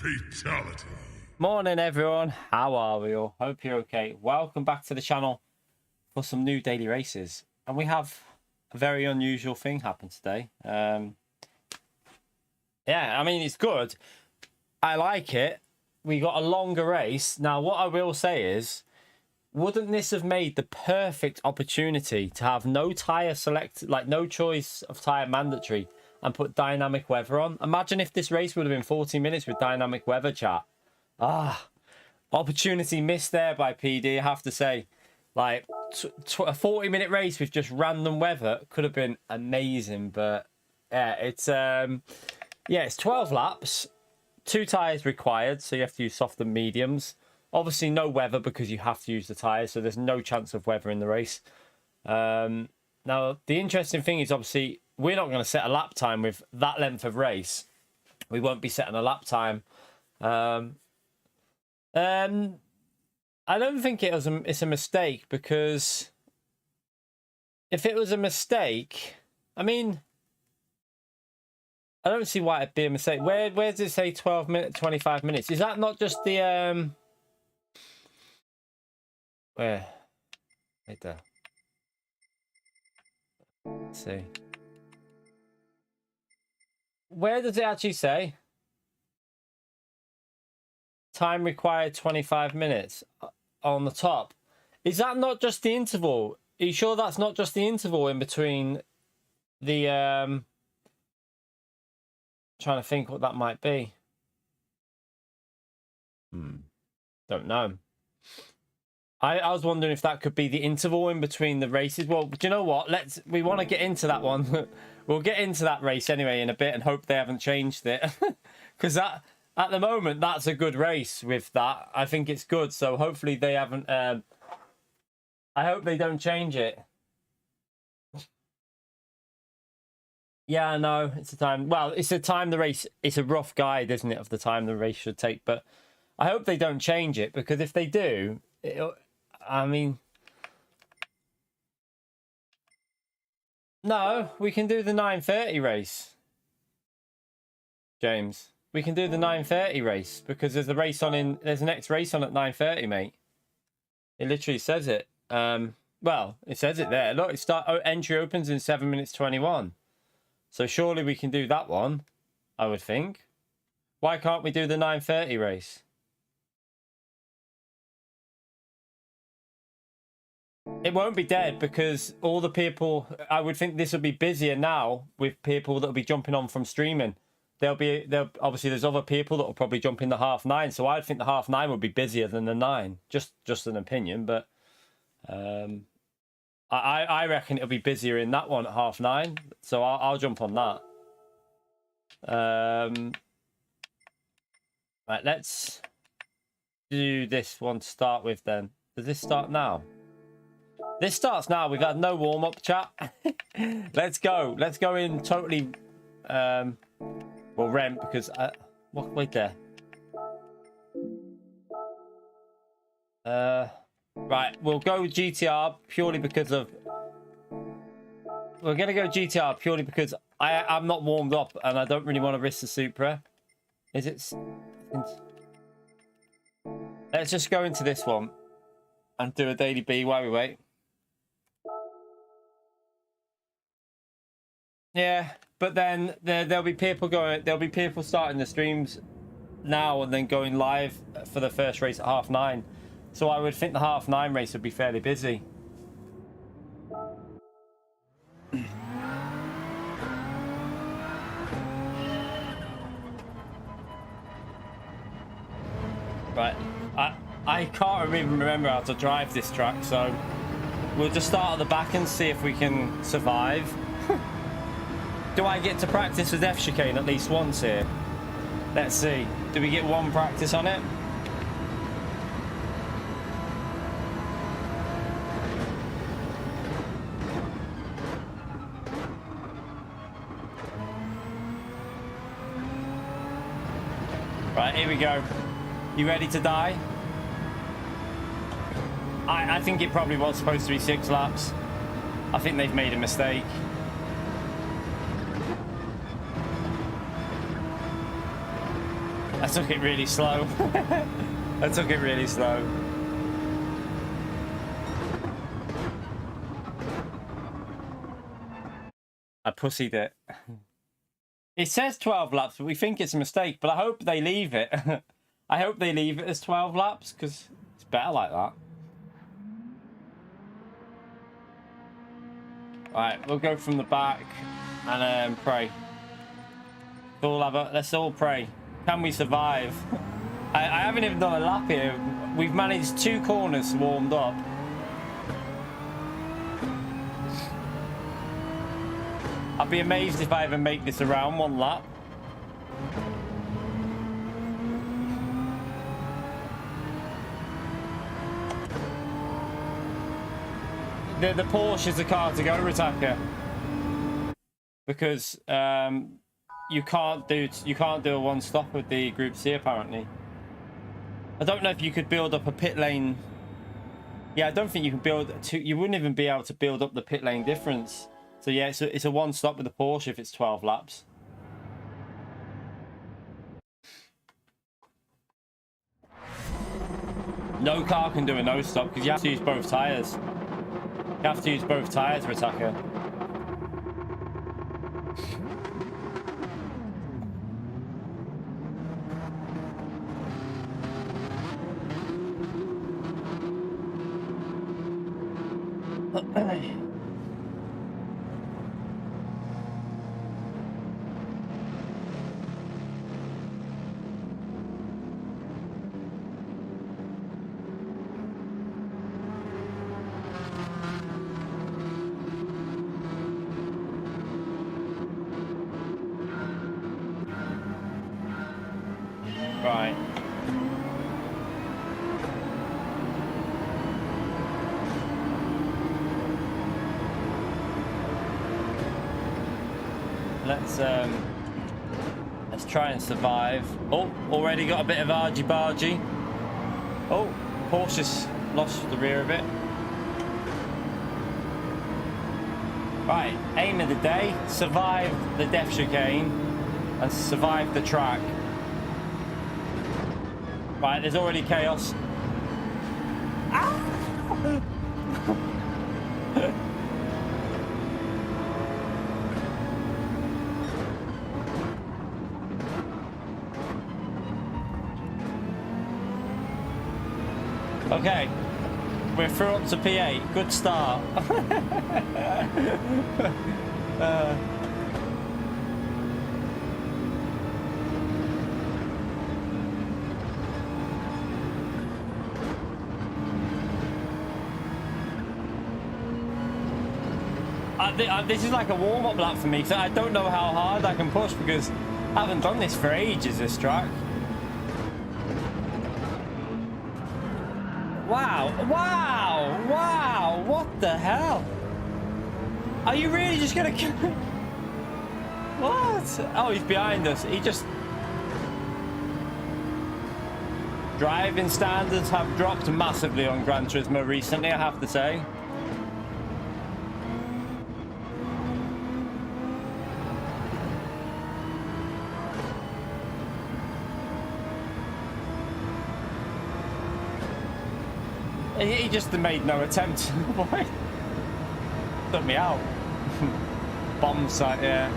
Fatality. Morning everyone, how are we all? Hope you're okay. Welcome back to the channel for some new daily races. And we have a very unusual thing happen today. Yeah, I mean, it's good. I like it. We got a longer race. Now, what I will say is, wouldn't this have made the perfect opportunity to have no tyre select, like no choice of tyre mandatory, and put dynamic weather on? Imagine if this race would have been 40 minutes with dynamic weather, chat. Opportunity missed there by PD, I have to say. Like, a 40-minute race with just random weather could have been amazing, but yeah, it's 12 laps, 2 tyres required, so you have to use soft and mediums. Obviously, no weather because you have to use the tyres, so there's no chance of weather in the race. Now, the interesting thing is, obviously, we're not going to set a lap time with that length of race. We won't be setting a lap time. I don't think it's a mistake, because if it was a mistake, I mean, I don't see why it'd be a mistake. Where does it say 12 minutes, 25 minutes? Is that not just the where? Right there. Let's see. Where does it actually say? Time required 25 minutes on the top. Is that not just the interval? Are you sure that's not just the interval in between the trying to think what that might be. Don't know. I was wondering if that could be the interval in between the races. Well, do you know what? We want to get into that one. We'll get into that race anyway in a bit and hope they haven't changed it. Because that, at the moment, that's a good race with that. I think it's good. So hopefully they haven't... I hope they don't change it. Yeah, I know. It's a time... Well, it's a time the race... It's a rough guide, isn't it, of the time the race should take. But I hope they don't change it, because if they do... I mean... No, we can do the 9:30 race. James. We can do the 9:30 race, because there's a race on in... There's the next race on at 9:30, mate. It literally says it. Well, it says it there. Look, entry opens in 7 minutes 21. So surely we can do that one, I would think. Why can't we do the 9:30 race? It won't be dead, because all the people... I would think this would be busier now with people that will be jumping on from streaming. Obviously, there's other people that will probably jump in the 9:30, so I'd think the 9:30 would be busier than the 9. Just an opinion, but I reckon it'll be busier in that one at 9:30, so I'll jump on that. Right, let's do this one to start with then. Does this start now? This starts now. We've had no warm-up, chat. Let's go. Let's go in totally... well, rent, because... wait there. Right, we'll go GTR purely because of... We're going to go GTR purely because I'm not warmed up and I don't really want to risk the Supra. Is it... Let's just go into this one and do a daily B while we wait. Yeah, but then there'll be people starting the streams now and then going live for the first race at 9:30. So I would think the 9:30 race would be fairly busy. Right, I can't even remember how to drive this track, so we'll just start at the back and see if we can survive. Do I get to practice with F chicane at least once here? Let's see. Do we get one practice on it? Right, here we go. You ready to die? I think it probably was supposed to be 6 laps. I think they've made a mistake. I took it really slow. I took it really slow. I pussied it. It says 12 laps, but we think it's a mistake. But I hope they leave it. I hope they leave it as 12 laps, because it's better like that. Alright, we'll go from the back and pray. Let's all pray. Can we survive? I haven't even done a lap here. We've managed 2 corners warmed up. I'd be amazed if I ever make this around 1 lap. The Porsche is the car to go, Ritaka, because you can't do a 1-stop with the Group C apparently. I don't know if you could build up a pit lane. Yeah, I don't think you can build you wouldn't even be able to build up the pit lane difference. So yeah, it's a 1-stop with the Porsche if it's 12 laps. No car can do a no-stop because you have to use both tyres. You have to use both tyres, Ritaka. Right. Let's try and survive. Oh, already got a bit of argy-bargy. Oh, Porsche's lost the rear a bit. Right, aim of the day, survive the death chicane and survive the track. Right, there's already chaos. Ah! Okay, we're through up to P8. Good start. This is like a warm-up lap for me because I don't know how hard I can push because I haven't done this for ages, this track. Wow, wow, wow, what the hell? Are you really just gonna... What? Oh, he's behind us. He just... Driving standards have dropped massively on Gran Turismo recently, I have to say. He just made no attempt. Boy, took me out. Bomb site, yeah.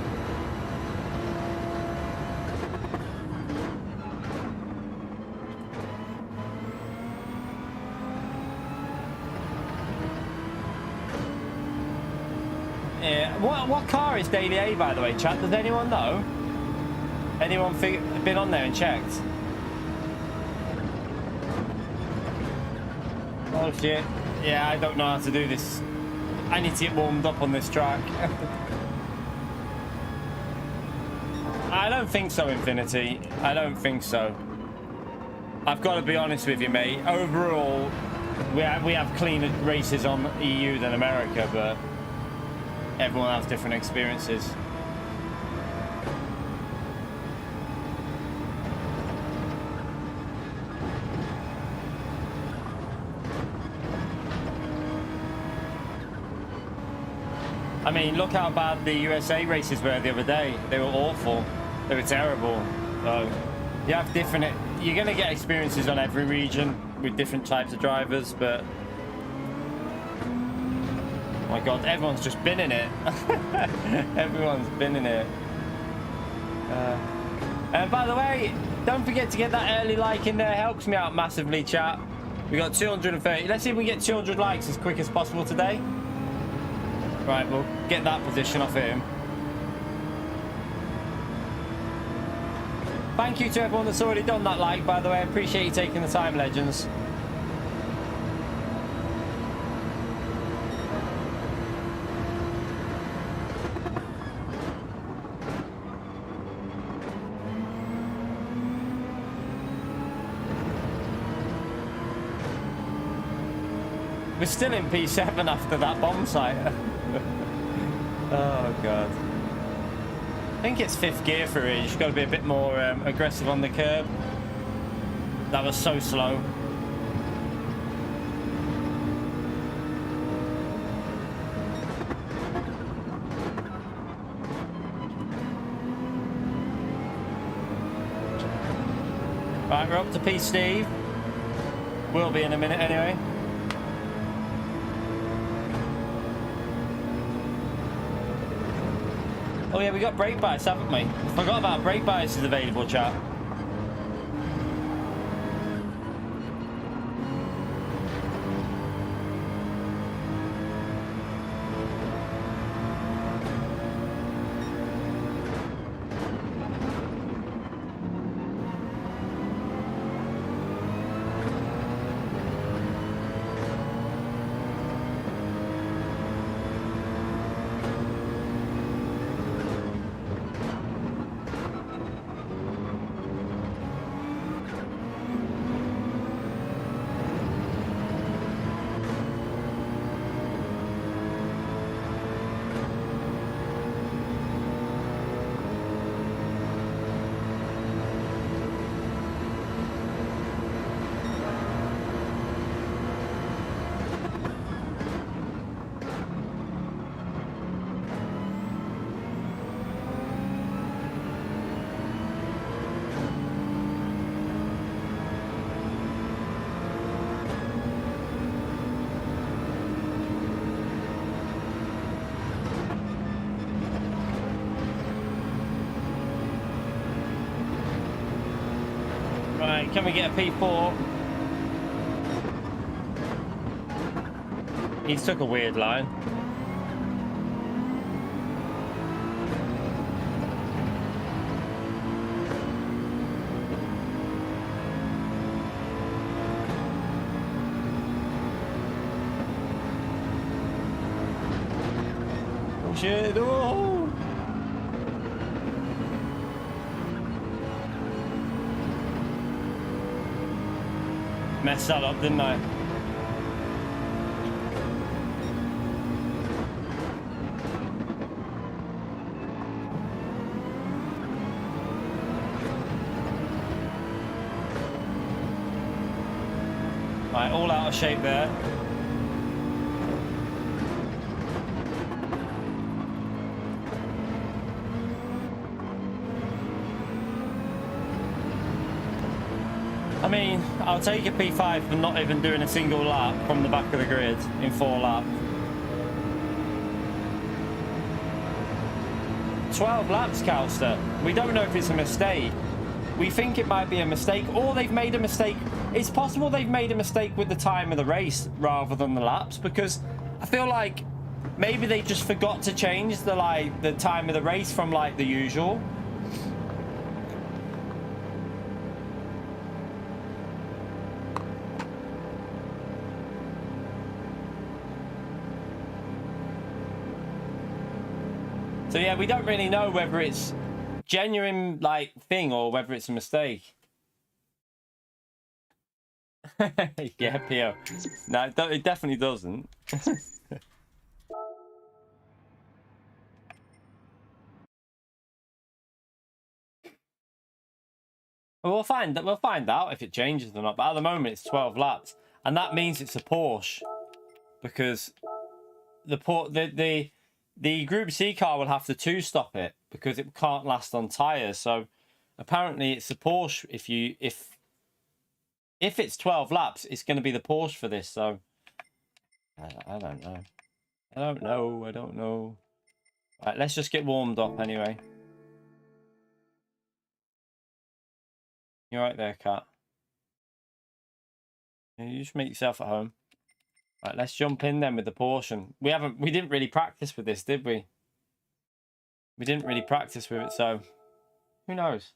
Yeah. What car is Daily A, by the way, chat? Does anyone know? Anyone been on there and checked? Oh shit. Yeah, I don't know how to do this. I need to get warmed up on this track. I don't think so, Infinity. I don't think so. I've got to be honest with you, mate. Overall, we have cleaner races on EU than America, but everyone has different experiences. I mean, look how bad the USA races were the other day. They were awful. They were terrible. So, You have different... You're going to get experiences on every region with different types of drivers, but... Oh my god, everyone's just been in it. Everyone's been in it. And by the way, don't forget to get that early like in there. Helps me out massively, chat. We got 230. Let's see if we get 200 likes as quick as possible today. Right, we'll get that position off him. Thank you to everyone that's already done that like, by the way. I appreciate you taking the time, legends. We're still in P7 after that bomb site. Oh, God. I think it's 5th gear for it. You've got to be a bit more aggressive on the curb. That was so slow. Right, we're up to P Steve. Will be in a minute anyway. Oh yeah, we got brake bias, haven't we? Forgot about brake bias is available, chat. Can we get a P4? He's took a weird line. Oh shit, oh! Messed that up, didn't I? Right, all out of shape there. I mean, I'll take a P5 for not even doing a single lap from the back of the grid in 4 laps. 12 laps, Calster. We don't know if it's a mistake. We think it might be a mistake, or they've made a mistake. It's possible they've made a mistake with the time of the race rather than the laps, because I feel like maybe they just forgot to change the time of the race from the usual. So yeah, we don't really know whether it's genuine thing or whether it's a mistake. Yeah, Pio. No, it definitely doesn't. We'll find out if it changes or not. But at the moment, it's 12 laps, and that means it's a Porsche, because the Group C car will have to two-stop it because it can't last on tyres. So Apparently, it's a Porsche. If it's 12 laps, it's going to be the Porsche for this. So I don't know. I don't know. Right, let's just get warmed up anyway. You're right there, Kat. You just make yourself at home. Right, let's jump in then with the Porsche. We didn't really practice with this, did we? We didn't really practice with it, so who knows?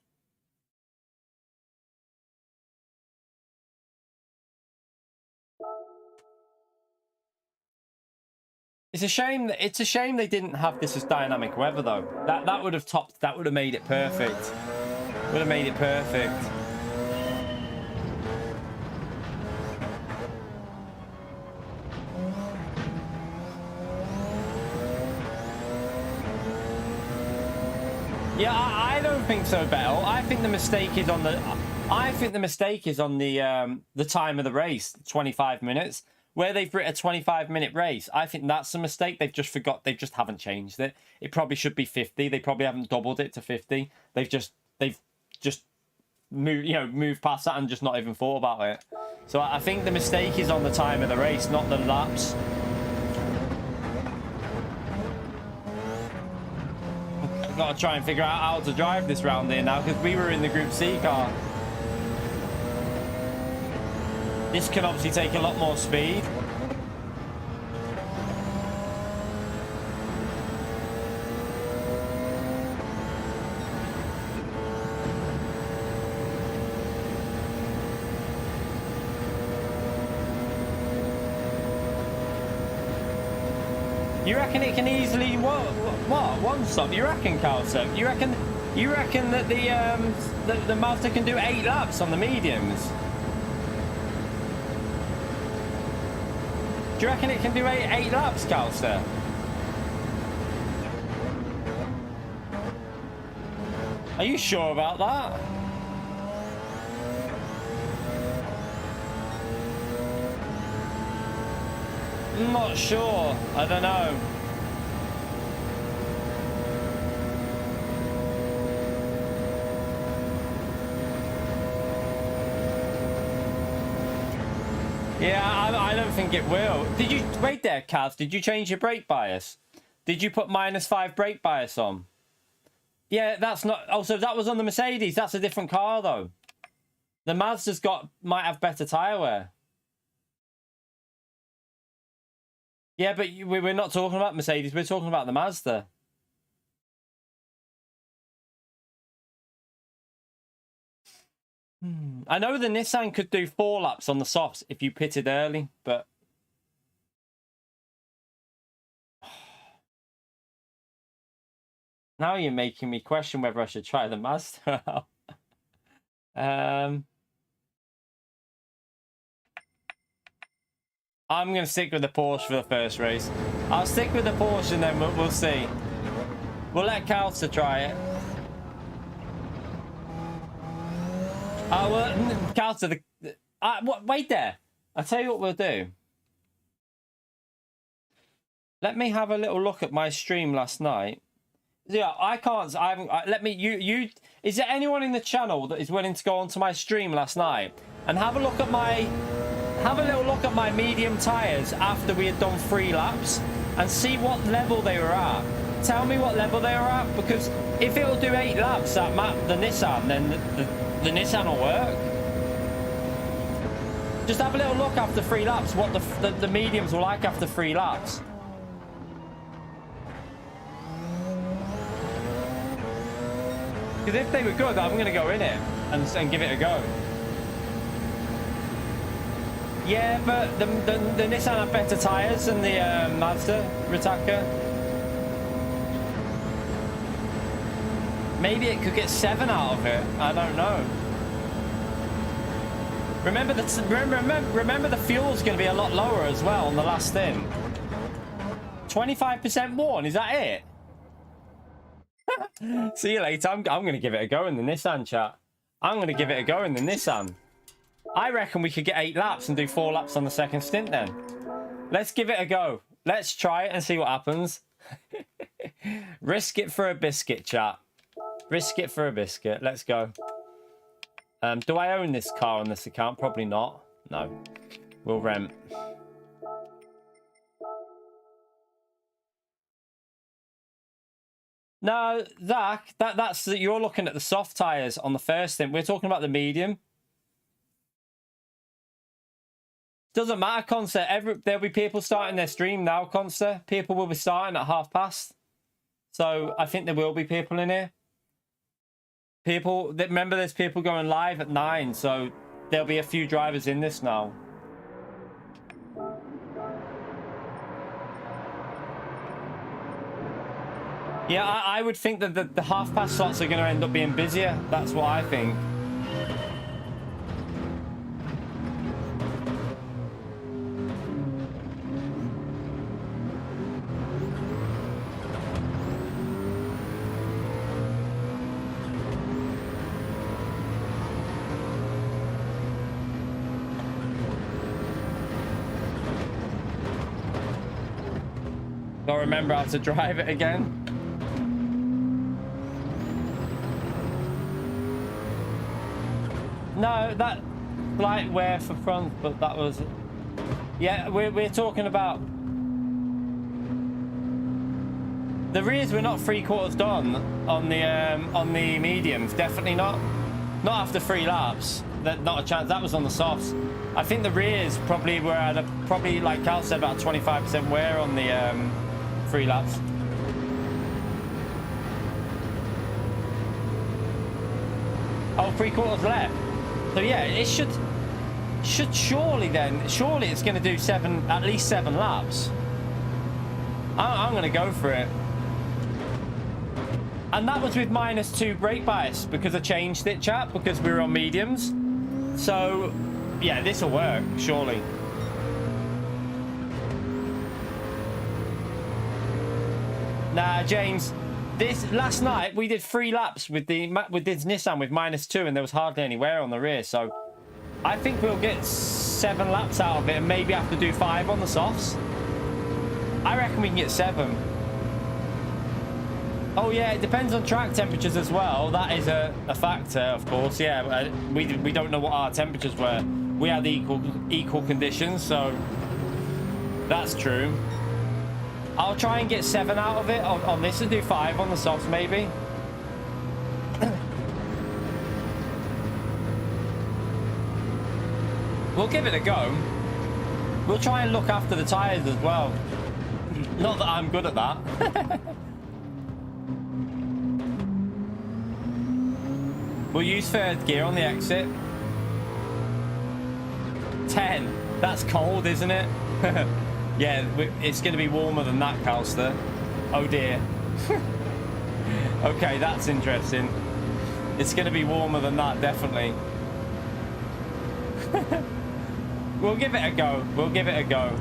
It's a shame they didn't have this as dynamic weather though. That would have made it perfect. Would have made it perfect. Yeah, I don't think so, Bell. I think the mistake is on the time of the race, 25 minutes. Where they've written a 25-minute race, I think that's a mistake. They've just forgot. They just haven't changed it. It probably should be 50. They probably haven't doubled it to 50. They've just moved past that and just not even thought about it. So I think the mistake is on the time of the race, not the laps. I've got to try and figure out how to drive this round here now because we were in the Group C car. This can obviously take a lot more speed. You reckon it can easily what one stop? You reckon, Carlson? You reckon that the Mazda can do 8 laps on the mediums? Do you reckon it can do 8 laps, Calster? Are you sure about that? I'm not sure. I don't know. Yeah, I don't think it will. Did you wait there, Kaz? Did you change your brake bias? Did you put -5 brake bias on? Yeah, that's not. Oh, so that was on the Mercedes. That's a different car, though. The Mazda's might have better tyre wear. Yeah, but we're not talking about Mercedes. We're talking about the Mazda. I know the Nissan could do 4 laps on the softs if you pitted early, but now you're making me question whether I should try the Mazda out. I'm going to stick with the Porsche for the first race. I'll stick with the Porsche and then we'll see. We'll let Calster try it. Well, Calster, wait there. I'll tell you what we'll do. Let me have a little look at my stream last night. Yeah, I can't. I haven't. Let me. You. Is there anyone in the channel that is willing to go onto my stream last night and have a look at my? Have a little look at my medium tyres after we had done 3 laps and see what level they were at. Tell me what level they were at, because if it'll do 8 laps that map the Nissan, then the Nissan will work. Just have a little look after 3 laps what the mediums were like after 3 laps. Because if they were good, I'm going to go in it and give it a go. Yeah, but the Nissan have better tyres than the Mazda Ritaka. Maybe it could get 7 out of it. I don't know. Remember the fuel's going to be a lot lower as well on the last stint. 25% worn, is that it? See you later. I'm going to give it a go in the Nissan, chat. I'm going to give it a go in the Nissan. I reckon we could get 8 laps and do 4 laps on the second stint then. Let's give it a go. Let's try it and see what happens. Risk it for a biscuit, chat. Risk it for a biscuit. Let's go. Do I own this car on this account? Probably not. No. We'll rent. No, Zach, that's you're looking at the soft tires on the first thing. We're talking about the medium. Doesn't matter, Consta. There'll be people starting their stream now, Consta. People will be starting at past. So I think there will be people in here. Remember, there's people going live at 9, so there'll be a few drivers in this now. Yeah, I would think that the half-past slots are going to end up being busier. That's what I think. Gotta remember how to drive it again. No, that light wear for front, but that was... Yeah, we're talking about... The rears were not 3/4 done on the mediums, definitely not. Not after 3 laps. Not a chance. That was on the softs. I think the rears probably were at probably, like Cal said, about 25% wear on the 3 laps. Oh, 3/4 left. So yeah, it should surely it's going to do at least 7 laps. I'm going to go for it. And that was with -2 brake bias because I changed it, chat, because we were on mediums. So yeah, this will work surely. Nah, James. Last night we did 3 laps with this Nissan with -2, and there was hardly any wear on the rear. So I think we'll get 7 laps out of it, and maybe have to do 5 on the softs. I reckon we can get 7. Oh yeah, it depends on track temperatures as well. That is a factor, of course. Yeah, we don't know what our temperatures were. We had equal conditions, so that's true. I'll try and get 7 out of it on this and do 5 on the softs, maybe. We'll give it a go. We'll try and look after the tyres as well. Not that I'm good at that. We'll use 3rd gear on the exit. 10. That's cold, isn't it? Yeah, it's going to be warmer than that, Calster. Oh dear. Okay, that's interesting. It's going to be warmer than that, definitely. We'll give it a go. We'll give it a go.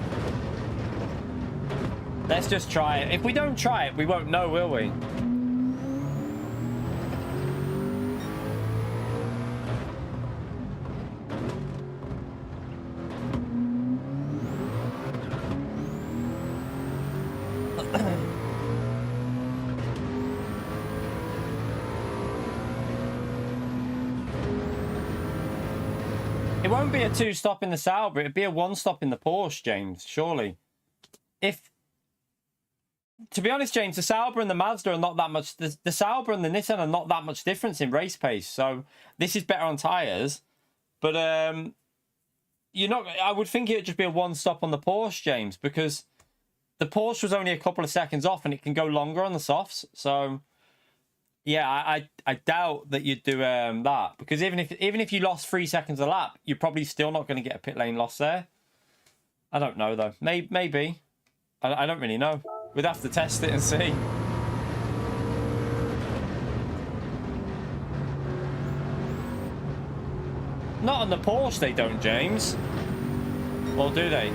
Let's just try it. If we don't try it, we won't know, will we? It won't be a 2-stop in the Sauber. It'd be a 1-stop in the Porsche, James, surely. To be honest, James, the Sauber and the Mazda are not that much... The Sauber and the Nissan are not that much difference in race pace. So this is better on tyres. But you're not... I would think it would just be a 1-stop on the Porsche, James, because the Porsche was only a couple of seconds off and it can go longer on the softs. So... Yeah, I doubt that you'd do that, because even if you lost 3 seconds a lap, you're probably still not going to get a pit lane loss there. I don't know though. Maybe. I don't really know. We'd have to test it and see. Not on the Porsche, they don't, James. Or do they?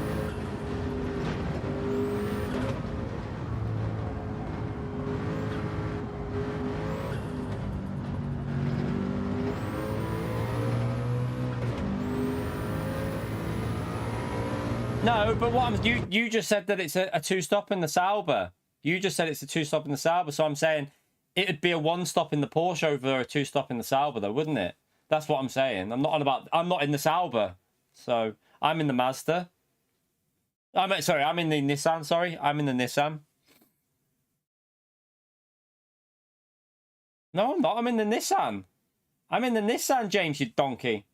No, but you just said that it's a 2-stop in the Sauber. You just said it's a 2-stop in the Sauber, so I'm saying it'd be a 1-stop in the Porsche over a 2-stop in the Sauber, though, wouldn't it? That's what I'm saying. I'm not in the Sauber, so I'm in the Mazda. I'm in the Nissan. Sorry, I'm in the Nissan. No, I'm not. I'm in the Nissan. I'm in the Nissan, James, you donkey.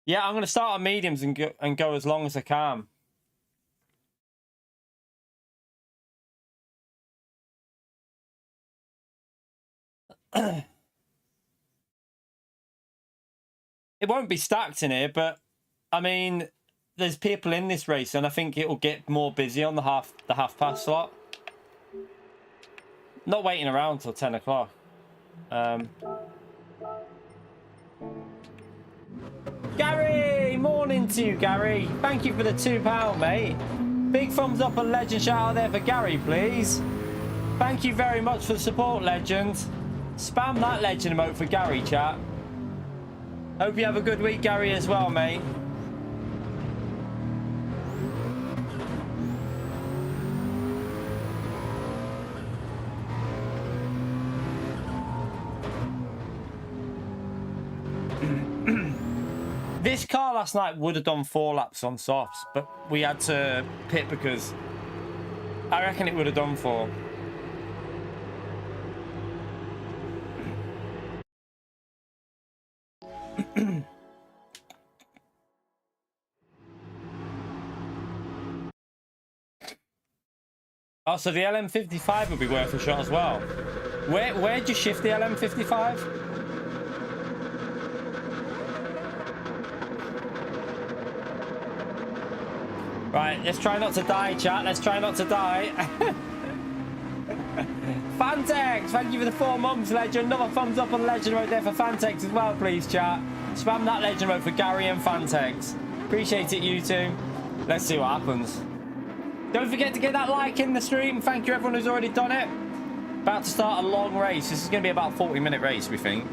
Yeah, I'm going to start on mediums and go as long as I can. It won't be stacked in here, but I mean, there's people in this race, and I think it will get more busy on the half past slot. Not waiting around till 10 o'clock. Gary, morning to you, Gary. Thank you for the £2, mate. Big thumbs up and legend shout out there for Gary, please. Thank you very much for the support, legend. Spam that legend emote for Gary, chat. Hope you have a good week, Gary, as well, mate. This car last night would have done 4 laps on softs, but we had to pit because I reckon it would have done 4. Oh, so the LM55 would be worth a shot as well. Where'd you shift the LM55? Right, let's try not to die, chat. Let's try not to die. Fantex, thank you for the 4 months, legend. Another thumbs up on the legend right there for Fantex as well, please, chat. Spam that legend vote for Gary and Fantex. Appreciate it, you two. Let's see what happens. Don't forget to get that like in the stream. Thank you, everyone who's already done it. About to start a long race. This is going to be about a 40-minute race, we think.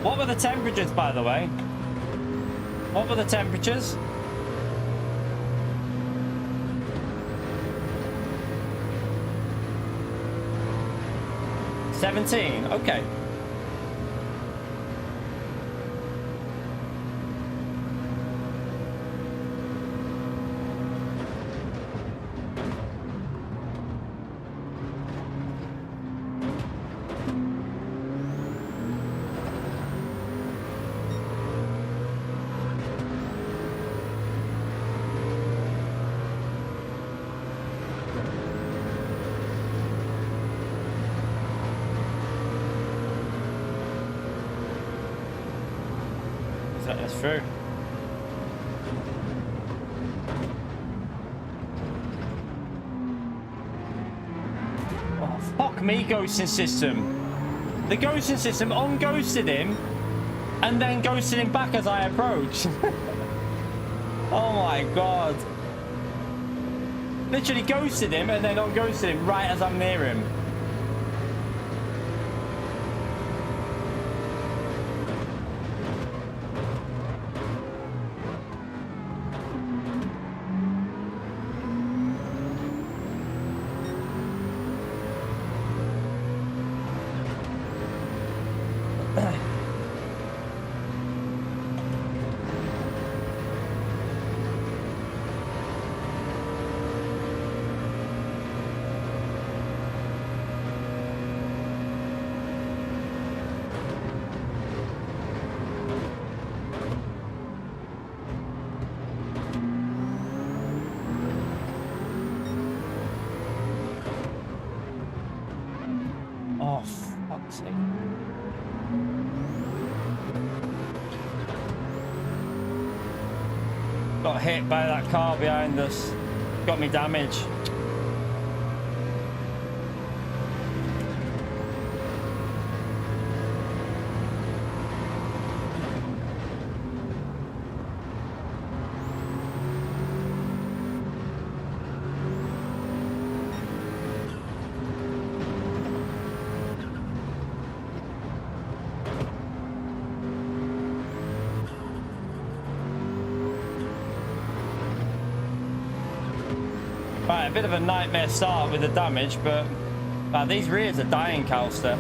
What were the temperatures, by the way? What were the temperatures? $17, okay. That's true. Oh, fuck me, ghosting system. The ghosting system on-ghosted him and then ghosted him back as I approached. Oh my god. Literally ghosted him and then on-ghosted him right as I'm near him. Got hit by that car behind us. Got me damaged. Right, a bit of a nightmare start with the damage, but these rears are dying, Calster.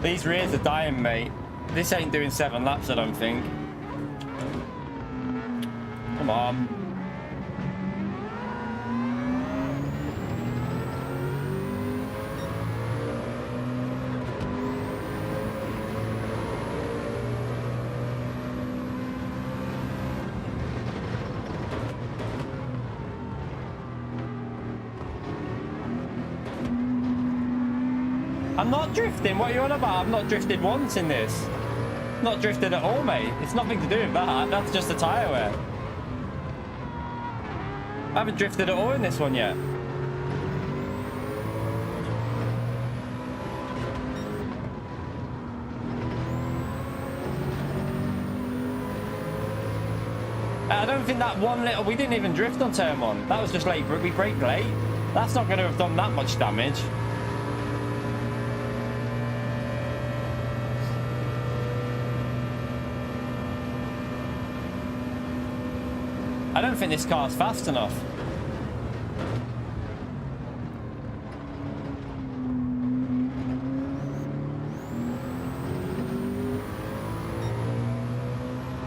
These rears are dying, mate. This ain't doing 7 laps, I don't think. Come on. I'm not drifting. What are you on about? I've not drifted once in this. Not drifted at all, mate. It's nothing to do with that. That's just a tyre wear. I haven't drifted at all in this one yet. I don't think that one little... We didn't even drift on turn 1. That was just late. We braked late. That's not going to have done that much damage. I don't think this car's fast enough.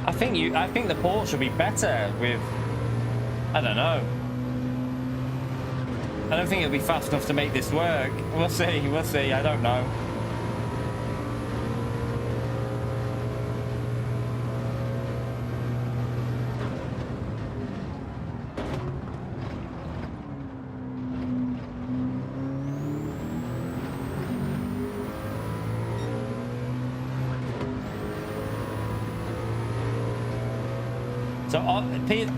I think the port should be better with, I don't know. I don't think it'll be fast enough to make this work. We'll see, I don't know. So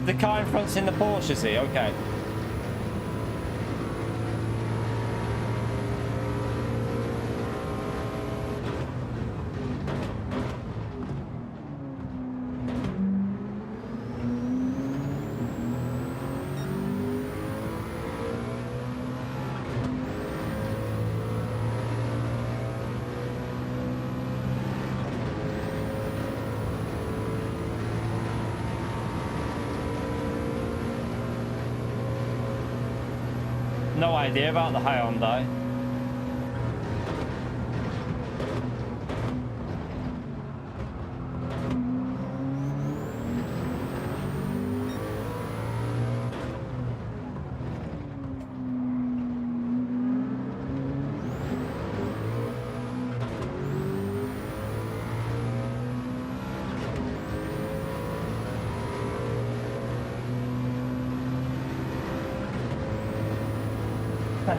the car in front's in the Porsche, is he? Okay. No idea about the Hyundai.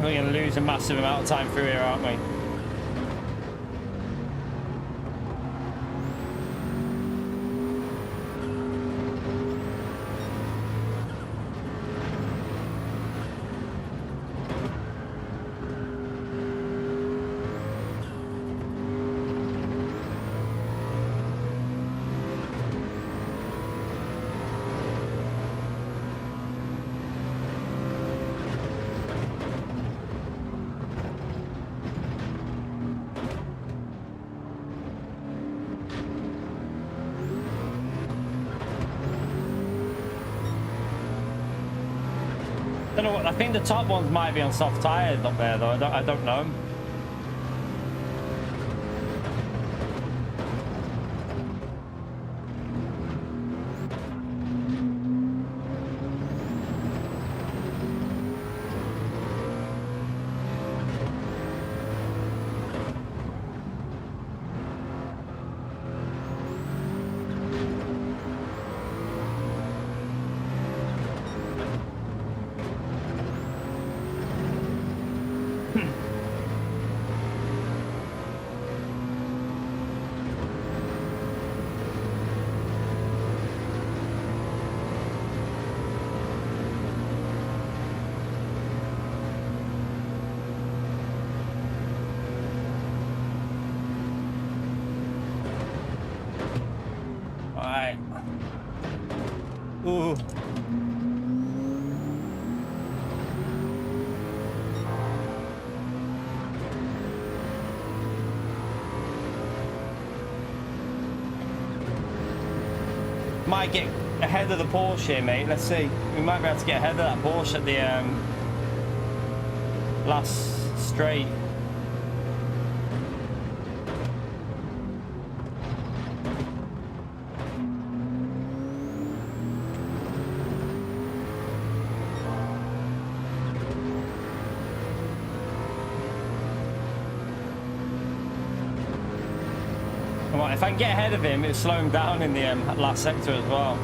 We're going to lose a massive amount of time through here, aren't we? Don't know what. I think the top ones might be on soft tires up there, though. I don't know. might get ahead of the Porsche here, mate. Let's see. We might be able to get ahead of that Porsche at the last straight. Come on, if I can get ahead of him, it'll slow him down in the last sector as well.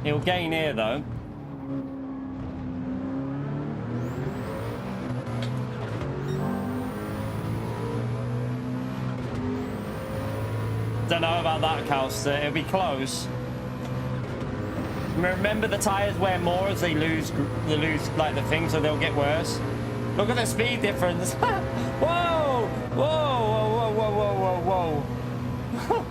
He'll gain here though. Don't know about that, Calster. It'll be close. Remember, the tyres wear more as they lose like the thing, so they'll get worse. Look at the speed difference. Whoa! Whoa! Whoa! Whoa! Whoa! Whoa! Whoa!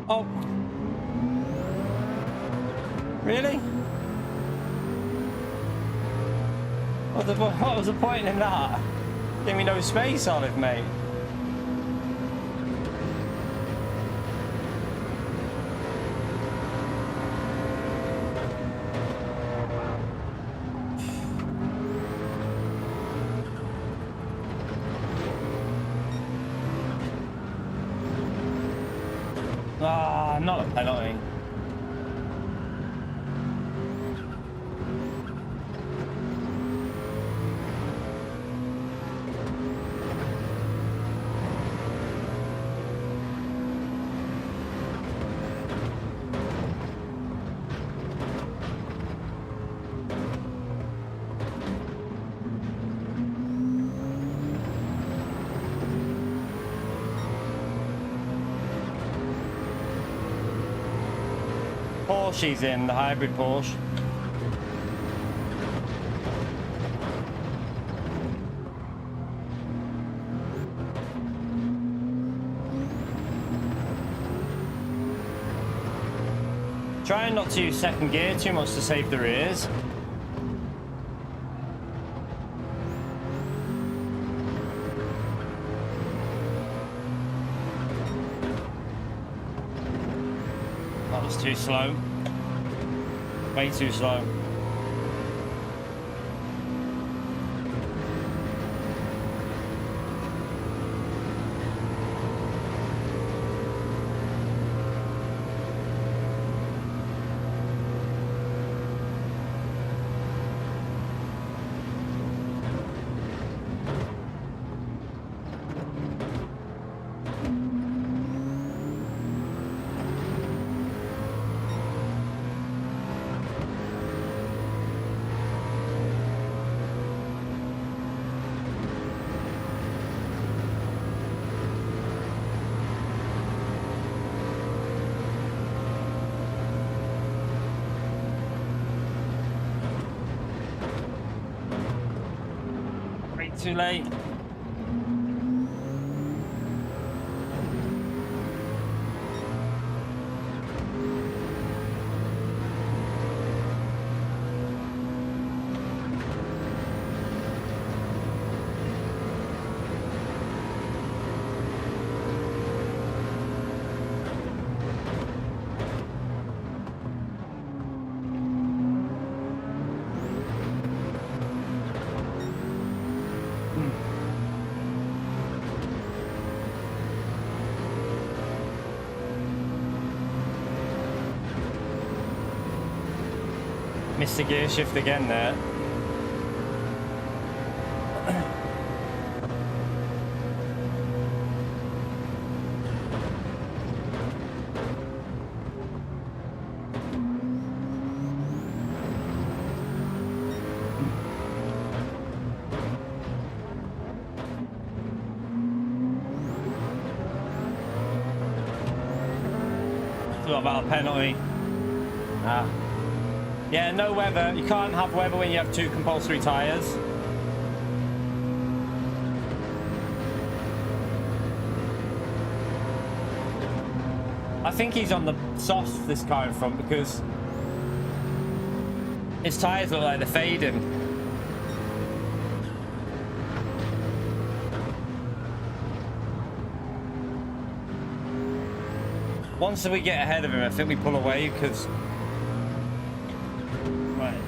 Oh. Really? What was the point in that? Give me no space on it, mate. Ah, not a penalty. She's in the hybrid Porsche. Trying not to use second gear too much to save the rears. That was too slow. Way too slow. Too late. Missed the gear shift again there. What about a penalty? Ah. Yeah, no weather. You can't have weather when you have two compulsory tyres. I think he's on the softs this car in front because his tyres look like they're fading. Once we get ahead of him, I think we pull away because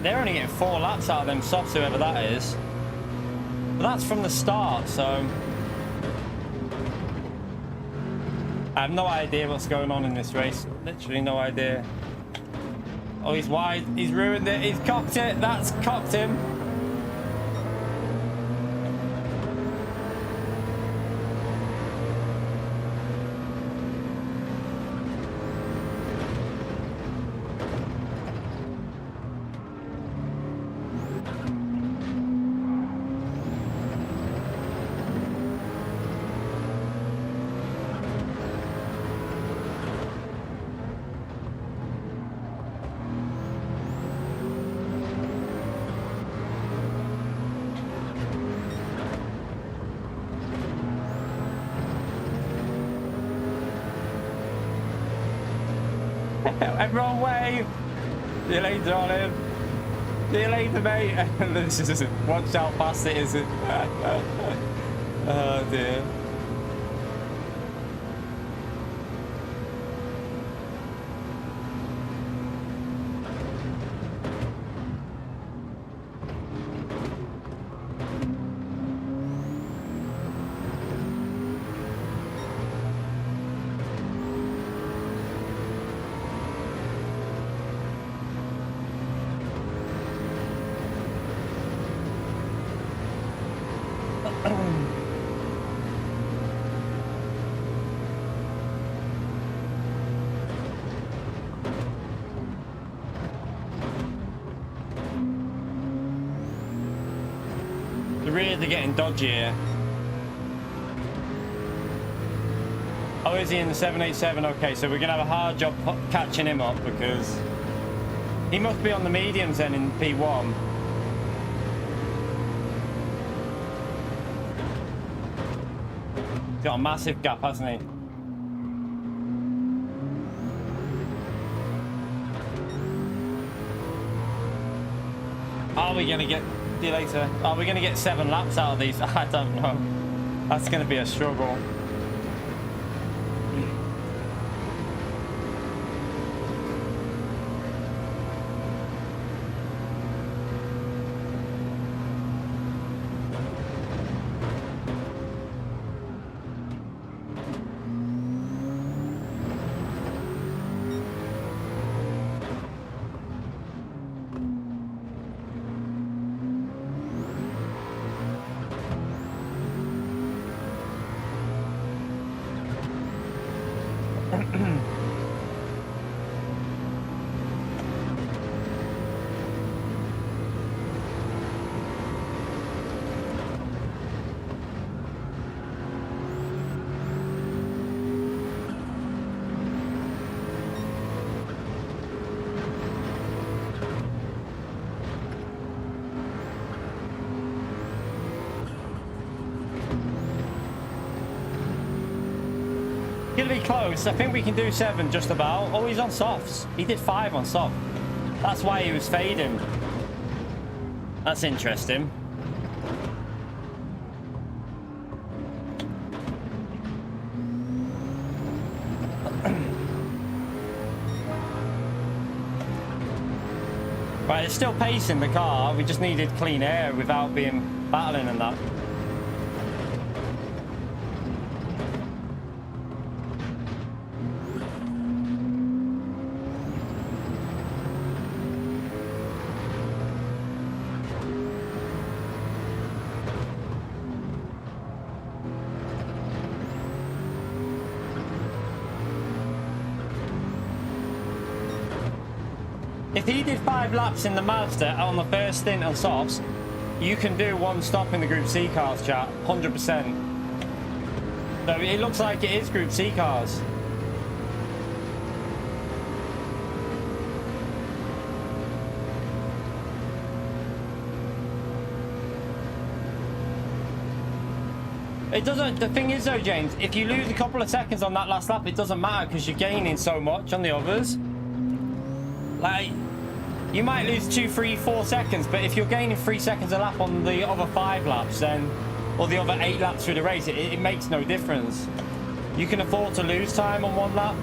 they're only getting 4 laps out of them softs, whoever that is. But that's from the start, so I have no idea what's going on in this race. Literally no idea. Oh, he's wide. He's ruined it. He's cocked it. That's cocked him. Everyone wave! See you later on him. See you later, mate. This is watch how fast it is. Oh dear. The rears are getting dodgy here. Oh, is he in the 787? Okay, so we're going to have a hard job catching him up because he must be on the mediums then in P1. He's got a massive gap, hasn't he? Are we going to get... See you later. Are we going to get 7 laps out of these? I don't know. That's going to be a struggle. Gonna be close. I think we can do 7 just about. Oh, he's on softs. He did 5 on soft. That's why he was fading. That's interesting. Right, it's still pacing the car. We just needed clean air without being battling and that. If he did 5 laps in the Mazda on the first stint on softs, you can do 1 stop in the Group C cars, chat, 100%. So it looks like it is Group C cars. It doesn't. The thing is though, James, if you lose a couple of seconds on that last lap, it doesn't matter because you're gaining so much on the others. Like, you might lose 2, 3, 4 seconds, but if you're gaining 3 seconds a lap on the other 5 laps, then, or the other 8 laps through the race, it makes no difference. You can afford to lose time on one lap.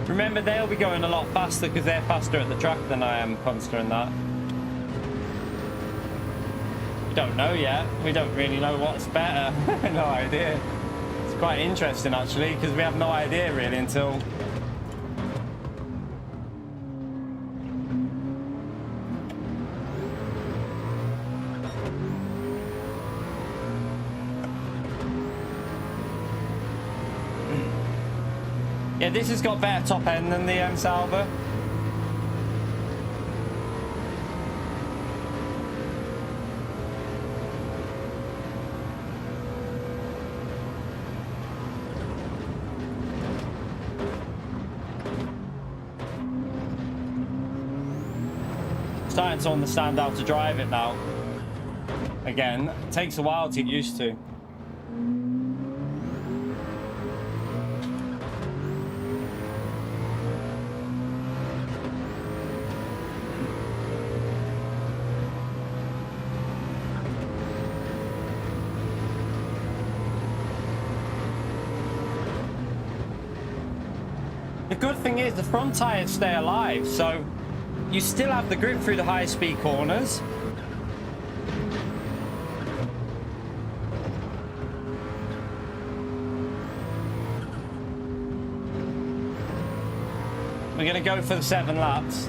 Remember, they'll be going a lot faster because they're faster at the track than I am, considering that. We don't know yet. We don't really know what's better. No idea. It's quite interesting, actually, because we have no idea, really, until... Yeah, this has got better top end than the Salva. Starting to understand how to drive it now. Again, it takes a while to get used to. The good thing is the front tyres stay alive, so you still have the grip through the high speed corners. We're going to go for the 7 laps.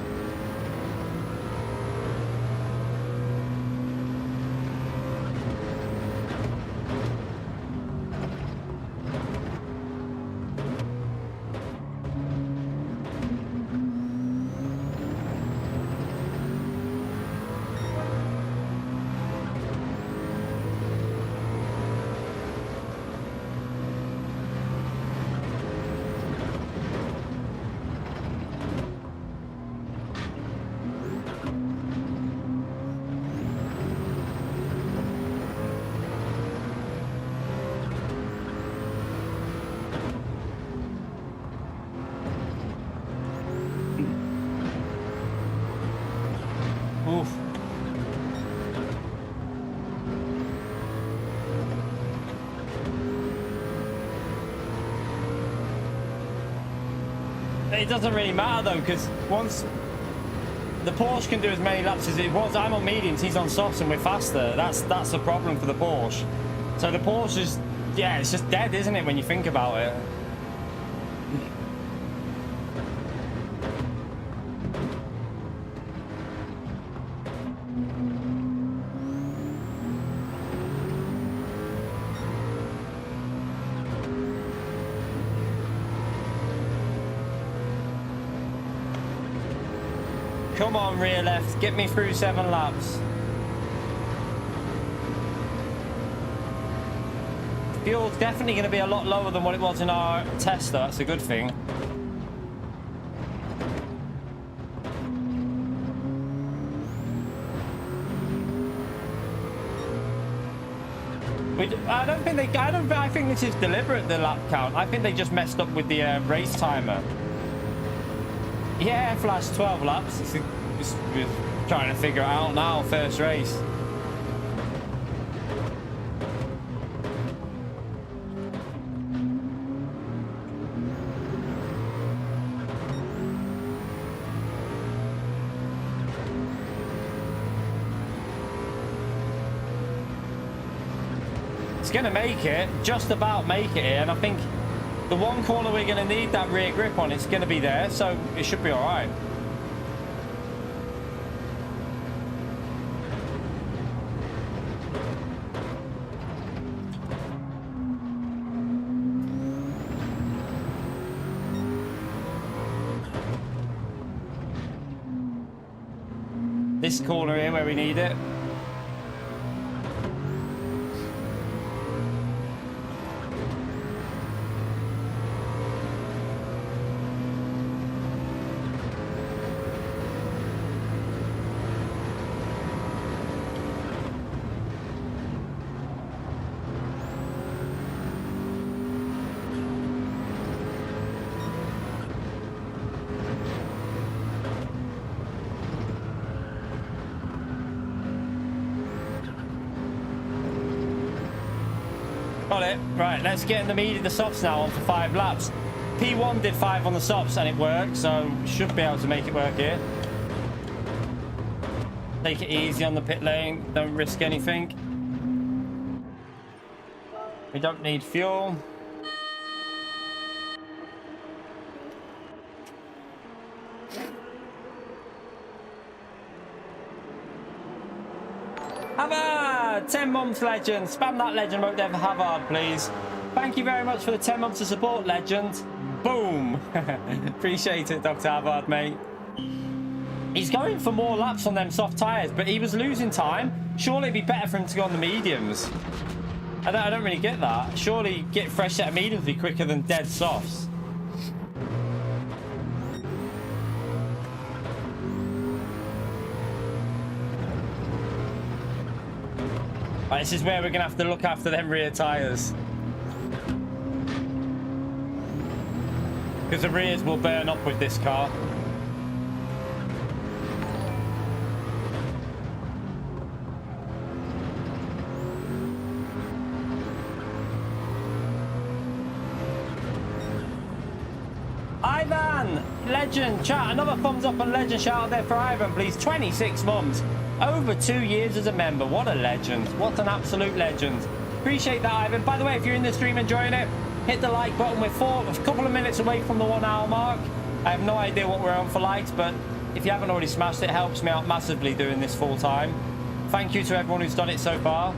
Oof. It doesn't really matter though, because once the Porsche can do as many laps as it wants, I'm on mediums, he's on softs, and we're faster. That's a problem for the Porsche. So the Porsche is, yeah, it's just dead, isn't it, when you think about it? Come on, rear left, get me through 7 laps. Fuel's definitely going to be a lot lower than what it was in our test, though. That's a good thing. I think this is deliberate, the lap count. I think they just messed up with the race timer. Yeah, flash 12 laps. We're trying to figure it out now, first race. It's going to make it, just about make it here, and I think the one corner we're going to need that rear grip on, it's going to be there, so it should be all right. This corner here where we need it. Got it. Right, let's get in the softs now on for 5 laps. P1 did 5 on the softs and it worked, so should be able to make it work here. Take it easy on the pit lane. Don't risk anything. We don't need fuel. Havard! 10 months legend. Spam that legend mode there for Havard, please. Thank you very much for the 10 months of support, legend. Boom! Appreciate it, Dr. Havard, mate. He's going for more laps on them soft tyres, but he was losing time. Surely it'd be better for him to go on the mediums. I don't really get that. Surely get fresh set of mediums would be quicker than dead softs. Right, this is where we're going to have to look after them rear tyres. Because the rears will burn up with this car. Ivan, legend, chat, another thumbs up on legend, shout out there for Ivan, please. 26 months, over 2 years as a member. What a legend, what an absolute legend. Appreciate that, Ivan. By the way, if you're in the stream enjoying it, hit the like button. We're a couple of minutes away from the 1 hour mark. I have no idea what we're on for likes, but if you haven't already smashed it, it helps me out massively doing this full time. Thank you to everyone who's done it so far.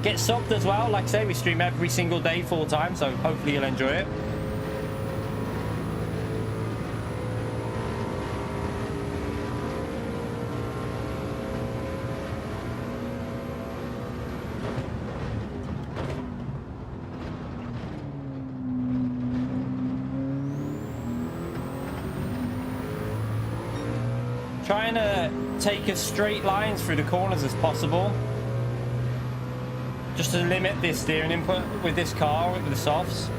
Get subbed as well. Like I say, we stream every single day full time, so hopefully you'll enjoy it. Trying to take as straight lines through the corners as possible. Just to limit the steering input with this car, with the softs.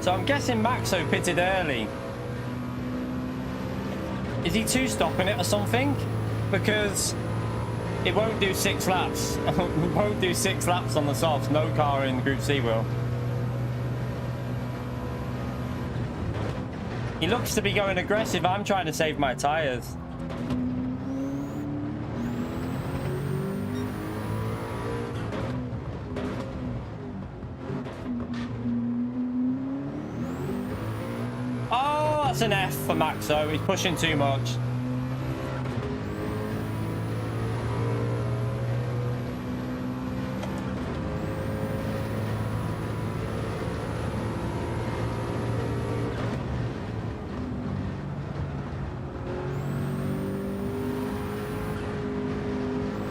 So I'm guessing Maxo pitted early. Is he two-stopping it or something? Because it won't do 6 laps. It won't do 6 laps on the softs. No car in Group C will. He looks to be going aggressive. I'm trying to save my tyres. Oh, that's an F for Maxo. He's pushing too much.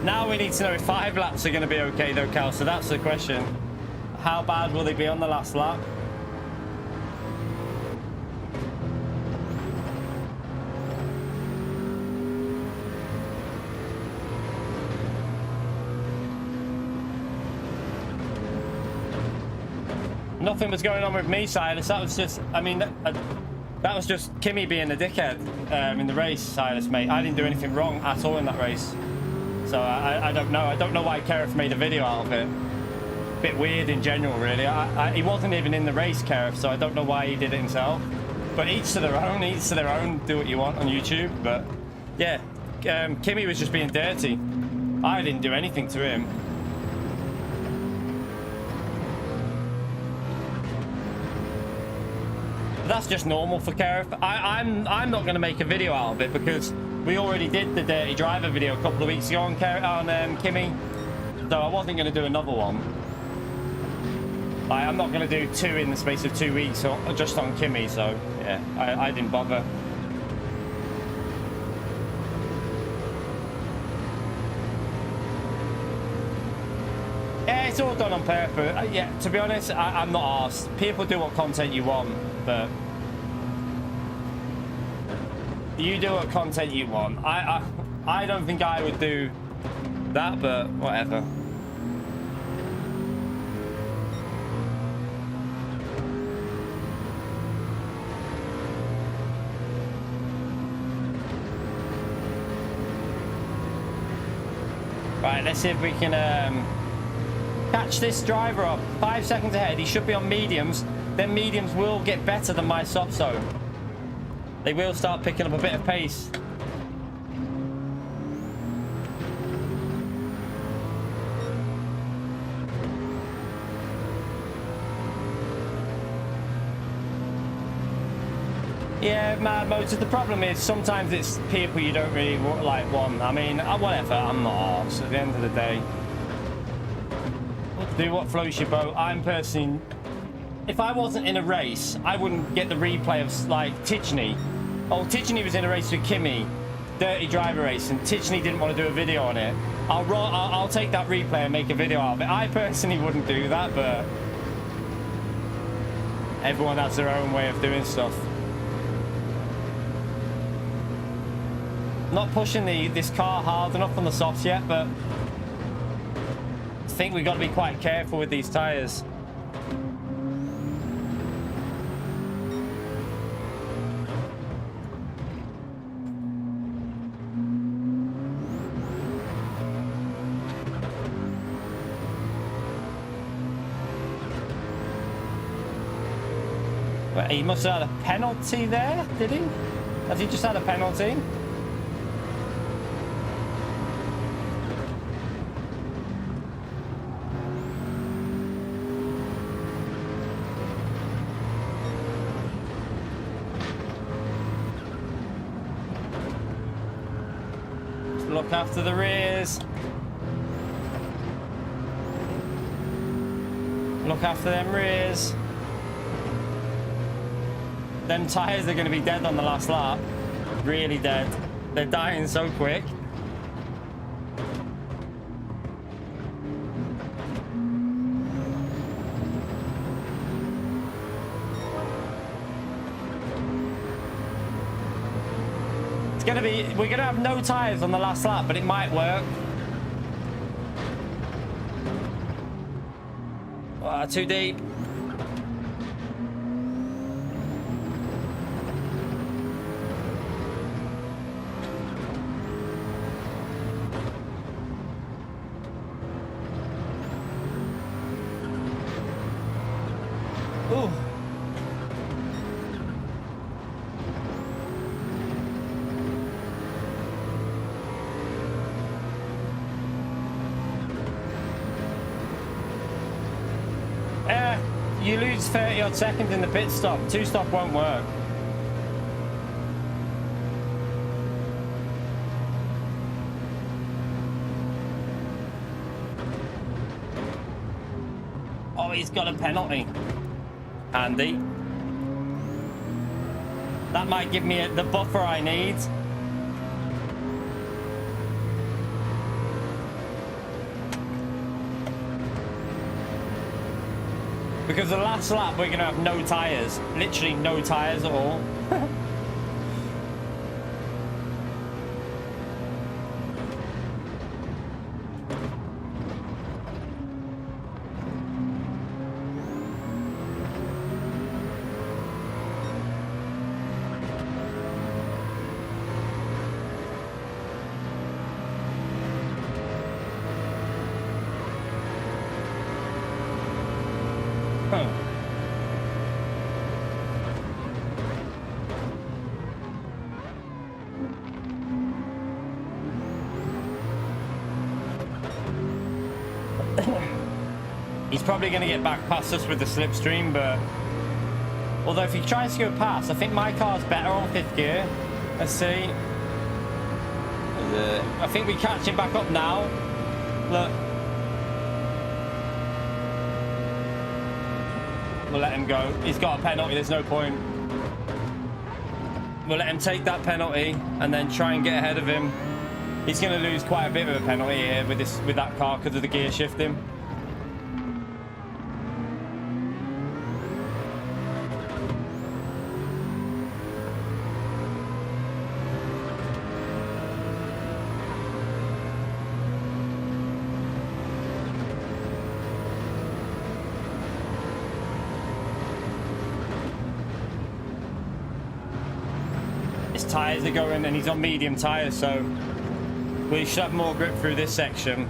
Now we need to know if 5 laps are going to be okay though, Cal, so that's the question. How bad will they be on the last lap? Nothing was going on with me, Silas. That was just, I mean, that was just Kimmy being a dickhead in the race, Silas, mate. I didn't do anything wrong at all in that race. So I don't know. I don't know why Kereth made a video out of it. Bit weird in general, really. He wasn't even in the race, Kereth, so I don't know why he did it himself. But each to their own. Each to their own. Do what you want on YouTube. But yeah, Kimmy was just being dirty. I didn't do anything to him. But that's just normal for Kereth. I'm not going to make a video out of it because we already did the Dirty Driver video a couple of weeks ago on Kimmy, so I wasn't going to do another one. I'm not going to do 2 in the space of 2 weeks just on Kimmy, so yeah, I didn't bother. Yeah, it's all done on purpose. Yeah, to be honest, I'm not arsed. People do what content you want, but you do what content you want. I don't think I would do that, but whatever. Right, let's see if we can catch this driver up. 5 seconds ahead. He should be on mediums. Then mediums will get better than my softs though. They will start picking up a bit of pace. Yeah, mad motors. The problem is sometimes it's people you don't really like want. I mean, whatever. I'm not arsed at the end of the day. Do what floats your boat. I'm personally, if I wasn't in a race, I wouldn't get the replay of like Tichney. Oh, Tichney was in a race with Kimmy, dirty driver race, and Tichney didn't want to do a video on it. I'll take that replay and make a video out of it. I personally wouldn't do that, but everyone has their own way of doing stuff. Not pushing this car hard enough on the softs yet, but I think we've got to be quite careful with these tyres. But he must have had a penalty there, did he? Has he just had a penalty? Look after the rears. Look after them rears. Them tyres are going to be dead on the last lap. Really dead. They're dying so quick. We're gonna have no tyres on the last lap, but it might work. Too deep. Ooh. You lose 30 odd seconds in the pit stop. 2-stop won't work. Oh, he's got a penalty. Handy. That might give me the buffer I need. Because the last lap we're going to have no tyres. Literally no tyres at all. He's probably going to get back past us with the slipstream, but although if he tries to go past, I think my car's better on 5th gear. Let's see. I think we catch him back up now. Look. We'll let him go. He's got a penalty. There's no point. We'll let him take that penalty and then try and get ahead of him. He's going to lose quite a bit of a penalty here with that car because of the gear shifting. tyres are going, and he's on medium tyres, so we should have more grip through this section.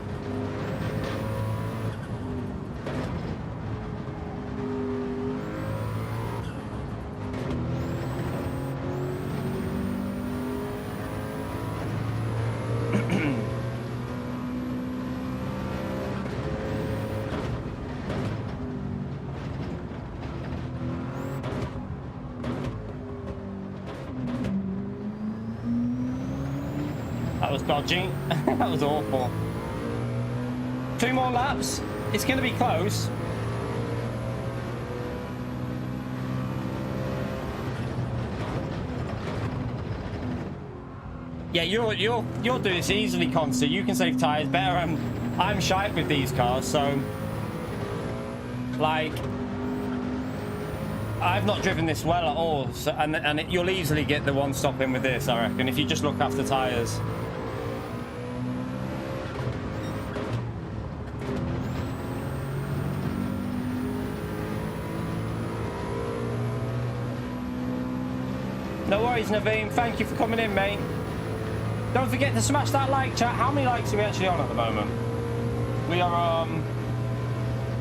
That was dodgy. That was awful. 2 more laps. It's going to be close. Yeah, you'll do this easily, Conster. You can save tyres better. I'm shite with these cars, so like I've not driven this well at all. So, and you'll easily get the one stop in with this, I reckon, if you just look after tyres. No worries, Naveen. Thank you for coming in, mate. Don't forget to smash that like, chat. How many likes are we actually on at the moment? We are,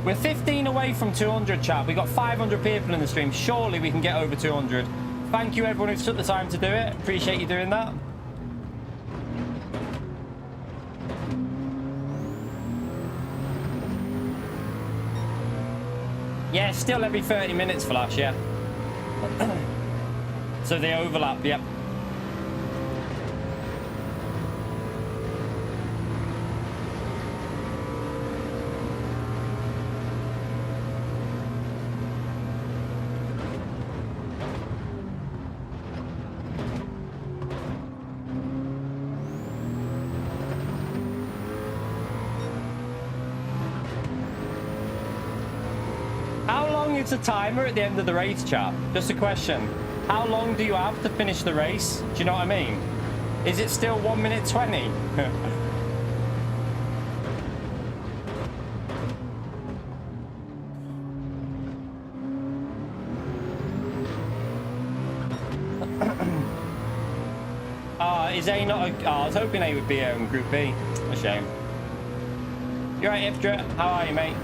we're 15 away from 200, chat. We got 500 people in the stream. Surely we can get over 200. Thank you, everyone who took the time to do it. Appreciate you doing that. Yeah, still every 30 minutes, Flash, yeah. So they overlap, yep. How long is the timer at the end of the race, chat? Just a question. How long do you have to finish the race? Do you know what I mean? Is it still 1 minute 20? Is A not a... Oh, I was hoping A would be Group B. A shame. You're right, Ifdra. How are you, mate?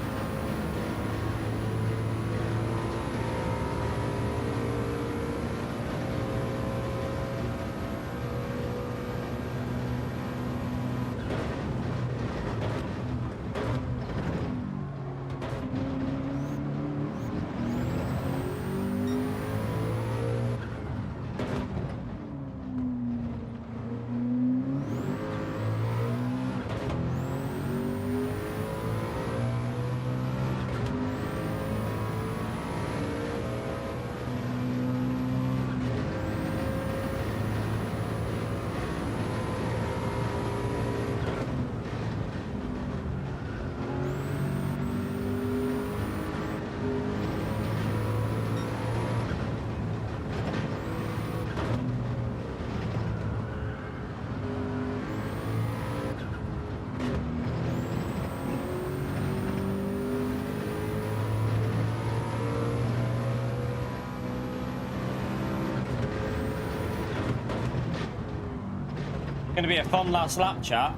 Going to be a fun last lap, chat.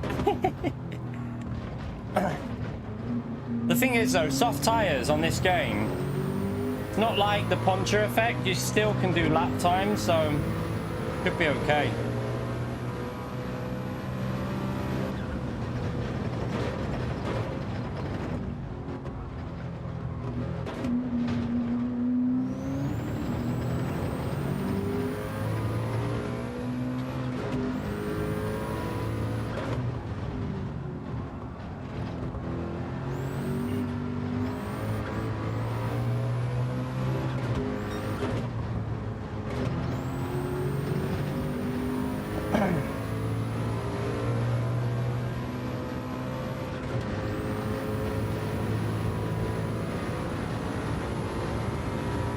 The thing is, though, soft tyres on this game, it's not like the puncher effect. You still can do lap time, so could be okay.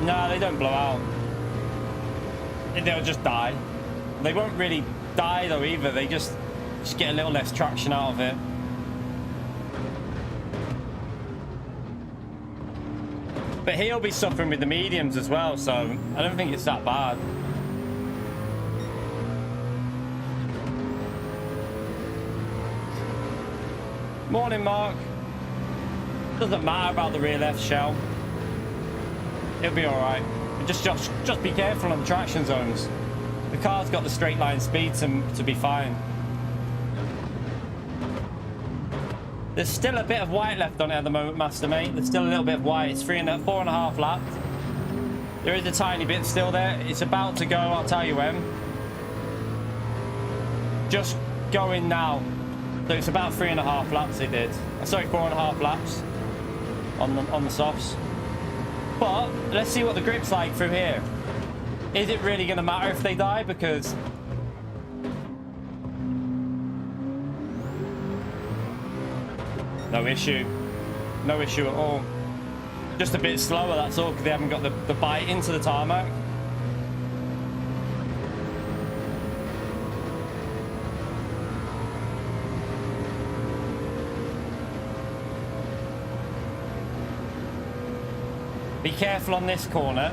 No, they don't blow out. They'll just die. They won't really die though either. They just get a little less traction out of it. But he'll be suffering with the mediums as well, so I don't think it's that bad. Morning, Mark. Doesn't matter about the rear left shell. It'll be all right. Just be careful on the traction zones. The car's got the straight line speed to be fine. There's still a bit of white left on it at the moment, Master Mate. There's still a little bit of white. It's 4.5 laps. There is a tiny bit still there. It's about to go, I'll tell you when. Just going now. So it's about 3.5 laps it did. Sorry, 4.5 laps on the softs. But let's see what the grip's like through here. Is it really going to matter if they die? Because no issue. No issue at all. Just a bit slower, that's all, because they haven't got the bite into the tarmac. Be careful on this corner.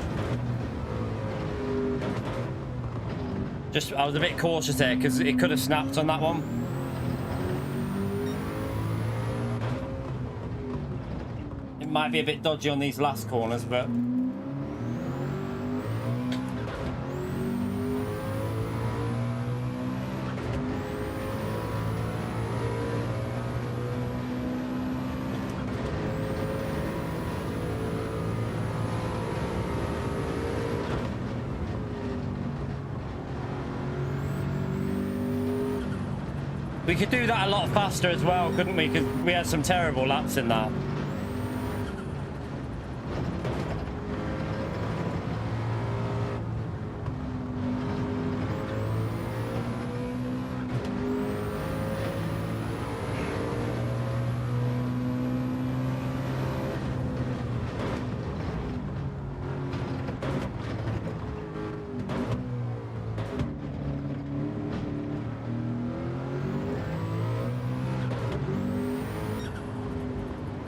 I was a bit cautious there because it could have snapped on that one. It might be a bit dodgy on these last corners, but we could do that a lot faster as well, couldn't we? Because we had some terrible laps in that.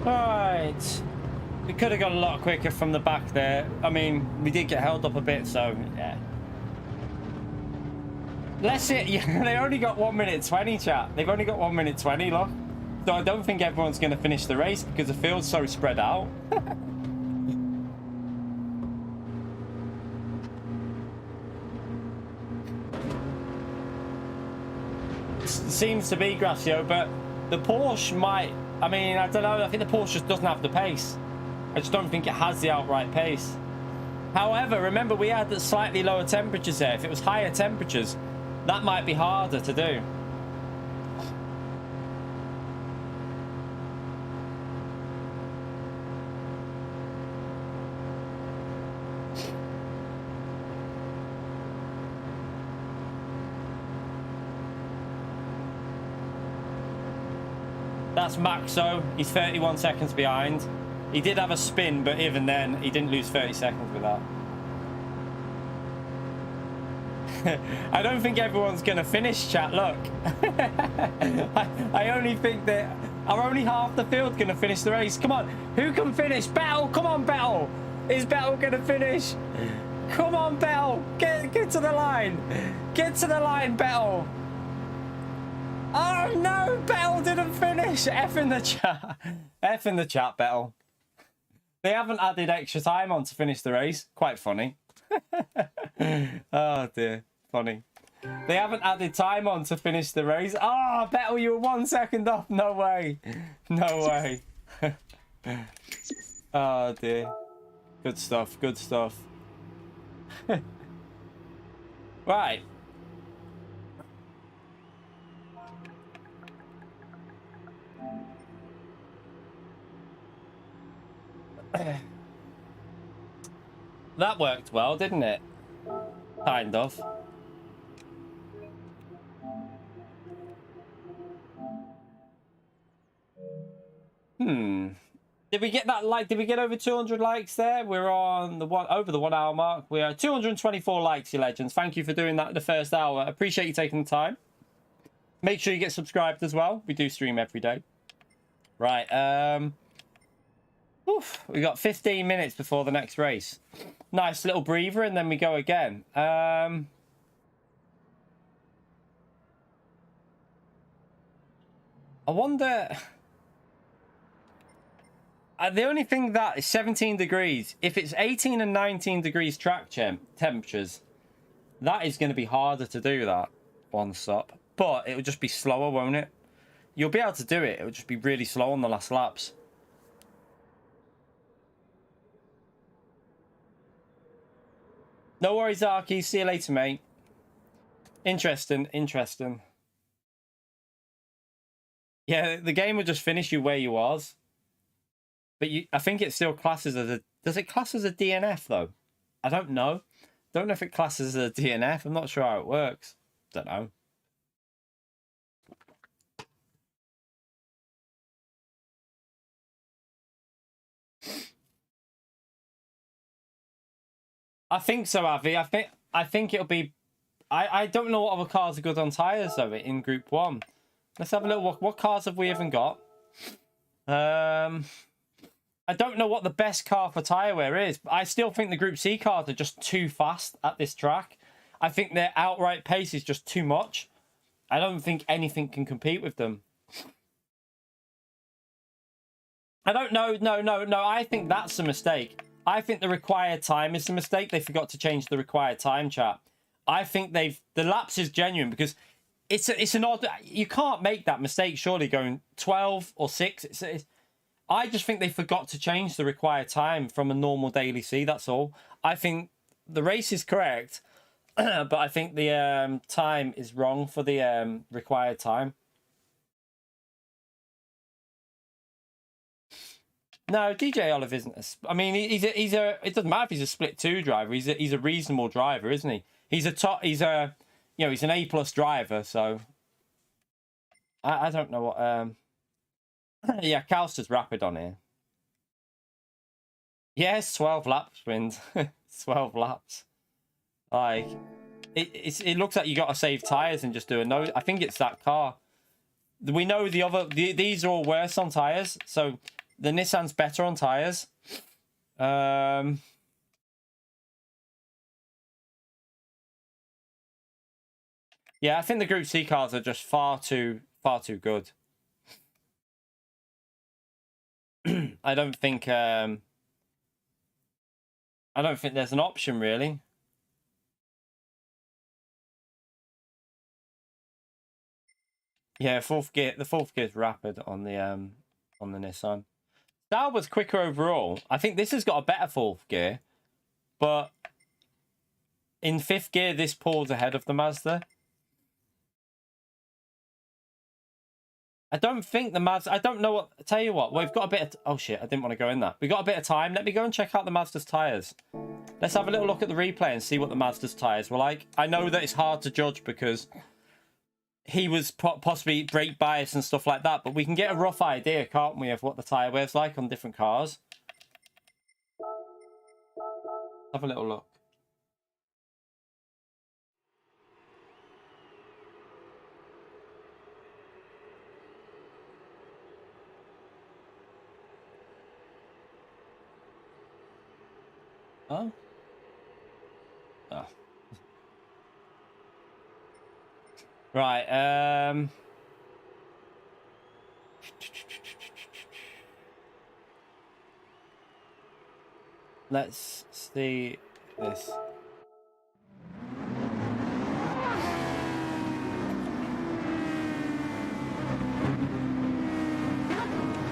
Right, we could have gone a lot quicker from the back there. I mean, we did get held up a bit, so yeah. Let's it. Yeah, they only got 1 minute 20, chat. They've only got 1 minute 20, look. So I don't think everyone's going to finish the race because the field's so spread out. Seems to be Gracio, but the Porsche might. I mean, I don't know. I think the Porsche just doesn't have the pace. I just don't think it has the outright pace. However, remember we had the slightly lower temperatures there. If it was higher temperatures, that might be harder to do. That's Maxo. He's 31 seconds behind. He did have a spin, but even then, he didn't lose 30 seconds with that. I don't think everyone's going to finish, chat. Look. I only think that only half the field going to finish the race. Come on. Who can finish? Battle. Come on, Battle. Is Battle going to finish? Come on, Battle. Get to the line. Get to the line, Battle. Oh no, Battle didn't finish. F in the chat. F in the chat, Battle. They haven't added extra time on to finish the race. Quite funny. Oh dear, funny. They haven't added time on to finish the race. Oh, Battle, you were 1 second off. No way. No way. Oh dear. Good stuff, good stuff. Right. That worked well, didn't it? Kind of. Did we get that like? Did we get over 200 likes there? We're on the over the 1 hour mark. We are 224 likes, you legends. Thank you for doing that in the first hour. Appreciate you taking the time. Make sure you get subscribed as well. We do stream every day. Right. Oof, we got 15 minutes before the next race. Nice little breather, and then we go again. I wonder. The only thing that is 17 degrees. If it's 18 and 19 degrees track temperatures, that is going to be harder to do that one stop. But it will just be slower, won't it? You'll be able to do it. It will just be really slow on the last laps. No worries, Arky. See you later, mate. Interesting. Yeah, the game will just finish you where you was. But I think it still classes as a... Does it class as a DNF, though? I don't know. Don't know if it classes as a DNF. I'm not sure how it works. Don't know. I think so, Avi. I think it'll be... I don't know what other cars are good on tyres, though, in Group 1. Let's have a little look. What cars have we even got? I don't know what the best car for tyre wear is, but I still think the Group C cars are just too fast at this track. I think their outright pace is just too much. I don't think anything can compete with them. I don't know. No. I think that's a mistake. I think the required time is a mistake. They forgot to change the required time, chat. I think the lapse is genuine because it's an odd... You can't make that mistake, surely, going 12 or 6. I just think they forgot to change the required time from a normal daily C, that's all. I think the race is correct, but I think the time is wrong for the required time. No, DJ Olive isn't. I mean, he's a. It doesn't matter if he's a split 2 driver. He's a reasonable driver, isn't he? He's an A+ driver. So I don't know what. Yeah, Calster's rapid on here. Yes, 12 laps, Wind. 12 laps. Like, it looks like you got to save tyres and just do a no. I think it's that car. We know these are all worse on tyres. So the Nissan's better on tyres. Yeah, I think the Group C cars are just far too good. I don't think there's an option really. Yeah, the fourth gear is rapid on the Nissan. That was quicker overall. I think this has got a better fourth gear, but in fifth gear this pulls ahead of the Mazda. I don't think the Mazda... I don't know what... Tell you what, we've got a bit of... Oh, shit, I didn't want to go in that. We've got a bit of time. Let me go and check out the Mazda's tyres. Let's have a little look at the replay and see what the Mazda's tyres were like. I know that it's hard to judge because he was possibly brake bias and stuff like that, but we can get a rough idea, can't we, of what the tyre wear's like on different cars. Have a little look. Oh. Oh. Right, let's see this.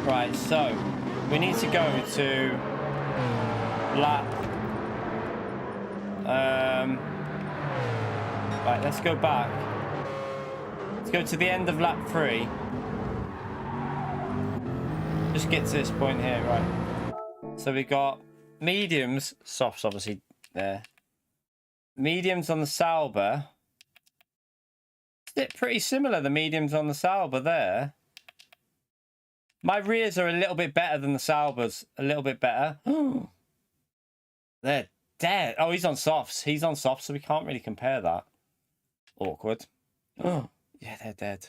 Right, so we need to go to lap. Right, let's go back. Let's go to the end of lap 3. Just get to this point here, right? So we got mediums, softs obviously there. Mediums on the Sauber. It's pretty similar, the mediums on the Sauber there. My rears are a little bit better than the Saubers. A little bit better. They're dead. Oh, he's on softs. He's on softs, so we can't really compare that. Awkward. Oh, yeah, they're dead.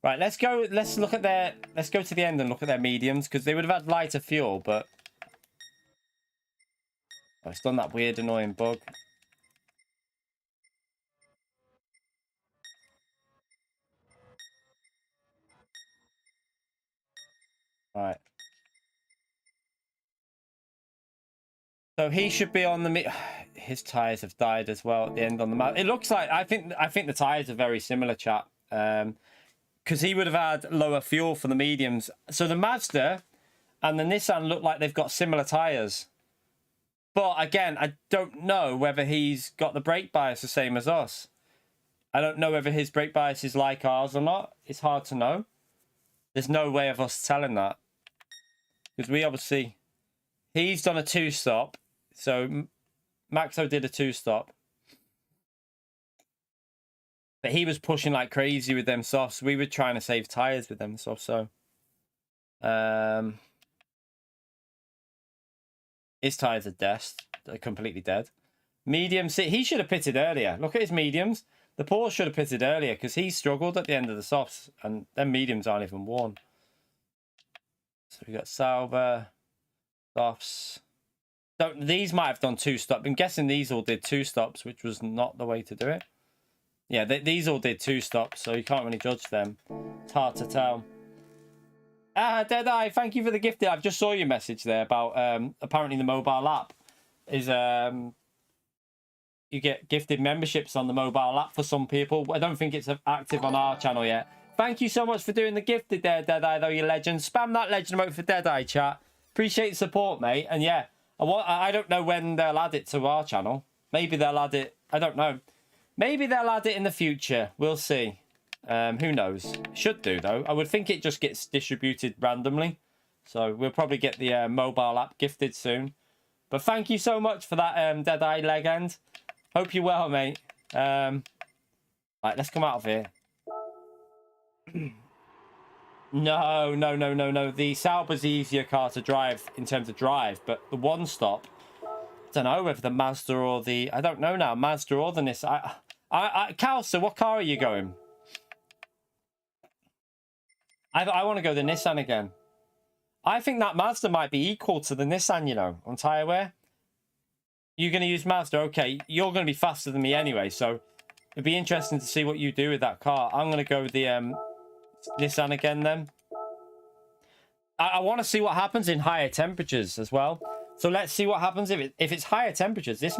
Right, let's go. Let's look at their... Let's go to the end and look at their mediums, because they would have had lighter fuel, but... Oh, it's done that weird, annoying bug. Right. So he should be on the... His tires have died as well at the end on the map. It looks like... I think the tires are very similar, chat. Because he would have had lower fuel for the mediums. So the Mazda and the Nissan look like they've got similar tires. But again, I don't know whether he's got the brake bias the same as us. I don't know whether his brake bias is like ours or not. It's hard to know. There's no way of us telling that. Because we obviously... He's done a 2-stop. So Maxo did a 2-stop. But he was pushing like crazy with them softs. We were trying to save tyres with them softs. So his tyres are dead. They're completely dead. Mediums, he should have pitted earlier. Look at his mediums. The Porsche should have pitted earlier because he struggled at the end of the softs. And them mediums aren't even worn. So we got Sauber, softs. So these might have done 2-stop. I'm guessing these all did 2-stops, which was not the way to do it. Yeah, these all did 2-stops, so you can't really judge them. It's hard to tell. Deadeye, thank you for the gifted. I've just saw your message there about apparently the mobile app is you get gifted memberships on the mobile app for some people. I don't think it's active on our channel yet. Thank you so much for doing the gifted there, Deadeye, though, you legend. Spam that legend emote for Deadeye, chat. Appreciate the support, mate. And yeah, I don't know when they'll add it to our channel. Maybe they'll add it. I don't know. Maybe they'll add it in the future. We'll see. Who knows? Should do, though. I would think it just gets distributed randomly. So we'll probably get the mobile app gifted soon. But thank you so much for that, Deadeye legend. Hope you're well, mate. Right, let's come out of here. No. The Sauber's the easier car to drive in terms of drive, but the 1-stop, I don't know whether the Mazda or the... I don't know now, Mazda or the Nissan. Kalsa, what car are you going? I want to go the Nissan again. I think that Mazda might be equal to the Nissan, you know, on tyre wear. You're going to use Mazda. Okay, you're going to be faster than me anyway, so it'd be interesting to see what you do with that car. I'm going to go with the Nissan again then. I want to see what happens in higher temperatures as well. So let's see what happens if it's higher temperatures. This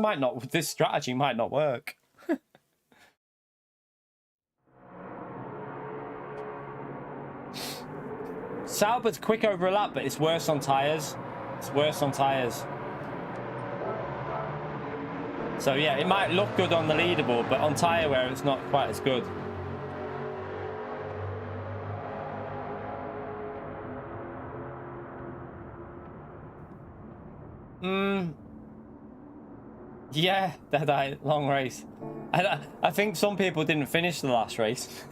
strategy might not work. Sauber's quick over a lap, but it's worse on tyres. It's worse on tyres. So yeah, it might look good on the leaderboard, but on tyre wear, it's not quite as good. Yeah, Deadeye, long race. I think some people didn't finish the last race.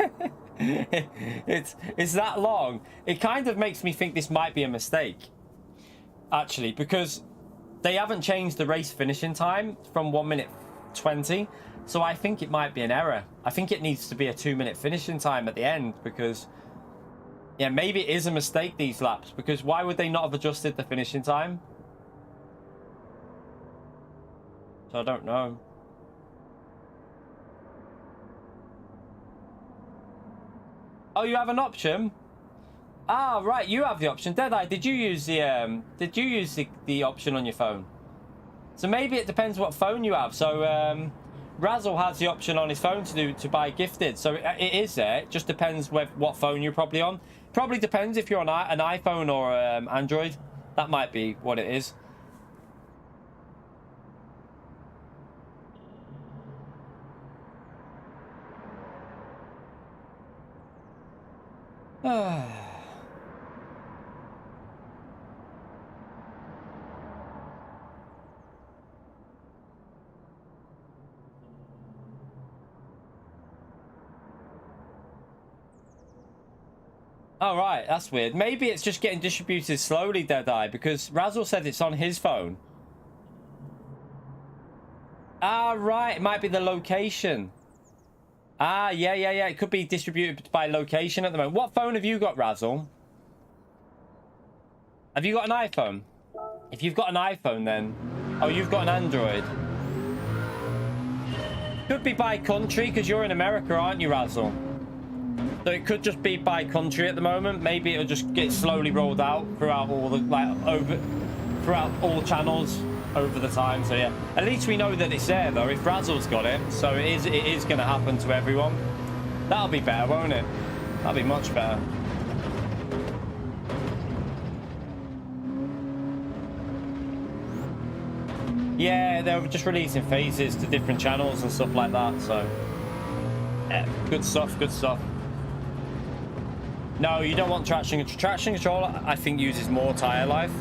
It's that long. It kind of makes me think this might be a mistake, actually, because they haven't changed the race finishing time from 1:20. So I think it might be an error. I think it needs to be a 2-minute finishing time at the end, because yeah, maybe it is a mistake, these laps, because why would they not have adjusted the finishing time? So I don't know. Oh, you have an option? Ah, right, you have the option. Deadeye, did you use the option on your phone? So maybe it depends what phone you have. So Razzle has the option on his phone to buy gifted. So it is there. It just depends what phone you're probably on. Probably depends if you're on an iPhone or Android. That might be what it is. Oh, right, that's weird. Maybe it's just getting distributed slowly, Deadeye, because Razzle said it's on his phone. Ah, right, it might be the location. Ah, yeah. It could be distributed by location at the moment. What phone have you got, Razzle? Have you got an iPhone? If you've got an iPhone, then... Oh, you've got an Android. Could be by country, because you're in America, aren't you, Razzle? So it could just be by country at the moment. Maybe it'll just get slowly rolled out throughout all the throughout all channels. over the time. So yeah, at least we know that it's there though. If Razzle's got it, so it is going to happen to everyone. That'll be better, won't it? That'll be much better. Yeah, they were just releasing phases to different channels and stuff like that. So yeah, good stuff, good stuff. No, you don't want traction. Traction control, I think, uses more tire life.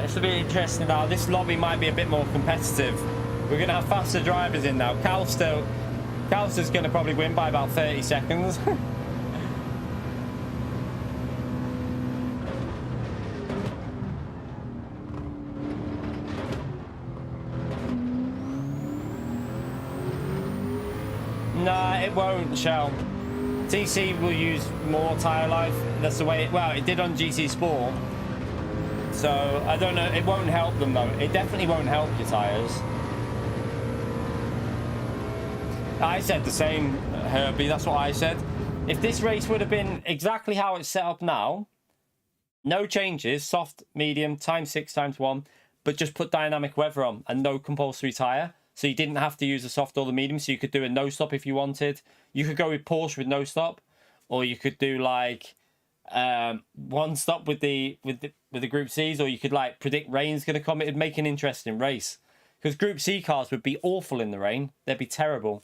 This will be interesting now. This lobby might be a bit more competitive. We're going to have faster drivers in now. Calster's going to probably win by about 30 seconds. Nah, it won't, Shell. TC will use more tyre life. That's the way it did on GT Sport. So, I don't know. It won't help them, though. It definitely won't help your tyres. I said the same, Herbie. That's what I said. If this race would have been exactly how it's set up now, no changes, soft, medium, ×6, ×1, but just put dynamic weather on and no compulsory tyre. So you didn't have to use the soft or the medium. So you could do a no stop if you wanted. You could go with Porsche with no stop, or you could do like one stop with the Group C's, or you could like predict rain's going to come. It'd make an interesting race because Group C cars would be awful in the rain. They'd be terrible.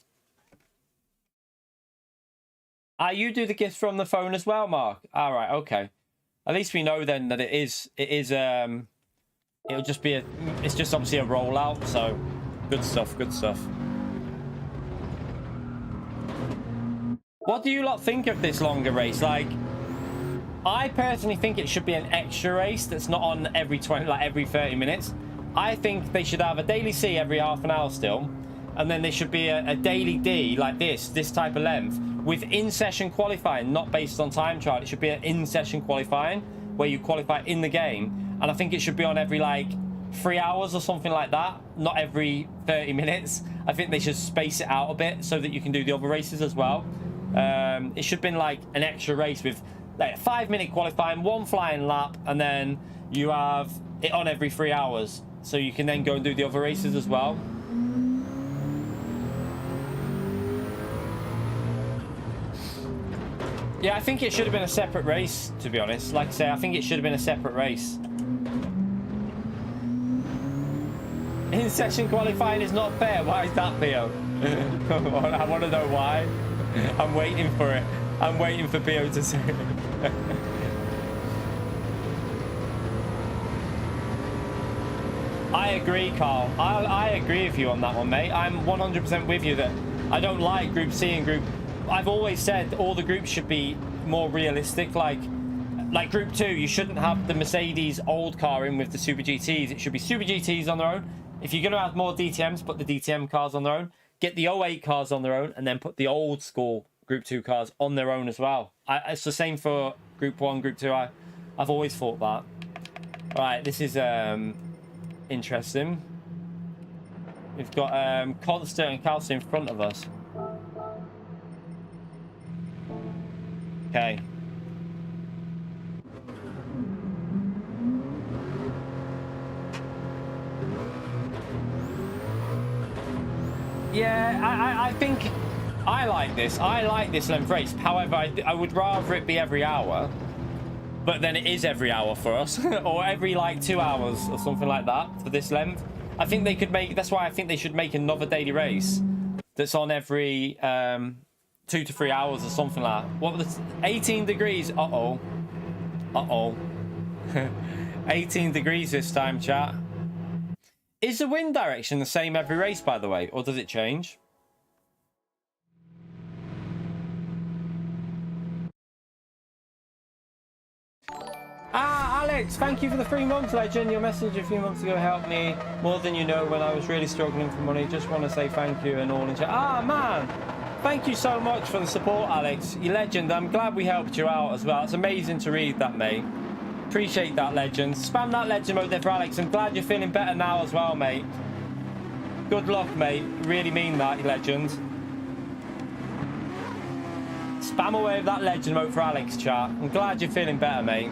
You do the gifts from the phone as well, Mark. All right, okay. At least we know then that it'll just be it's just obviously a rollout. So good stuff, good stuff. What do you lot think of this longer race? Like, I personally think it should be an extra race that's not on every 30 minutes. I think they should have a daily C every half an hour still, and then there should be a daily D like this type of length with in-session qualifying, not based on time trial. It should be an in-session qualifying where you qualify in the game, and I think it should be on every like 3 hours or something like that, not every 30 minutes. I think they should space it out a bit so that you can do the other races as well. It should have been like an extra race with like a 5-minute qualifying, 1 flying lap, and then you have it on every 3 hours, so you can then go and do the other races as well. Yeah, I think it should have been a separate race, to be honest. Like I say, I think it should have been a separate race. In-session qualifying is not fair. Why is that, Theo? I want to know why. I'm waiting for it. I'm waiting for Theo to say it. I agree, Carl. I agree with you on that one, mate. I'm 100% with you that I don't like Group C and Group... I've always said all the groups should be more realistic. Like Group 2, you shouldn't have the Mercedes old car in with the Super GTs. It should be Super GTs on their own. If you're going to have more DTMs, put the DTM cars on their own. Get the 08 cars on their own, and then put the old school Group 2 cars on their own as well. It's the same for Group 1, Group 2. I've always thought that. All right, this is interesting. We've got Corsair and Calster in front of us. Okay. Yeah, I think I like this. I like this length race. However, I would rather it be every hour, but then it is every hour for us, or every like 2 hours or something like that for this length. I think they could make. That's why I think they should make another daily race that's on every 2 to 3 hours or something like that. What was 18 degrees? Uh-oh. 18 degrees this time, chat. Is the wind direction the same every race, by the way, or does it change? Alex, thank you for the 3 months, legend. Your message a few months ago helped me more than you know when I was really struggling for money. Just want to say thank you and all in chat. Man. Thank you so much for the support, Alex. You legend. I'm glad we helped you out as well. It's amazing to read that, mate. Appreciate that, legend. Spam that legend mode there for Alex. I'm glad you're feeling better now as well, mate. Good luck, mate. Really mean that, legend. Spam away with that legend mode for Alex, chat. I'm glad you're feeling better, mate.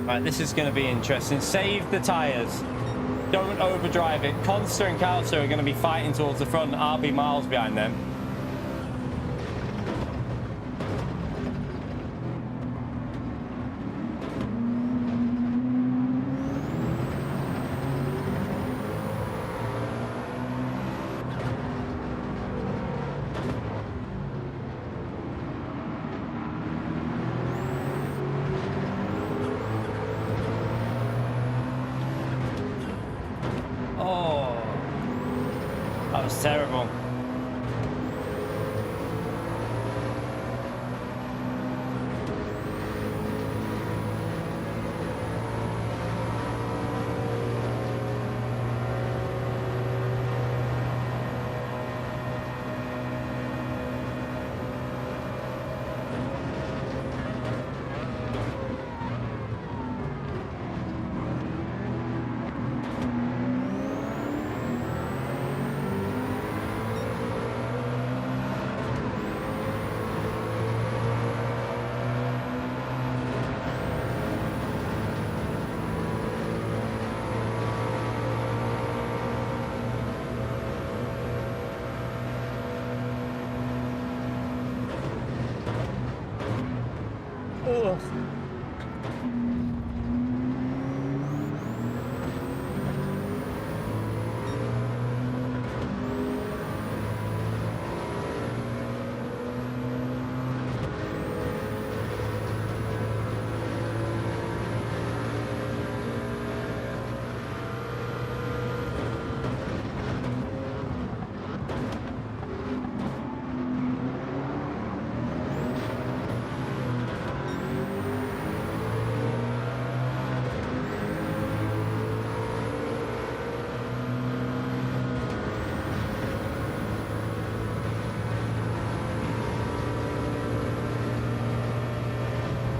Right, this is going to be interesting. Save the tyres. Don't overdrive it. Consta and Calcer are going to be fighting towards the front. I'll be miles behind them. Terrible.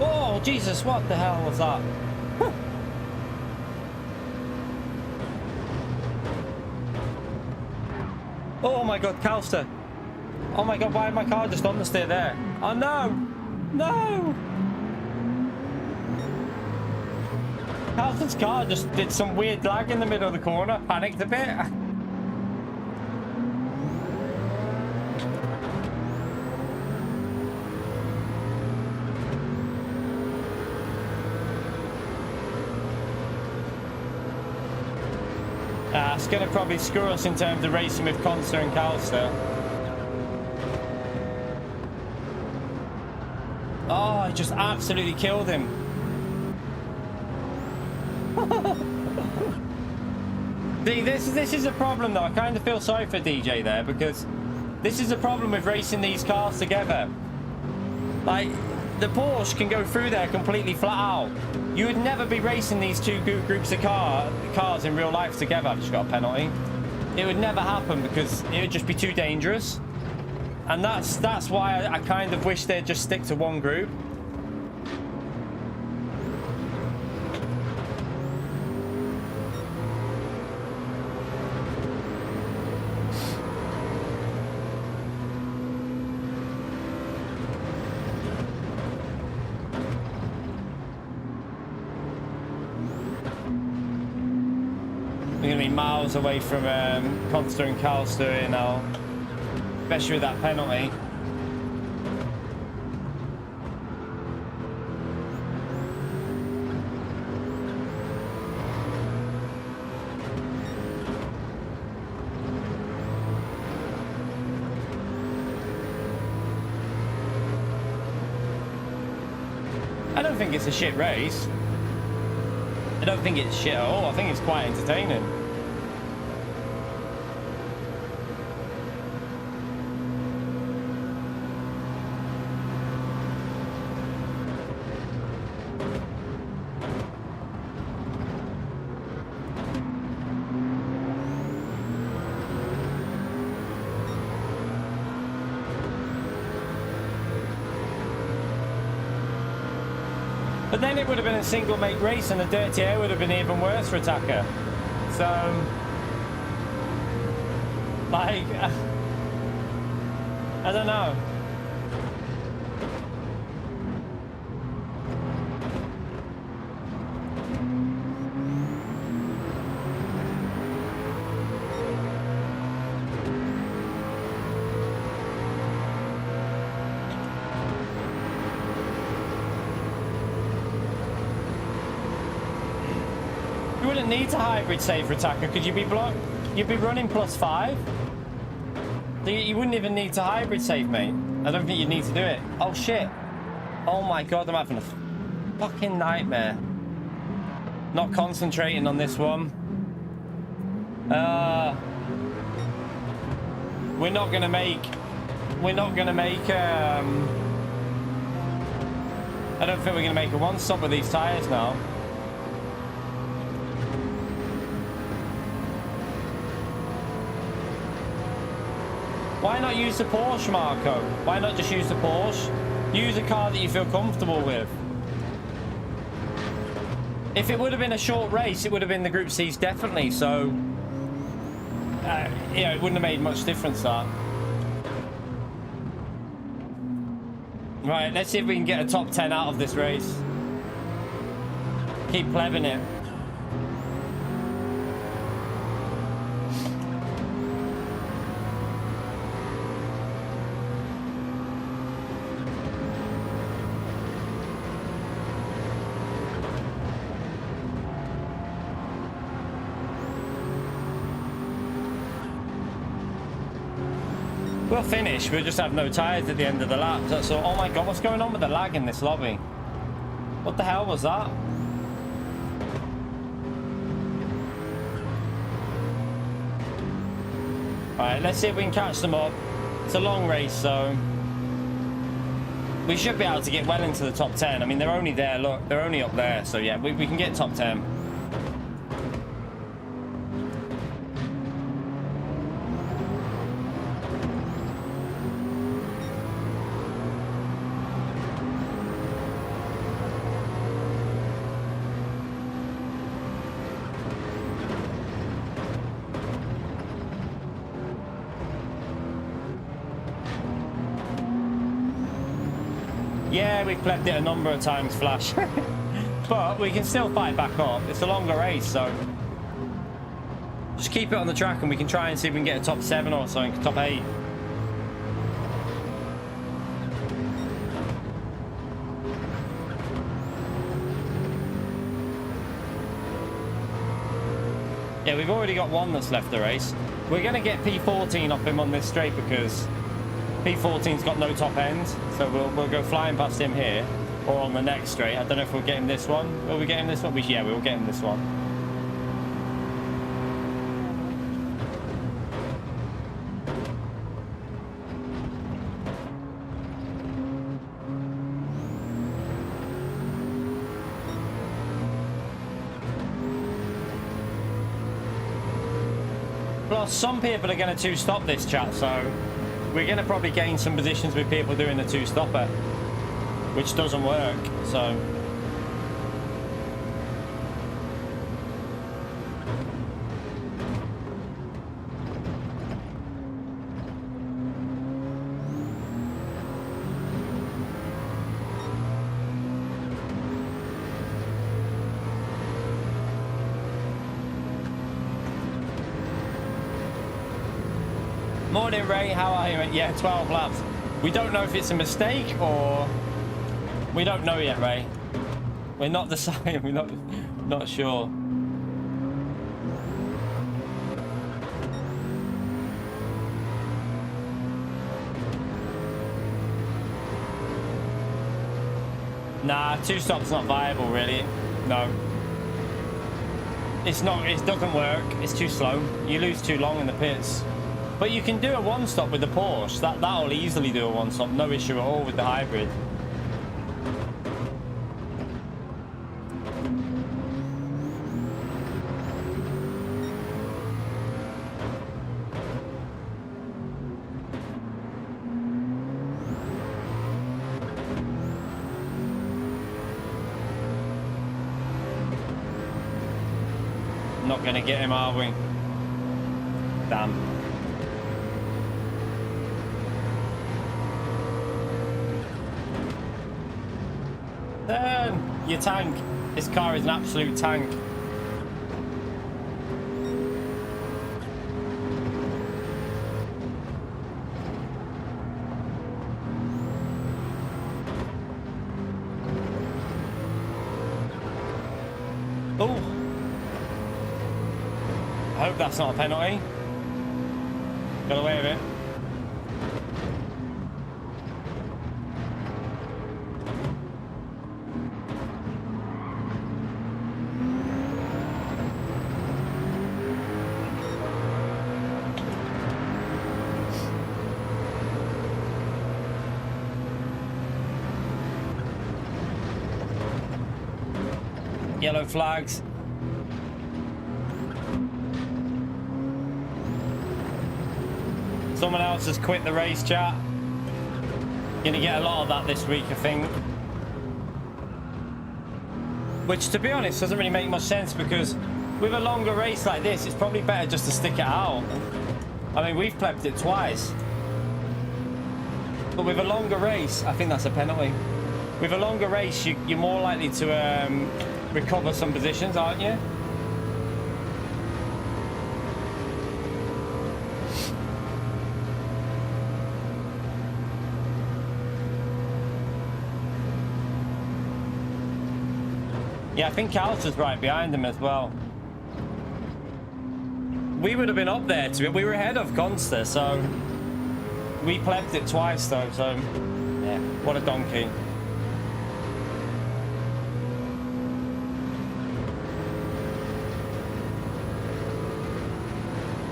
Oh, Jesus, what the hell was that? Oh my God, Calster. Oh my God, why did my car just understeer there? Oh no! No! Calster's car just did some weird lag in the middle of the corner. Panicked a bit. It's going to probably screw us in terms of racing with Consta and Calster. Oh, I just absolutely killed him. See, this is a problem though. I kind of feel sorry for DJ there because this is a problem with racing these cars together. Like, the Porsche can go through there completely flat out. You would never be racing these two groups of cars in real life together. I've just got a penalty. It would never happen because it would just be too dangerous. And that's why I kind of wish they'd just stick to one group. We're going to be miles away from Consta and Calster here now, especially with that penalty. I don't think it's a shit race. I don't think it's shit at all. I think it's quite entertaining. But then it would have been a single make race and the dirty air would have been even worse for Attacker. So, like, I don't know. You wouldn't need to hybrid save for Attacker because you'd be running +5. So you wouldn't even need to hybrid save, mate. I don't think you'd need to do it. Oh shit. Oh my god, I'm having a fucking nightmare. Not concentrating on this one. We're not gonna make I don't think we're gonna make a one stop with these tires now. Why not use the Porsche, Marco? Why not just use the Porsche? Use a car that you feel comfortable with. If it would have been a short race, it would have been the Group C's definitely, so... yeah, it wouldn't have made much difference, that. Right, let's see if we can get a top 10 out of this race. Keep pleving it. We'll finish, we'll just have no tyres at the end of the lap. That's all. Oh my god, what's going on with the lag in this lobby? What the hell was that? Alright, let's see if we can catch them up. It's a long race, so... we should be able to get well into the top 10. I mean, they're only there, look. They're only up there, so yeah, we can get top 10. Yeah, we've plebed it a number of times, Flash. But we can still fight back up. It's a longer race, so... just keep it on the track and we can try and see if we can get a top 7 or something, top 8. Yeah, we've already got one that's left the race. We're going to get P14 off him on this straight because P14's got no top end, so we'll go flying past him here or on the next straight. I don't know if we'll get him this one. Will we get him this one? Yeah, we'll get him this one. Plus, some people are going to two-stop this, chat, so we're going to probably gain some positions with people doing the two-stopper, which doesn't work, so... Morning, Ray. How are you? Yeah, 12 laps. We don't know if it's a mistake or... we don't know yet, Ray. We're not deciding. We're not sure. Nah, two-stop's not viable, really. No. It's not. It doesn't work. It's too slow. You lose too long in the pits. But you can do a one-stop with the Porsche. That'll easily do a one-stop. No issue at all with the hybrid. Not going to get him, are we? Damn. Turn! Your tank. This car is an absolute tank. Oh! I hope that's not a penalty. Got away with it. Yellow flags. Someone else has quit the race, chat. Gonna get a lot of that this week, I think. Which, to be honest, doesn't really make much sense, because with a longer race like this, it's probably better just to stick it out. I mean, we've plebbed it twice. But with a longer race, I think that's a penalty. With a longer race, you're more likely to recover some positions, aren't you? Yeah, I think Calter's right behind him as well. We would have been up there too. We were ahead of Consta, so we plebbed it twice though. So yeah, what a donkey.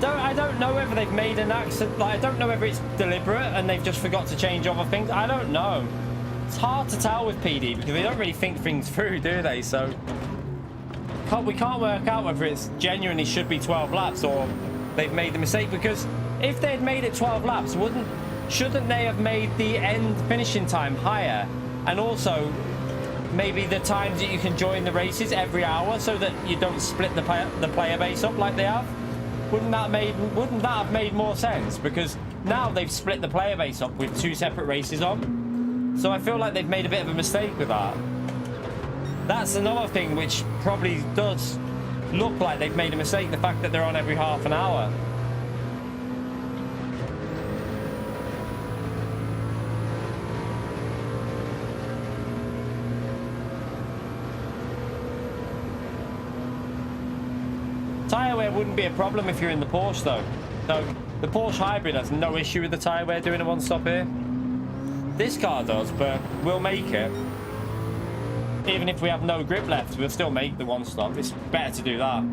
I don't know whether they've made an accident. Like, I don't know whether it's deliberate and they've just forgot to change other things. I don't know. It's hard to tell with PD because they don't really think things through, do they? So we can't work out whether it's genuinely should be 12 laps or they've made the mistake. Because if they'd made it 12 laps, shouldn't they have made the end finishing time higher? And also maybe the times that you can join the races every hour so that you don't split the player base up like they have? Wouldn't that have made more sense? Because now they've split the player base up with 2 separate races on. So I feel like they've made a bit of a mistake with that. That's another thing which probably does look like they've made a mistake, the fact that they're on every half an hour. Tyre wear wouldn't be a problem if you're in the Porsche though. So the Porsche Hybrid has no issue with the tyre wear doing a one-stop here. This car does, but we'll make it. Even if we have no grip left, we'll still make the one-stop. It's better to do that.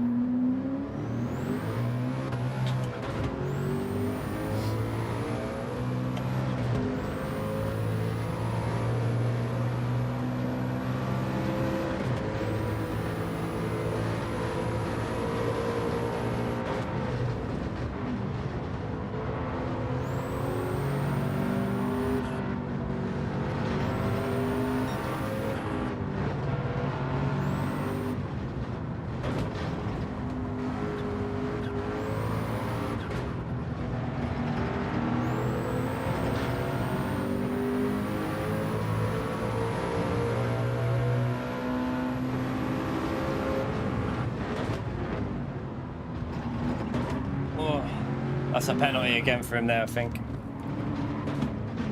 That's a penalty again for him there, I think.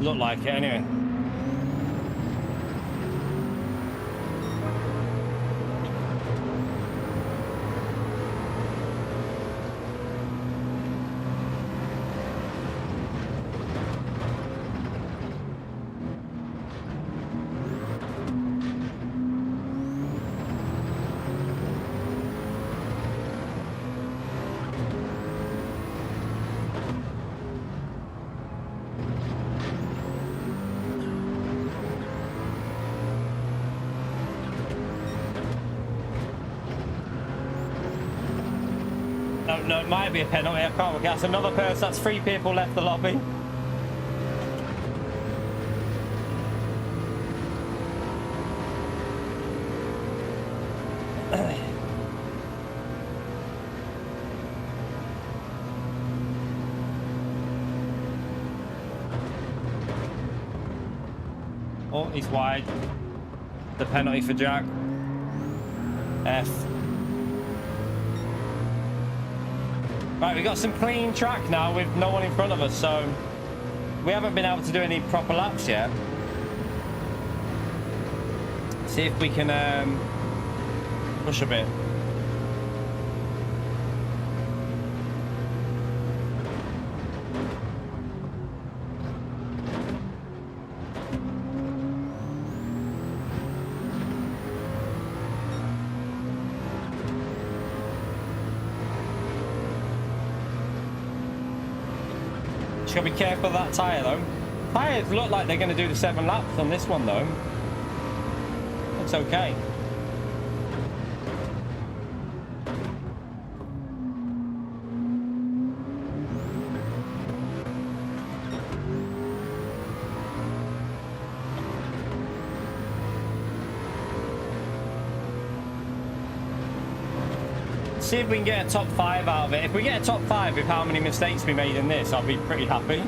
Looked like it anyway. No, it might be a penalty. I can't work out. That's another person. That's 3 people left the lobby. Oh, he's wide. The penalty for Jack. F. Right, we've got some clean track now with no one in front of us, so we haven't been able to do any proper laps yet. See if we can push a bit. Just gotta be careful of that tyre though. Tyres look like they're gonna do the 7 laps on this one though. Looks okay. See if we can get a top 5 out of it. If we get a top 5 with how many mistakes we made in this, I'll be pretty happy.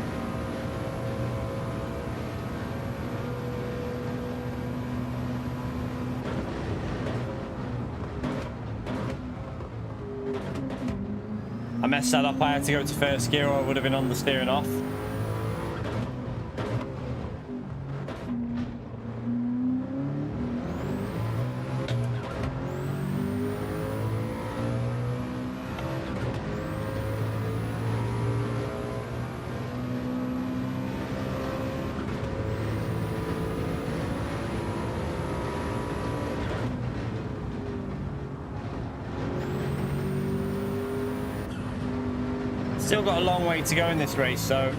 I messed that up. I had to go to first gear or I would have been on the steering off. Still got a long way to go in this race, so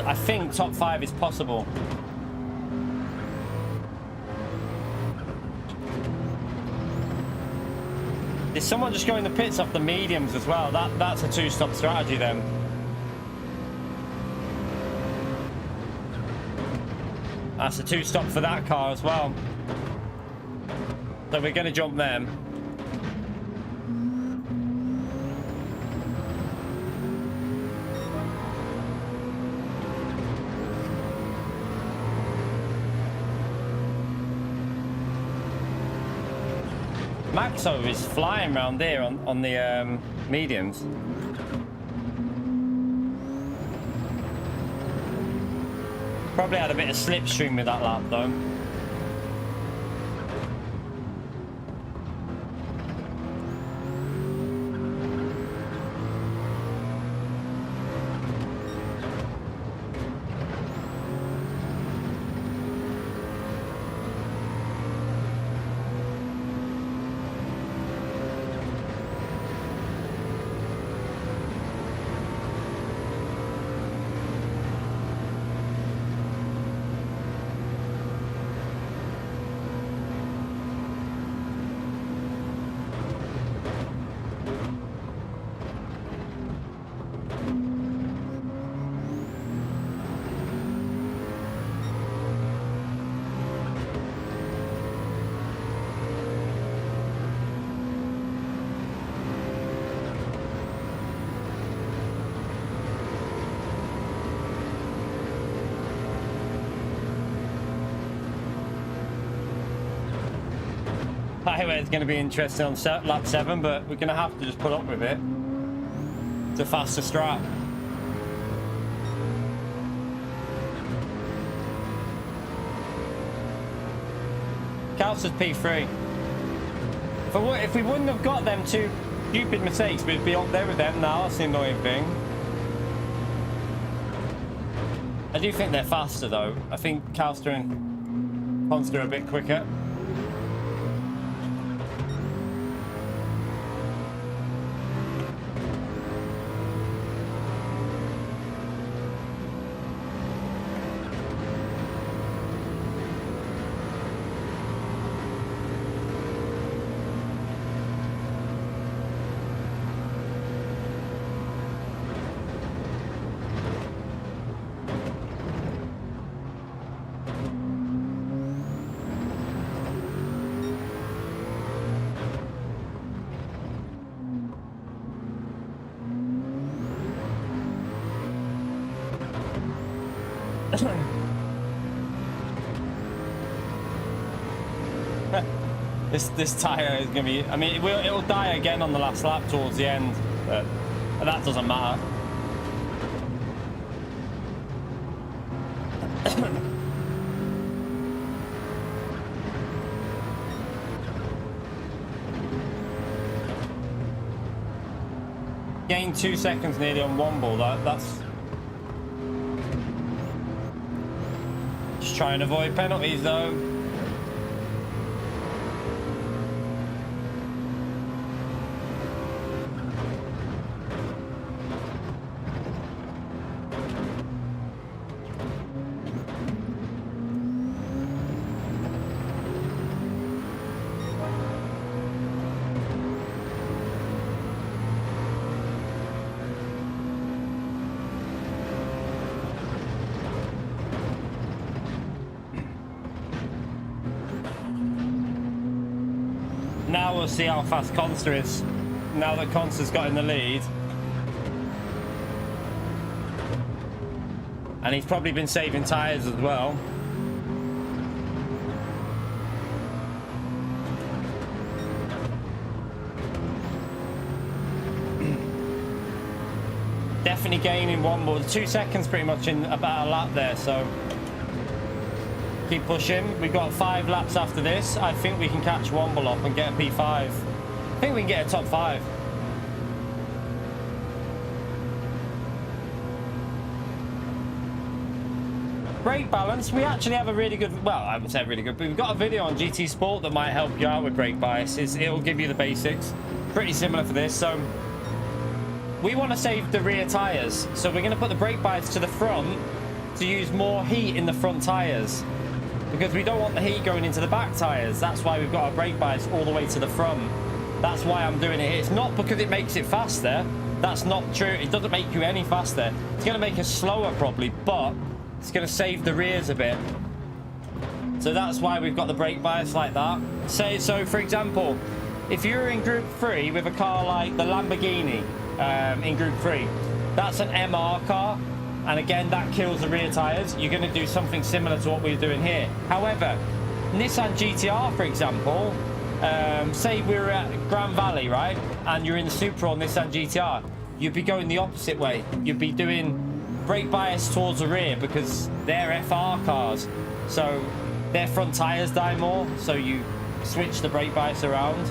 I think top 5 is possible. Is someone just going the pits off the mediums as well? That's a 2-stop strategy then. That's a 2-stop for that car as well. So we're going to jump them. Maxo is flying around there on the mediums. Probably had a bit of slipstream with that lap though. Anyway, it's going to be interesting on lap 7, but we're going to have to just put up with it. It's a faster strat. Counts as P3. If we wouldn't have got them 2 stupid mistakes, we'd be up there with them now. That's the annoying thing. I do think they're faster though. I think Calster and Ponster are a bit quicker. This tire is gonna be. I mean, it'll die again on the last lap towards the end, but that doesn't matter. Gained 2 seconds nearly on one ball. That's just try and avoid penalties though. Now we'll see how fast Consta is. Now that Consta's got in the lead. And he's probably been saving tyres as well. Definitely gaining one more. 2 seconds pretty much in about a lap there, so keep pushing. We've got 5 laps after this. I think we can catch Womble up and get a P5. I think we can get a top 5. Brake balance, we actually have a really good, well, I would say really good, but we've got a video on GT Sport that might help you out with brake biases. It'll give you the basics. Pretty similar for this. So we want to save the rear tyres. So we're going to put the brake bias to the front to use more heat in the front tyres, because we don't want the heat going into the back tyres. That's why we've got our brake bias all the way to the front. That's why I'm doing it here. It's not because it makes it faster. That's not true. It doesn't make you any faster. It's going to make us slower probably, but it's going to save the rears a bit. So that's why we've got the brake bias like that. So for example, if you're in Group 3 with a car like the Lamborghini in Group 3, that's an MR car. And again, that kills the rear tyres. You're going to do something similar to what we're doing here. However, Nissan GTR, for example, say we're at Grand Valley, right? And you're in the Supra or Nissan GTR, you'd be going the opposite way. You'd be doing brake bias towards the rear because they're FR cars. So their front tyres die more. So you switch the brake bias around.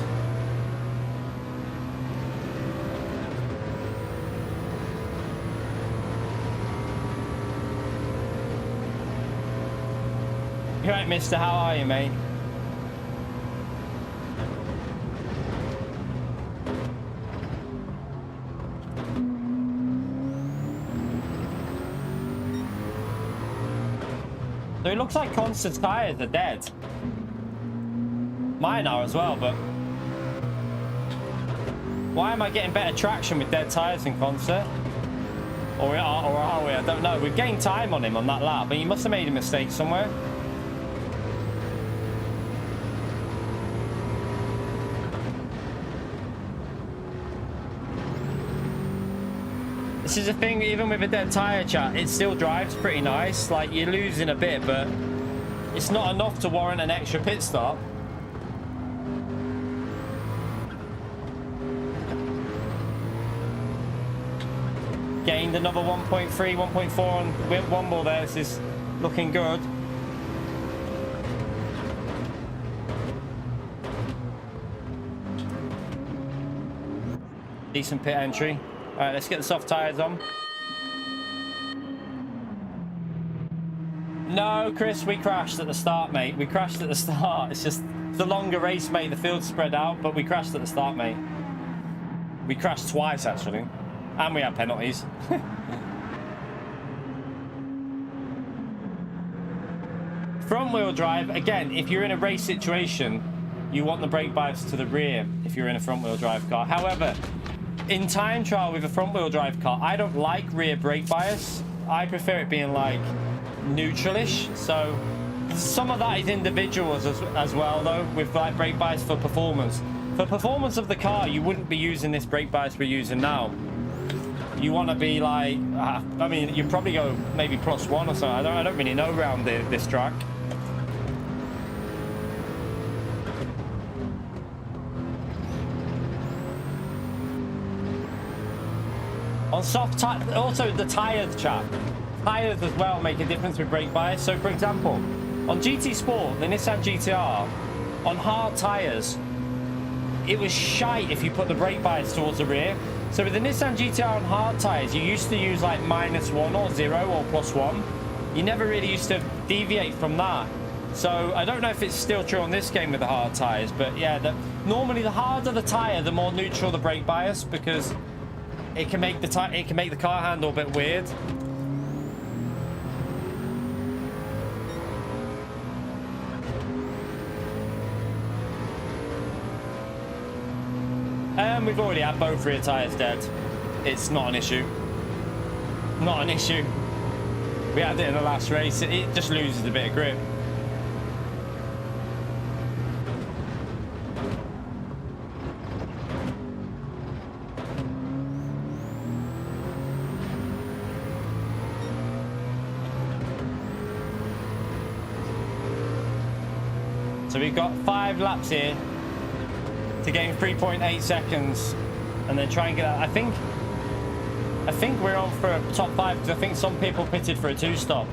You right, mister, how are you, mate? So it looks like Constant's tyres are dead. Mine are as well, but why am I getting better traction with dead tyres than Constant? Or are we? I don't know. We've gained time on him on that lap, but he must have made a mistake somewhere. This is the thing, even with a dead tyre, chat, it still drives pretty nice. Like, you're losing a bit, but it's not enough to warrant an extra pit stop. Gained another 1.3, 1.4 on Womble there. This is looking good. Decent pit entry. All right, let's get the soft tyres on. No, Chris, we crashed at the start, mate. We crashed at the start. It's just the longer race, mate. The field's spread out, but we crashed at the start, mate. We crashed twice, actually. And we had penalties. Front wheel drive, again, if you're in a race situation, you want the brake bias to the rear if you're in a front wheel drive car. However, in time trial with a front wheel drive car, I don't like rear brake bias. I prefer it being like neutral-ish. So some of that is individual as well though, with like brake bias for performance. For performance of the car, you wouldn't be using this brake bias we're using now. You want to be like, I mean, you'd probably go maybe +1 or something. I don't really know around this track. On soft tire, also the tires, chap. Tires as well make a difference with brake bias. So for example, on GT Sport, the Nissan GTR, on hard tires, it was shite if you put the brake bias towards the rear. So with the Nissan GTR on hard tires, you used to use like -1 or 0 or +1. You never really used to deviate from that. So I don't know if it's still true on this game with the hard tires, but yeah, normally the harder the tire, the more neutral the brake bias, because it can make the car handle a bit weird. We've already had both rear tires dead. It's not an issue. Not an issue. We had it in the last race. It just loses a bit of grip. So we've got 5 laps here to gain 3.8 seconds, and then try and get that. I think we're on for a top 5, because I think some people pitted for a 2-stop.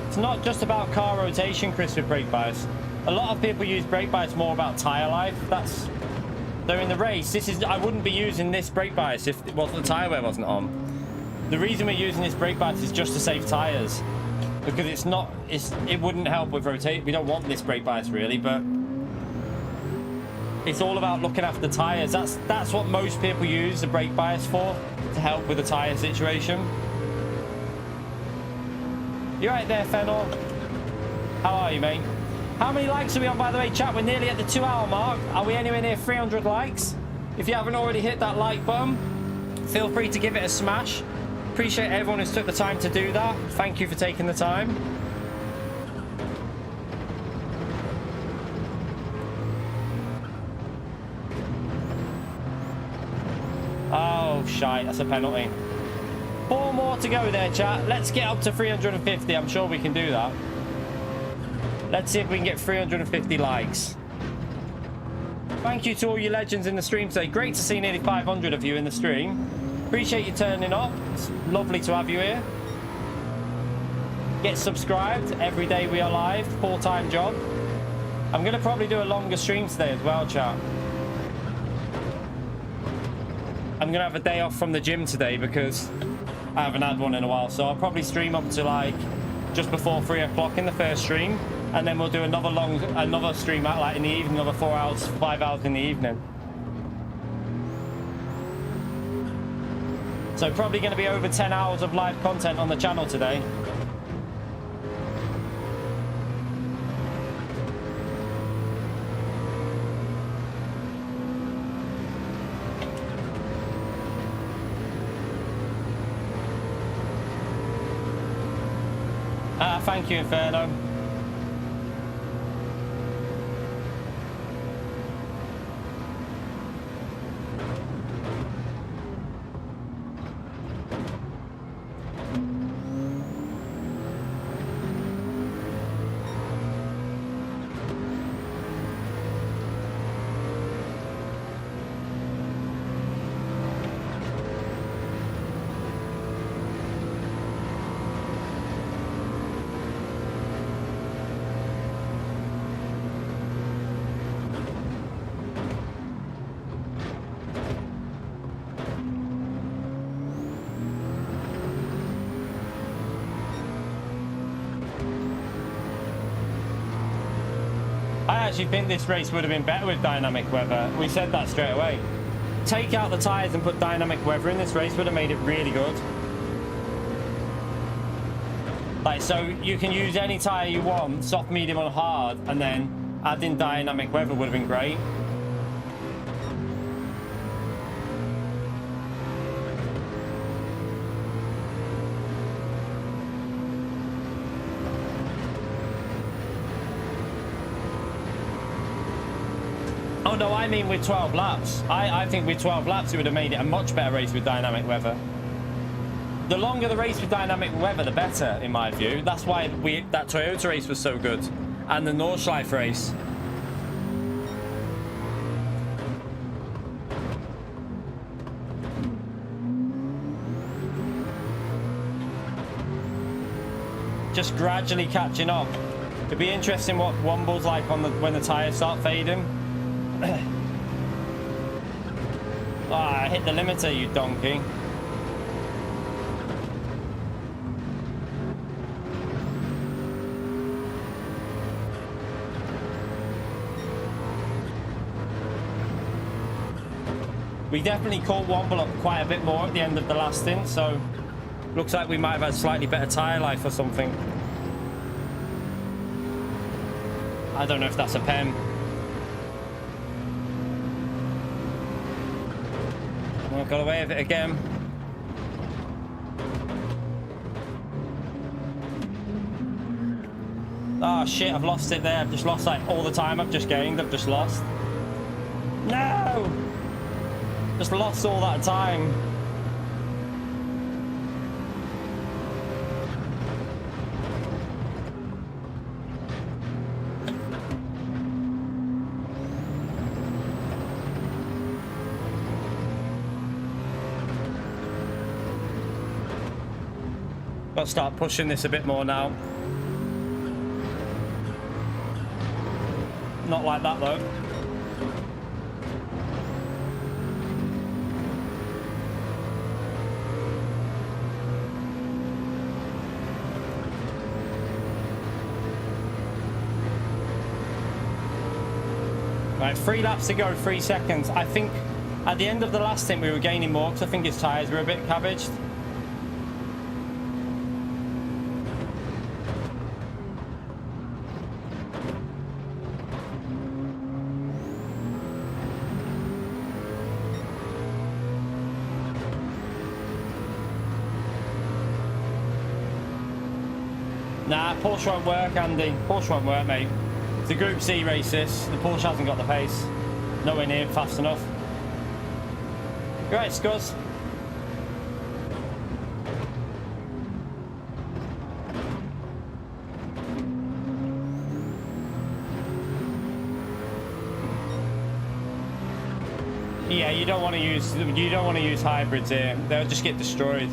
It's not just about car rotation, Chris, with brake bias. A lot of people use brake bias more about tyre life. So in the race, I wouldn't be using this brake bias if the tyre wear wasn't on. The reason we're using this brake bias is just to save tyres, because it wouldn't help with rotate. We don't want this brake bias really, but it's all about looking after the tyres. That's what most people use the brake bias for, to help with the tyre situation. You right there, Fennel? How are you, mate? How many likes are we on, by the way, chat? We're nearly at the 2-hour mark. Are we anywhere near 300 likes? If you haven't already hit that like button, feel free to give it a smash. Appreciate everyone who's took the time to do that. Thank you for taking the time. Oh, shite. That's a penalty. 4 more to go there, chat. Let's get up to 350. I'm sure we can do that. Let's see if we can get 350 likes. Thank you to all you legends in the stream today. Great to see nearly 500 of you in the stream. Appreciate you turning up. It's lovely to have you here. Get subscribed. Every day we are live. Full-time job. I'm going to probably do a longer stream today as well, chat. I'm going to have a day off from the gym today because I haven't had one in a while. So I'll probably stream up to like just before 3 o'clock in the first stream. And then we'll do another stream out like in the evening, another 4 hours, 5 hours in the evening. So probably going to be over 10 hours of live content on the channel today. Thank you, Inferno. I actually think this race would have been better with dynamic weather. We said that straight away. Take out the tyres and put dynamic weather in this race would have made it really good. Like, so you can use any tyre you want, soft, medium or hard, and then adding dynamic weather would have been great. Oh no, I mean with 12 laps. I think with 12 laps it would have made it a much better race with dynamic weather. The longer the race with dynamic weather, the better, in my view. That's why that Toyota race was so good. And the Nordschleife race. Just gradually catching up. It'd be interesting what Womble's like on when the tyres start fading. I hit the limiter, you donkey. We definitely caught Womble up quite a bit more at the end of the last stint, so looks like we might have had slightly better tyre life or something. I don't know if that's a pen. Oh, got away with it again. Oh shit, I've lost it there. I've just lost like all the time I've just gained. I've just lost. No! Just lost all that time. Got to start pushing this a bit more now. Not like that though. Right, 3 laps to go, 3 seconds. I think at the end of the last stint we were gaining more because I think his tyres were a bit cabbaged. Nah, Porsche won't work, Andy. Porsche won't work, mate. It's a Group C race, this. The Porsche hasn't got the pace. Nowhere near fast enough. You're right, Scuzz. Yeah, you don't want to use hybrids here. They'll just get destroyed.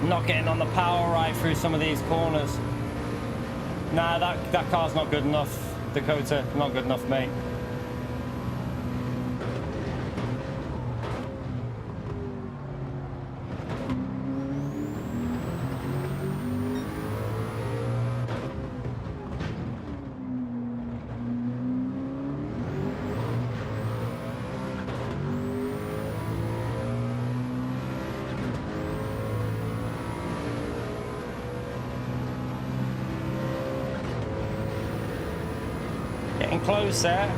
Not getting on the power right through some of these corners. Nah, that car's not good enough, Dakota. Not good enough, mate. Getting close there.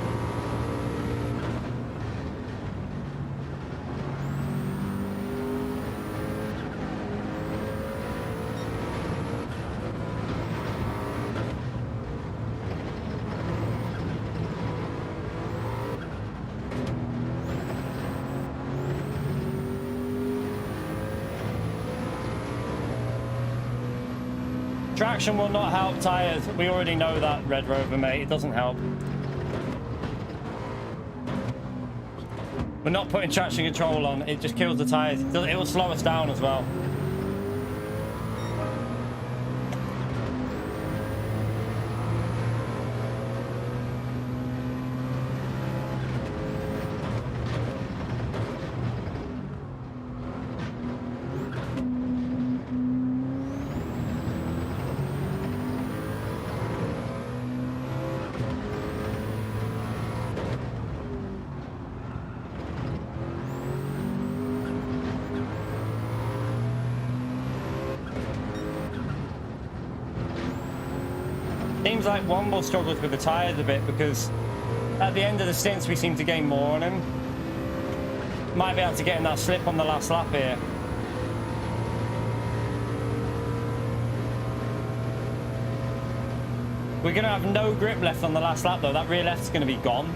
Traction will not help tyres. We already know that, Red Rover, mate. It doesn't help. We're not putting traction control on. It just kills the tyres. It will slow us down as well. Seems like Womble struggles with the tyres a bit because at the end of the stints we seem to gain more on him. Might be able to get in that slip on the last lap here. We're going to have no grip left on the last lap though. That rear left's going to be gone.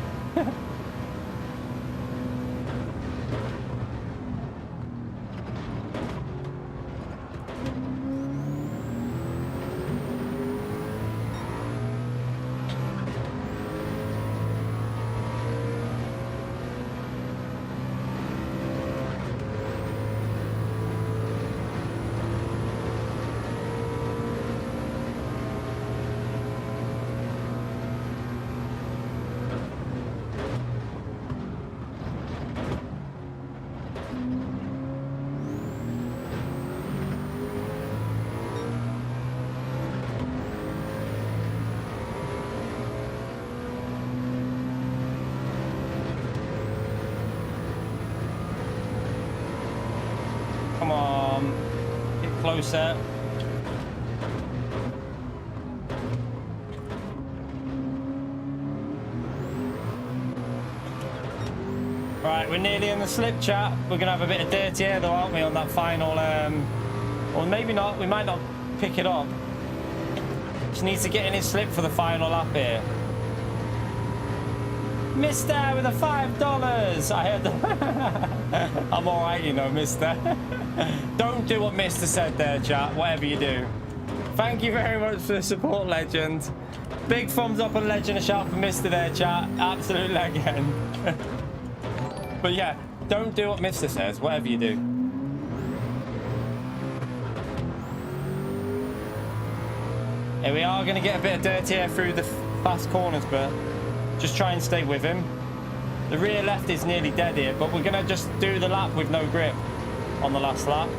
Come on, get closer. Right, we're nearly in the slip, chat. We're gonna have a bit of dirty air though, aren't we, on that final, or maybe not, we might not pick it up. Just needs to get in his slip for the final lap here. Mister with the $5. I heard that. I'm all right, you know, Mister. Don't do what Mister said there, chat. Whatever you do. Thank you very much for the support, legend. Big thumbs up on legend. A shout for Mister there, chat. Absolute legend. But yeah, don't do what Mister says. Whatever you do. Here we are going to get a bit of dirty air through the fast corners, but just try and stay with him. The rear left is nearly dead here, but we're going to just do the lap with no grip on the last lap.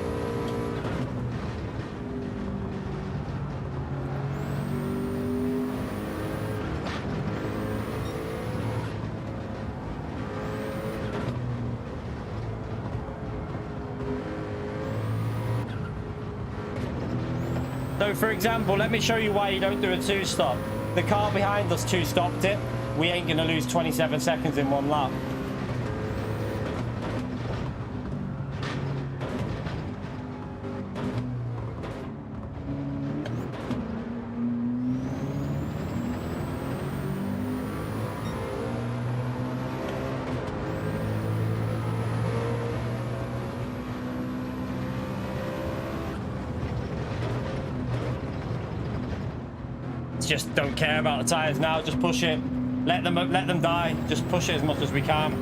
So for example, let me show you why you don't do a two-stop. The car behind us two-stopped it. We ain't going to lose 27 seconds in one lap. Just don't care about the tyres now. Just push it. Let them die. Just push it as much as we can.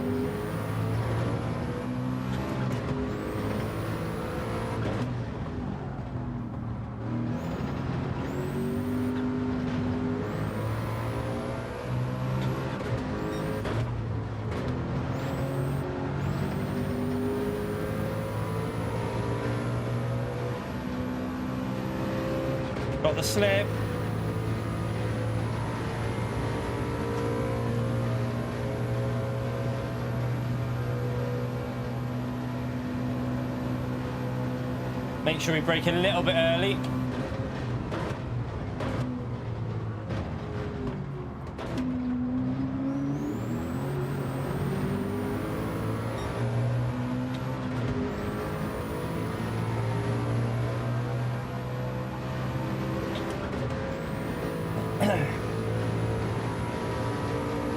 Got the slip. Make sure we brake a little bit early.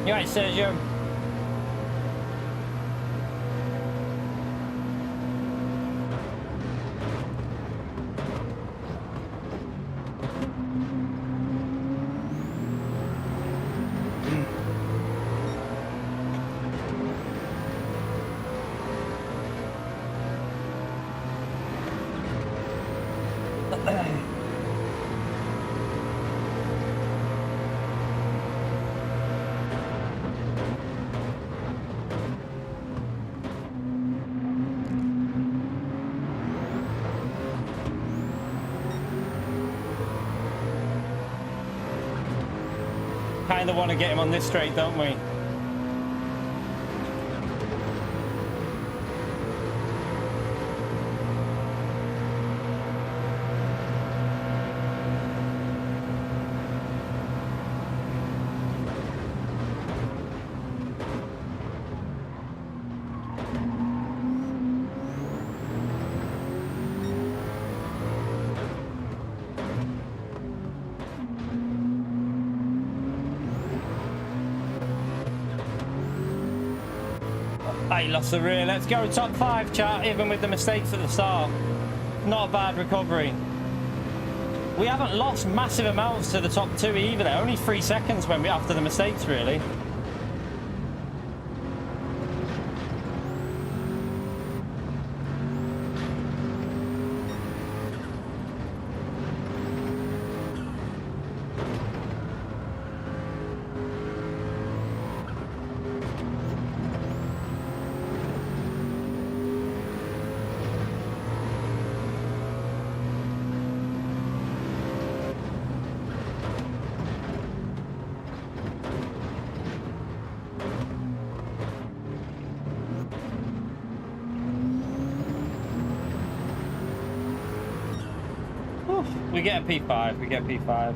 You right, Sergio? Kind of want to get him on this straight, don't we? I lost the rear. Let's go top 5, chat, even with the mistakes at the start. Not a bad recovery. We haven't lost massive amounts to the top 2 either. They're only 3 seconds when we after the mistakes, really. We get a P5. We get a P5.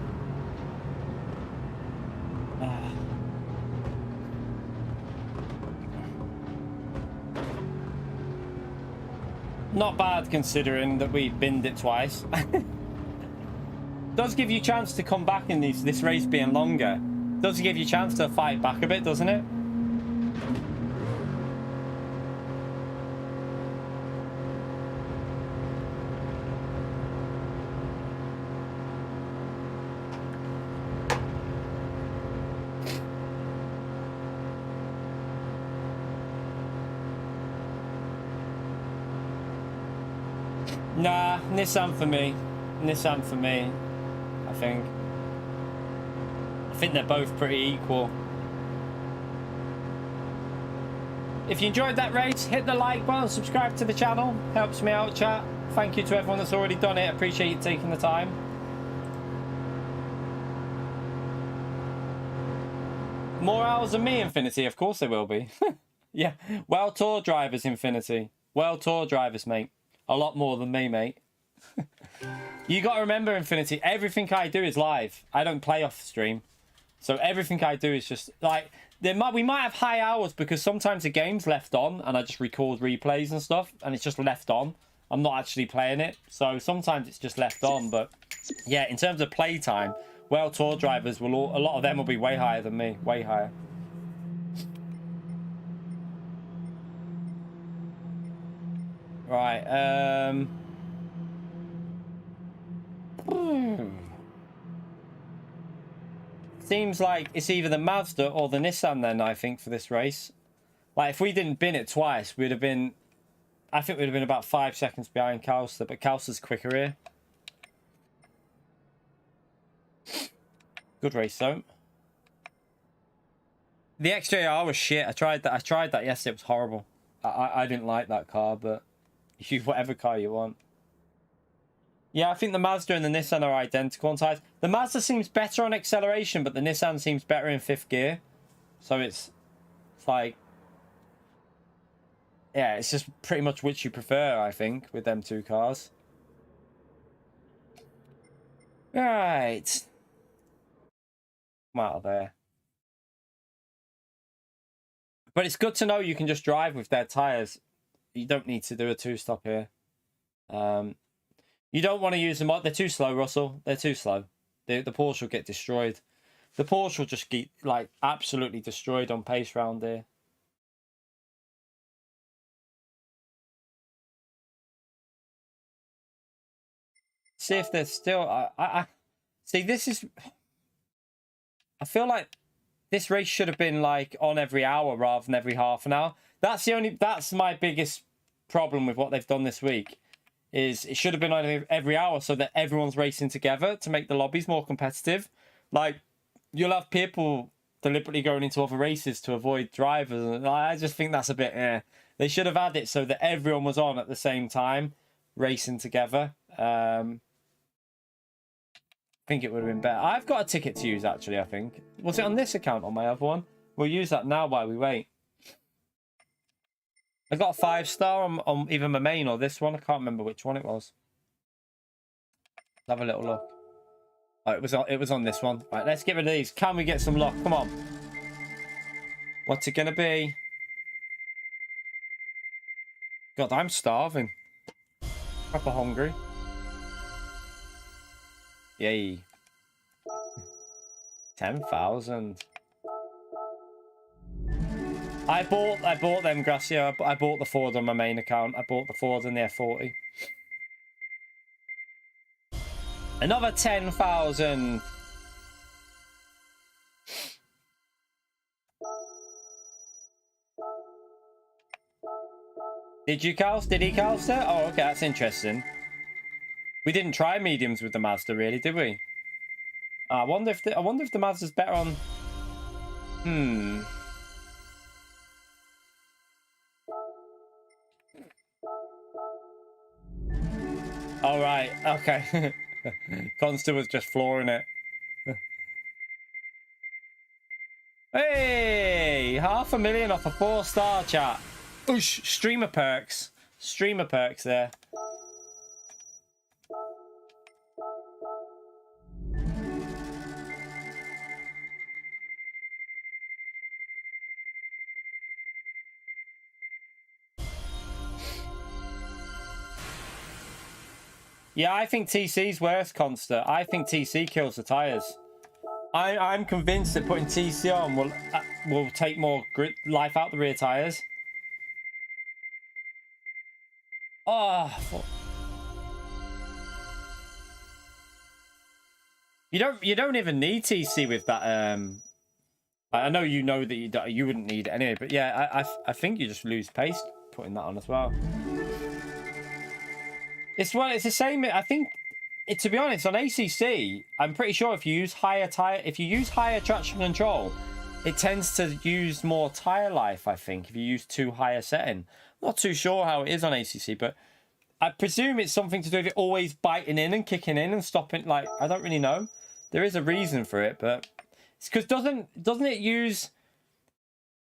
Not bad considering that we binned it twice. Does give you a chance to come back in this race being longer. Does give you a chance to fight back a bit, doesn't it? Nah, Nissan for me. Nissan for me, I think. I think they're both pretty equal. If you enjoyed that race, hit the like button, subscribe to the channel. Helps me out, chat. Thank you to everyone that's already done it. Appreciate you taking the time. More hours than me, Infinity? Of course there will be. Yeah, well tour drivers, Infinity. Well tour drivers, mate. A lot more than me, mate. You got to remember, Infinity, everything I do is live. I don't play off stream. So everything I do is just like, we might have high hours because sometimes the game's left on and I just record replays and stuff and it's just left on. I'm not actually playing it. So sometimes it's just left on. But yeah, in terms of play time, well, tour drivers, a lot of them will be way higher than me. Way higher. Right, seems like it's either the Mazda or the Nissan then, I think, for this race. Like, if we didn't bin it twice, we'd have been... I think we'd have been about 5 seconds behind Calster, but Calster's quicker here. Good race, though. The XJR was shit. I tried that yesterday. It was horrible. I didn't like that car, but... Use whatever car you want. Yeah, I think the Mazda and the Nissan are identical on tyres. The Mazda seems better on acceleration, but the Nissan seems better in 5th gear. So it's like... Yeah, it's just pretty much which you prefer, I think, with them two cars. Right. Come out of there. But it's good to know you can just drive with their tyres. You don't need to do a 2-stop here. You don't want to use them. They're too slow, Russell. They're too slow. The Porsche will get destroyed. The Porsche will just get, like, absolutely destroyed on pace round here. See if they're still... see, this is... I feel like this race should have been, like, on every hour rather than every half an hour. That's my biggest problem with what they've done this week. Is it should have been on every hour so that everyone's racing together to make the lobbies more competitive. Like, you'll have people deliberately going into other races to avoid drivers. And I just think that's a bit... They should have had it so that everyone was on at the same time, racing together. I think it would have been better. I've got a ticket to use, actually, I think. Was it on this account on my other one? We'll use that now while we wait. I got a 5-star on either my main or this one. I can't remember which one it was. Let's have a little look. Oh, it was on this one. Right, let's get rid of these. Can we get some luck? Come on. What's it gonna be? God, I'm starving. Proper hungry. Yay. 10,000. I bought them, Gracia. I bought the Ford on my main account. I bought the Ford and the F40. Another 10,000. Did you cast? Did he cast it? Oh, okay, that's interesting. We didn't try mediums with the Mazda, really, did we? I wonder if the Mazda's better on. All right. Okay. Consta was just flooring it. Hey, 500,000 off a 4-star chat. Oosh, streamer perks. Streamer perks there. Yeah, I think TC's worse, Consta. I think TC kills the tires. I'm convinced that putting TC on will take more life out the rear tires. Oh, you don't even need TC with that. I know that you wouldn't need it anyway, but yeah, I think you just lose pace putting that on as well. It's the same. I think to be honest, on ACC, I'm pretty sure if you use higher traction control, it tends to use more tire life. I think if you use too high a setting. I'm not too sure how it is on ACC, but I presume it's something to do with it always biting in and kicking in and stopping. Like, I don't really know. There is a reason for it, but it's because doesn't it use?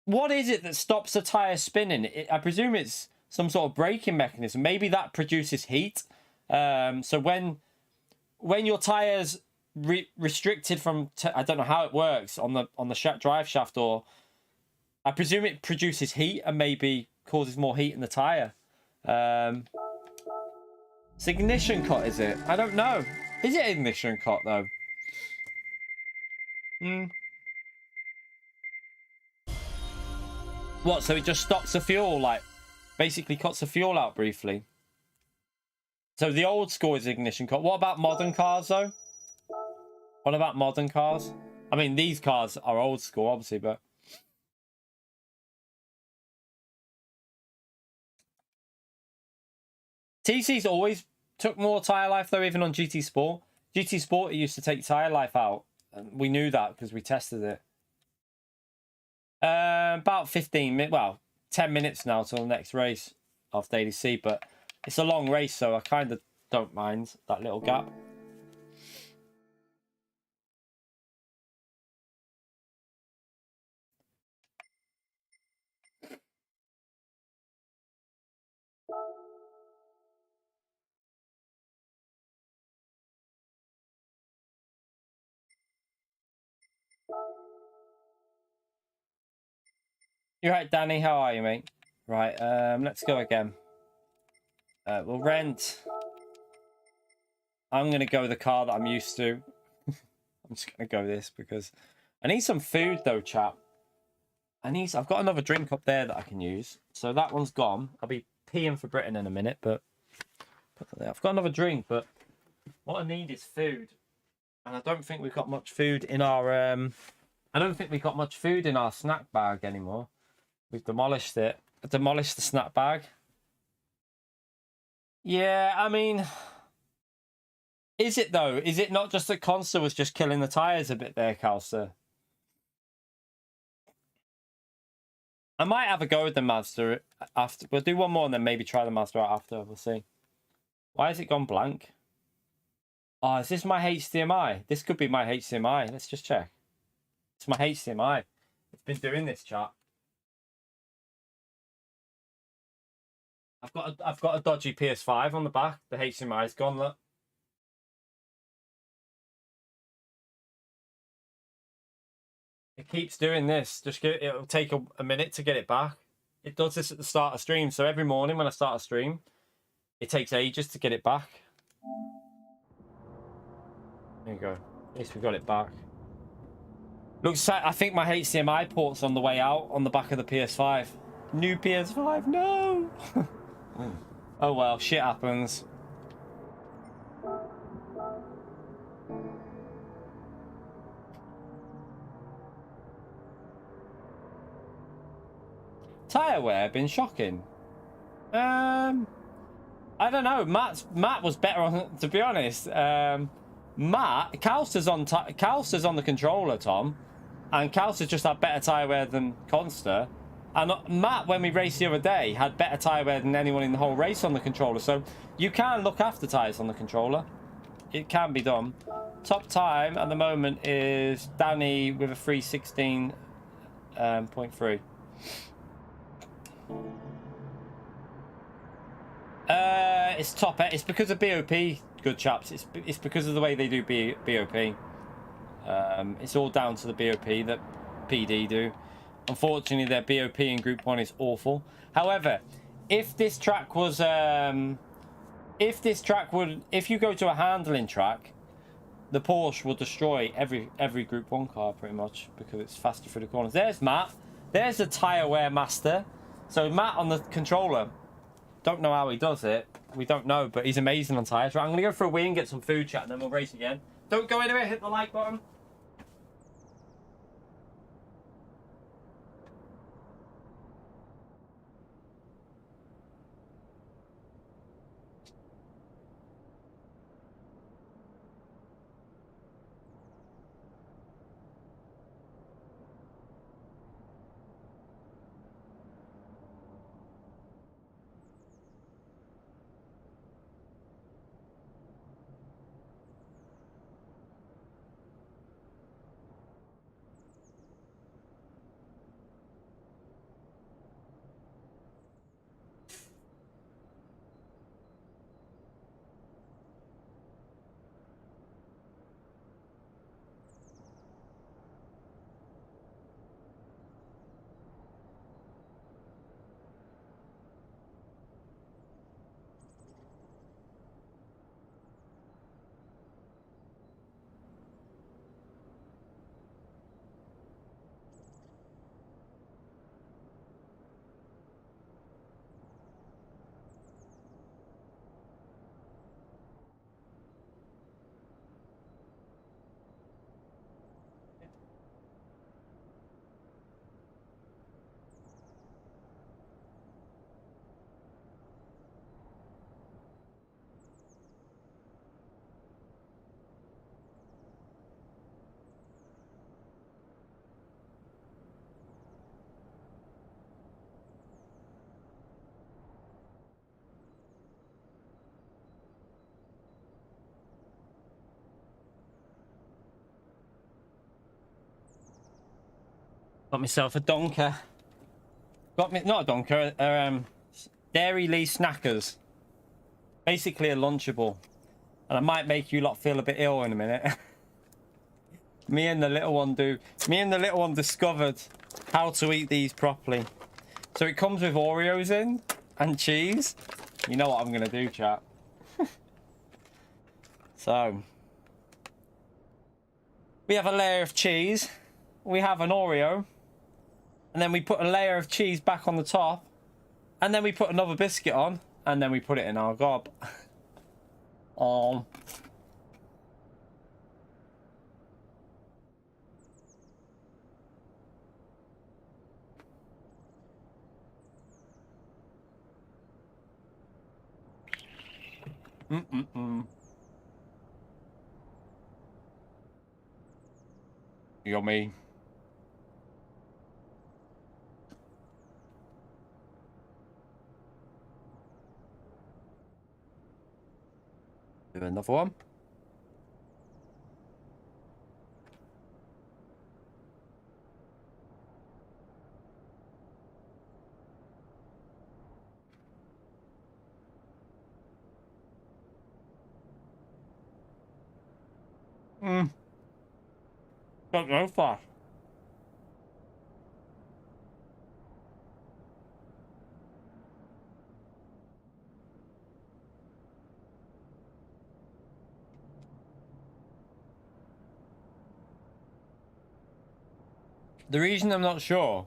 What is it that stops the tire spinning? I presume it's some sort of braking mechanism. Maybe that produces heat. So when your tires restricted from, I don't know how it works on the drive shaft, or I presume it produces heat and maybe causes more heat in the tire. It's ignition cut, is it? I don't know. Is it ignition cut though? What? So it just stops the fuel, like basically cuts the fuel out briefly. So the old school is ignition cut. What about modern cars though? What about modern cars? I mean, these cars are old school, obviously, but TC's always took more tire life though, even on GT Sport. GT Sport, it used to take tire life out. We knew that because we tested it. About 15 minutes, well, 10 minutes now till the next race after ADC, but it's a long race, so I kind of don't mind that little gap. You're right, Danny. How are you, mate? Right, let's go again. We'll rent. I'm going to go the car that I'm used to. I'm just going to go this because I need some food, though, chap. I've got another drink up there that I can use. So that one's gone. I'll be peeing for Britain in a minute, but I've got another drink, but what I need is food. And I don't think we've got much food in our snack bag anymore. We've demolished it. I demolished the snack bag. Yeah, I mean, is it though? Is it not just that Consta was just killing the tires a bit there, Calcer? I might have a go with the Mazda after. We'll do one more and then maybe try the Mazda out after. We'll see. Why has it gone blank? Oh, is this my HDMI? This could be my HDMI. Let's just check. It's my HDMI. It's been doing this, chat. I've got a dodgy PS5 on the back. The HDMI's gone, look. It keeps doing this. It'll take a minute to get it back. It does this at the start of stream. So every morning when I start a stream, it takes ages to get it back. There you go. At least we got it back. Looks like I think my HDMI port's on the way out on the back of the PS5. New PS5, no! Oh well, shit happens. Tire wear been shocking. I don't know. Matt was better on, to be honest. Matt Calster's on the controller, Tom, and Calster's just had better tire wear than Conster. And Matt, when we raced the other day, had better tire wear than anyone in the whole race on the controller. So you can look after tires on the controller. It can be done. Top time at the moment is Danny with a 3:16.3. It's top. It's because of BOP, good chaps. It's because of the way they do BOP. It's all down to the BOP that PD do. Unfortunately, their BOP in Group 1 is awful. However, if this track was, if you go to a handling track, the Porsche will destroy every Group 1 car pretty much because it's faster through the corners. There's Matt. There's the tyre wear master. So Matt on the controller, don't know how he does it. We don't know, but he's amazing on tyres. Right, I'm going to go for a wee and get some food chat, and then we'll race again. Don't go anywhere, hit the like button. Got myself a donker. Got me, not a donker, Dairy Lee Snackers. Basically a Lunchable. And I might make you lot feel a bit ill in a minute. Me and the little one discovered how to eat these properly. So it comes with Oreos in and cheese. You know what I'm going to do, chat. So we have a layer of cheese. We have an Oreo. And then we put a layer of cheese back on the top. And then we put another biscuit on. And then we put it in our gob. Yummy. Do another one. Don't go fast. The reason I'm not sure.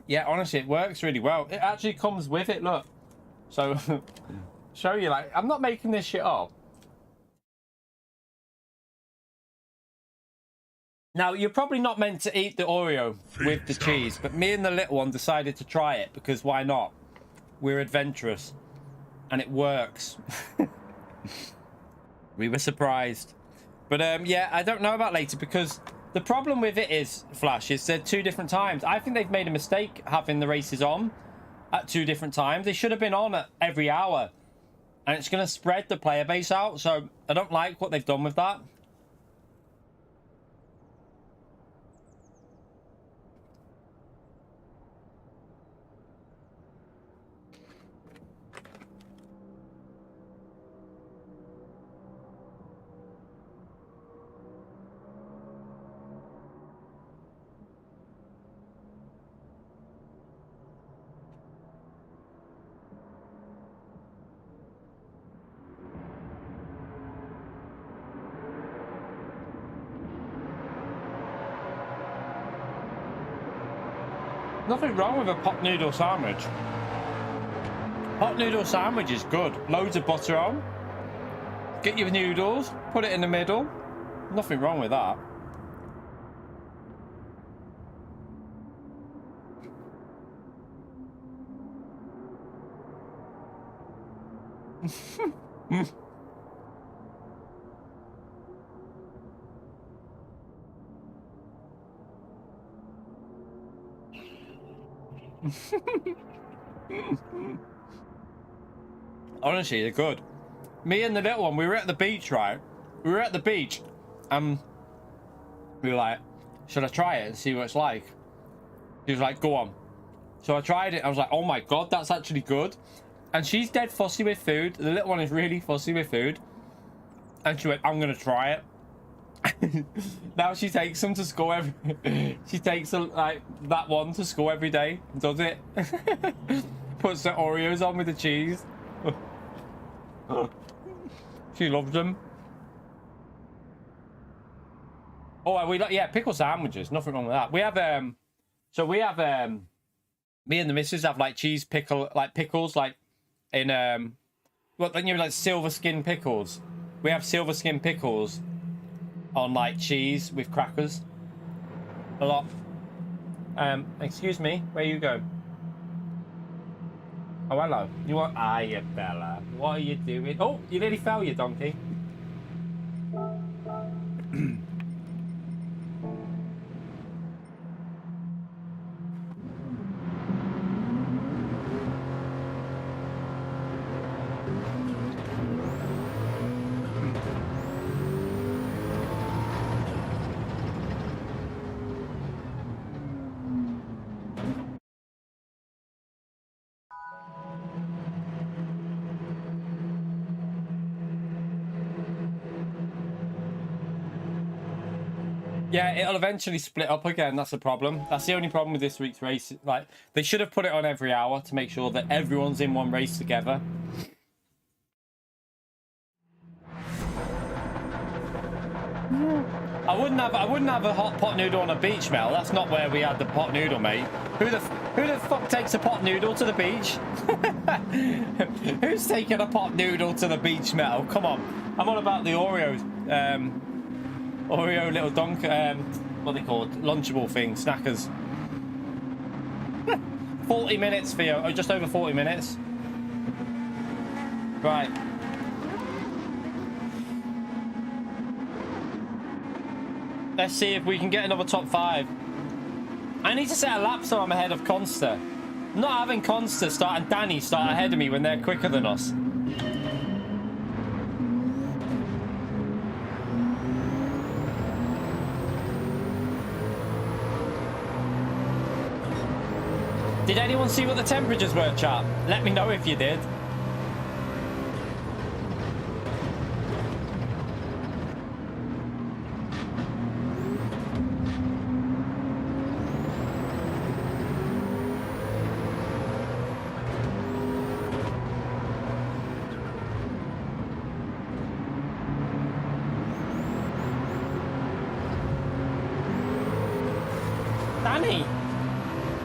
Yeah, honestly, it works really well. It actually comes with it, look. So, show you, like, I'm not making this shit up. Now, you're probably not meant to eat the Oreo with the cheese, but me and the little one decided to try it because why not? We're adventurous. And it works. We were surprised. But yeah, I don't know about later because the problem with it is, Flash, is they're 2 different times. I think they've made a mistake having the races on at 2 different times. They should have been on at every hour. And it's going to spread the player base out. So I don't like what they've done with that. Nothing wrong with a pot noodle sandwich. Pot noodle sandwich is good. Loads of butter on. Get your noodles, put it in the middle. Nothing wrong with that. Honestly, they're good. Me and the little one, we were at the beach, right? We were at the beach, and we were like, should I try it and see what it's like? She was like, go on. So I tried it. I was like, oh my God, that's actually good. And she's dead fussy with food. The little one is really fussy with food. And she went, I'm going to try it. Now she takes them to school she takes like that one to school every day, does it. Puts the Oreos on with the cheese. She loves them. Oh, we like, yeah, pickle sandwiches, nothing wrong with that. We have so we have me and the missus have like cheese pickle, like pickles, like in well, then you have like silver skin pickles. We have silver skin pickles on like cheese with crackers a lot. Excuse me, where you go? Oh, hello. You want? Hiya, Bella. What are you doing? Oh, you nearly fell, you donkey. Yeah, it'll eventually split up again. That's the problem. That's the only problem with this week's race. Like, they should have put it on every hour to make sure that everyone's in one race together. I wouldn't have a hot pot noodle on a beach, Mel. That's not where we had the pot noodle, mate. Who the fuck takes a pot noodle to the beach? Who's taking a pot noodle to the beach, Mel? Come on. I'm on about the Oreos. Oreo little donk, what are they called? Lunchable thing, snackers. 40 minutes, Theo. Oh, just over 40 minutes. Right. Let's see if we can get another top 5. I need to set a lap so I'm ahead of Consta. Not having Consta start and Danny start ahead of me when they're quicker than us. Did anyone see what the temperatures were, chat? Let me know if you did. Danny!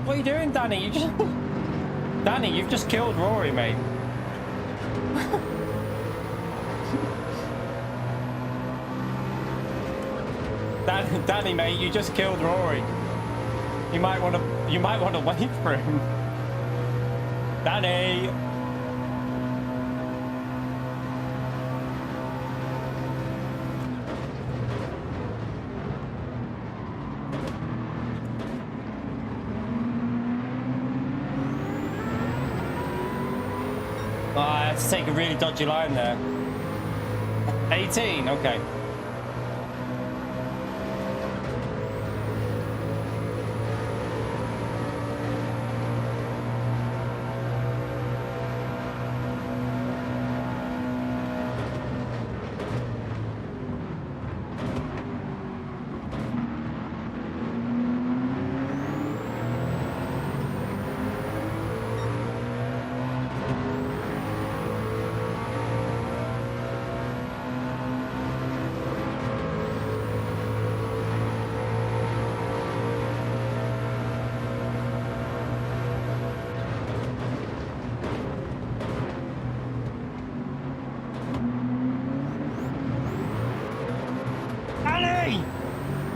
What are you doing, Danny? You just... Danny, you've just killed Rory, mate. Danny, mate, you just killed Rory. You might want to wait for him. Danny! Oh, I had to take a really dodgy line there. 18, okay.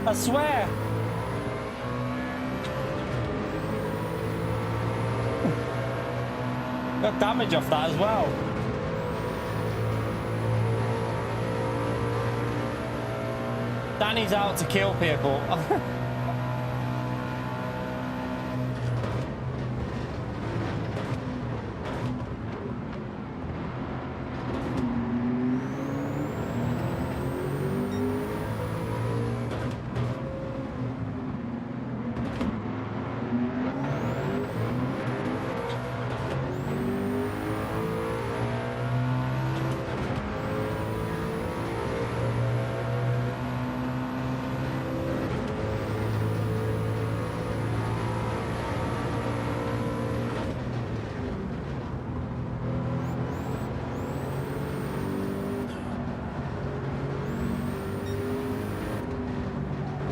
I swear. Got damage off that as well. Danny's out to kill people.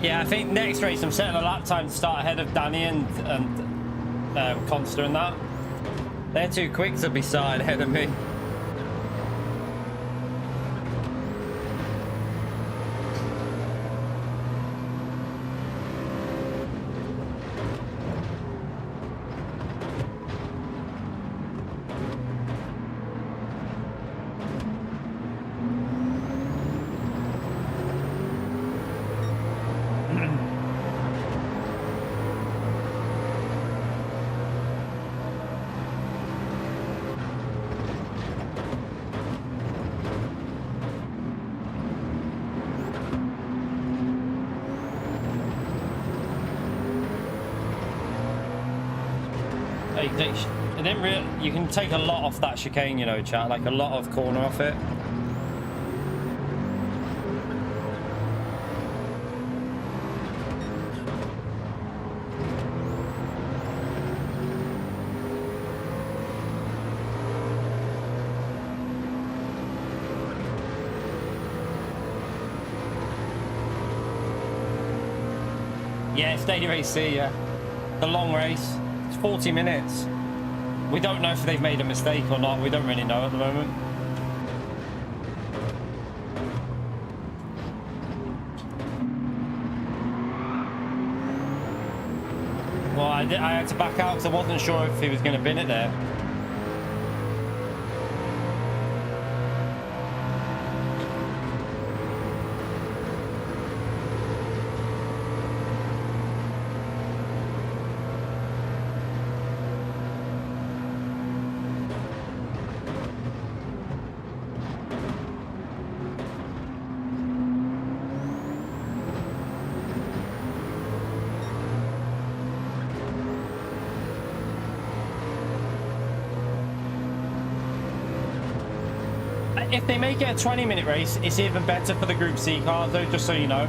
Yeah, I think next race I'm setting a lap time to start ahead of Danny and Consta and that. They're too quick to be started ahead of me. You can take a lot off that chicane, you know, chat, like a lot of corner off it. Yeah, it's daily race C, yeah. The long race. It's 40 minutes. We don't know if they've made a mistake or not. We don't really know at the moment. Well, I had to back out because I wasn't sure if he was going to bin it there. If they make it a 20-minute race, it's even better for the Group C cars, though, just so you know.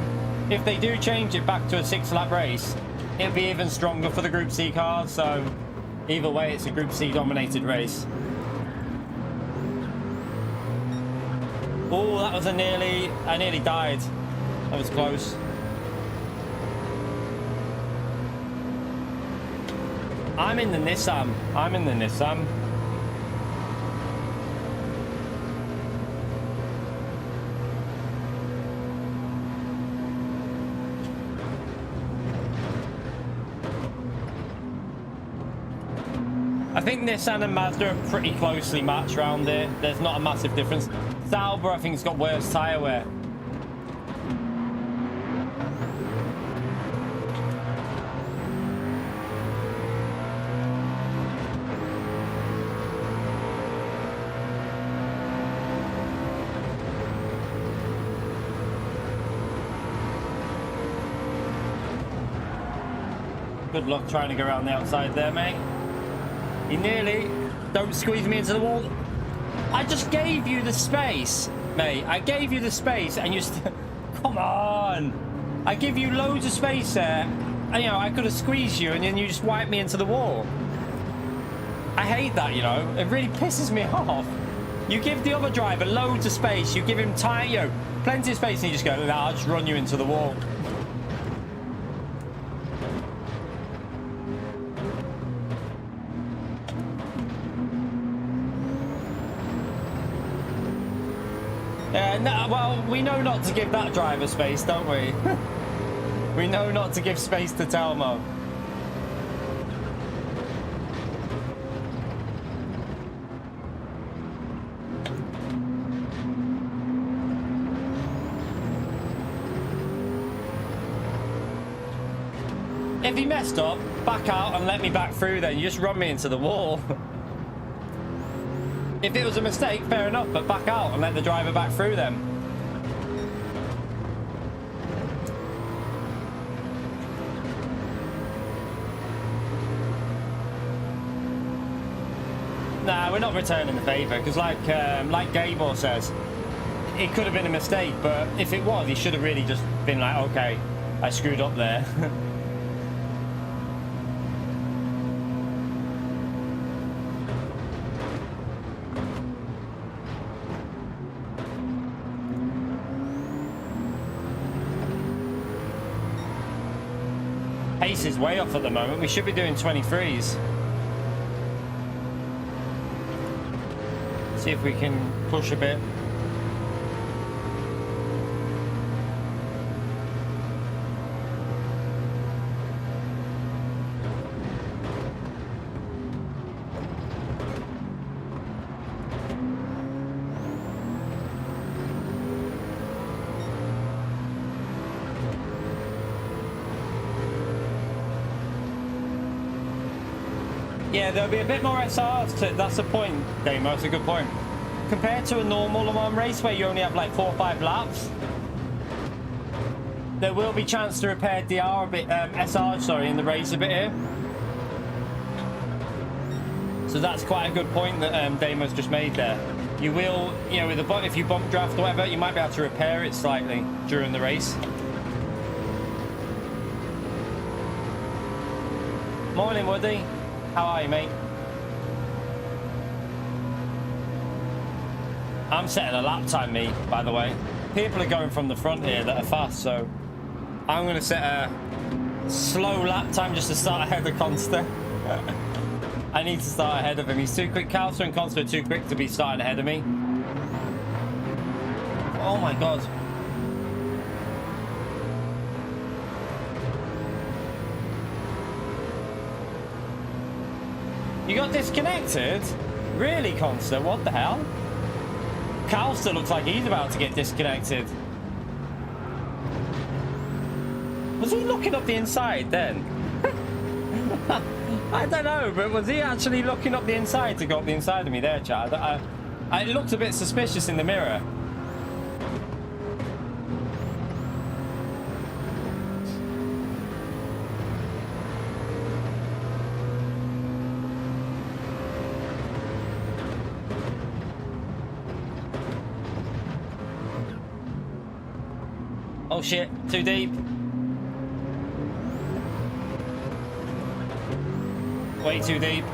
If they do change it back to a 6-lap race, it'll be even stronger for the Group C cars, so either way, it's a Group C dominated race. Oh, that was I nearly died. That was close. I'm in the Nissan. I'm in the Nissan. I think Nissan and Mazda are pretty closely matched around here. There's not a massive difference. Sauber, I think, has got worse tyre wear. Good luck trying to go around the outside there, mate. You nearly... Don't squeeze me into the wall. I just gave you the space, mate. I gave you the space and you... Come on. I give you loads of space there. And, you know, I could have squeezed you and then you just wiped me into the wall. I hate that, you know. It really pisses me off. You give the other driver loads of space. You give him time, you know, plenty of space and you just go, nah, I'll just run you into the wall. No, well, we know not to give that driver space, don't we? We know not to give space to Telmo. If he messed up, back out and let me back through then. You just run me into the wall. If it was a mistake, fair enough, but back out and let the driver back through them. Nah, we're not returning the favour, because like Gabor says, it could have been a mistake, but if it was, he should have really just been like, okay, I screwed up there. Pace is way off at the moment. We should be doing 23s. See if we can push a bit. Yeah, there'll be a bit more SRs. That's the point, Damo. That's a good point. Compared to a normal Le Mans race where you only have like 4 or 5 laps, there will be chance to repair DR a bit, SR, sorry, in the race a bit here. So that's quite a good point that Damo's just made there. You will, you know, with the if you bump draft or whatever, you might be able to repair it slightly during the race. Morning, Woody. How are you, mate? I'm setting a lap time, me, by the way. People are going from the front here that are fast, so I'm going to set a slow lap time just to start ahead of Consta. I need to start ahead of him. He's too quick. Calcer and Consta are too quick to be starting ahead of me. Oh my god. You got disconnected? Really, Consta? What the hell? Calster looks like he's about to get disconnected. Was he looking up the inside then? I don't know, but was he actually looking up the inside to go up the inside of me there, Chad? It looked a bit suspicious in the mirror. Oh shit, too deep. Way too deep.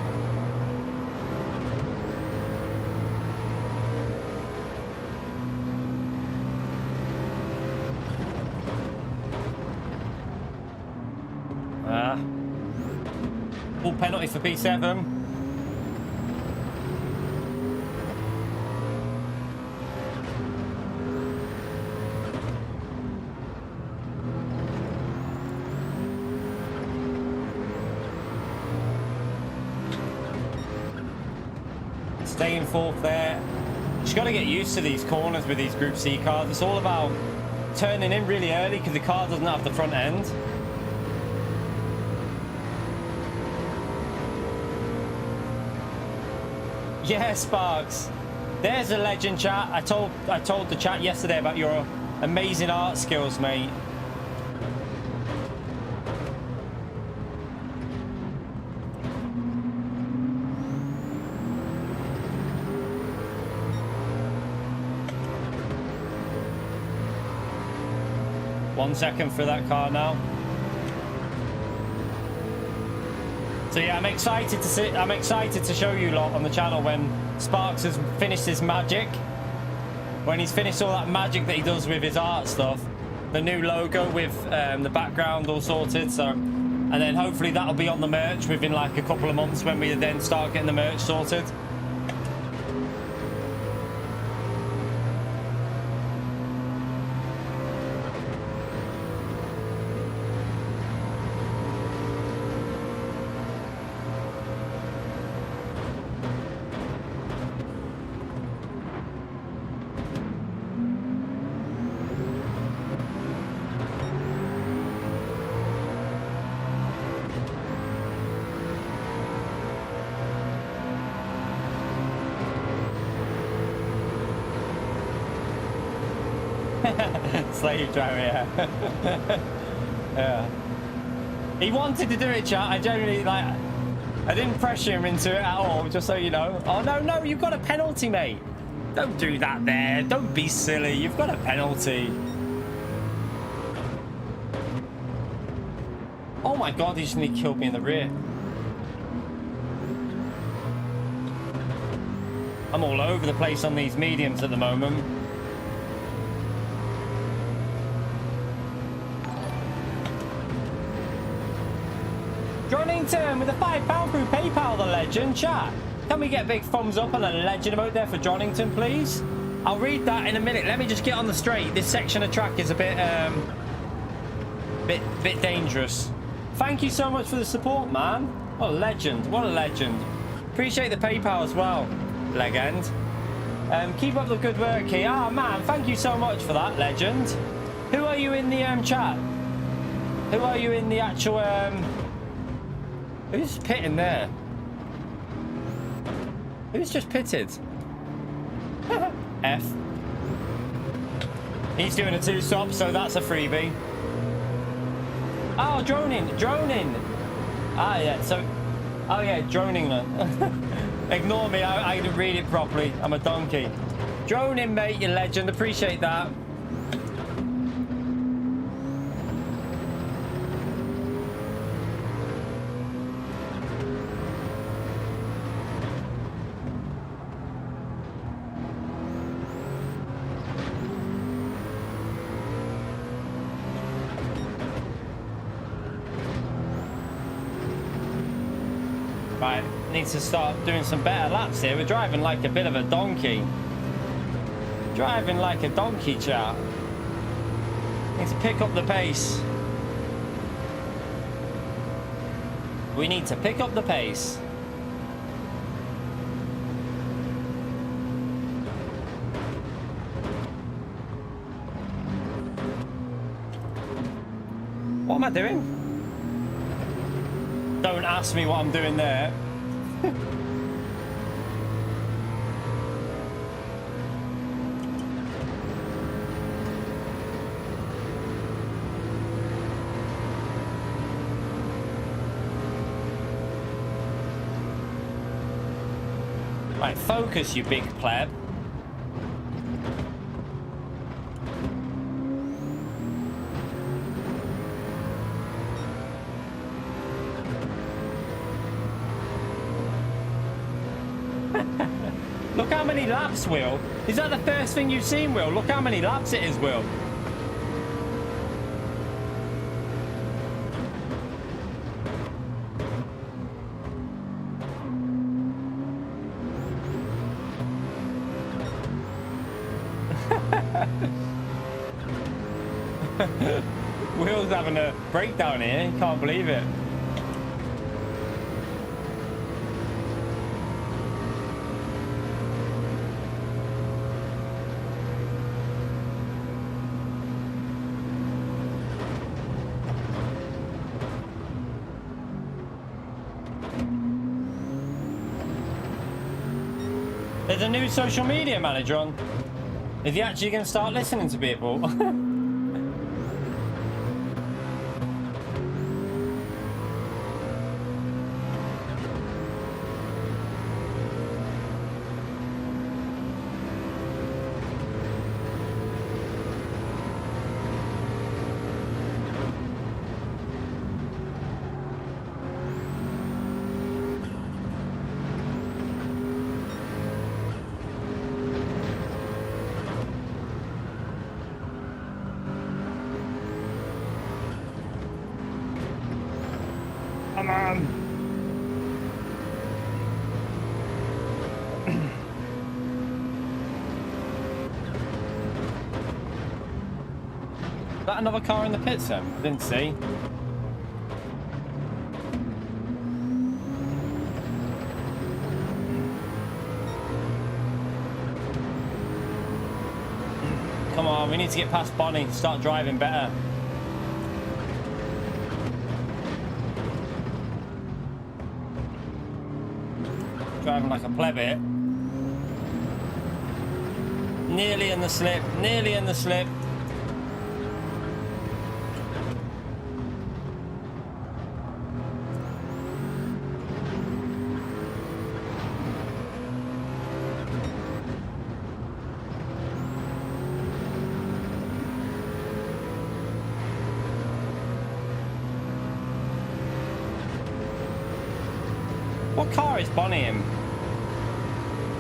Pull penalty for P7. Staying fourth there. Just got to get used to these corners with these Group C cars. It's all about turning in really early because the car doesn't have the front end. Yeah, Sparks. There's a legend, chat. I told the chat yesterday about your amazing art skills, mate. One second for that car now. So yeah, I'm excited to show you lot on the channel when Sparks has finished his magic. When he's finished all that magic that he does with his art stuff. The new logo with the background all sorted. So, and then hopefully that'll be on the merch within like a couple of months when we then start getting the merch sorted. Slave driver, yeah. Yeah. He wanted to do it, chat. I generally, like, I didn't pressure him into it at all, just so you know. Oh, no, you've got a penalty, mate. Don't do that there. Don't be silly. You've got a penalty. Oh my God, he just nearly killed me in the rear. I'm all over the place on these mediums at the moment. Johnington with a £5 through PayPal, the legend, chat. Can we get a big thumbs up and a legend emote there for Johnington, please? I'll read that in a minute. Let me just get on the straight. This section of track is a bit dangerous. Thank you so much for the support, man. What a legend. What a legend. Appreciate the PayPal as well, legend. Keep up the good work here. Ah, man, thank you so much for that, legend. Who are you in the chat? Who are you in the actual Who's pitting there? Who's just pitted? F. He's doing a 2-stop, so that's a freebie. Oh, droning. Ah, yeah, so... Oh, yeah, droning. Ignore me, I didn't read it properly. I'm a donkey. Droning, mate, you legend. Appreciate that. Right, need to start doing some better laps here. We're driving like a bit of a donkey. Driving like a donkey, chat. Need to pick up the pace. We need to pick up the pace. What am I doing? Don't ask me what I'm doing there. Right, focus, you big pleb. Look how many laps, Will. Is that the first thing you've seen, Will? Look how many laps it is, Will. Will's having a breakdown here. He can't believe it. There's a new social media manager on. Is he actually going to start listening to people? Come on. Is that another car in the pits then? I didn't see. Come on, we need to get past Bonnie, start driving better. Driving like a plebit. Nearly in the slip, nearly in the slip. What car is Bonnie in?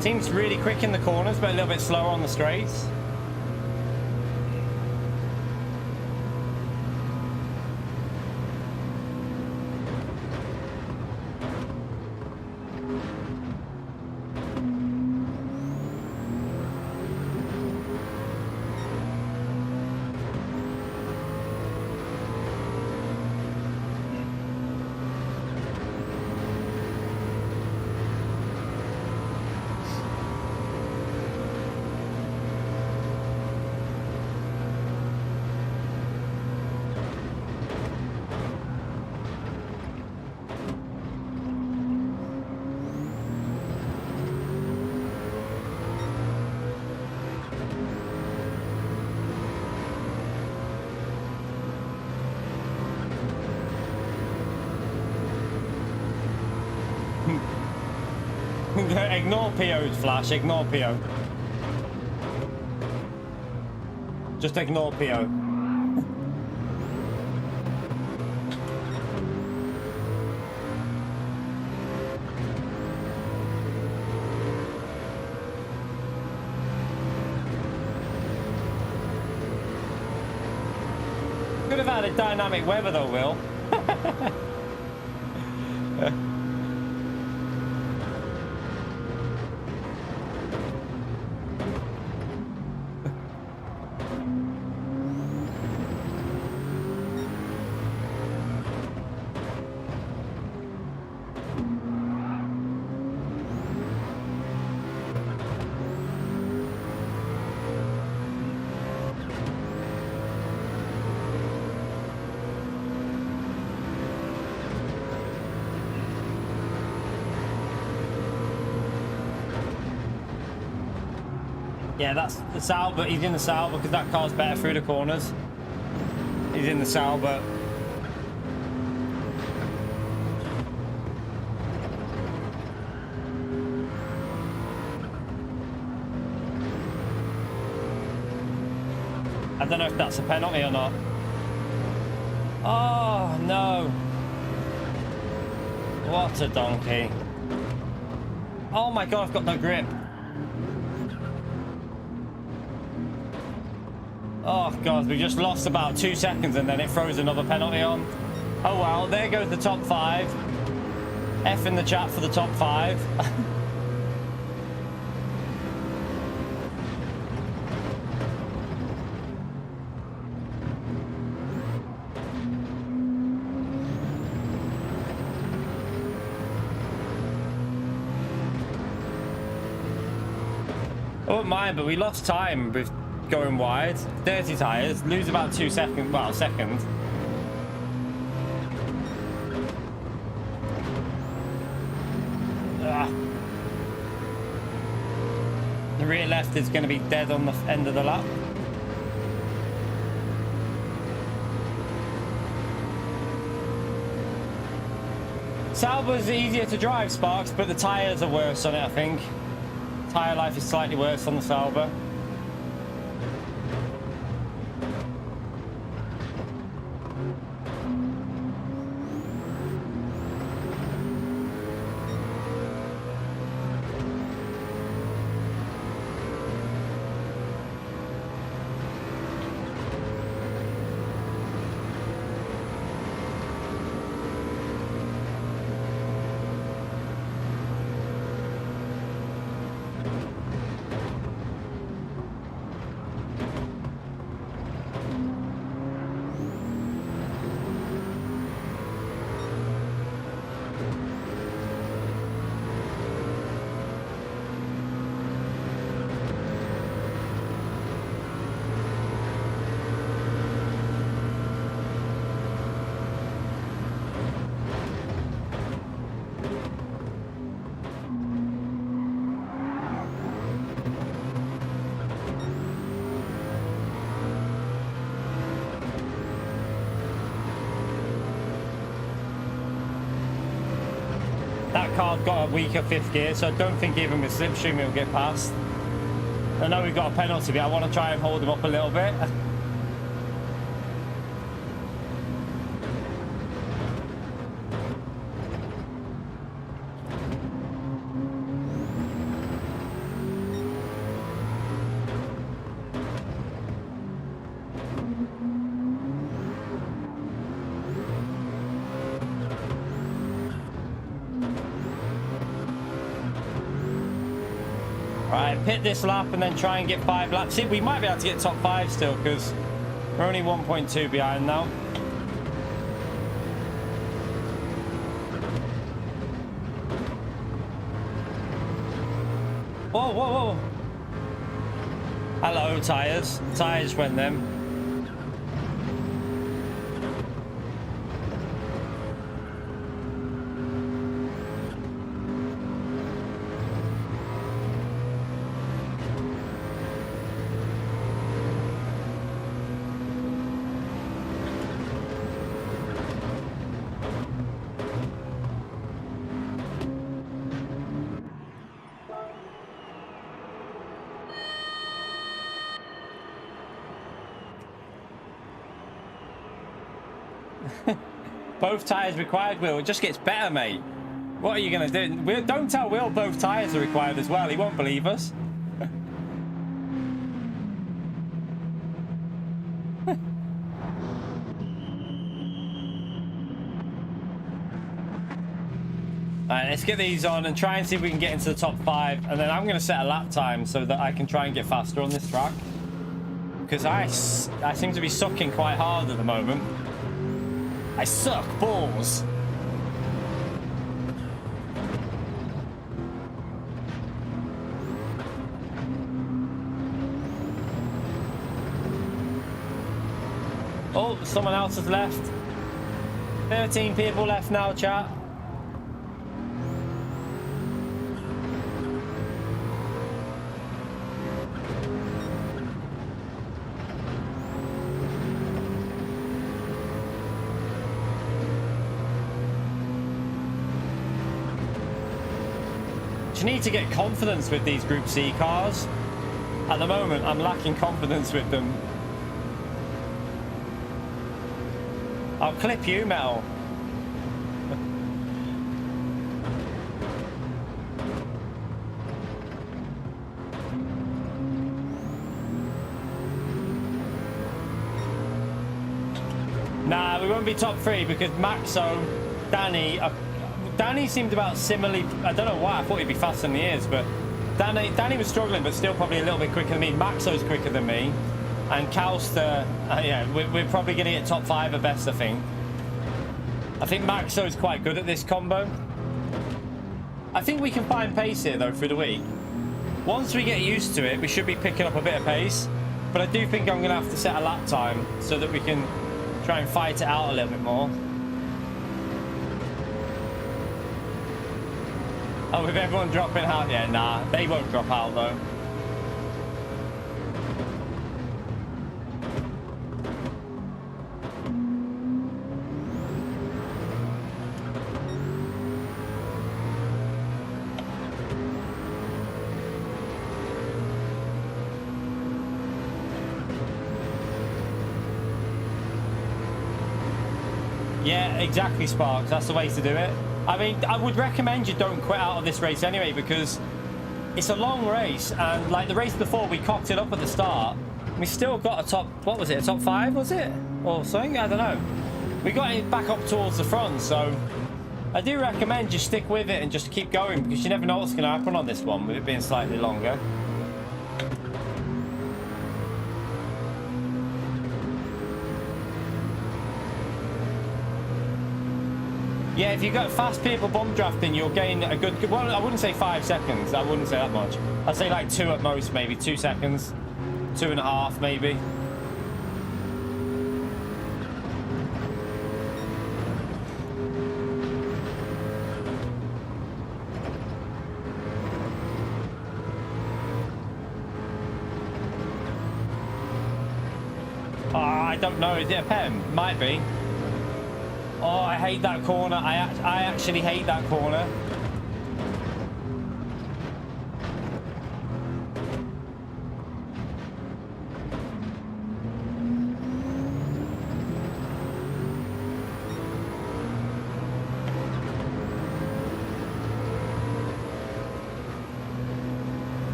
Seems really quick in the corners, but a little bit slower on the straights. Ignore PO's flash, ignore PO. Just ignore PO. Could have had a dynamic weather though, Will. Yeah, that's the Sauber. He's in the Sauber because that car's better through the corners. He's in the Sauber. I don't know if that's a penalty or not. Oh, no. What a donkey. Oh my God, I've got no grip. Oh God, we just lost about 2 seconds and then it throws another penalty on. Oh well, there goes the top 5. F in the chat for the top 5. wouldn't mind, but we lost time with going wide. Dirty tyres, lose about 2 seconds, well, a second. The rear left is going to be dead on the end of the lap. Sauber's easier to drive, Sparks, but the tyres are worse on it, I think. Tyre life is slightly worse on the Sauber. That car got a weaker 5th gear, so I don't think even with slipstream it'll get past. I know we've got a penalty, but I want to try and hold him up a little bit. Right, pit this lap and then try and get 5 laps. See, we might be able to get top 5 still because we're only 1.2 behind now. Whoa, whoa, whoa. Hello, tyres. Tyres went them. Both tyres required, Will. It just gets better, mate. What are you going to do? Don't tell Will both tyres are required as well. He won't believe us. Alright, let's get these on and try and see if we can get into the top 5. And then I'm going to set a lap time so that I can try and get faster on this track. Because I seem to be sucking quite hard at the moment. I suck balls. Oh, someone else has left. 13 people left now, chat. You need to get confidence with these Group C cars. At the moment, I'm lacking confidence with them. I'll clip you, Metal. Nah, we won't be top 3 because Maxo, Danny seemed about similarly. I don't know why. I thought he'd be faster than he is, but Danny was struggling, but still probably a little bit quicker than me. Maxo's quicker than me, and Calster. Yeah, we're probably going to get top 5 at best. I think Maxo's quite good at this combo. I think we can find pace here though through the week. Once we get used to it, we should be picking up a bit of pace. But I do think I'm going to have to set a lap time so that we can try and fight it out a little bit more. Oh, with everyone dropping out? Yeah, nah, they won't drop out though. Yeah, exactly, Sparks. That's the way to do it. I mean, I would recommend you don't quit out of this race anyway, because it's a long race, and like the race before, we cocked it up at the start. We still got a top, what was it, a top 5, was it? Or something? I don't know. We got it back up towards the front, so I do recommend you stick with it and just keep going, because you never know what's going to happen on this one, with it being slightly longer. Yeah, if you got fast people bump drafting, you'll gain a good, well, I wouldn't say 5 seconds. I wouldn't say that much. I'd say like 2 at most, maybe 2 seconds, 2.5 maybe. Oh, I don't know. Is it a pen? Might be. Oh, I hate that corner. I actually hate that corner.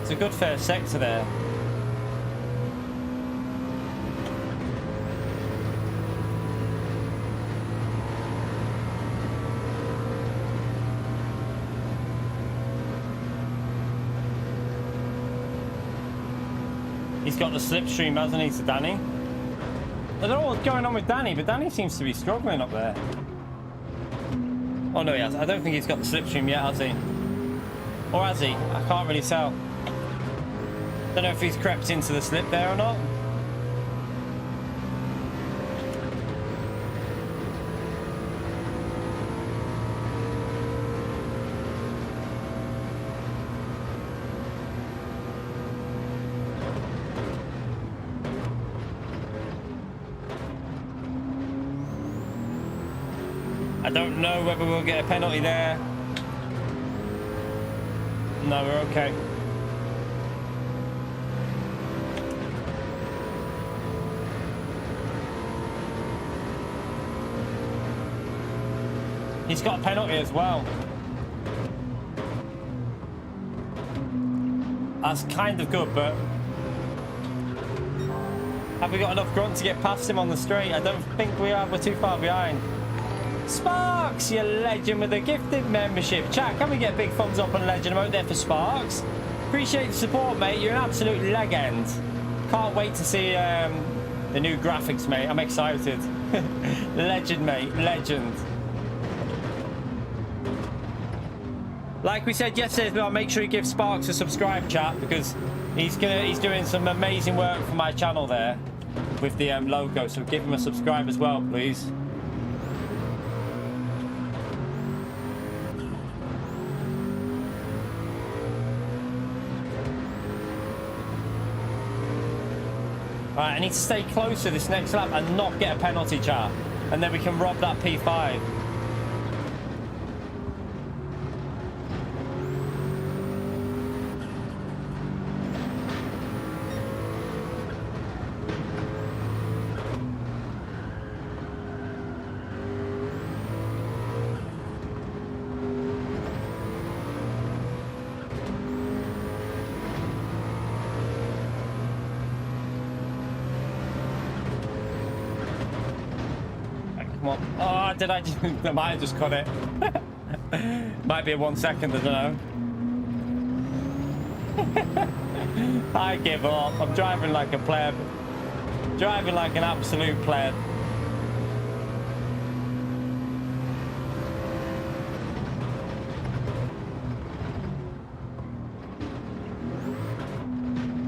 It's a good first sector there. He's got the slipstream, hasn't he, to Danny? I don't know what's going on with Danny, but Danny seems to be struggling up there. Oh no, he has. I don't think he's got the slipstream yet, has he? Or has he? I can't really tell. Don't know if he's crept into the slip there or not. I don't know whether we'll get a penalty there. No, we're okay. He's got a penalty as well. That's kind of good, but have we got enough grunt to get past him on the straight? I don't think we have. We're too far behind. Sparks, you legend with a gifted membership. Chat, can we get a big thumbs up and legend emote there for Sparks? Appreciate the support, mate. You're an absolute legend. Can't wait to see the new graphics, mate. I'm excited. Legend, mate. Legend. Like we said yesterday as well, make sure you give Sparks a subscribe, chat, because he's doing some amazing work for my channel there with the logo. So give him a subscribe as well, please. Right, I need to stay close to this next lap and not get a penalty, chat, and then we can rob that P5. come on. Oh, did I just... I might have just cut it. Might be a 1 second, I don't know. I give up. I'm driving like a pleb. Driving like an absolute pleb.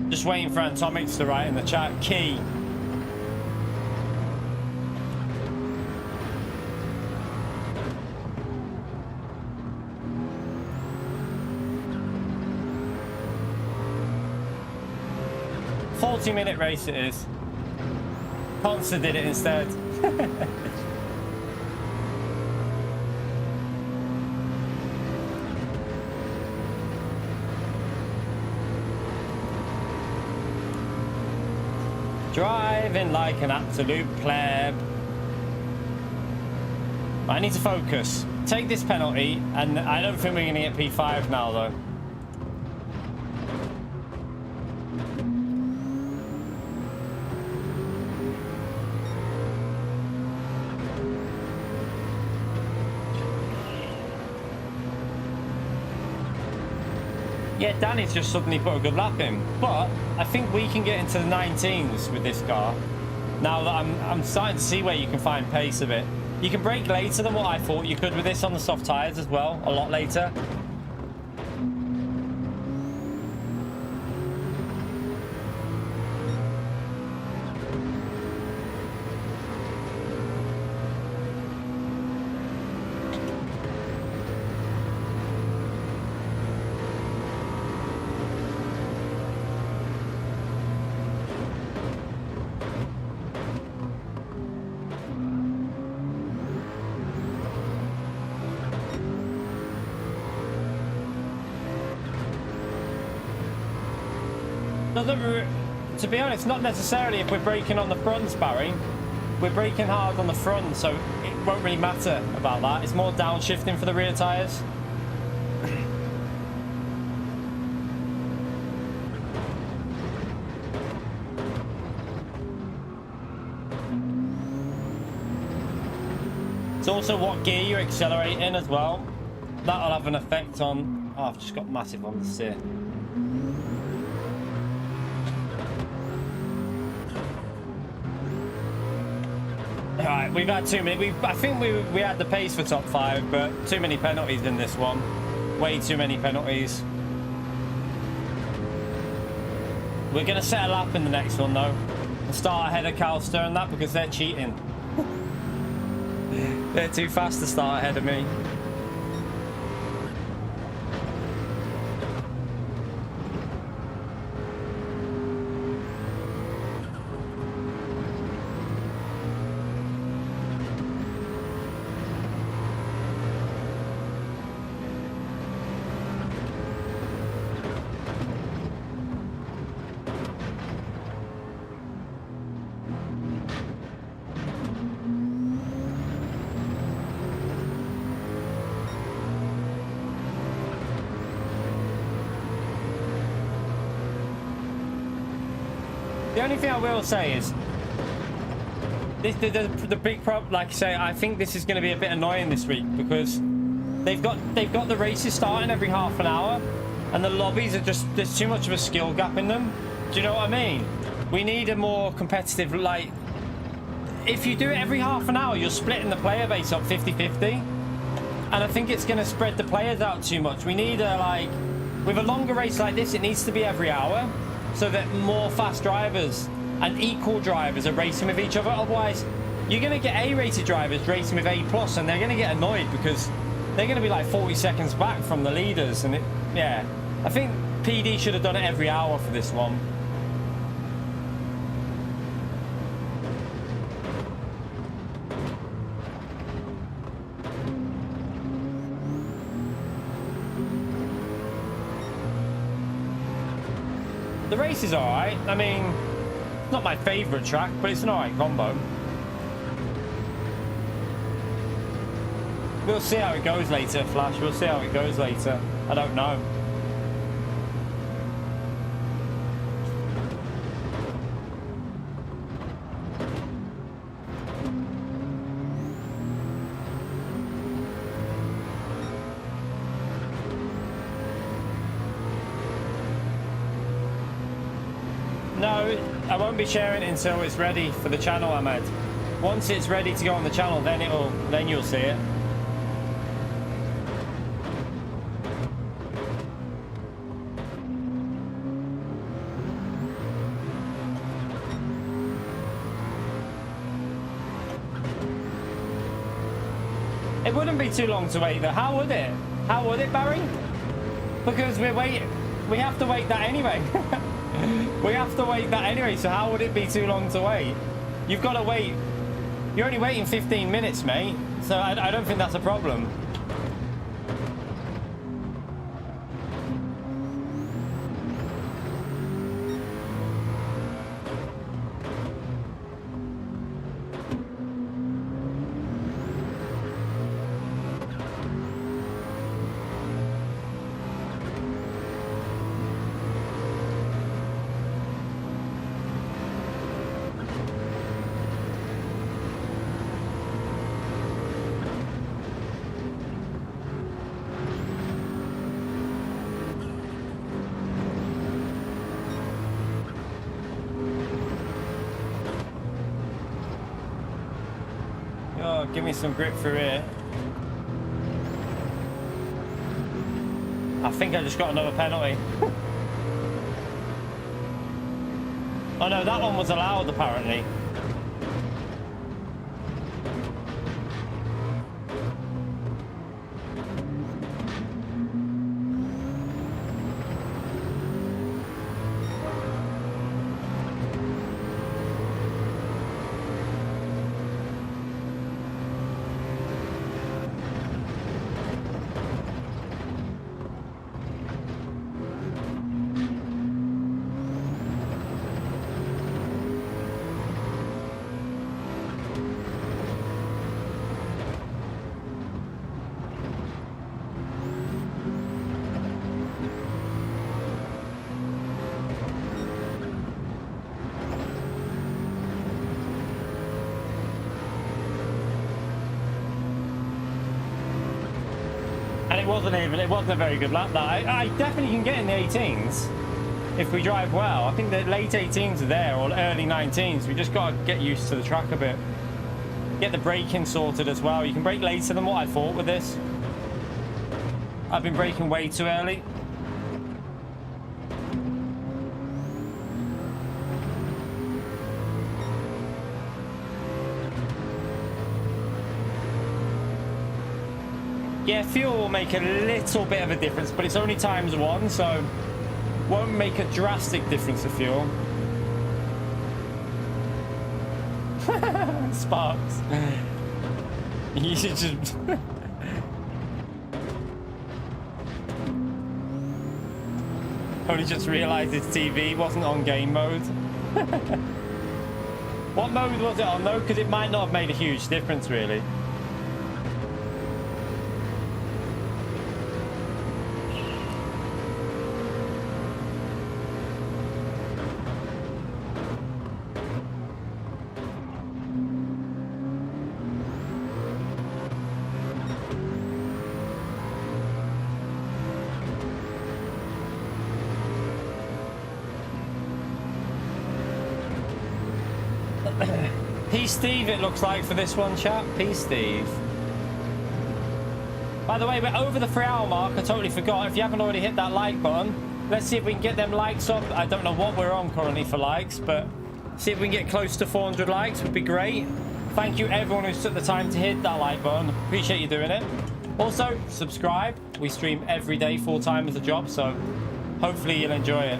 Just waiting for Atomics to write in the chat. Key. Minute race it is. Consta did it instead. Driving like an absolute pleb. I need to focus. Take this penalty, and I don't think we're going to get P5 now though. Yeah, Danny's just suddenly put a good lap in, but I think we can get into the 19s with this car. Now that I'm starting to see where you can find pace a bit. You can brake later than what I thought you could with this on the soft tyres as well, a lot later. To be honest, not necessarily if we're braking on the fronts, Barry. We're braking hard on the front, so it won't really matter about that. It's more downshifting for the rear tyres. It's also what gear you're accelerating as well. That'll have an effect on... Oh, I've just got massive on the steer. Alright, we've had too many. I think we had the pace for top 5, but too many penalties in this one. Way too many penalties. We're going to set a lap in the next one, though. And start ahead of Calster and that because they're cheating. They're too fast to start ahead of me. The only thing I will say is the big problem. Like I say, I think this is going to be a bit annoying this week because they've got the races starting every half an hour, and the lobbies are just, there's too much of a skill gap in them. Do you know what I mean? We need a more competitive, like, if you do it every half an hour, you're splitting the player base up 50-50, and I think it's going to spread the players out too much. We need a, like, with a longer race like this, it needs to be every hour, so that more fast drivers and equal drivers are racing with each other. Otherwise, you're going to get A-rated drivers racing with A+, and they're going to get annoyed because they're going to be like 40 seconds back from the leaders. And yeah, I think PD should have done it every hour for this one. The race is alright. I mean, it's not my favourite track, but it's an alright combo. We'll see how it goes later, Flash. We'll see how it goes later. I don't know. No, I won't be sharing it until it's ready for the channel, Ahmed. Once it's ready to go on the channel, then you'll see it. It wouldn't be too long to wait though. How would it? How would it, Barry? Because we have to wait that anyway. We have to wait that anyway, so how would it be too long to wait? You've got to wait. You're only waiting 15 minutes, mate. So I don't think that's a problem. Oh, give me some grip through here. I think I just got another penalty. Oh no, that one was allowed apparently. It wasn't a very good lap that. I definitely can get in the 18s if we drive well. I think the late 18s are there, or early 19s. We just got to get used to the track a bit. Get the braking sorted as well. You can brake later than what I thought with this. I've been braking way too early. Yeah, fuel will make a little bit of a difference, but it's only ×1, so won't make a drastic difference to fuel. Sparks. You should just... Only just realised his TV wasn't on game mode. What mode was it on though? Because it might not have made a huge difference really. Peace Steve, it looks like, for this one, chat. Peace Steve. By the way, we're over the 3-hour mark. I totally forgot. If you haven't already hit that like button, let's see if we can get them likes up. I don't know what we're on currently for likes, but see if we can get close to 400 likes would be great. Thank you everyone who's took the time to hit that like button. Appreciate you doing it. Also, subscribe. We stream every day full-time as a job, so hopefully you'll enjoy it.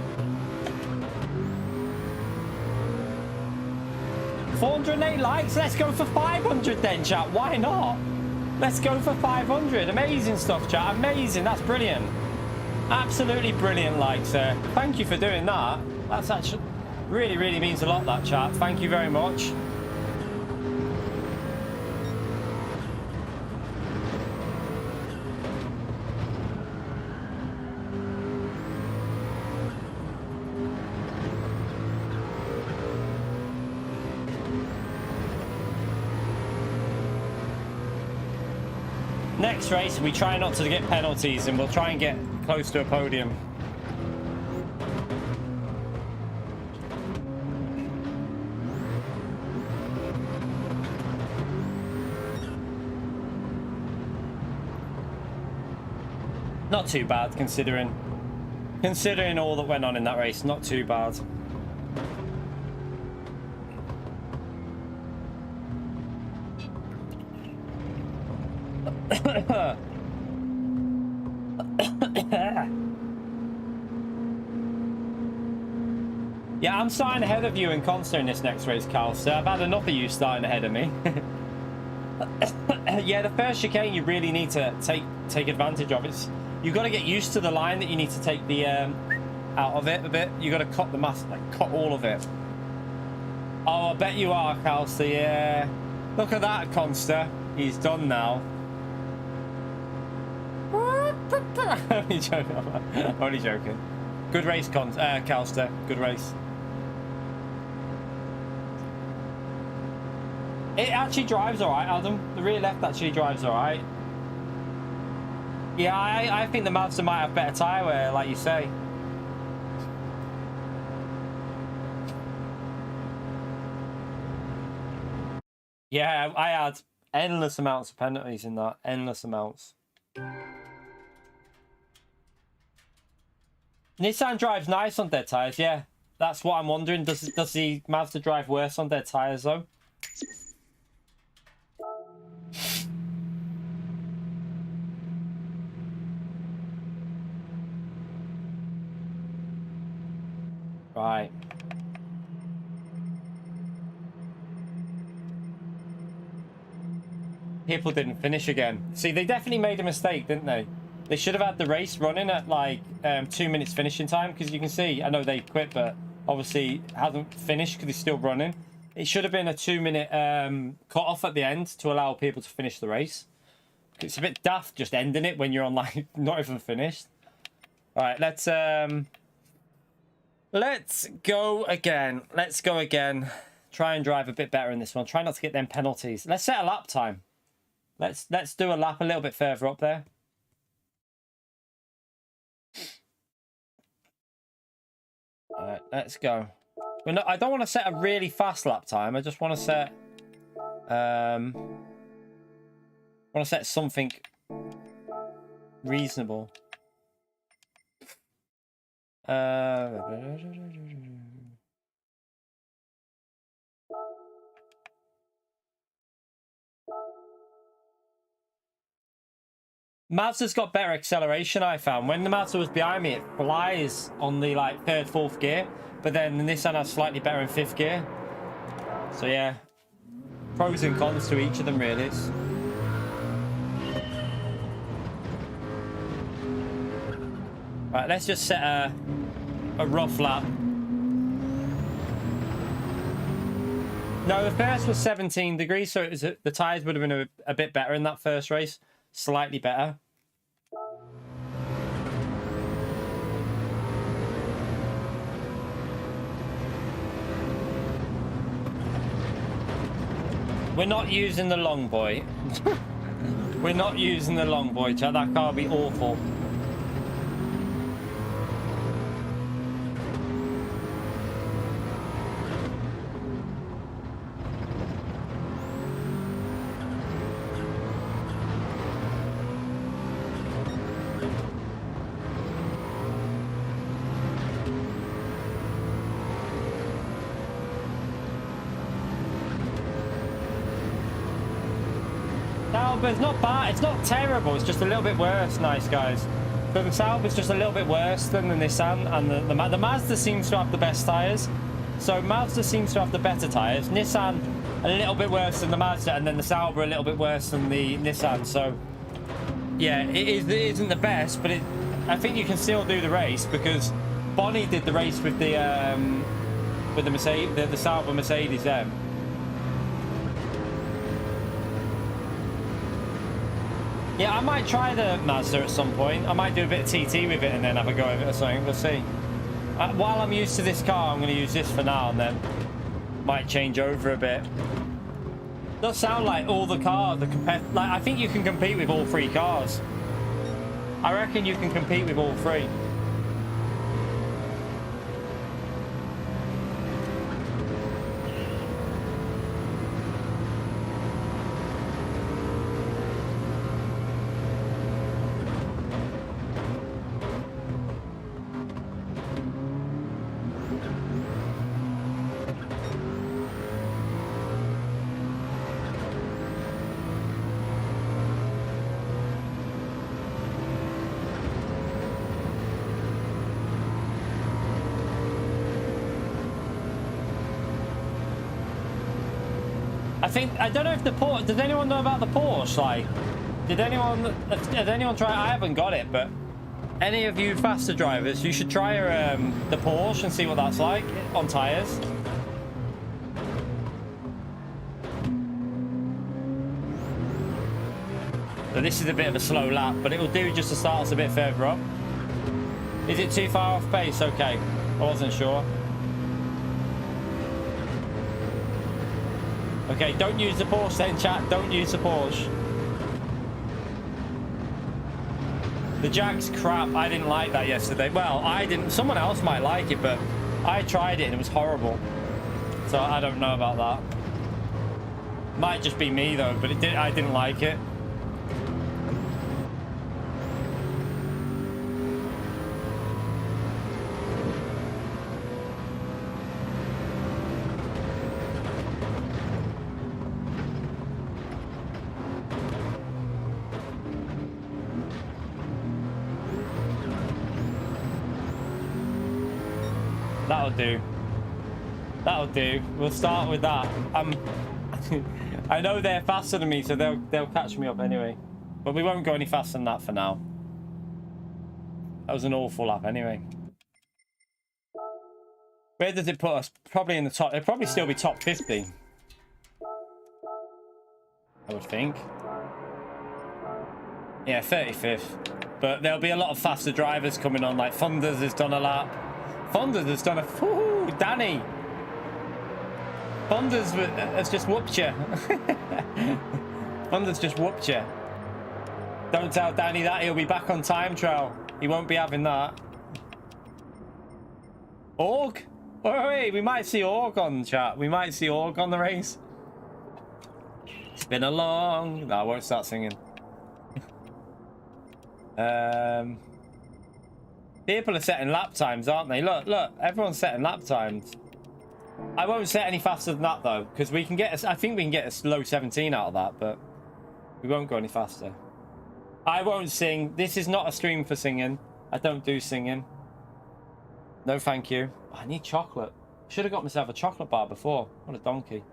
408 likes. Let's go for 500 then, chat. Why not? Let's go for 500. Amazing stuff, chat. Amazing. That's brilliant. Absolutely brilliant likes there. Thank you for doing that. That's actually really, really means a lot, that chat. Thank you very much. Next race, we try not to get penalties and we'll try and get close to a podium. Not too bad, considering all that went on in that race. Not too bad. Yeah, I'm starting ahead of you and Conster in this next race, Cal. So I've had enough of you starting ahead of me. Yeah, the first chicane you really need to take advantage of. You've got to get used to the line that you need to take the out of it a bit. You've got to cut the mass, like cut all of it. Oh, I bet you are, Cal. So yeah, look at that, Conster. He's done now. Only joking. Only joking. Good race, Calster. Good race. It actually drives alright, Adam. The rear left actually drives alright. Yeah, I think the Mazda might have better tyre wear, like you say. Yeah, I had endless amounts of penalties in that. Endless amounts. Nissan drives nice on dead tyres, yeah. That's what I'm wondering. Does the Mazda drive worse on dead tyres, though? Right. People didn't finish again. See, they definitely made a mistake, didn't they? They should have had the race running at like 2 minutes finishing time, because you can see, I know they quit, but obviously hasn't finished because he's still running. It should have been a 2-minute cut off at the end to allow people to finish the race. It's a bit daft just ending it when you're on like not even finished. All right, let's go again. Let's go again. Try and drive a bit better in this one. Try not to get them penalties. Let's set a lap time. Let's do a lap a little bit further up there. All right, let's go. I don't want to set a really fast lap time. I just want to set something reasonable. Mazda's got better acceleration, I found. When the Mazda was behind me, it flies on the like 3rd, 4th gear, but then the Nissan has slightly better in 5th gear. So yeah, pros and cons to each of them really. Right, let's just set a rough lap. No, the first was 17 degrees, so it was the tyres would have been a bit better in that first race. Slightly better. We're not using the long boy. We're not using the long boy, chat. That car would be awful. But it's not bad, it's not terrible, it's just a little bit worse, nice guys. But the Sauber's just a little bit worse than the Nissan, and the Mazda seems to have the best tyres. So Mazda seems to have the better tyres. Nissan a little bit worse than the Mazda, and then the Sauber a little bit worse than the Nissan. So yeah, it isn't the best, but I think you can still do the race, because Bonnie did the race with the Mercedes, the Sauber Mercedes M. Yeah, I might try the Mazda at some point. I might do a bit of TT with it and then have a go of it or something. We'll see. While I'm used to this car, I'm going to use this for now and then might change over a bit. Does sound like all the cars, like I think you can compete with all 3 cars. I reckon you can compete with all 3. think, I don't know if the Porsche, does anyone know about the Porsche? Like, did anyone try, I haven't got it, but any of you faster drivers, you should try the Porsche and see what that's like on tires. So this is a bit of a slow lap, but it'll do just to start us a bit further up. Is it too far off pace? Okay, I wasn't sure. Okay, don't use the Porsche then, chat. Don't use the Porsche. The Jag's crap. I didn't like that yesterday. Well, I didn't. Someone else might like it, but I tried it and it was horrible. So I don't know about that. Might just be me though, but I didn't like it. That'll do. That'll do. We'll start with that. I know they're faster than me, so they'll catch me up anyway. But we won't go any faster than that for now. That was an awful lap anyway. Where does it put us? Probably in the top. It'll probably still be top 50. I would think. Yeah, 35th. But there'll be a lot of faster drivers coming on. Like Thunders has done a lap. Thunders has done a... Woohoo, Danny! Thunders has just whooped you. Thunders just whooped you. Don't tell Danny that. He'll be back on time trial. He won't be having that. Org? Oh, wait, we might see Org on chat. We might see Org on the race. It's been a long... No, I won't start singing. People are setting lap times, aren't they? Look, everyone's setting lap times. I won't set any faster than that though, because we can get. I think we can get a low 17 out of that, but we won't go any faster. I won't sing. This is not a stream for singing. I don't do singing. No, thank you. Oh, I need chocolate. Should have got myself a chocolate bar before. What a donkey.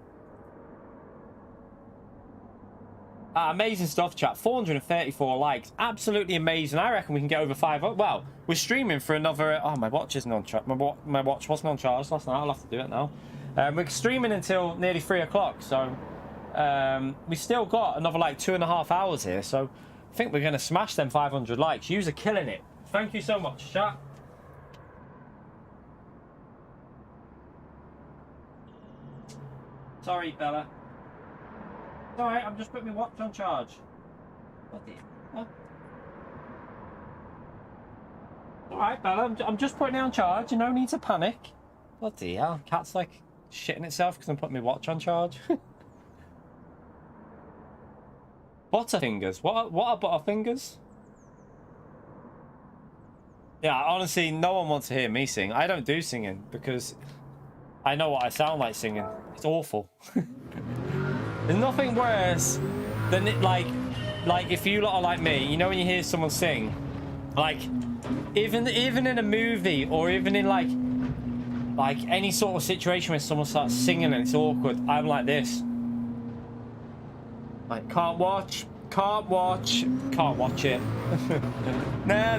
Amazing stuff, chat. 434 likes. Absolutely amazing. I reckon we can get over 500. Well, we're streaming for another... Oh, my watch isn't on charge. My watch wasn't on charge last night. I'll have to do it now. We're streaming until nearly 3 o'clock. So, we still got another, like, 2.5 hours here. So, I think we're going to smash them 500 likes. Yous are killing it. Thank you so much, chat. Sorry, Bella. It's alright, I'm just putting my watch on charge. What? Alright, Bella, I'm just putting it on charge. You no need to panic. Bloody hell, cat's like shitting itself because I'm putting my watch on charge. Butterfingers? What are Butterfingers? Yeah, honestly, no one wants to hear me sing. I don't do singing because I know what I sound like singing. It's awful. There's nothing worse than it, like if you lot are like me, you know when you hear someone sing, like even in a movie or even in like any sort of situation where someone starts singing and it's awkward, I'm like this. Like can't watch it. Nah.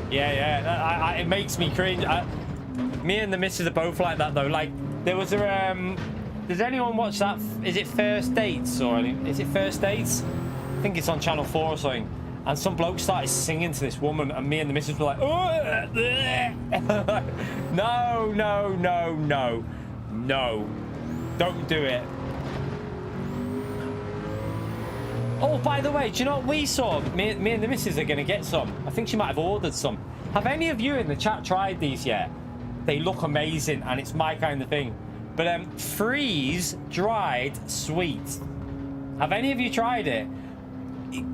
Yeah. It makes me cringe. Me and the missus are both like that though. Like there was a does anyone watch that? Is it First Dates or is it First Dates? I think it's on Channel 4 or something. And some bloke started singing to this woman, and me and the missus were like, oh, no, don't do it. Oh, by the way, do you know what we saw? Me and the missus are going to get some. I think she might have ordered some. Have any of you in the chat tried these yet? They look amazing, and it's my kind of thing. But freeze-dried sweets. Have any of you tried it?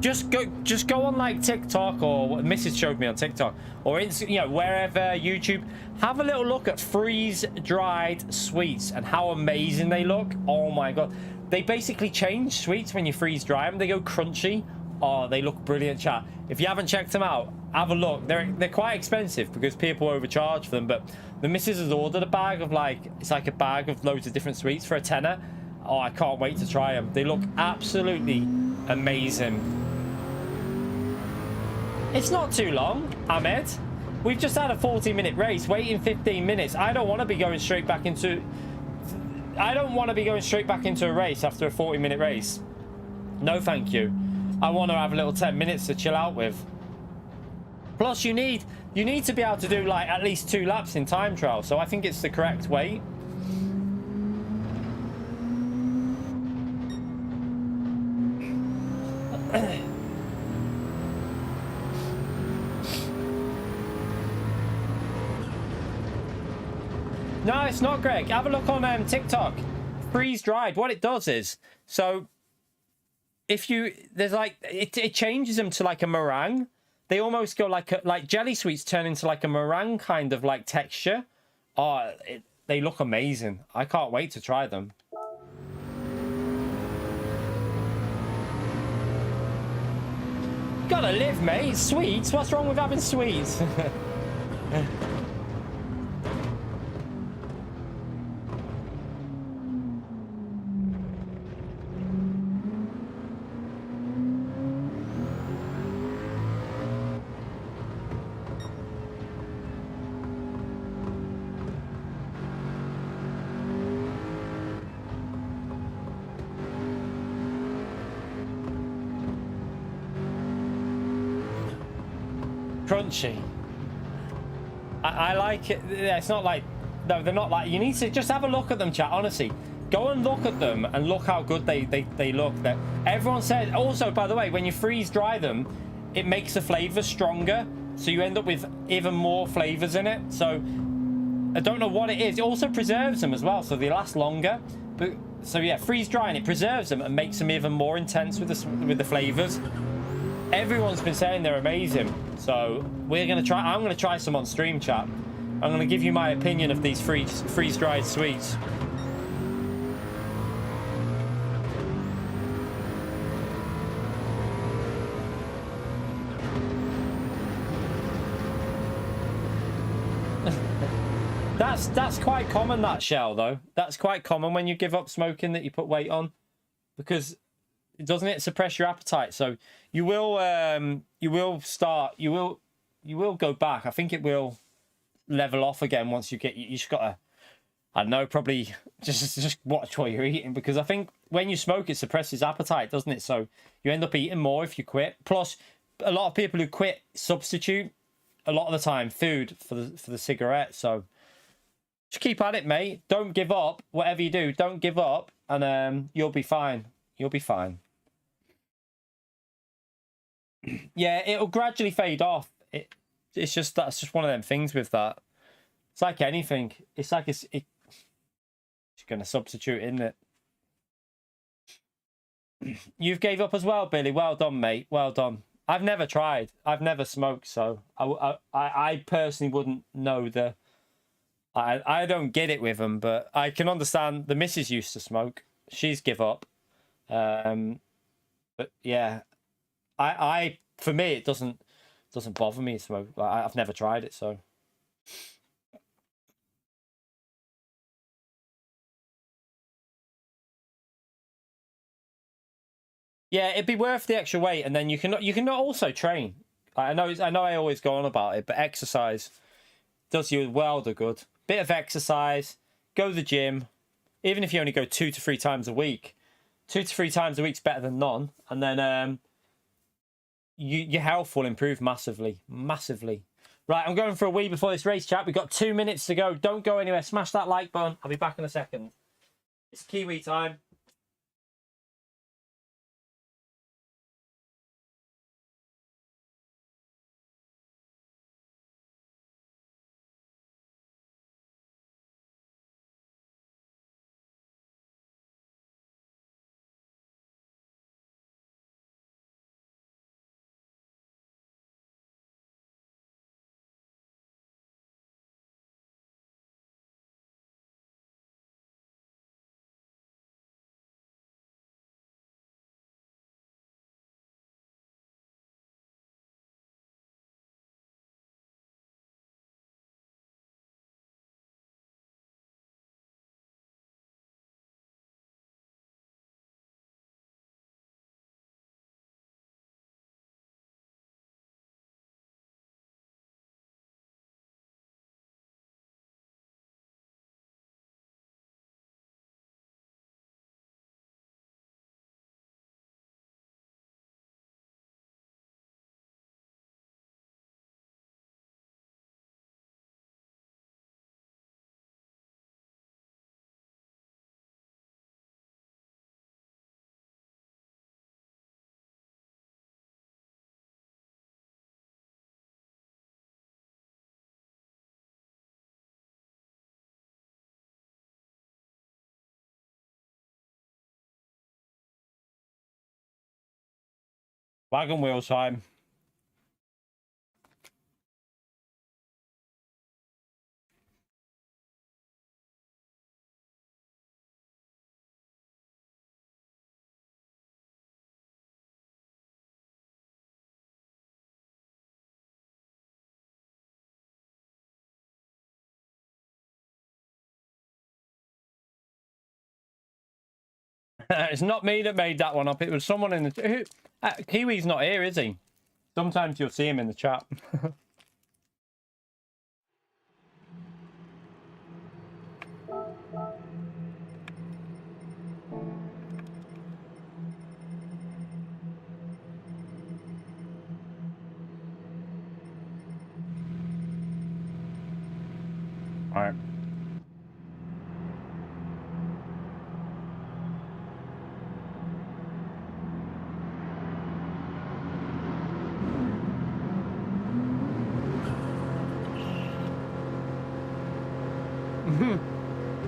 Just go on like TikTok or what Mrs. showed me on TikTok or wherever, YouTube. Have a little look at freeze-dried sweets and how amazing they look. Oh my god. They basically change sweets when you freeze dry them. They go crunchy. Oh, they look brilliant, chat. If you haven't checked them out, have a look. They're quite expensive because people overcharge for them, but the missus has ordered a bag of it's like a bag of loads of different sweets for a tenner. Oh, I can't wait to try them. They look absolutely amazing. It's not too long, Ahmed. We've just had a 40-minute race, waiting 15 minutes. I don't want to be going straight back into a race after a 40-minute race. No, thank you. I want to have a little 10 minutes to chill out with. Plus, you need to be able to do like at least 2 laps in time trial. So I think it's the correct weight. No, it's not, Greg. Have a look on TikTok. Freeze dried. What it does is, so if there's like it changes them to like a meringue. They almost go like jelly sweets turn into like a meringue kind of like texture. Oh, they look amazing. I can't wait to try them. Gotta live, mate. Sweets? What's wrong with having sweets? Crunchy. I like it. It's not like, no, they're not like, you need to just have a look at them, chat. Honestly, go and look at them and look how good they look. That everyone said. Also, by the way, when you freeze dry them, it makes the flavor stronger, so you end up with even more flavors in it. So I don't know what it is. It also preserves them as well, so they last longer. But so yeah, freeze drying it preserves them and makes them even more intense with the flavors. Everyone's been saying they're amazing, so we're gonna try. I'm gonna try some on stream, chat. I'm gonna give you my opinion of these freeze-dried sweets. That's quite common, that, Shell, though. That's quite common when you give up smoking, that you put weight on, because doesn't it suppress your appetite? So you will go back. I think it will level off again once you just gotta, I don't know, probably just watch what you're eating, because I think when you smoke it suppresses appetite, doesn't it? So you end up eating more if you quit. Plus, a lot of people who quit substitute a lot of the time food for the cigarette. So just keep at it, mate. Don't give up. Whatever you do, don't give up, and you'll be fine. You'll be fine. Yeah, it'll gradually fade off. It's just, that's just one of them things with that. It's like anything. It's like it's going to substitute, isn't it? You've gave up as well, Billy. Well done, mate. Well done. I've never tried. I've never smoked, so I personally wouldn't know the. I don't get it with them, but I can understand. The missus used to smoke. She's give up. But yeah, I for me it doesn't bother me to smoke. I've never tried it, so. Yeah, it'd be worth the extra weight, and then you can also train. I know I always go on about it, but exercise does you a world of good. Bit of exercise, go to the gym, even if you only go 2 to 3 times a week. 2 to 3 times a week's better than none, and then your health will improve massively, massively. Right, I'm going for a wee before this race, chat. We've got 2 minutes to go. Don't go anywhere. Smash that like button. I'll be back in a second. It's Kiwi time. Wagon wheel time. It's not me that made that one up. It was someone in the... Kiwi's not here, is he? Sometimes you'll see him in the chat. All right.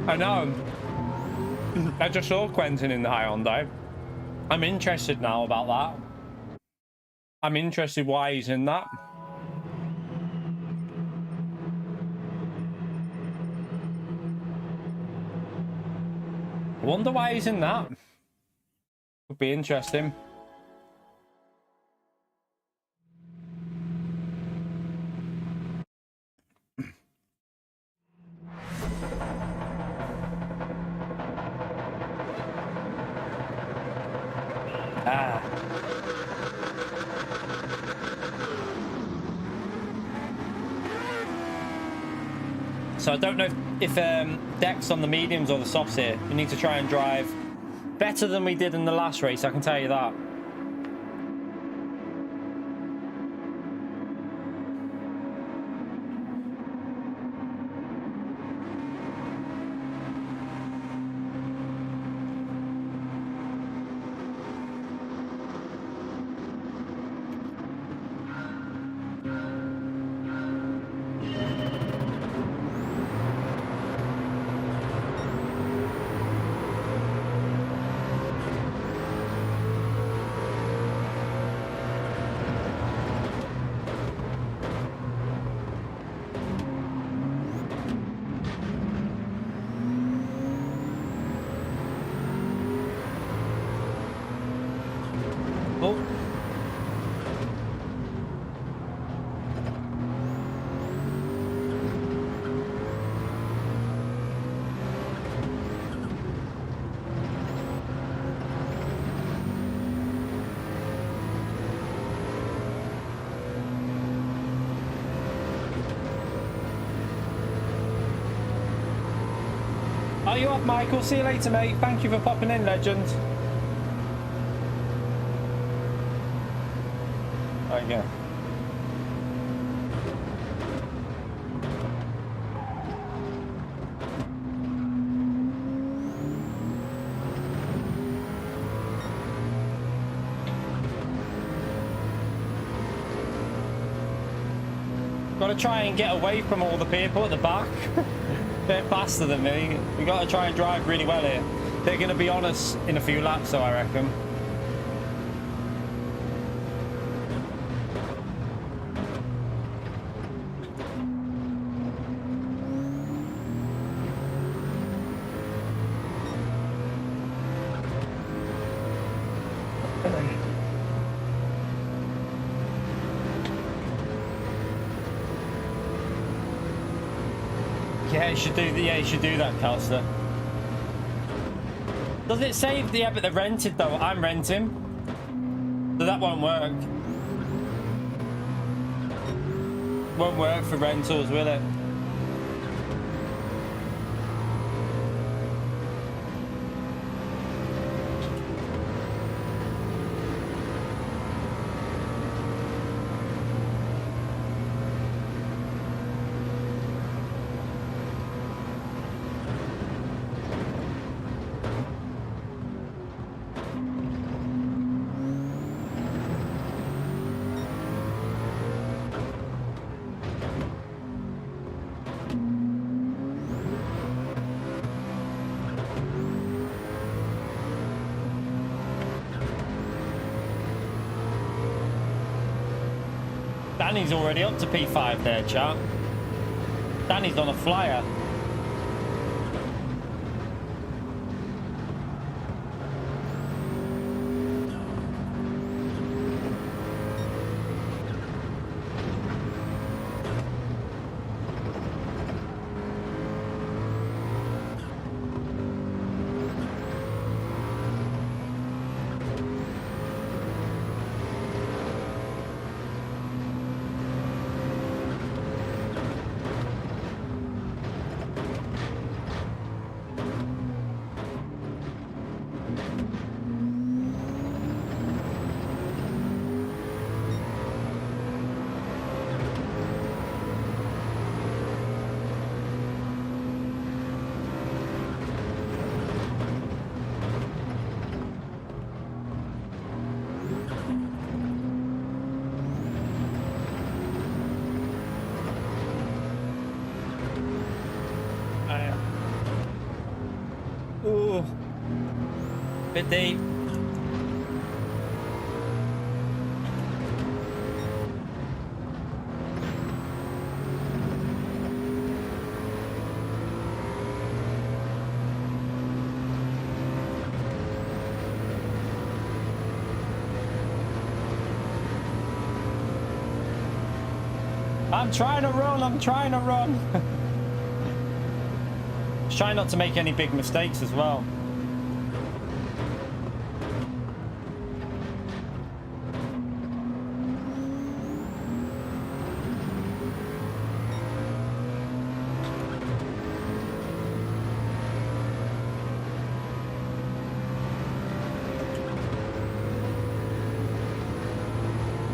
I know. I just saw Quentin in the Hyundai. I'm interested now about that. I'm interested why he's in that. I wonder why he's in that. Could be interesting. So I don't know if Deck's on the mediums or the softs here. We need to try and drive better than we did in the last race, I can tell you that. Are you up, Michael? See you later, mate. Thank you for popping in, legend. There you go. Got to try and get away from all the people at the back. Bit faster than me. We got to try and drive really well here. They're going to be on us in a few laps, so I reckon. Yeah, you should do that, Calster. Does it save the but they're rented though? I'm renting. So that won't work. Won't work for rentals, will it? Danny's already up to P5 there, chat. Danny's on a flyer. Ooh, bit deep. I'm trying to run, I'm trying to run. Try not to make any big mistakes as well.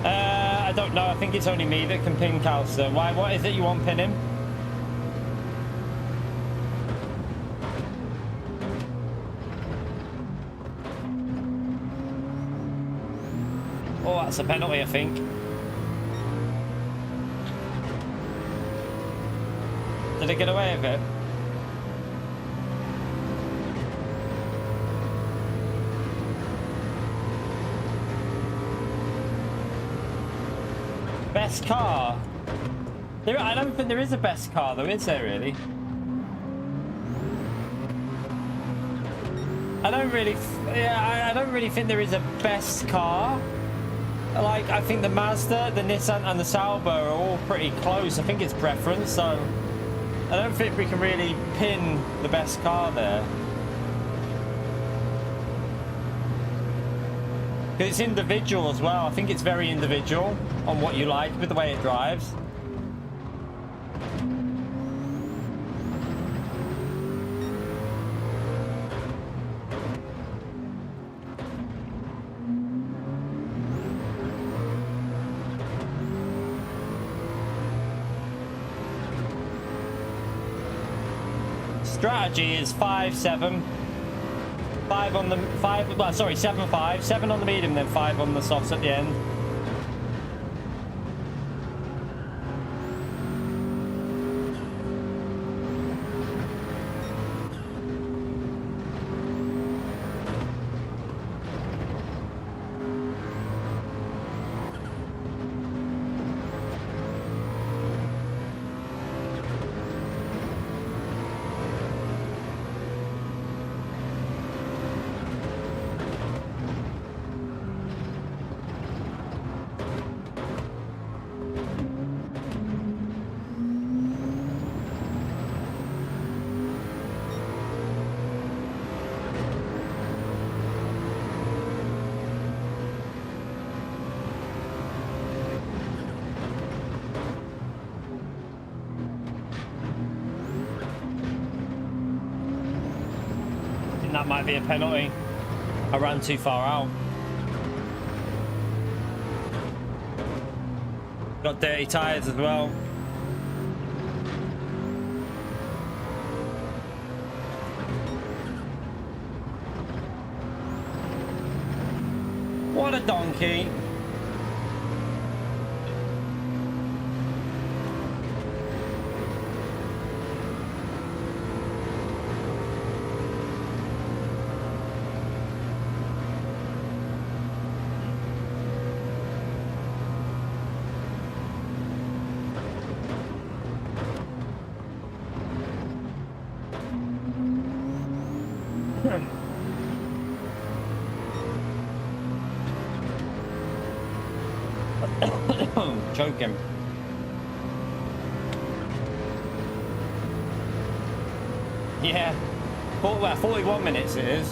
I don't know. I think it's only me that can pin Calster. Why? What is it you want pinning? Oh, that's a penalty, I think. Did it get away with it? Best car? I don't think there is a best car though, is there really? I don't really think there is a best car. Like, I think the Mazda, the Nissan and the Sauber are all pretty close. I think it's preference, so I don't think we can really pin the best car there. Because it's individual as well. I think it's very individual on what you like with the way it drives. Strategy is 5-7, 5 on the 5. Well, sorry, 7-5, 7 on the medium, then 5 on the softs at the end. That might be a penalty. I ran too far out. Got dirty tyres as well. What a donkey. Joking. Yeah. Well, 41 minutes it is.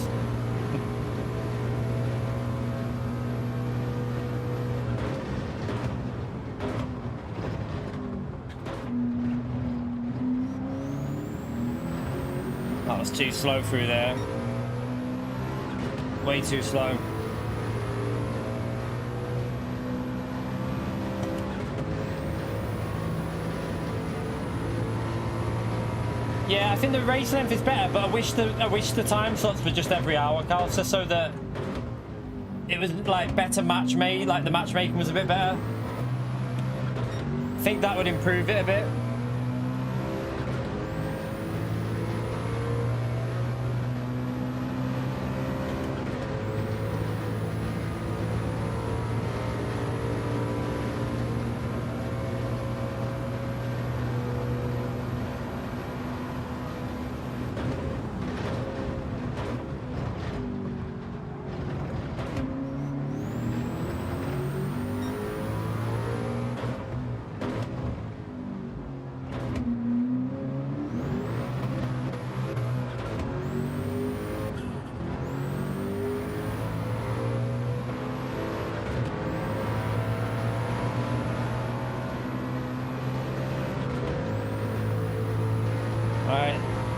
That was too slow through there. Way too slow. Yeah, I think the race length is better, but I wish the time slots were just every hour, Calcer, so that it was like better match made, like the matchmaking was a bit better. I think that would improve it a bit.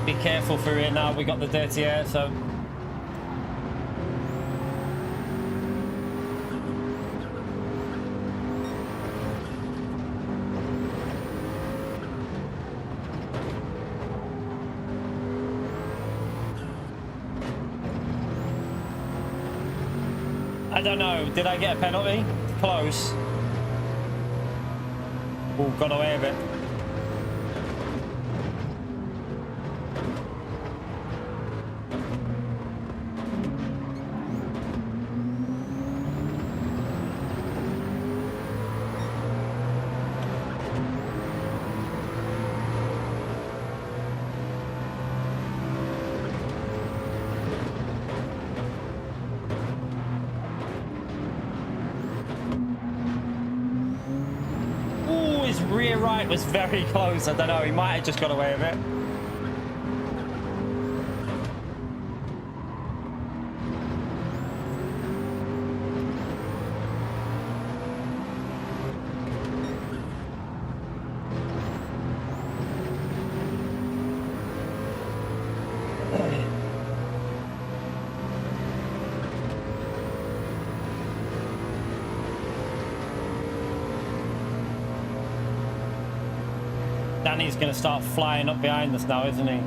Be careful through here now, we got the dirty air, so I don't know, did I get a penalty? Close. Oh, got away with it. Rear right was very close. I don't know, he might have just got away with it. Danny's going to start flying up behind us now, isn't he?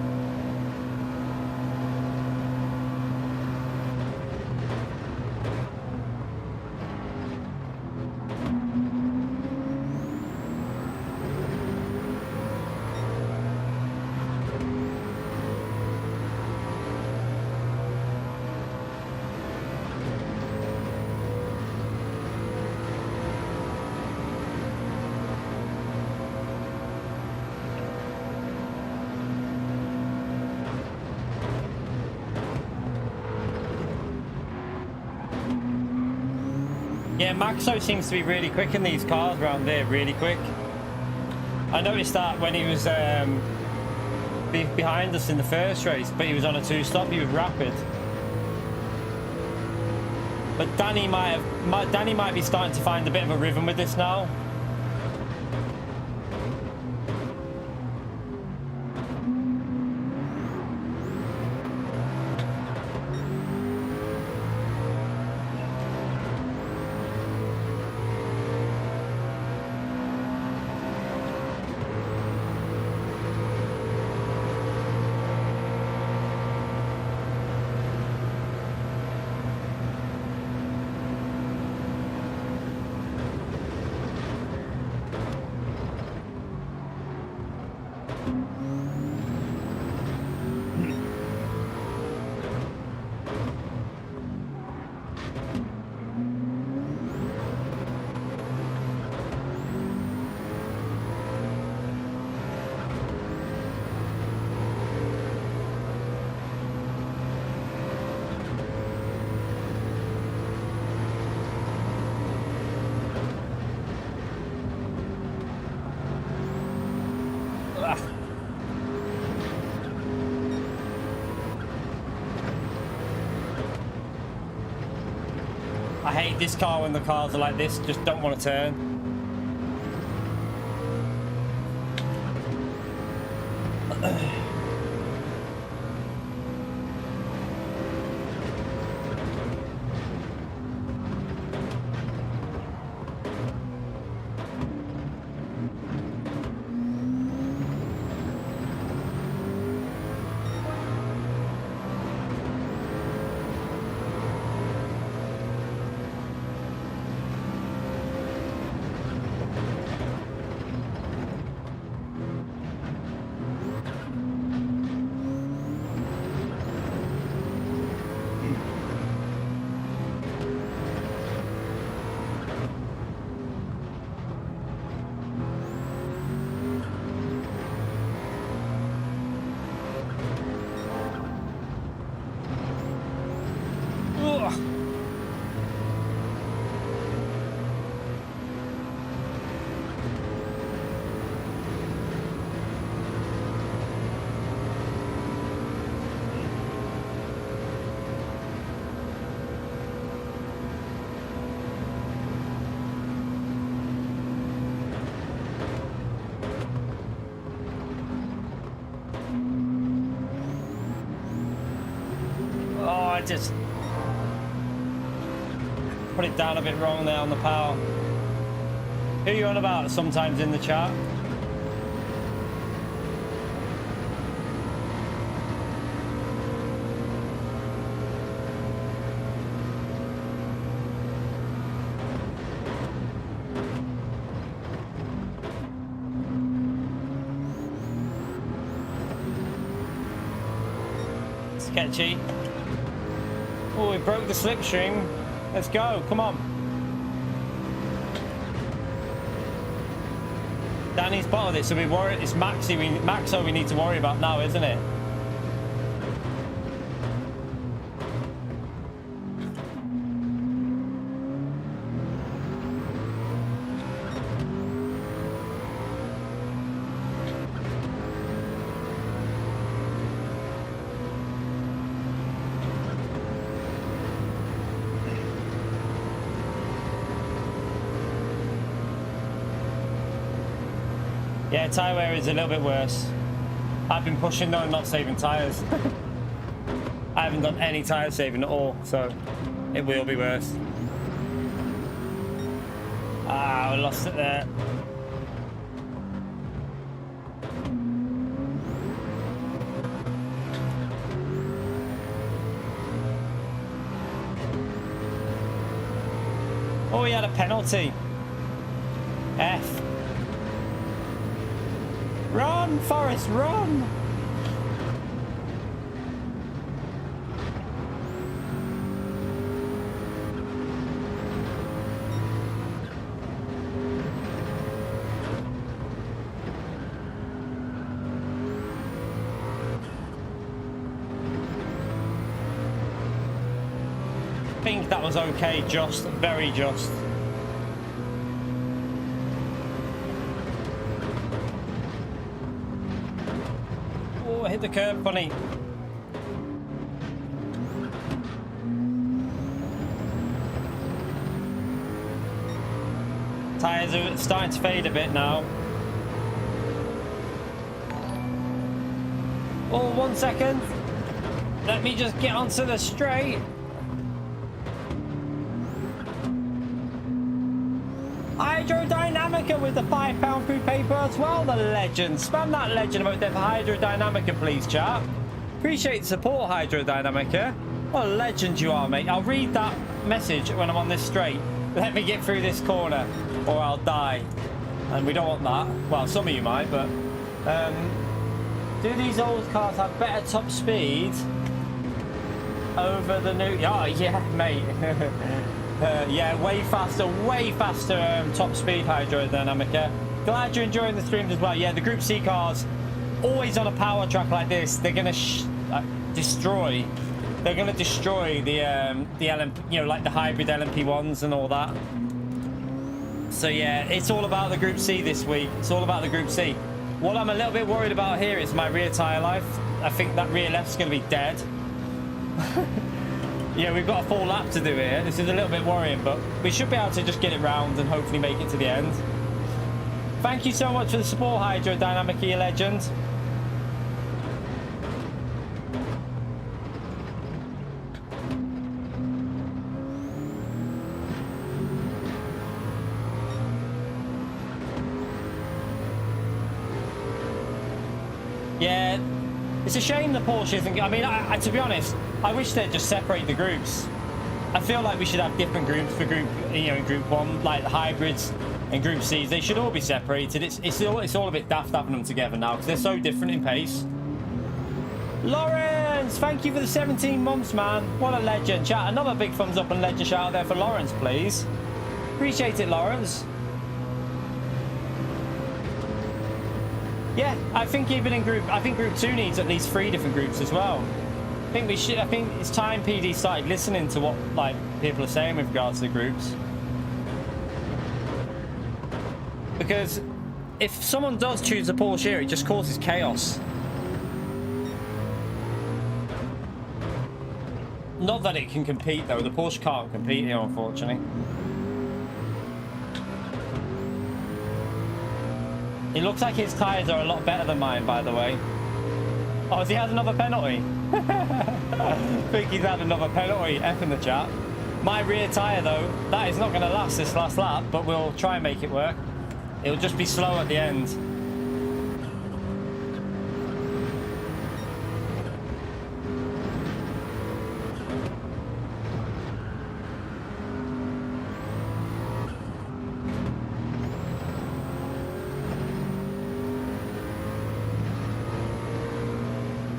Yeah, Maxo seems to be really quick in these cars around there, really quick. I noticed that when he was behind us in the first race, but he was on a two-stop, he was rapid. But Danny might be starting to find a bit of a rhythm with this now. I hate this car when the cars are like this, just don't want to turn. Just put it down a bit wrong there on the power. Who are you on about sometimes in the chat? Sketchy. Oh, we broke the slipstream. Let's go. Come on. Danny's bottled it, so we worry. It's Maxo we need to worry about now, isn't it? Yeah, tyre wear is a little bit worse. I've been pushing though and not saving tyres. I haven't done any tyre saving at all, so it will be worse. Ah, we lost it there. Oh, we had a penalty. F. Run, Forrest, run! I think that was okay, just, very just. Hit the curb, bunny. Tyres are starting to fade a bit now. Oh, 1 second. Let me just get onto the straight. Hydrodynamica with the £5 through paper as well, the legend. Spam that legend about there for Hydrodynamica, please, chat. Appreciate the support, Hydrodynamica. What a legend you are, mate. I'll read that message when I'm on this straight. Let me get through this corner or I'll die. And we don't want that. Well, some of you might, but... do these old cars have better top speed over the new... Oh, yeah, mate. Yeah, way faster top speed Hydrodynamica. Glad you're enjoying the streams as well. Yeah, the Group C cars, always on a power track like this, they're gonna destroy. They're gonna destroy the LMP, you know, like the hybrid LMP1s and all that. So yeah, it's all about the Group C this week. It's all about the Group C. What I'm a little bit worried about here is my rear tyre life. I think that rear left's gonna be dead. Yeah, we've got a full lap to do here. This is a little bit worrying, but we should be able to just get it round and hopefully make it to the end. Thank you so much for the support, Hydrodynamic E Legend. Yeah, it's a shame the Porsche isn't... I mean, to be honest, I wish they'd just separate the groups. I feel like we should have different groups for group, you know, in Group 1, like the hybrids and Group C's. They should all be separated. It's all a bit daft having them together now because they're so different in pace. Lawrence, thank you for the 17 months, man. What a legend. Chat, another big thumbs up and legend shout out there for Lawrence, please. Appreciate it, Lawrence. Yeah, I think even in Group 2 needs at least 3 different groups as well. I think it's time PD started listening to what like people are saying with regards to the groups. Because if someone does choose a Porsche here, it just causes chaos. Not that it can compete though, the Porsche can't compete here unfortunately. It looks like his tyres are a lot better than mine, by the way. Oh, has he had another penalty? I think he's had another penalty. F in the chat. My rear tyre, though, that is not going to last this last lap, but we'll try and make it work. It'll just be slow at the end.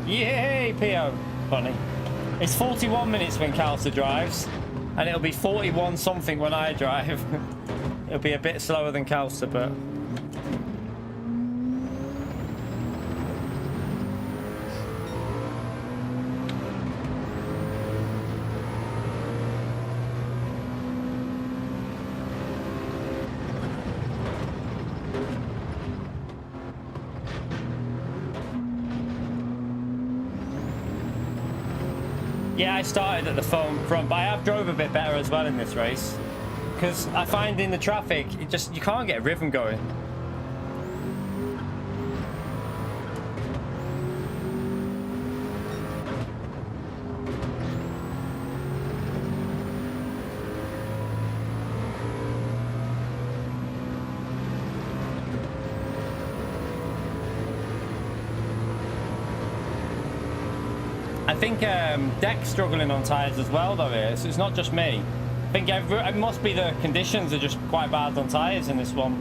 Yay, PO. Funny. It's 41 minutes when Calcer drives, and it'll be 41 something when I drive. It'll be a bit slower than Calcer, but... Yeah, I started at the front, but I have drove a bit better as well in this race. Because I find in the traffic, you can't get a rhythm going. I think Deck's struggling on tyres as well though here, so it's not just me. I think it must be the conditions are just quite bad on tyres in this one.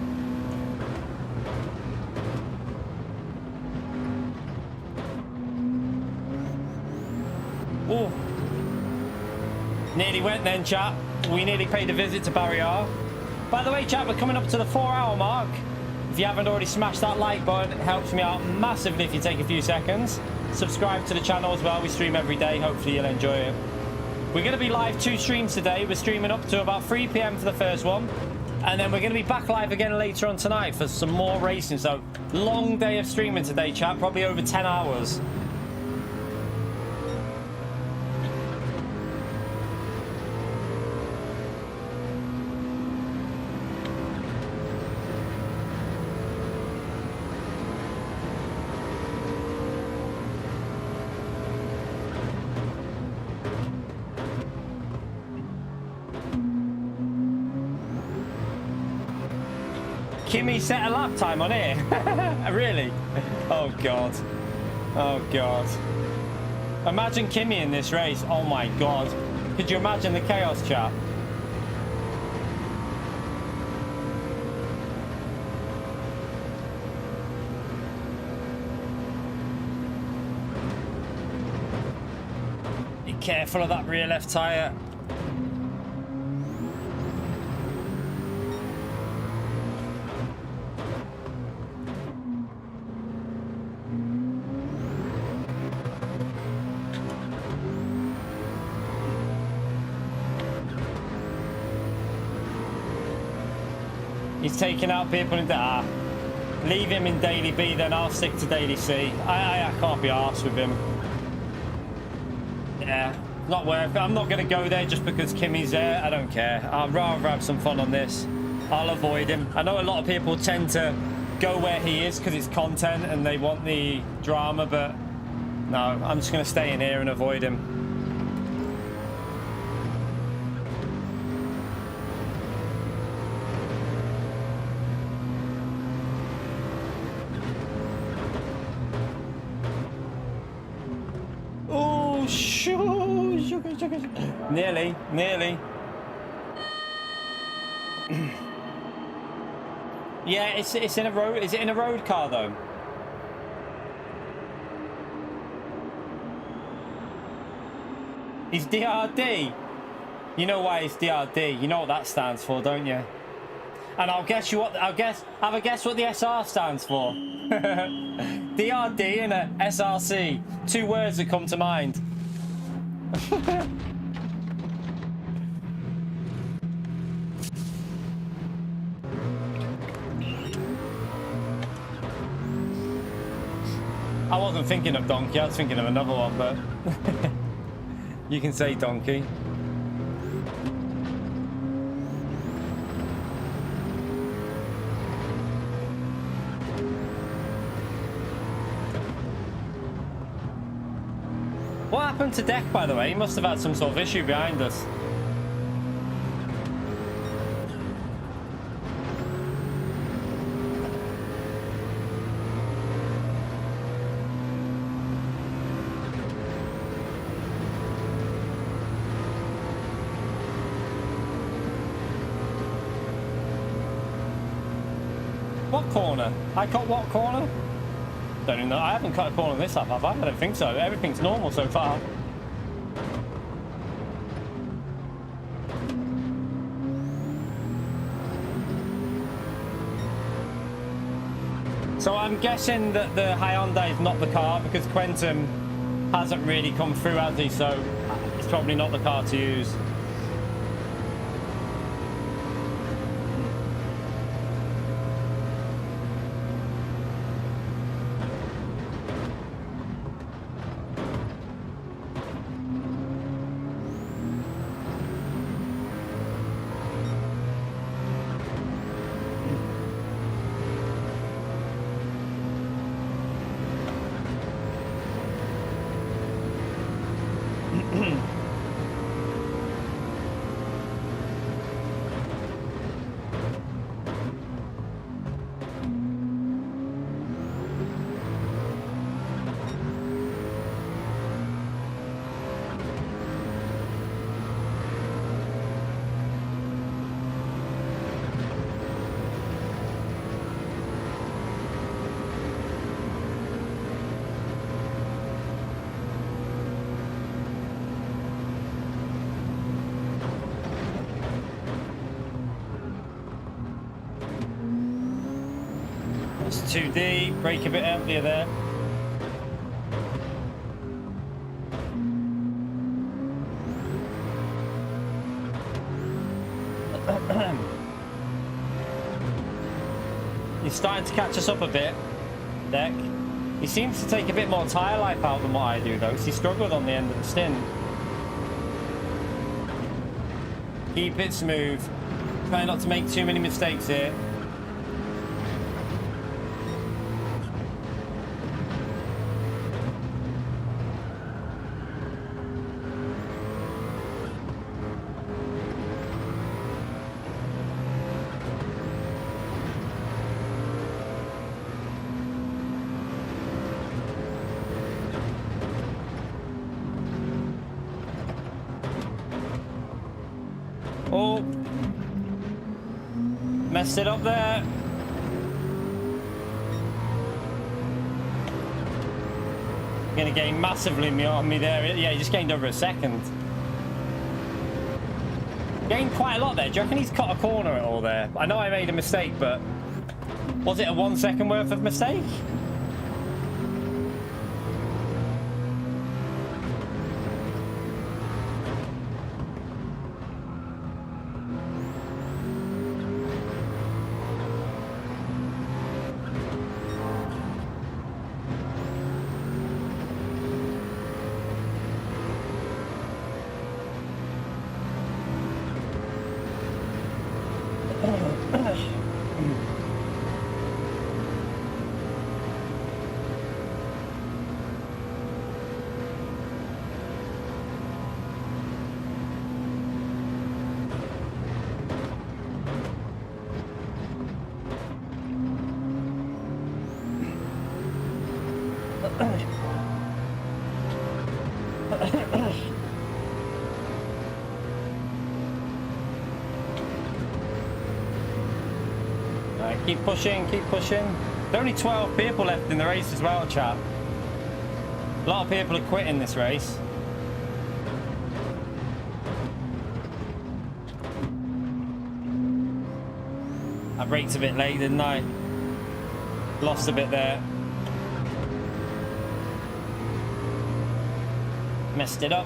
Oh, nearly went then, chat. We nearly paid a visit to Barrier. By the way, chat, we're coming up to the 4-hour mark. If you haven't already smashed that like button, it helps me out massively if you take a few seconds. Subscribe to the channel as well. We stream every day. Hopefully you'll enjoy it. We're going to be live 2 streams today. We're streaming up to about 3 PM for the first one, and then we're going to be back live again later on tonight for some more racing. So long day of streaming today, chat, probably over 10 hours. Kimmy set a lap time on it. Really? Oh god. Oh god. Imagine Kimmy in this race. Oh my god. Could you imagine the chaos, chat? Be careful of that rear left tyre. He's taking out people in the leave him in Daily B, then I'll stick to Daily C. I can't be arsed with him. Yeah, Not worth it. I'm not going to go there just because Kimmy's there. I don't care. I'd rather have some fun on this. I'll avoid him. I know a lot of people tend to go where he is because it's content and they want the drama, but no, I'm just going to stay in here and avoid him. Oh, nearly, nearly. Yeah, it's in a road. Is it in a road car though? He's DRD. You know why it's DRD. You know what that stands for, don't you? And I'll guess you what. Have a guess what the SR stands for. DRD and a SRC. Two words that come to mind. I wasn't thinking of donkey, I was thinking of another one, but you can say donkey. What happened to Deck, by the way? He must have had some sort of issue behind us. What corner? I cut what corner? Don't even know. I haven't cut a corner on this lap, have I? I don't think so. Everything's normal so far. So I'm guessing that the Hyundai is not the car because Quentin hasn't really come through, has he? So it's probably not the car to use. It's 2D, brake a bit earlier there. He's starting to catch us up a bit, Deck. He seems to take a bit more tyre life out than what I do though, because he struggled on the end of the stint. Keep it smooth. Try not to make too many mistakes here. Oh, messed it up there. Gonna gain massively on me there. Yeah, he just gained over a second. Gained quite a lot there. Do you reckon he's cut a corner at all there? I know I made a mistake, but was it a 1 second worth of mistake? Right, keep pushing, keep pushing. There are only 12 people left in the race as well, chat. A lot of people are quitting this race. I braked a bit late, didn't I? Lost a bit there. Messed it up.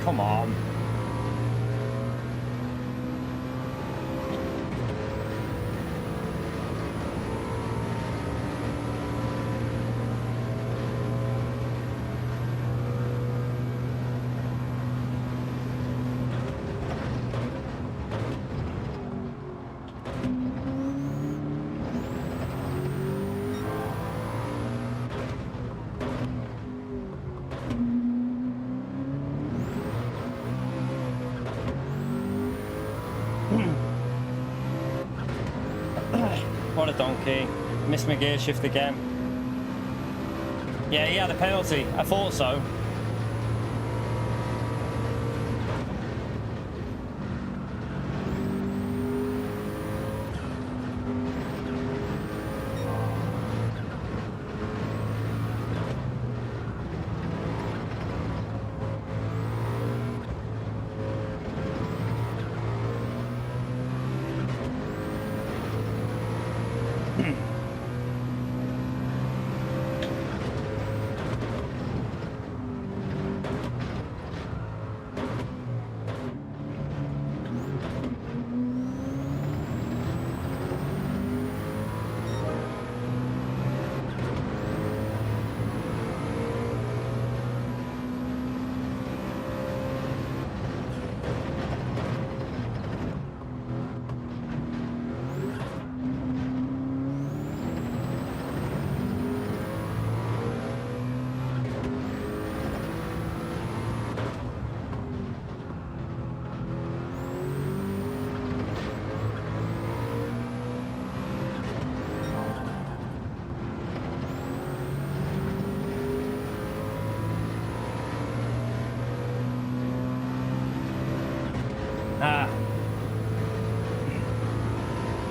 Come on. What a donkey. Missed my gear shift again. Yeah, he had a penalty. I thought so.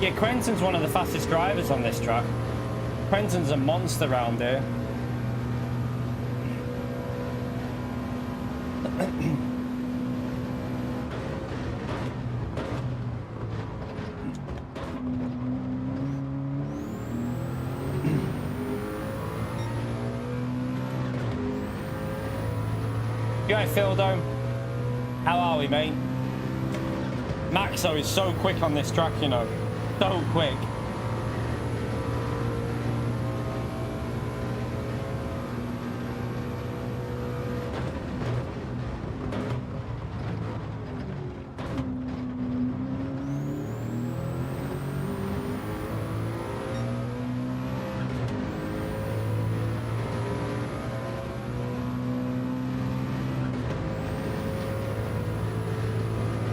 Yeah, Quentin's one of the fastest drivers on this track. Quentin's a monster around here. You alright, Phildo? How are we, mate? Maxo is so quick on this track, you know. So quick.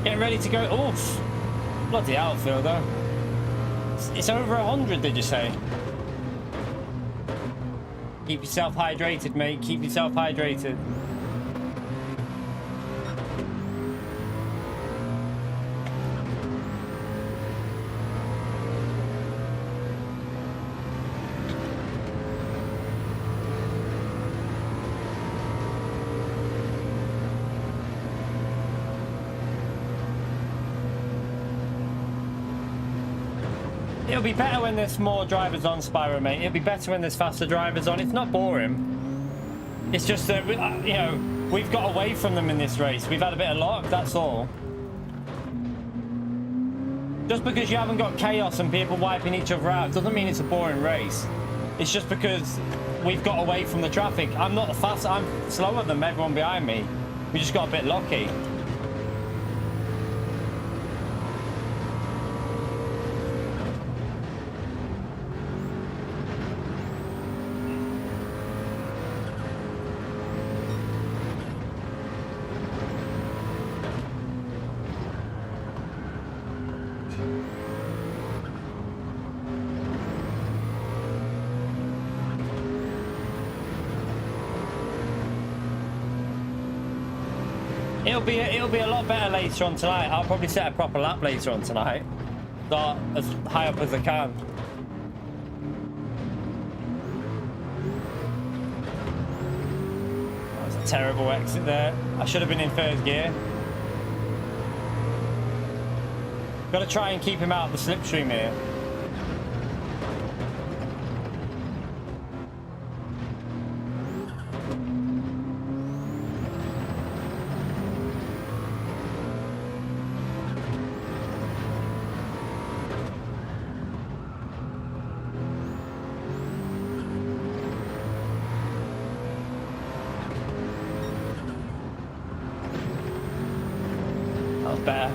Getting ready to go. Oof. Bloody outfield though. It's over 100, did you say? Keep yourself hydrated, mate. Keep yourself hydrated. It'll be better when there's more drivers on, Spyro, mate. It'll be better when there's faster drivers on. It's not boring. It's just that, you know, we've got away from them in this race. We've had a bit of luck, that's all. Just because you haven't got chaos and people wiping each other out doesn't mean it's a boring race. It's just because we've got away from the traffic. I'm not the fast. I'm slower than everyone behind me. We just got a bit lucky. It'll be a lot better later on tonight. I'll probably set a proper lap later on tonight. Start as high up as I can. That was a terrible exit there. I should have been in first gear. Got to try and keep him out of the slipstream here. That was better.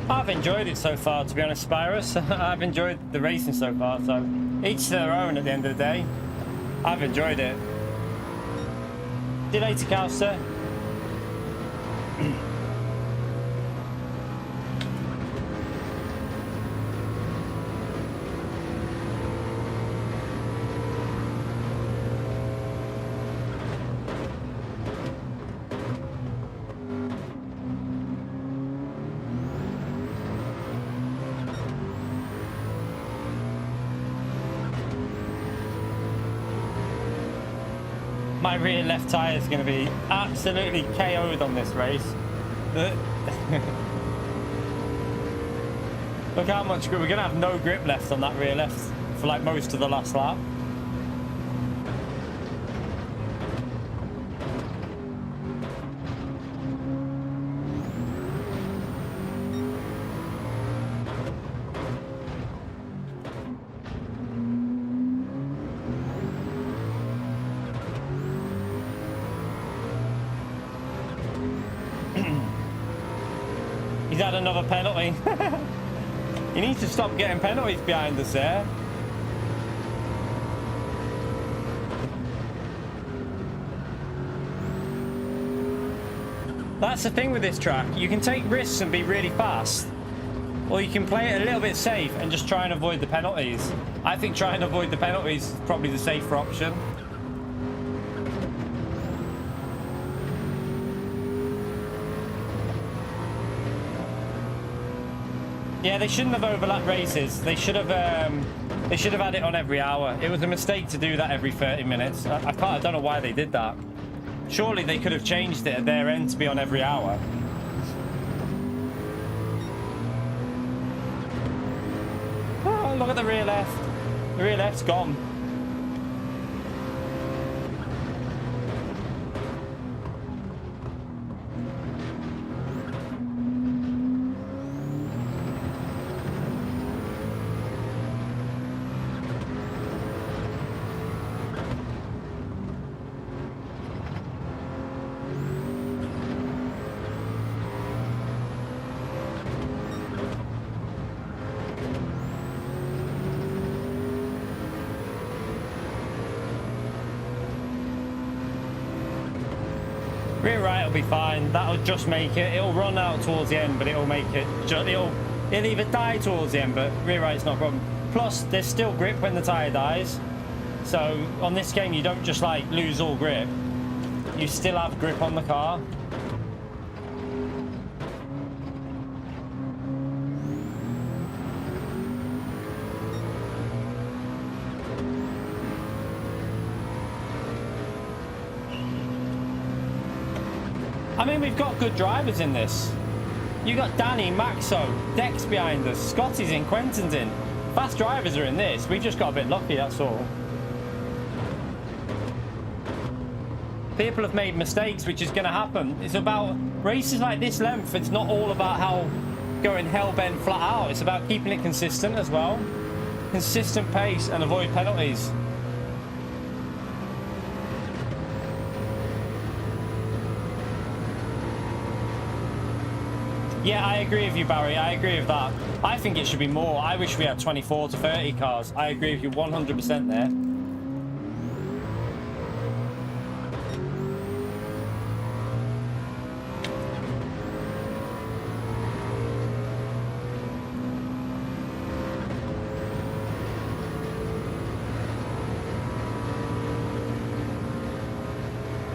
I've enjoyed it so far, to be honest, Spyrus. I've enjoyed the racing so far, so each to their own at the end of the day. I've enjoyed it. See you later, Calster. My rear left tyre is going to be absolutely KO'd on this race. Look how much grip. We're going to have no grip left on that rear left for like most of the last lap. He's had another penalty. He needs to stop getting penalties behind us there. That's the thing with this track. You can take risks and be really fast, or you can play it a little bit safe and just try and avoid the penalties. I think trying to avoid the penalties is probably the safer option. Yeah, they shouldn't have overlapped races. They should have had it on every hour. It was a mistake to do that every 30 minutes. I don't know why they did that. Surely they could have changed it at their end to be on every hour. Oh, look at the rear left. The rear left's gone. Rear right will be fine. That'll just make it. It'll run out towards the end, but it'll make it. It'll either die towards the end, but rear right's not a problem. Plus, there's still grip when the tyre dies. So on this game, you don't just like lose all grip. You still have grip on the car. I mean, we've got good drivers in this. You got Danny, Maxo, Dex behind us, Scotty's in, Quentin's in. Fast drivers are in this. We just got a bit lucky, that's all. People have made mistakes, which is going to happen. It's about races like this length. It's not all about how going hell-bent flat out. It's about keeping it consistent as well. Consistent pace and avoid penalties. Yeah, I agree with you, Barry. I agree with that. I think it should be more. I wish we had 24 to 30 cars. I agree with you 100% there.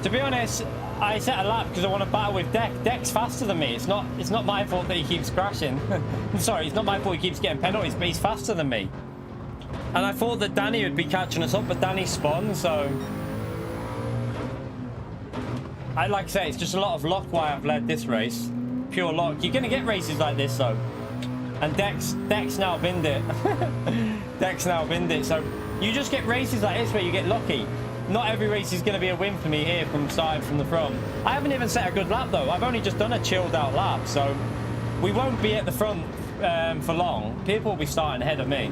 To be honest, I set a lap because I want to battle with Deck. Deck's faster than me. It's not my fault that he keeps crashing. I'm sorry, it's not my fault he keeps getting penalties, but he's faster than me. And I thought that Danny would be catching us up, but Danny spun, so... I like to say, it's just a lot of luck why I've led this race. Pure luck. You're going to get races like this, though. And Deck's now binned it. Deck's now binned it, so you just get races like this where you get lucky. Not every race is going to be a win for me here from starting from the front. I haven't even set a good lap, though. I've only just done a chilled out lap, so we won't be at the front for long. People will be starting ahead of me.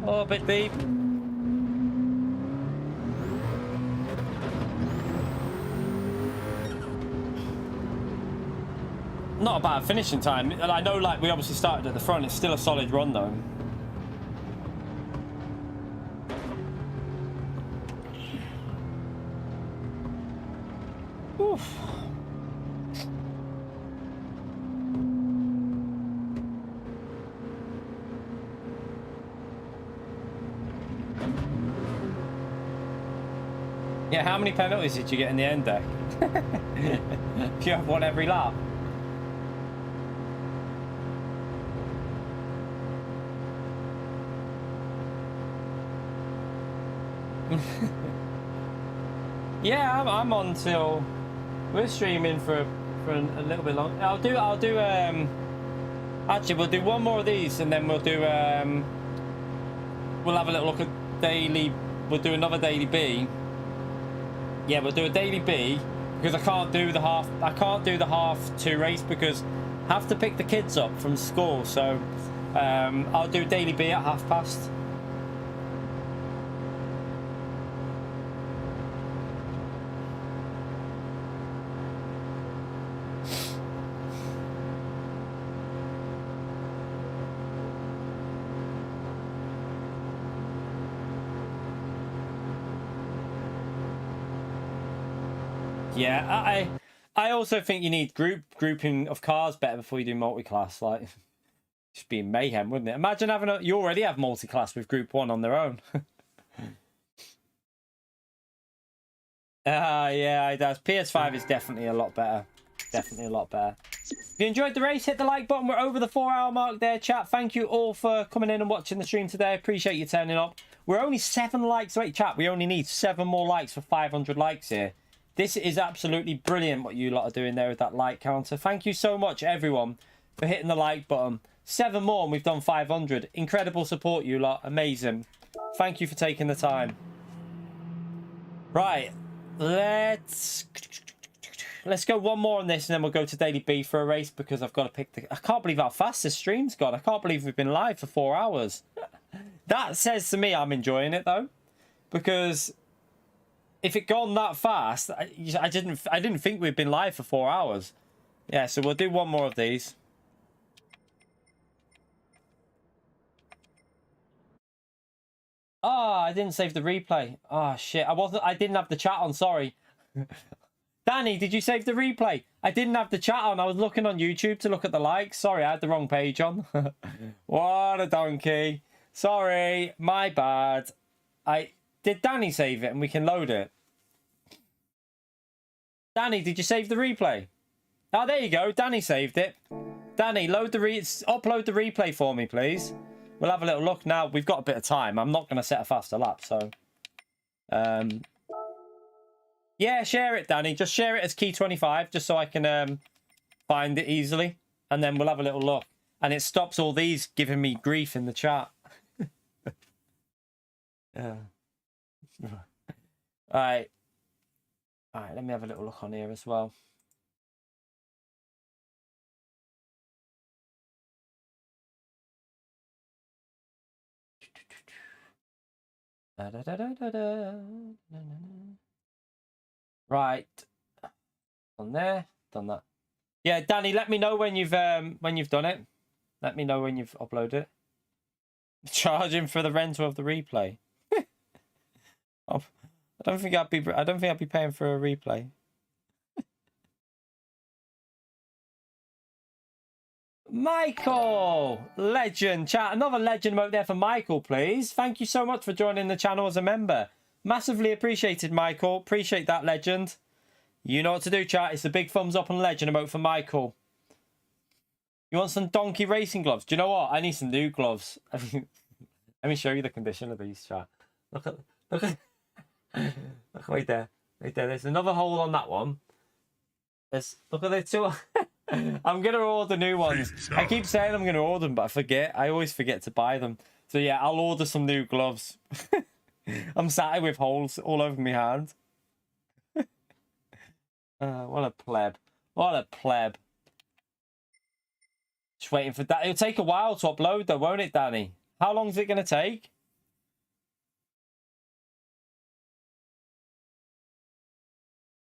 Oh, a bit deep. Not a bad finishing time. And I know, like, we obviously started at the front. It's still a solid run, though. Oof. Yeah, how many penalties did you get in the end, Deck? You have one every lap. Yeah, I'm on till we're streaming for a little bit long. I'll do actually we'll do one more of these and then we'll do we'll have a little look at daily. We'll do another daily B. Yeah, we'll do a daily B because I can't do the half 2 race because I have to pick the kids up from school. So I'll do daily B at past. Yeah, I also think you need grouping of cars better before you do multi-class. Like, just be mayhem, wouldn't it? Imagine having you already have multi-class with Group 1 on their own. Yeah, it does. PS5 is definitely a lot better. Definitely a lot better. If you enjoyed the race, hit the like button. We're over the 4-hour mark there, chat. Thank you all for coming in and watching the stream today. Appreciate you turning up. We're only 7 likes away, chat. We only need 7 more likes for 500 likes here. This is absolutely brilliant what you lot are doing there with that like counter. Thank you so much, everyone, for hitting the like button. 7 more and we've done 500. Incredible support, you lot. Amazing. Thank you for taking the time. Right. Let's go one more on this and then we'll go to Daily B for a race because I've got to pick the... I can't believe how fast this stream's gone. I can't believe we've been live for 4 hours. That says to me I'm enjoying it, though. Because... if it gone that fast, I didn't think we'd been live for 4 hours. Yeah, so we'll do one more of these. Oh, I didn't save the replay. Oh shit, I didn't have the chat on, sorry. Danny, did you save the replay? I didn't have the chat on. I was looking on YouTube to look at the likes. Sorry, I had the wrong page on. What a donkey. Sorry, my bad. Did Danny save it and we can load it? Danny, did you save the replay? Oh, there you go. Danny saved it. Danny, upload the replay for me, please. We'll have a little look now. We've got a bit of time. I'm not going to set a faster lap, so... yeah, share it, Danny. Just share it as key 25, just so I can find it easily. And then we'll have a little look. And it stops all these giving me grief in the chat. Yeah. Alright. Alright, let me have a little look on here as well. Right. On there. Done that. Yeah, Danny, let me know when you've done it. Let me know when you've uploaded it. Charging for the rental of the replay. I don't think I'd be paying for a replay. Michael! Legend. Chat, another legend emote there for Michael, please. Thank you so much for joining the channel as a member. Massively appreciated, Michael. Appreciate that, legend. You know what to do, chat. It's a big thumbs up and legend emote for Michael. You want some donkey racing gloves? Do you know what? I need some new gloves. Let me show you the condition of these, chat. Look at look right there. Right there. There's another hole on that one. Look at the two. I'm going to order new ones. I keep saying I'm going to order them, but I forget. I always forget to buy them. So yeah, I'll order some new gloves. I'm sat here with holes all over my hand. What a pleb. What a pleb. Just waiting for that. It'll take a while to upload though, won't it, Danny? How long is it going to take?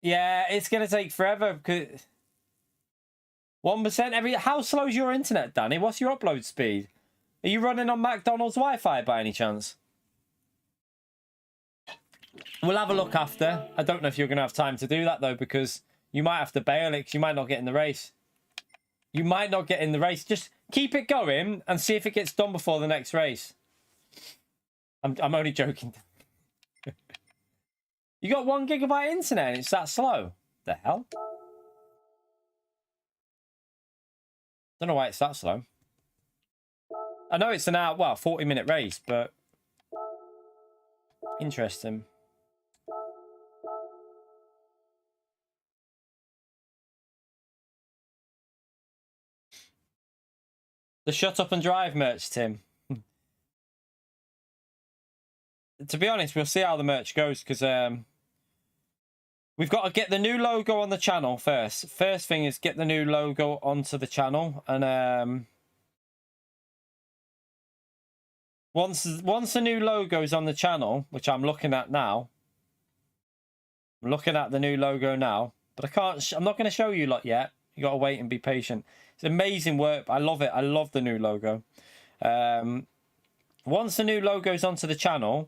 Yeah, it's going to take forever because 1% every... How slow is your internet, Danny? What's your upload speed? Are you running on McDonald's Wi-Fi by any chance? We'll have a look after. I don't know if you're going to have time to do that, though, because you might have to bail it because you might not get in the race. You might not get in the race. Just keep it going and see if it gets done before the next race. I'm only joking. You got 1 gigabyte internet and it's that slow? The hell? Don't know why it's that slow. I know it's an hour, well, 40-minute race, but interesting. The shut up and drive merch, Tim. To be honest, we'll see how the merch goes because we've got to get the new logo on the channel first. First thing is get the new logo onto the channel, and once the new logo's on the channel, which I'm looking at now, I'm looking at the new logo now, but I can't. I'm not going to show you lot yet. You got to wait and be patient. It's amazing work. I love it. I love the new logo. Once the new logo's onto the channel,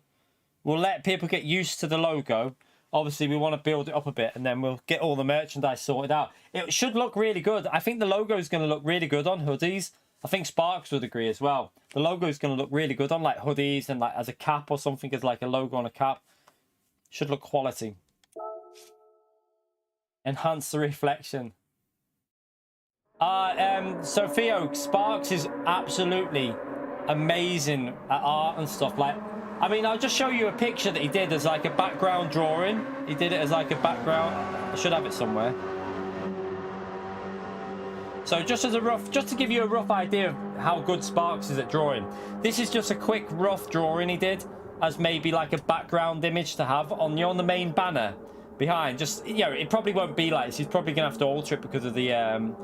we'll let people get used to the logo. Obviously, we want to build it up a bit, and then we'll get all the merchandise sorted out. It should look really good. I think the logo is going to look really good on hoodies. I think Sparks would agree as well. The logo is going to look really good on like hoodies and like as a cap or something, as like a logo on a cap. Should look quality. Enhance the reflection. So Theo, Sparks is absolutely amazing at art and stuff. Like, I mean, I'll just show you a picture that he did as like a background drawing. He did it as like a background. I should have it somewhere. So just to give you a rough idea of how good Sparks is at drawing. This is just a quick rough drawing he did as maybe like a background image to have on the main banner behind. Just, you know, it probably won't be like this. He's probably gonna have to alter it because of the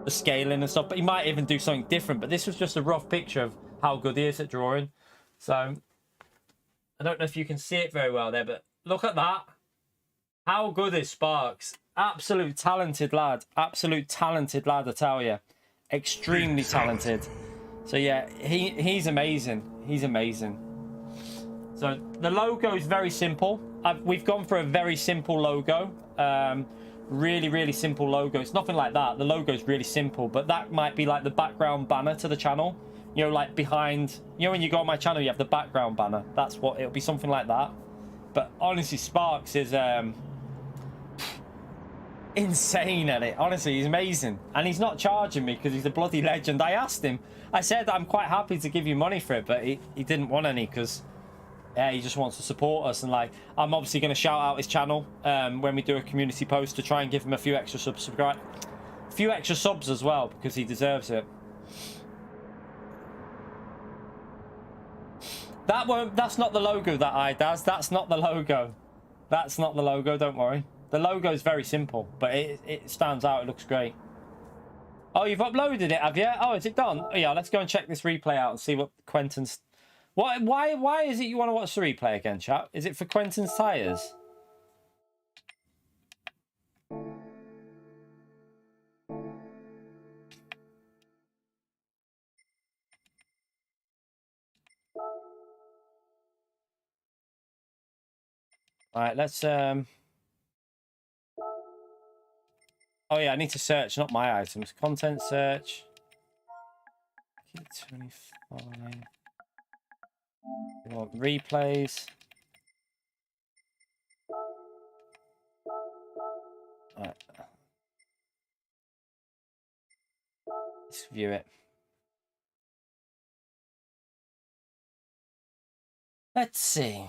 scaling and stuff, but he might even do something different. But this was just a rough picture of how good he is at drawing. So I don't know if you can see it very well there, but look at that. How good is Sparks? Absolute talented lad. Absolute talented lad, I tell you. Extremely talented. So yeah, he's amazing. He's amazing. So the logo is very simple. We've gone for a very simple logo. Really, really simple logo. It's nothing like that. The logo is really simple, but that might be like the background banner to the channel. You know, like behind, you know, when you go on my channel, you have the background banner. That's what it'll be, something like that. But honestly, Sparks is insane at it. Honestly, he's amazing. And he's not charging me because he's a bloody legend. I asked him. I said, I'm quite happy to give you money for it, but he didn't want any because he just wants to support us. And like, I'm obviously going to shout out his channel when we do a community post to try and give him a few extra subs as well because he deserves it. That's not the logo that I does. That's not the logo. That's not the logo, don't worry. The logo is very simple, but it stands out. It looks great. Oh, you've uploaded it, have you? Oh, is it done? Oh, yeah, let's go and check this replay out and see what Quentin's... Why is it you want to watch the replay again, chat? Is it for Quentin's tyres? Alright, let's... Oh, yeah, I need to search, not my items. Content search. 25. We want replays. Right. Let's view it. Let's see.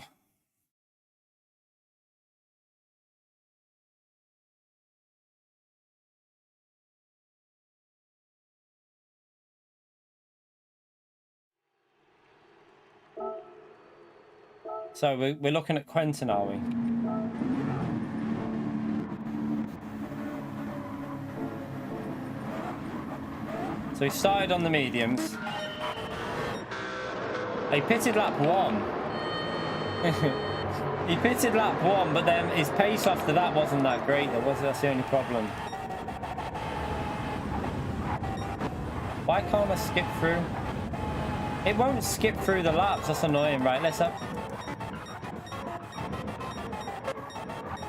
So we're looking at Quentin, are we? So he started on the mediums. He pitted lap 1. He pitted lap 1, but then his pace after that wasn't that great. That's the only problem. Why can't I skip through? It won't skip through the laps. That's annoying. Right, let's up.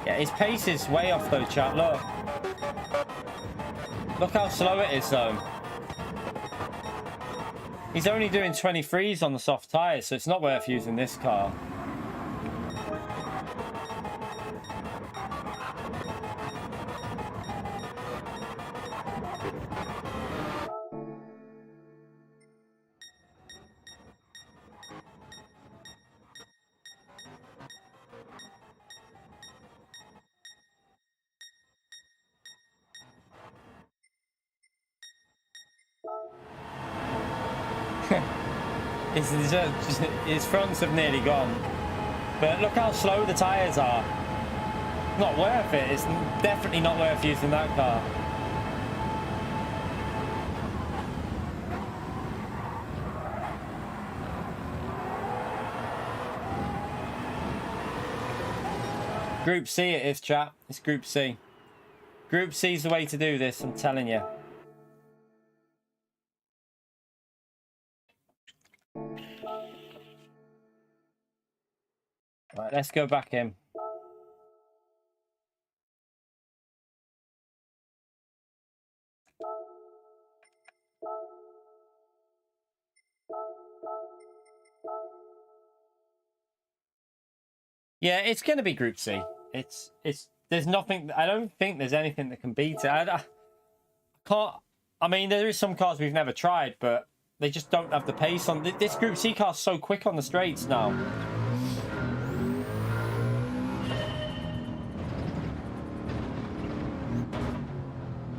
Yeah, his pace is way off though, chat. Look. Look how slow it is though. He's only doing 23s on the soft tyres, so it's not worth using this car. His fronts have nearly gone. But look how slow the tyres are. Not worth it. It's definitely not worth using that car. Group C it is, chat. It's Group C. Group C is the way to do this, I'm telling you. Right, let's go back in. Yeah, it's going to be Group C. There's nothing, I don't think there's anything that can beat it. I can't, I mean, there is some cars we've never tried, but they just don't have the pace on. This Group C car's so quick on the straights now.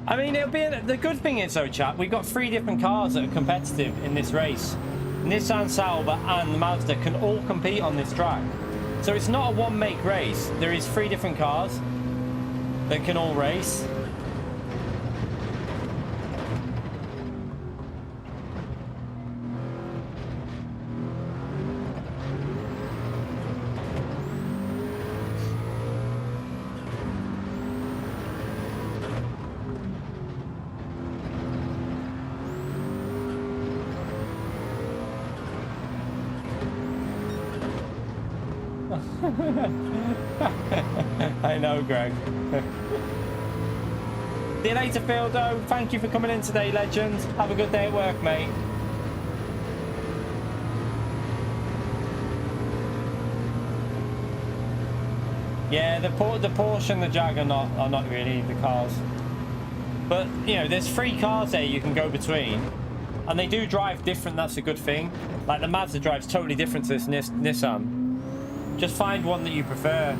I mean, it'll be the good thing is though, chat. We've got 3 different cars that are competitive in this race. Nissan Sauber and the Mazda can all compete on this track, so it's not a one-make race. There is 3 different cars that can all race. I know, Greg. See you later, Fieldo. Thank you for coming in today, legend. Have a good day at work, mate. Yeah, the Porsche and the Jag are not really the cars. But, you know, there's 3 cars there you can go between. And they do drive different, that's a good thing. Like, the Mazda drives totally different to this Nissan. Just find one that you prefer.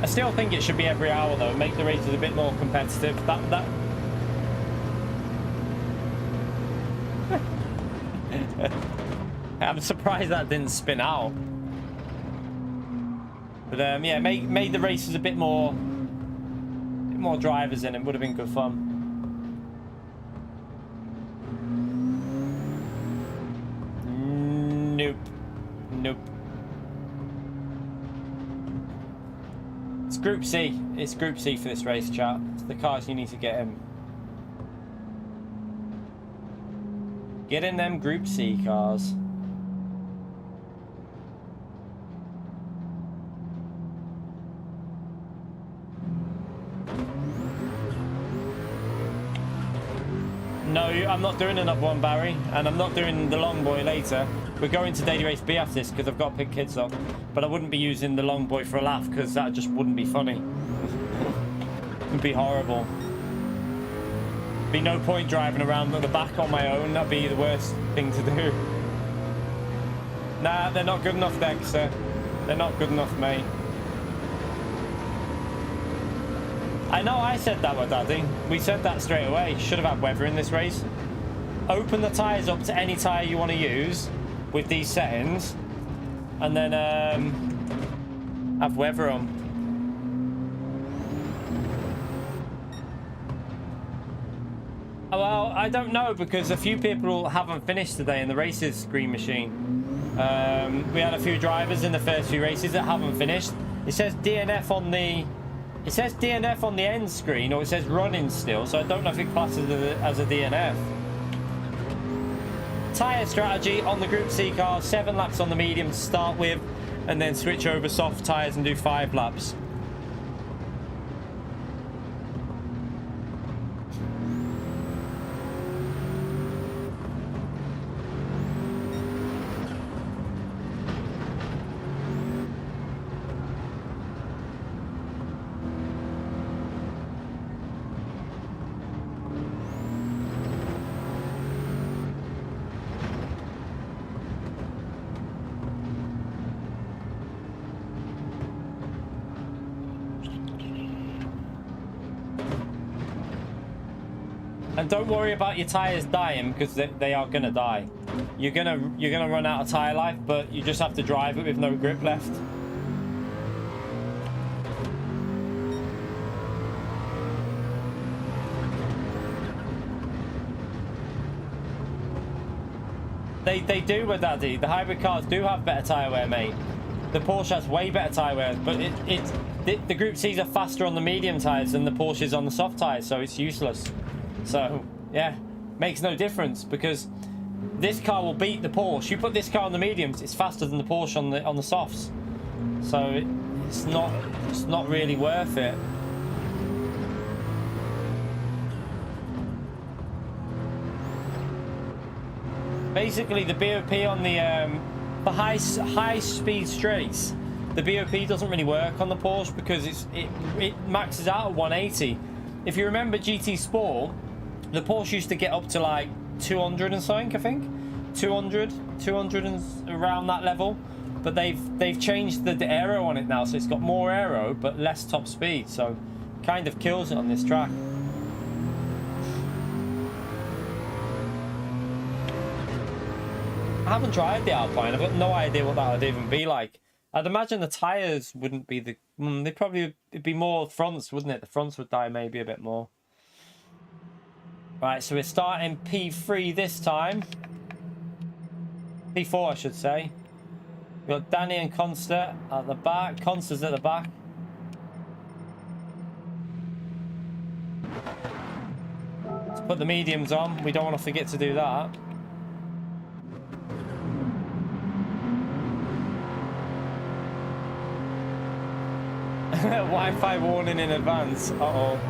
I still think it should be every hour though, make the races a bit more competitive. That I'm surprised that didn't spin out. But yeah, made the races a bit more drivers in. It would have been good fun. Nope. Nope. It's Group C. It's Group C for this race, chat. It's the cars you need to get in. Get in them Group C cars. No, I'm not doing another one, Barry, and I'm not doing the long boy later. We're going to Daily Race B after this because I've got to pick kids up. But I wouldn't be using the long boy for a laugh because that just wouldn't be funny. It'd be horrible. Be no point driving around at the back on my own. That'd be the worst thing to do. Nah, they're not good enough, Dexter. They're not good enough, mate. I know I said that with Daddy. We said that straight away. Should have had weather in this race. Open the tyres up to any tyre you want to use with these settings. And then have weather on. Well, I don't know because a few people haven't finished today in the races green machine. We had a few drivers in the first few races that haven't finished. It says DNF on the... It says DNF on the end screen, or it says running still, so I don't know if it classes as a DNF. Tyre strategy on the Group C car, 7 laps on the medium to start with, and then switch over soft tyres and do 5 laps. And don't worry about your tires dying because they are gonna die. You're gonna run out of tire life, but you just have to drive it with no grip left. They do with Daddy. The hybrid cars do have better tire wear, mate. The Porsche has way better tire wear, but the Group C's are faster on the medium tires than the Porsches on the soft tires, so it's useless. So, yeah, makes no difference because this car will beat the Porsche. You put this car on the mediums, it's faster than the Porsche on the softs. So it's not really worth it. Basically, the BOP on the high speed straights, the BOP doesn't really work on the Porsche because it maxes out at 180. If you remember GT Sport, the Porsche used to get up to like 200 and something, I think. 200 and around that level. But they've changed the aero on it now, so it's got more aero but less top speed, so kind of kills it on this track. I haven't tried the Alpine. I've got no idea what that would even be like. I'd imagine the tyres wouldn't be the... they'd probably... It'd be more fronts, wouldn't it? The fronts would die maybe a bit more. Right, so we're starting P3 this time. P4, I should say. We've got Danny and Consta at the back. Consta's at the back. Let's put the mediums on. We don't want to forget to do that. Wi-Fi warning in advance. Uh-oh.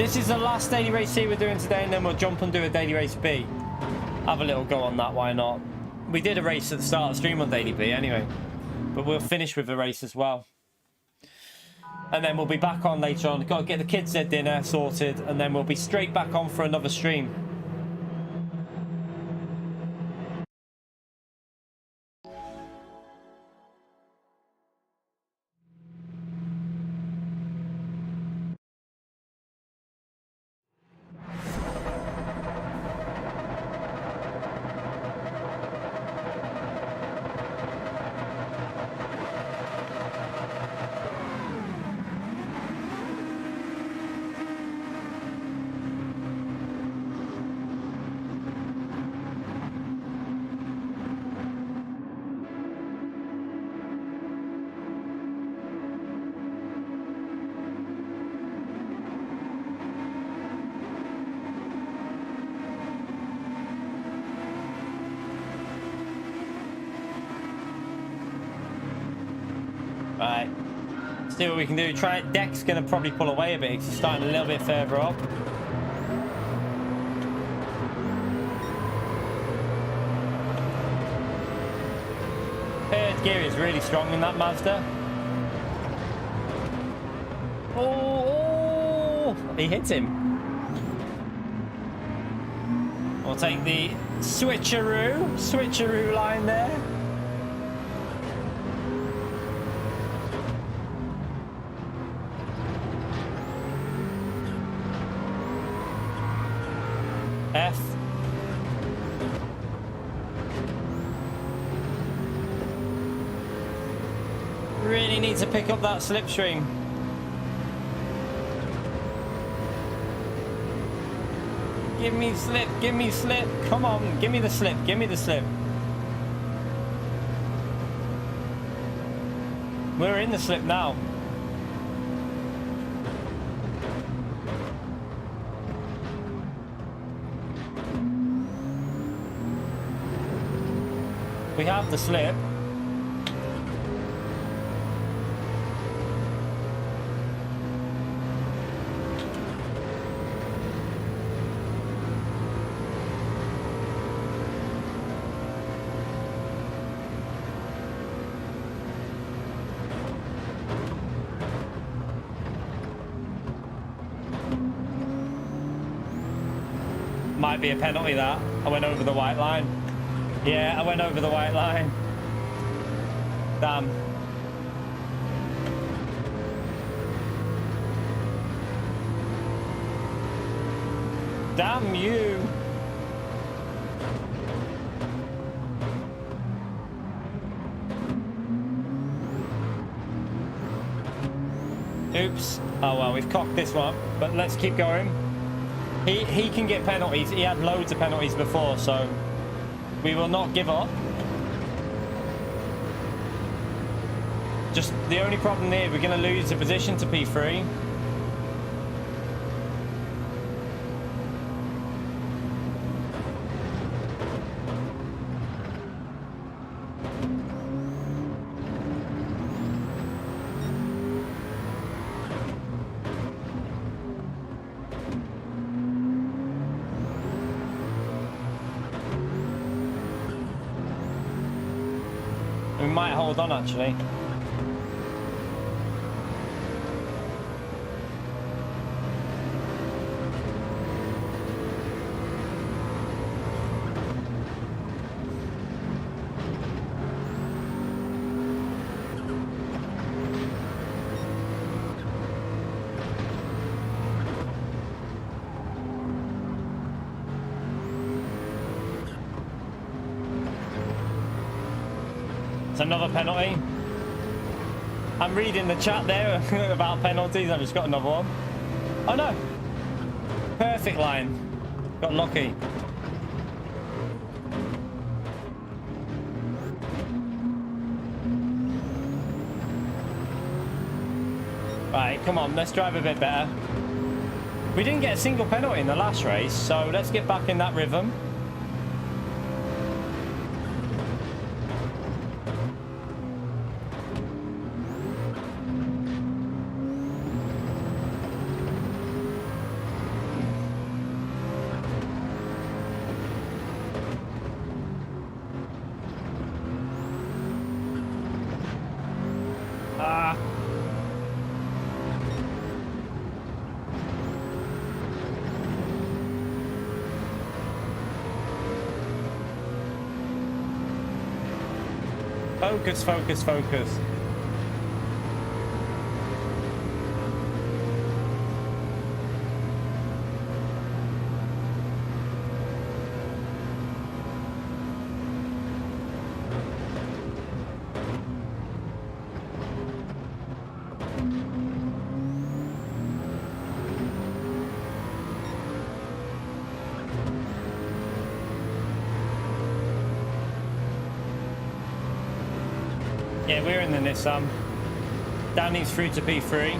This is the last daily race C we're doing today, and then we'll jump and do a daily race B. Have a little go on that, why not? We did a race at the start of the stream on daily B anyway, but we'll finish with a race as well. And then we'll be back on later on. Got to get the kids their dinner sorted, and then we'll be straight back on for another stream. Right, see what we can do. Try it. Deck's gonna probably pull away a bit because he's starting a little bit further up. Third gear is really strong in that Mazda. Oh, he hits him. We'll take the switcheroo line there. F. Really need to pick up that slipstream. Give me slip, give me slip. Come on, give me the slip, give me the slip. We're in the slip now. We have the slip. Might be a penalty that. I went over the white line. Yeah, I went over the white line. Damn. Damn you. Oops. Oh well, we've cocked this one, but let's keep going. He can get penalties. He had loads of penalties before, so we will not give up. Just the only problem there, we're going to lose the position to P3. We might hold on actually. Another penalty. I'm reading the chat there about penalties. I've just got another one. Oh no! Perfect line. Got lucky. Right, come on, let's drive a bit better. We didn't get a single penalty in the last race, so let's get back in that rhythm. Focus, focus, focus. Yeah, we're in the Nissan. Danny's through to P3.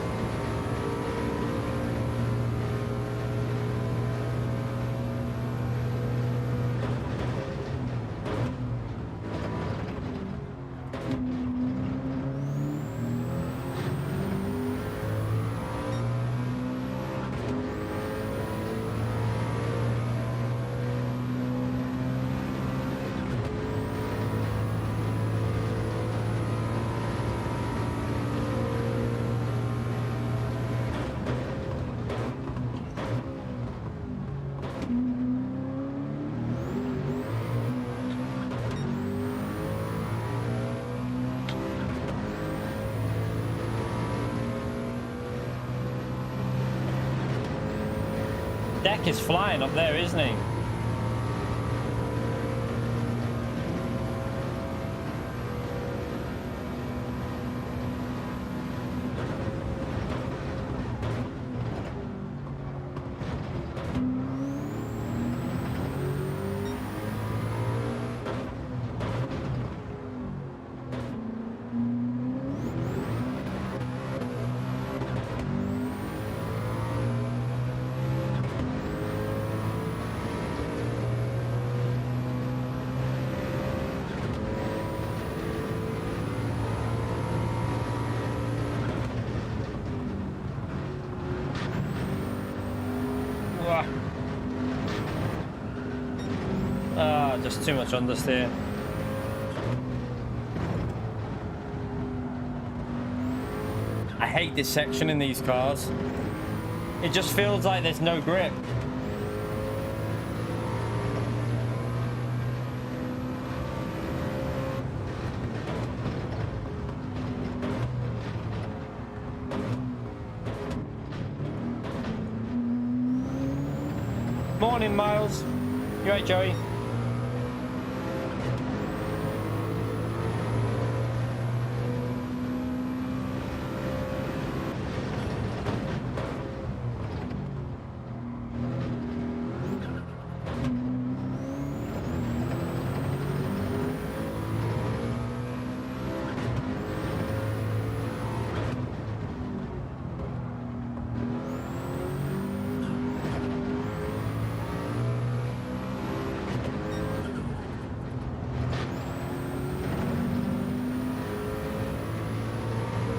Deck is flying up there, isn't he? Just too much understeer. I hate this section in these cars. It just feels like there's no grip. Morning, Miles. You right, Joey?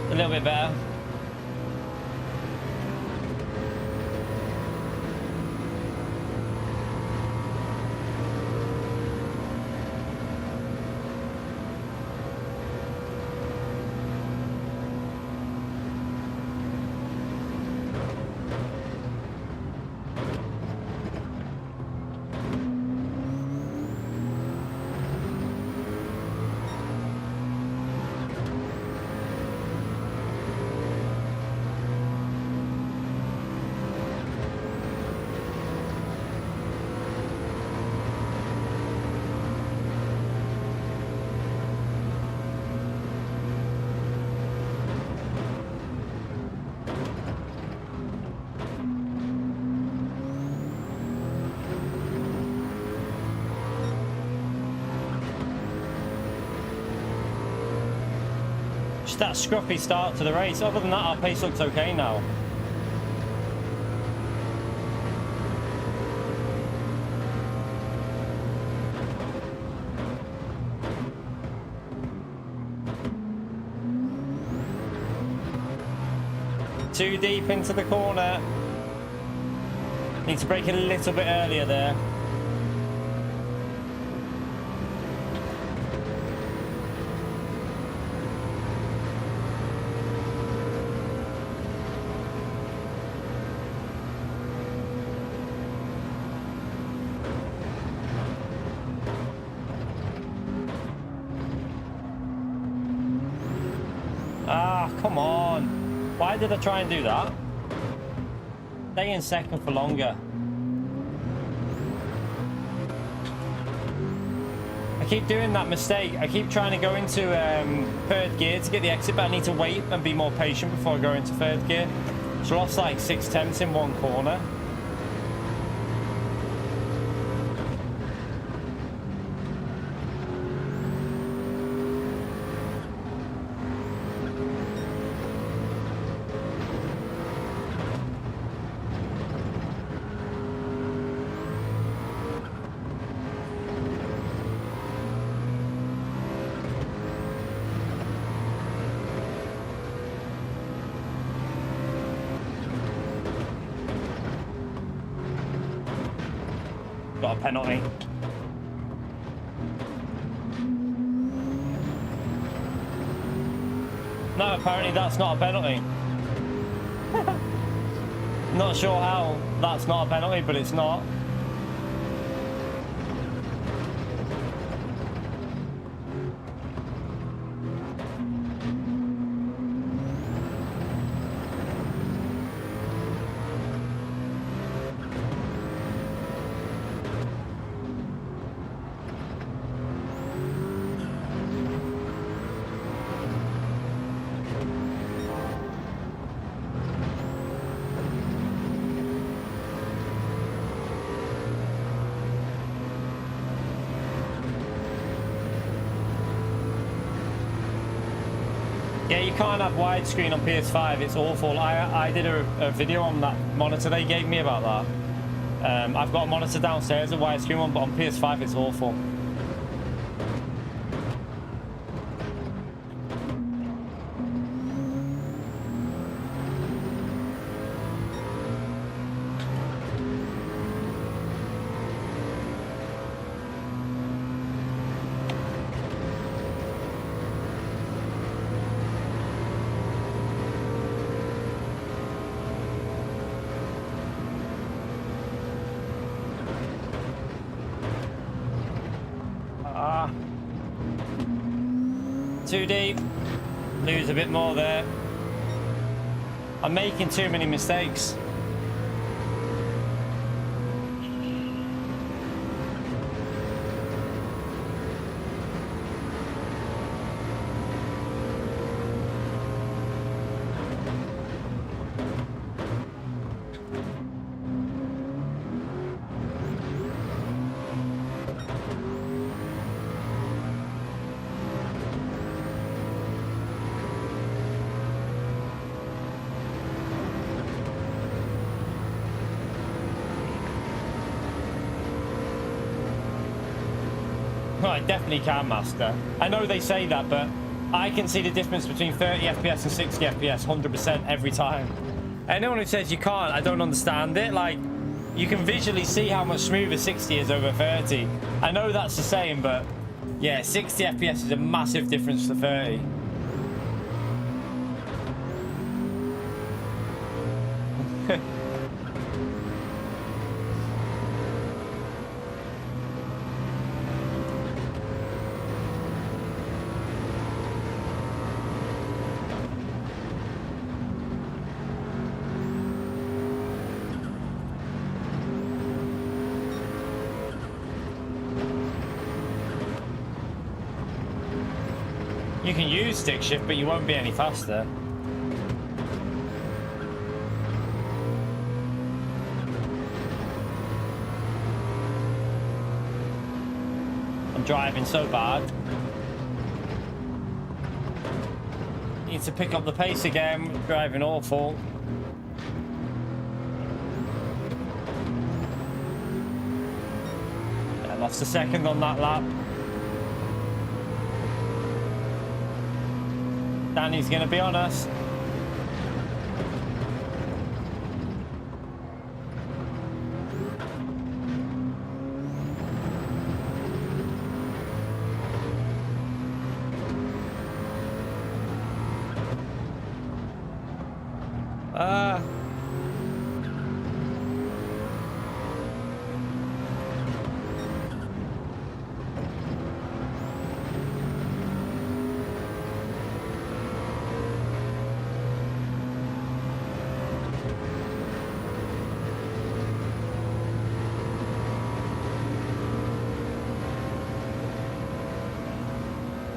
A little bit better. Just that scruffy start to the race. Other than that, our pace looks okay now. Too deep into the corner. Need to brake a little bit earlier there. Oh, come on. Why did I try and do that? Stay in second for longer. I keep doing that mistake. I keep trying to go into third gear to get the exit, but I need to wait and be more patient before I go into third gear. So I lost like 6/10 in one corner. Got a penalty. No, apparently that's not a penalty. Not sure how that's not a penalty, but it's not. Yeah, you can't have widescreen on PS5. It's awful. I did a video on that monitor they gave me about that. I've got a monitor downstairs, a widescreen one, but on PS5 it's awful. Too deep. Lose a bit more there. I'm making too many mistakes. I definitely can master. I know they say that, but I can see the difference between 30 FPS and 60 FPS 100% every time. Anyone who says you can't, I don't understand it. Like, you can visually see how much smoother 60 is over 30. I know that's the same, but yeah, 60 FPS is a massive difference to 30. You can use stick shift, but you won't be any faster. I'm driving so bad. Need to pick up the pace again. Driving awful. I lost a second on that lap. Danny's gonna be on us.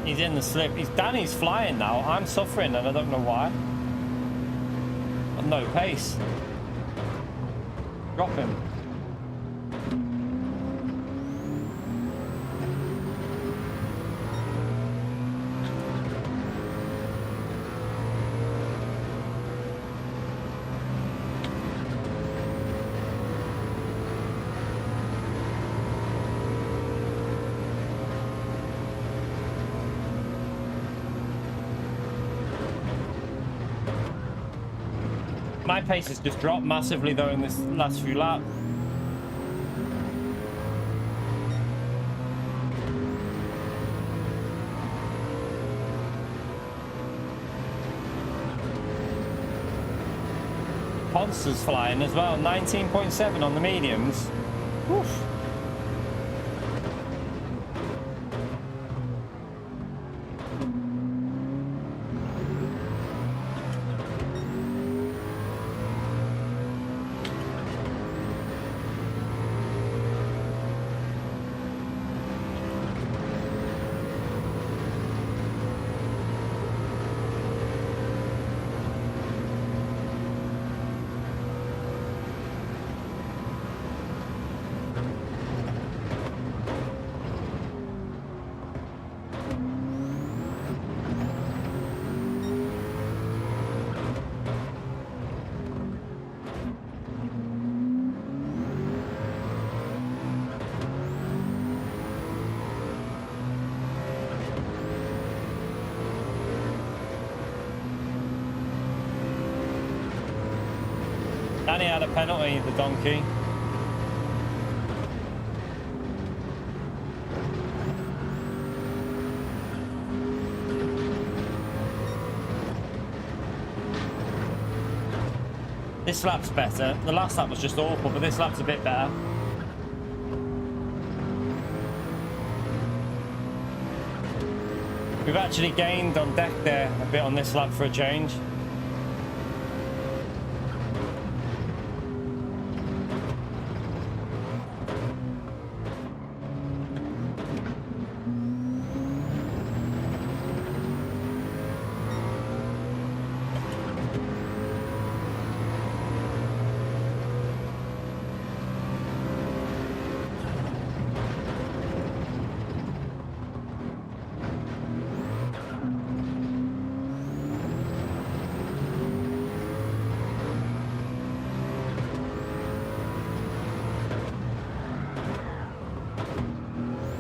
He's in the slip. Danny's flying now. I'm suffering and I don't know why. Got no pace. Drop him. My pace has just dropped massively though in this last few laps. Monster's flying as well, 19.7 on the mediums. Woof. Danny had a penalty, the donkey. This lap's better. The last lap was just awful, but this lap's a bit better. We've actually gained on deck there a bit on this lap for a change.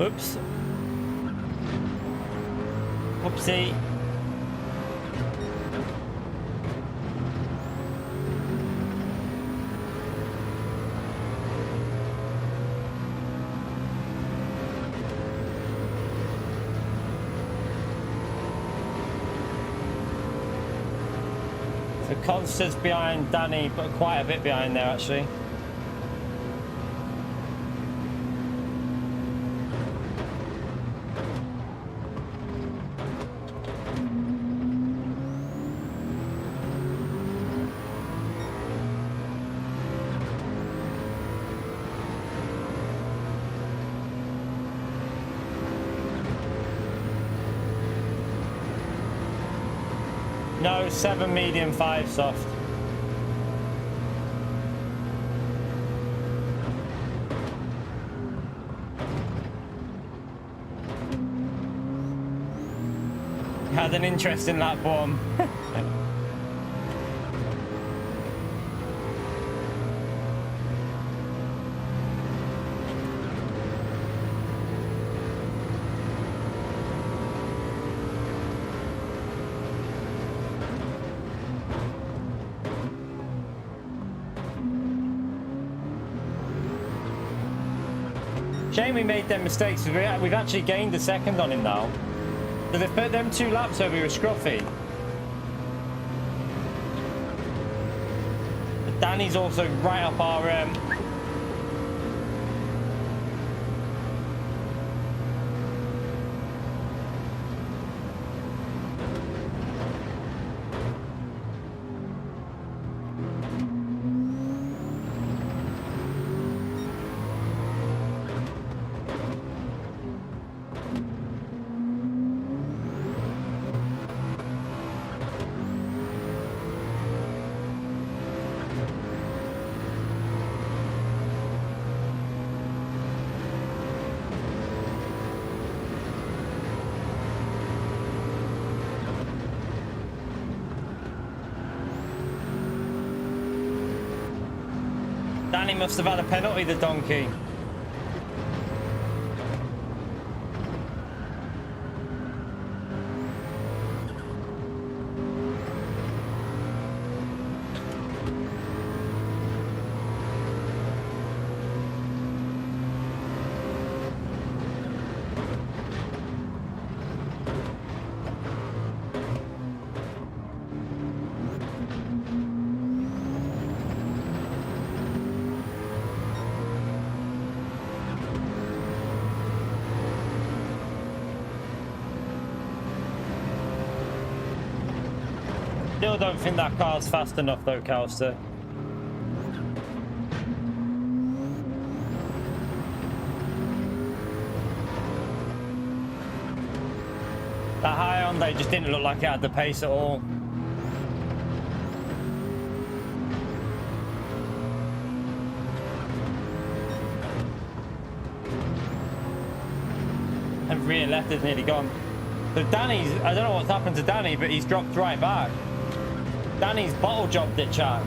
Oops. Whoopsie. So Constance behind Danny, but quite a bit behind there actually. No, 7 medium, 5 soft. Had an interesting lap bomb. Shame we made them mistakes. We've actually gained a second on him now. So they've put them 2 laps over with Scruffy. But Danny's also right up our Danny must have had a penalty, the donkey. Still don't think that car's fast enough though, Calster. That Hyundai just didn't look like it had the pace at all. And rear left is nearly gone. So Danny's, I don't know what's happened to Danny, but he's dropped right back. Danny's bottle dropped it, chat.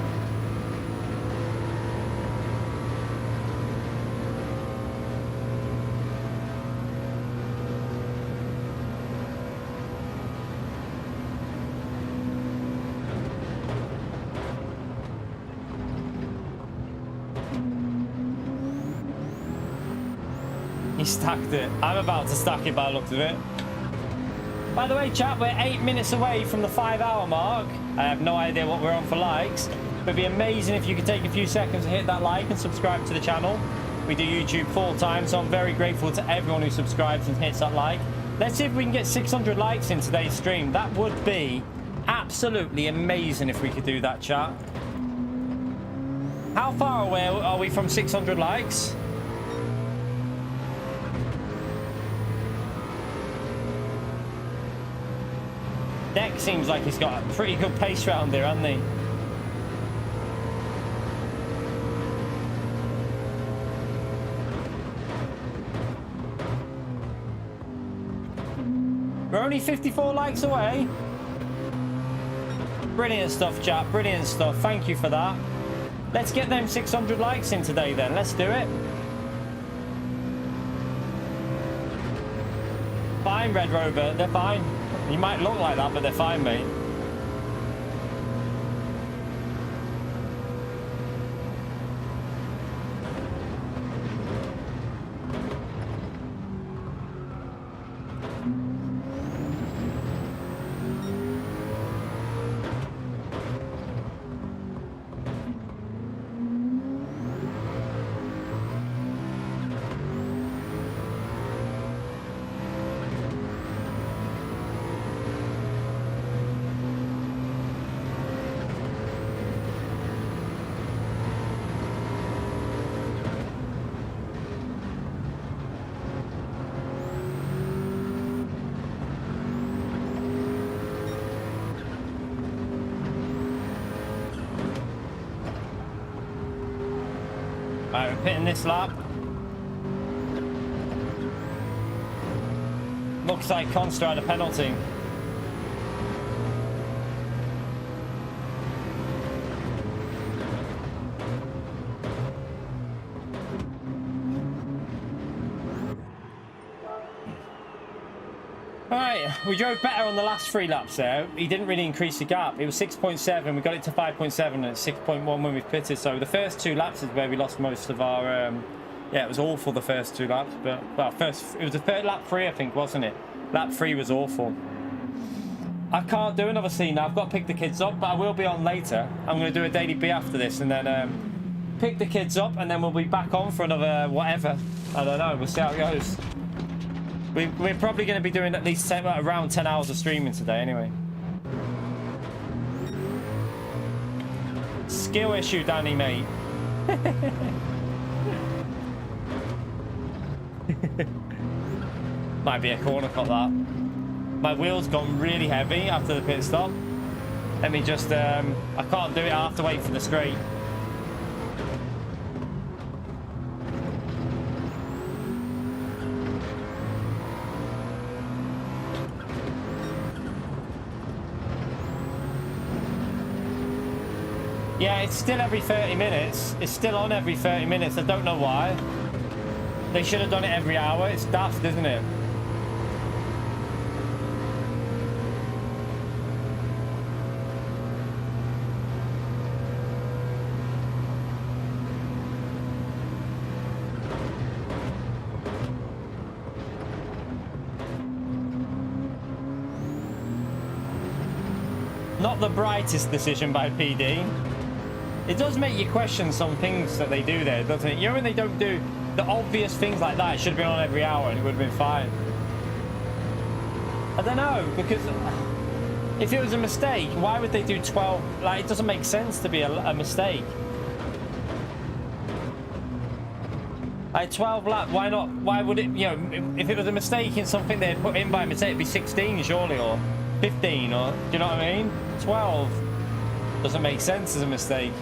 He stacked it. I'm about to stack it by the looks of it. By the way, chat, we're 8 minutes away from the 5-hour mark. I have no idea what we're on for likes. But it'd be amazing if you could take a few seconds to hit that like and subscribe to the channel. We do YouTube full time, so I'm very grateful to everyone who subscribes and hits that like. Let's see if we can get 600 likes in today's stream. That would be absolutely amazing if we could do that, chat. How far away are we from 600 likes? Deck seems like he's got a pretty good pace round there, hasn't he? We're only 54 likes away. Brilliant stuff, chat. Brilliant stuff. Thank you for that. Let's get them 600 likes in today then. Let's do it. Fine, Red Rover. They're fine. You might look like that, but they're fine, mate. Right, we're pitting this lap. Looks like Consta had a penalty. Alright, we drove better on the last 3 laps there. He didn't really increase the gap. It was 6.7, we got it to 5.7 and it's 6.1 when we pitted. So the first 2 laps is where we lost most of our... yeah, it was awful the first 2 laps. But, well, it was the third lap 3, I think, wasn't it? Lap 3 was awful. I can't do another scene now. I've got to pick the kids up, but I will be on later. I'm going to do a daily B after this and then pick the kids up and then we'll be back on for another whatever. I don't know. We'll see how it goes. We're probably going to be doing at least around 10 hours of streaming today anyway. Skill issue, Danny, mate. Might be a corner cut, that. My wheel's gone really heavy after the pit stop. Let me just... I can't do it. I have to wait for the straight. Yeah, it's still every 30 minutes. It's still on every 30 minutes. I don't know why. They should have done it every hour. It's daft, isn't it? Not the brightest decision by PD. It does make you question some things that they do there, doesn't it? You know when they don't do the obvious things like that, it should have been on every hour and it would have been fine. I don't know, because if it was a mistake, why would they do 12? Like, it doesn't make sense to be a mistake. Like 12 lap, why not? Why would it, you know, if it was a mistake in something they had put in by mistake, it'd be 16 surely, or 15, or, do you know what I mean? 12 doesn't make sense as a mistake.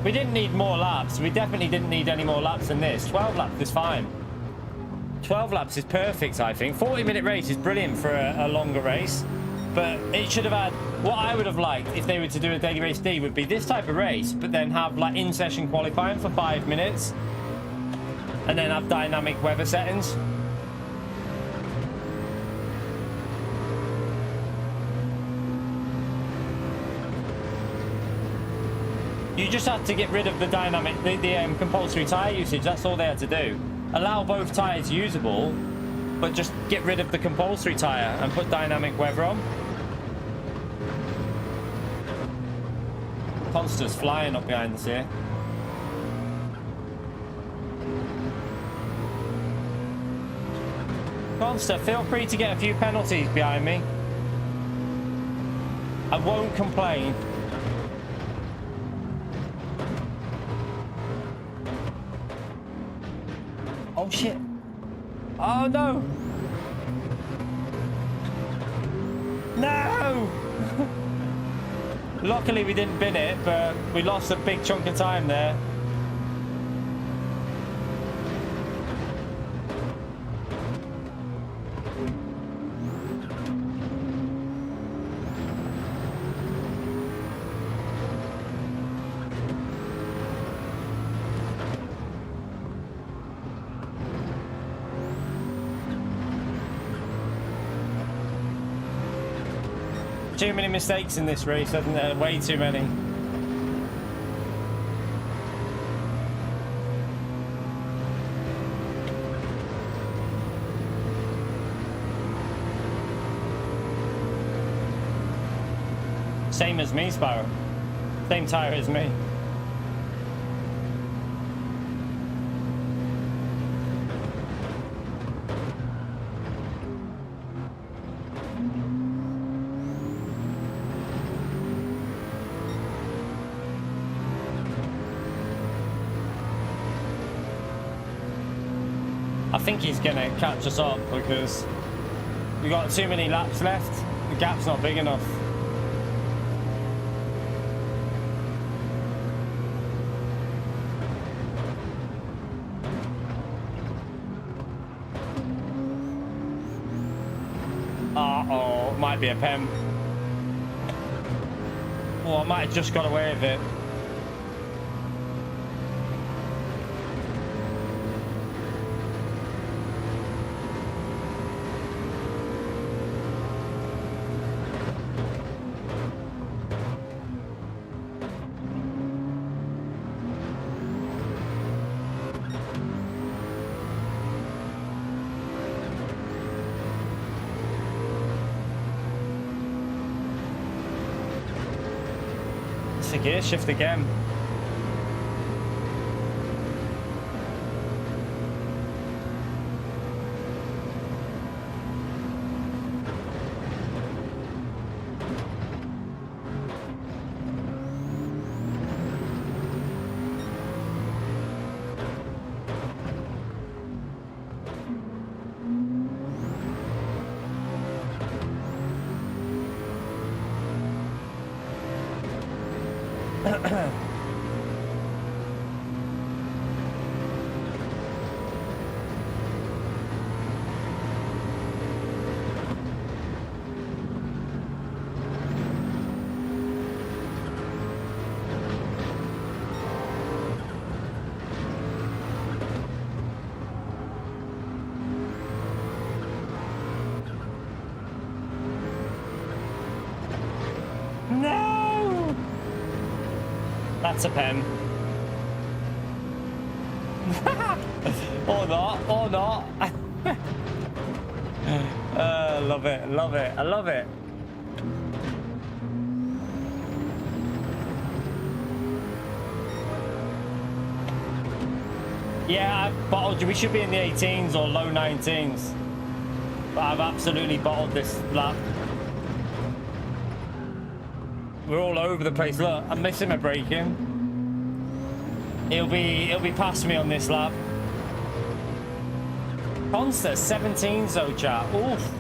We didn't need more laps. We definitely didn't need any more laps than this. 12 laps is fine. 12 laps is perfect, I think. 40-minute race is brilliant for a longer race. But it should have had... What I would have liked if they were to do a daily race D would be this type of race, but then have like in-session qualifying for 5 minutes. And then have dynamic weather settings. You just had to get rid of the dynamic, the compulsory tyre usage. That's all they had to do. Allow both tyres usable, but just get rid of the compulsory tyre and put dynamic weather on. Monsters flying up behind us here. Monster, feel free to get a few penalties behind me. I won't complain. Oh shit. Oh no. No. Luckily we didn't bin it, but we lost a big chunk of time there. Too many mistakes in this race, isn't there? Way too many. Same as me, Sparrow. Same tyre as me. I think he's gonna catch us up because we got too many laps left. The gap's not big enough. Uh-oh, might be a pen. Oh, I might have just got away with it. Gear shift again. No! That's a pen. Or not, or not. Love it, love it, I love it. Yeah, I've bottled, we should be in the 18s or low 19s. But I've absolutely bottled this lap. We're all over the place. Look, I'm missing my braking. It'll be past me on this lap. Consta 17 though, chat. Oof.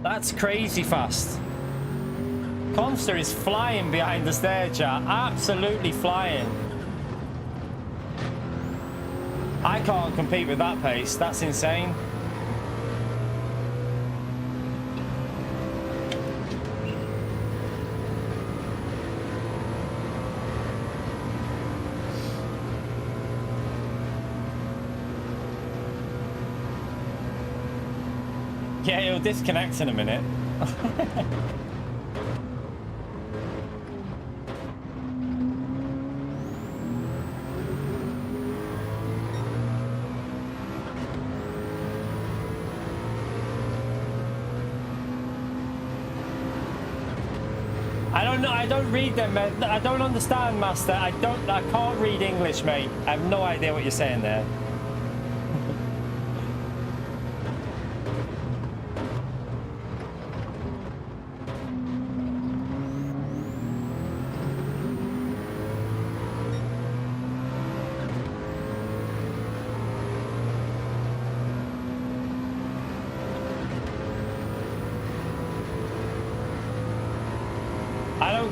That's crazy fast. Consta is flying behind us there, chat. Absolutely flying. I can't compete with that pace. That's insane. Yeah, it'll disconnect in a minute. I don't know. I don't read them. I don't understand, Master. I can't read English, mate. I have no idea what you're saying there.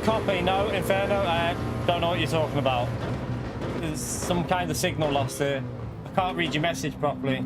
Copy, no, Inferno, I don't know what you're talking about. There's some kind of signal loss here. I can't read your message properly.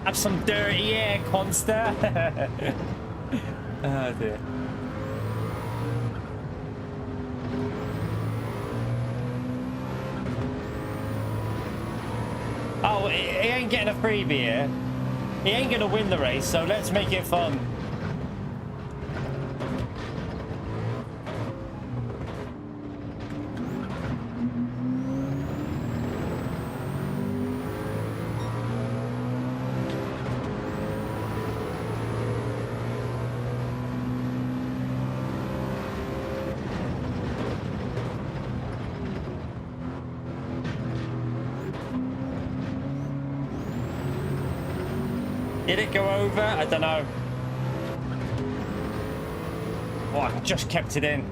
Have some dirty air, Consta. Oh dear. Oh, he ain't getting a freebie here. He ain't gonna win the race, so let's make it fun. Did it go over? I don't know. Oh, I just kept it in.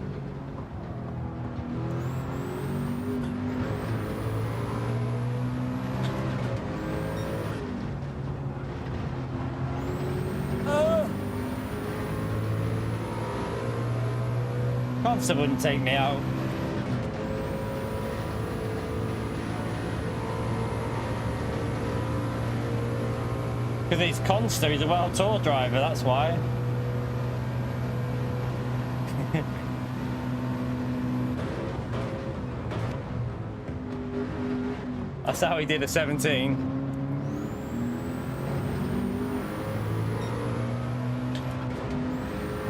Consta wouldn't take me out. Because he's Consta, he's a World Tour driver, that's why. That's how he did a 17.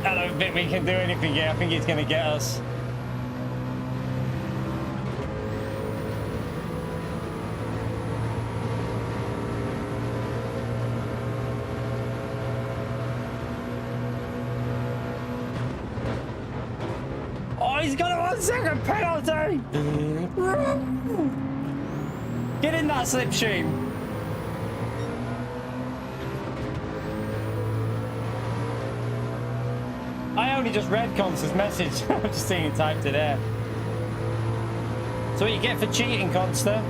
I don't think we can do anything yet. I think he's going to get us. Oh, he's got a 1 second penalty! Get in that slipstream. I only just read Conster's message. I've just seen he typed it there. So what you get for cheating, Conster?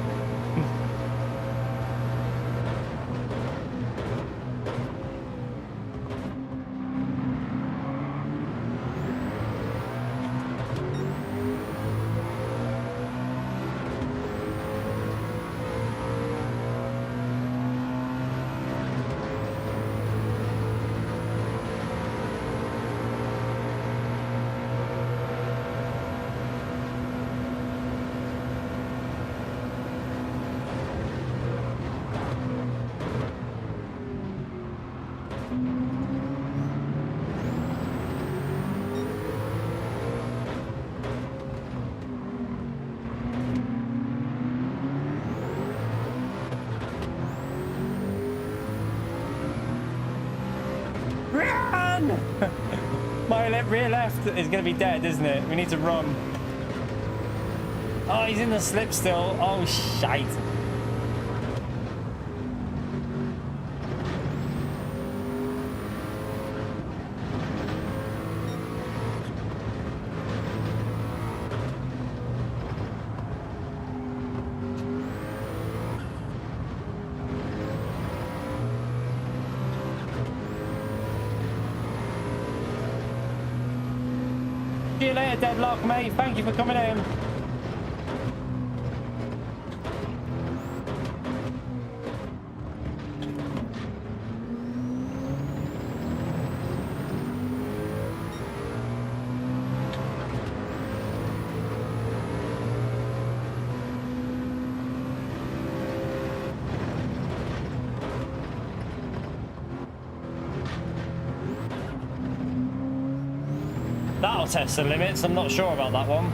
My rear left is going to be dead, isn't it? We need to run. Oh, he's in the slip still. Oh, shite. See you later, Deadlock, mate. Thank you for coming in. That'll test the limits. I'm not sure about that one.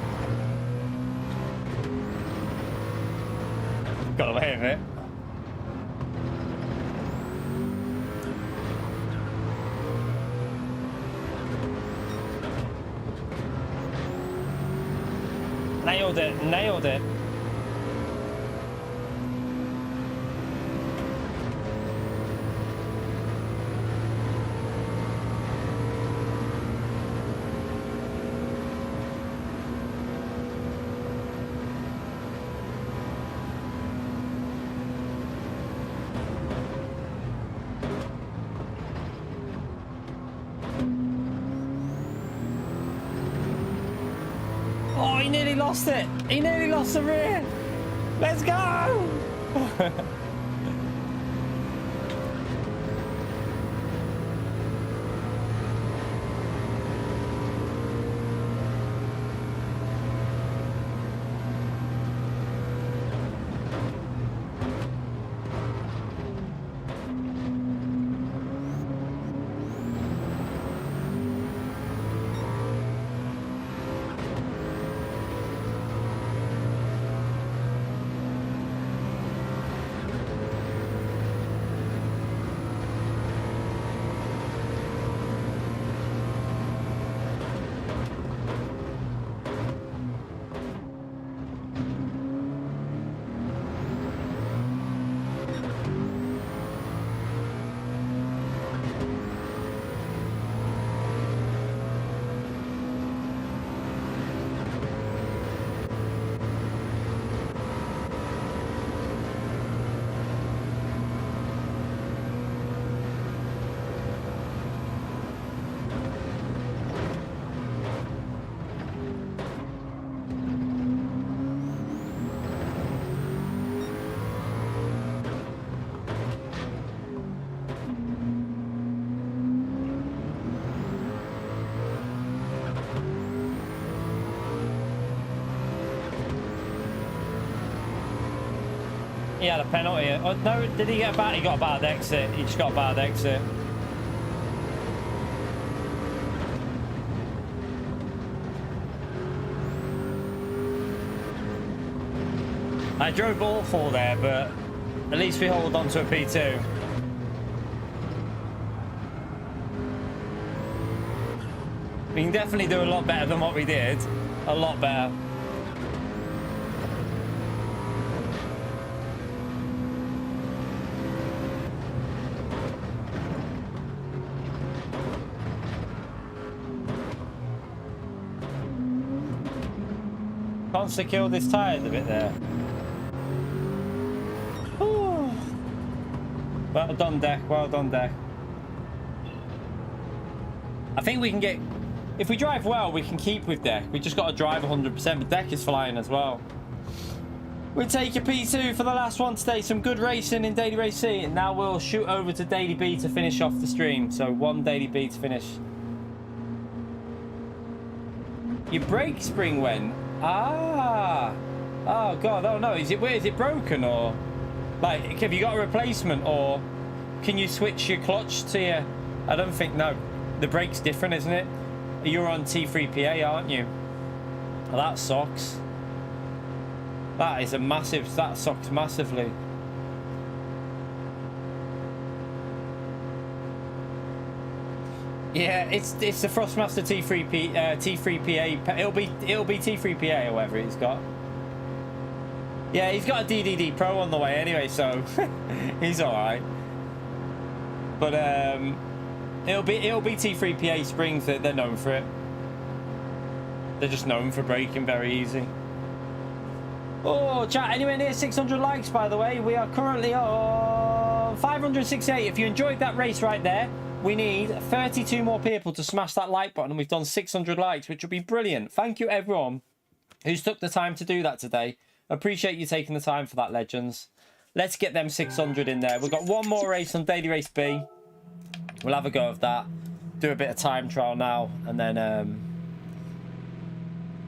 Got away with it. Nailed it. Nailed it. Oh, he nearly lost it. He nearly lost the rear. Let's go. He had a penalty. Oh, no, did he get a bad? He got a bad exit. He just got a bad exit. I drove awful there, but at least we hold on to a P2. We can definitely do a lot better than what we did. A lot better. Constantly killed his tyres a bit there. Ooh. Well done, Deck. Well done, Deck. I think we can get... If we drive well, we can keep with Deck. We just got to drive 100%, but Deck is flying as well. We take a P2 for the last one today. Some good racing in Daily Race C. And now we'll shoot over to Daily B to finish off the stream. So one Daily B to finish. Your brake spring went. Ah. Oh, God. Oh, no. Is it broken or... Like, have you got a replacement or can you switch your clutch to your... I don't think... No. The brake's different, isn't it? You're on T3PA, aren't you? Well, that sucks. That is a massive... That sucks massively. Yeah, it's the Thrustmaster T3PA. It'll be T3PA or whatever he's got. Yeah, he's got a DDD Pro on the way anyway, so he's all right. But it'll be T3PA springs that they're known for it. They're just known for braking very easy. Oh, chat, anywhere near 600 likes, by the way. We are currently on 568. If you enjoyed that race right there, we need 32 more people to smash that like button. And we've done 600 likes, which would be brilliant. Thank you, everyone who's took the time to do that today. Appreciate you taking the time for that, legends. Let's get them 600 in there. We've got one more race on Daily Race B. We'll have a go of that. Do a bit of time trial now. And then,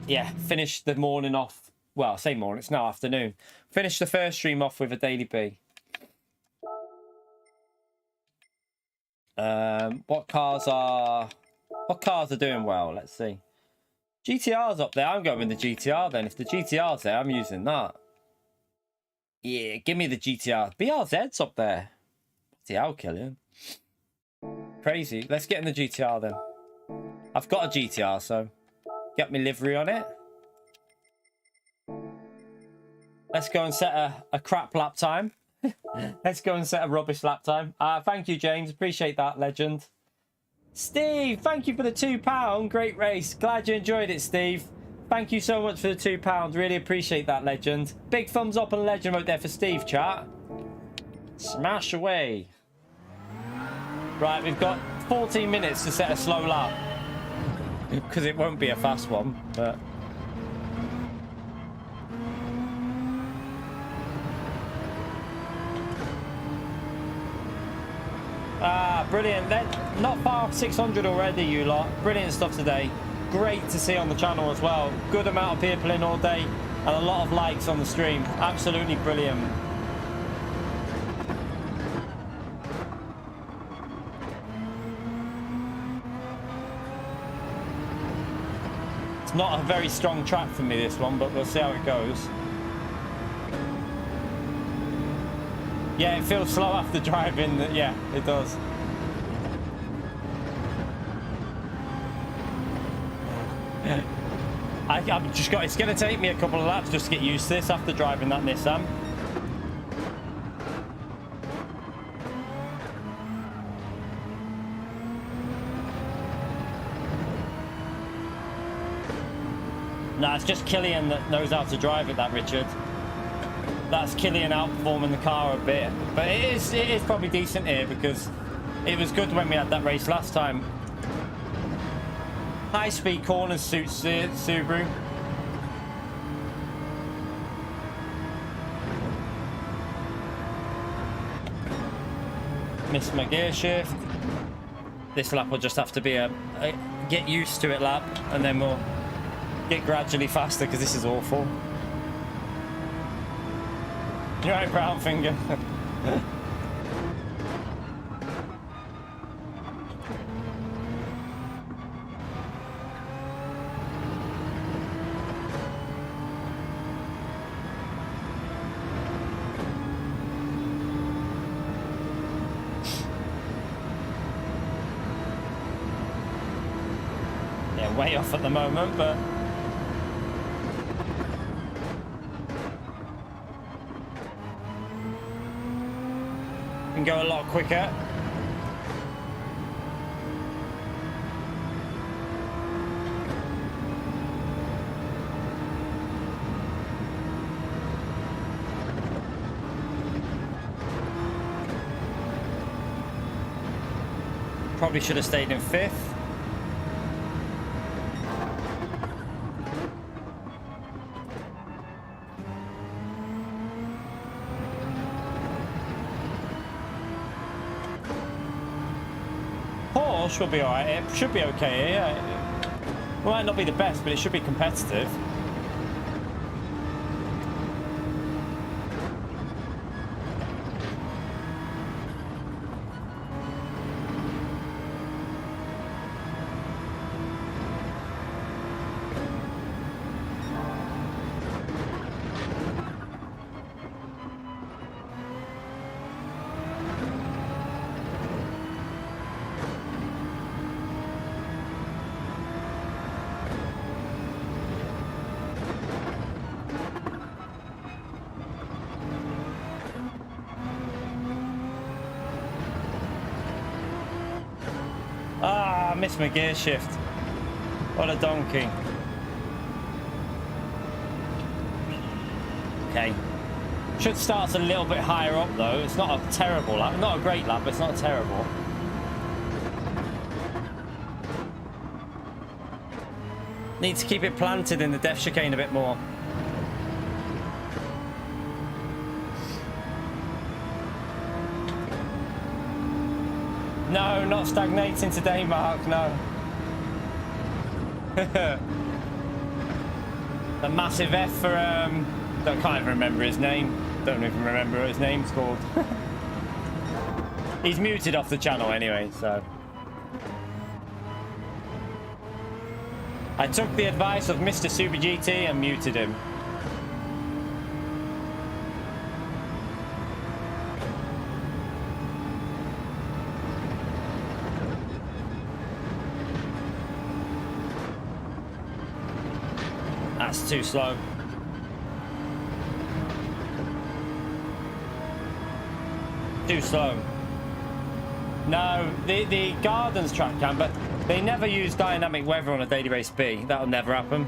yeah, finish the morning off. Well, I say morning, it's now afternoon. Finish the first stream off with a Daily B. What cars are doing well? Let's see. GTR's up there. I'm going with the GTR then. If the GTR's there, I'm using that. Yeah, give me the GTR. BRZ's up there. See, I'll kill him. Crazy. Let's get in the GTR then. I've got a GTR, so get me livery on it. Let's go and set a crap lap time. Let's go and set a rubbish lap time. Thank you, James. Appreciate that, legend. Steve, thank you for the £2. Great race. Glad you enjoyed it, Steve. Thank you so much for the £2. Really appreciate that, legend. Big thumbs up and legend right there for Steve, chat. Smash away. Right, we've got 14 minutes to set a slow lap. Because it won't be a fast one, but... Brilliant. They're not far off 600 already, you lot. Brilliant stuff today. Great to see on the channel as well. Good amount of people in all day and a lot of likes on the stream. Absolutely brilliant. It's not a very strong track for me, this one, but we'll see how it goes. Yeah, it feels slow after driving. Yeah, it does. I've just got... It's going to take me a couple of laps just to get used to this after driving that Nissan. Nah, it's just Killian that knows how to drive it, that Richard. That's Killian outperforming the car a bit. But it is probably decent here because it was good when we had that race last time. High-speed corners suits Subaru. Missed my gear shift. This lap will just have to be a get used to it lap, and then we'll get gradually faster because this is awful. You're right, brown finger. Yeah, way off at the moment, but can go a lot quicker. Probably should have stayed in 5th. Should be alright. It should be okay. Yeah, it might not be the best, but it should be competitive. Ah, missed my gear shift. What a donkey. Okay. Should start a little bit higher up though. It's not a terrible lap. Not a great lap, but it's not terrible. Need to keep it planted in the depth chicane a bit more. No, not stagnating today, Mark, no. A massive F for, I can't even remember his name. Don't even remember what his name's called. He's muted off the channel anyway, so. I took the advice of Mr. Super GT and muted him. That's too slow. Too slow. No, the Gardens track can, but they never use dynamic weather on a daily race B. That'll never happen.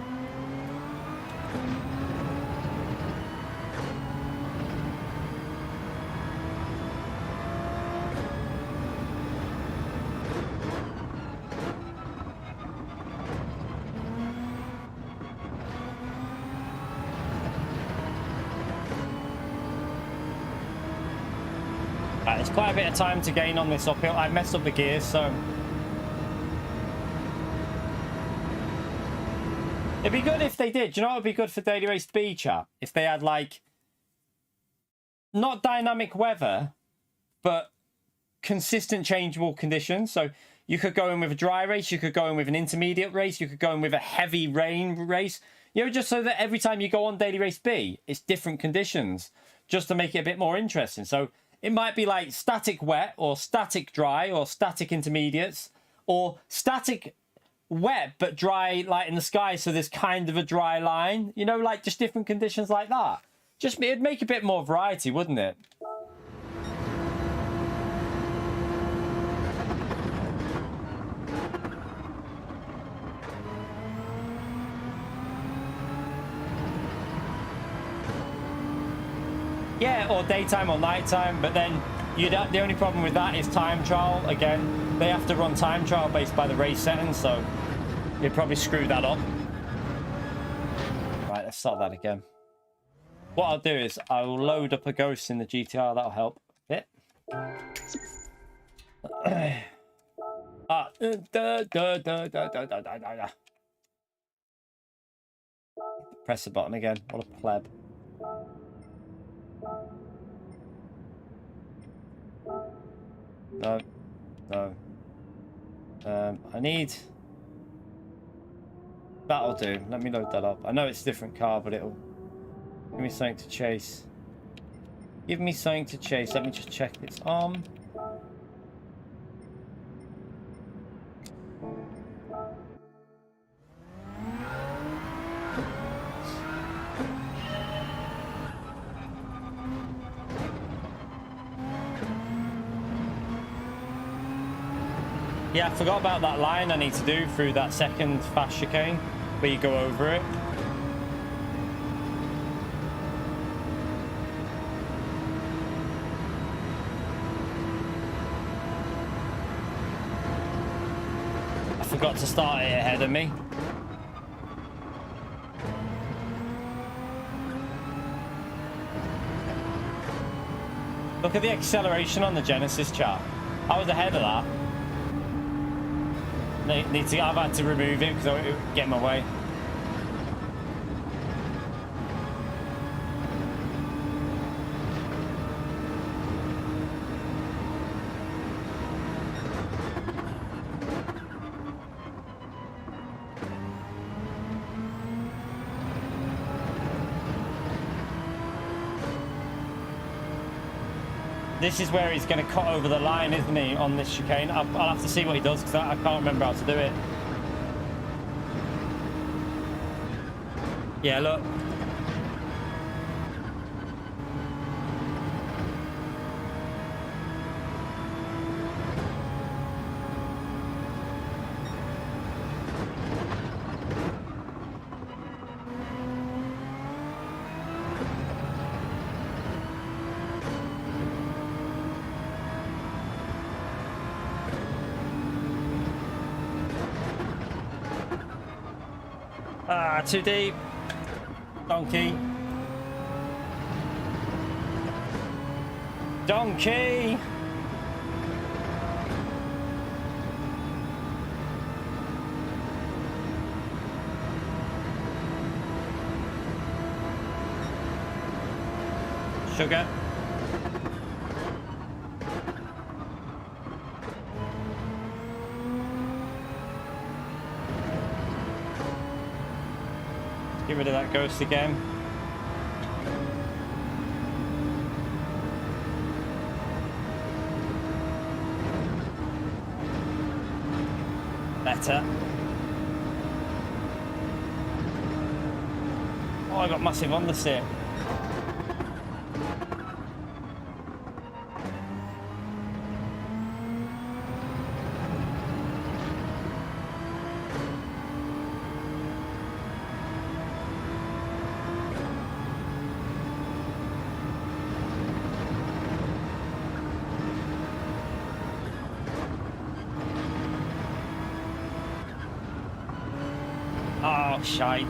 It's quite a bit of time to gain on this uphill. I messed up the gears, so it'd be good if they did. Do you know what would be good for daily race B, chat? If they had like not dynamic weather, but consistent changeable conditions. So you could go in with a dry race, you could go in with an intermediate race, you could go in with a heavy rain race. You know, just so that every time you go on daily race B, it's different conditions, just to make it a bit more interesting. So it might be like static wet or static dry or static intermediates or static wet but dry light in the sky, so there's kind of a dry line, you know, like just different conditions like that. Just it'd make a bit more variety, wouldn't it? Yeah, or daytime or nighttime, but then the only problem with that is time trial. Again, they have to run time trial based by the race settings, so you'd probably screw that up. Right, let's start that again. What I'll do is I'll load up a ghost in the GTR. That'll help a bit. Press the button again. What a pleb. No. No. I need... That'll do. Let me load that up. I know it's a different car, but it'll give me something to chase. Give me something to chase. Let me just check its arm. Yeah, I forgot about that line I need to do through that second fast chicane where you go over it. I forgot to start it ahead of me. Look at the acceleration on the Genesis chart. I was ahead of that. I've had to remove it because it would get in my way. This is where he's going to cut over the line, isn't he, on this chicane? I'll have to see what he does because I can't remember how to do it. Yeah, look. Ah, too deep. Donkey. Donkey! Sugar. Get rid of that ghost again. Better. Oh, I got massive understeer. Oh, shite.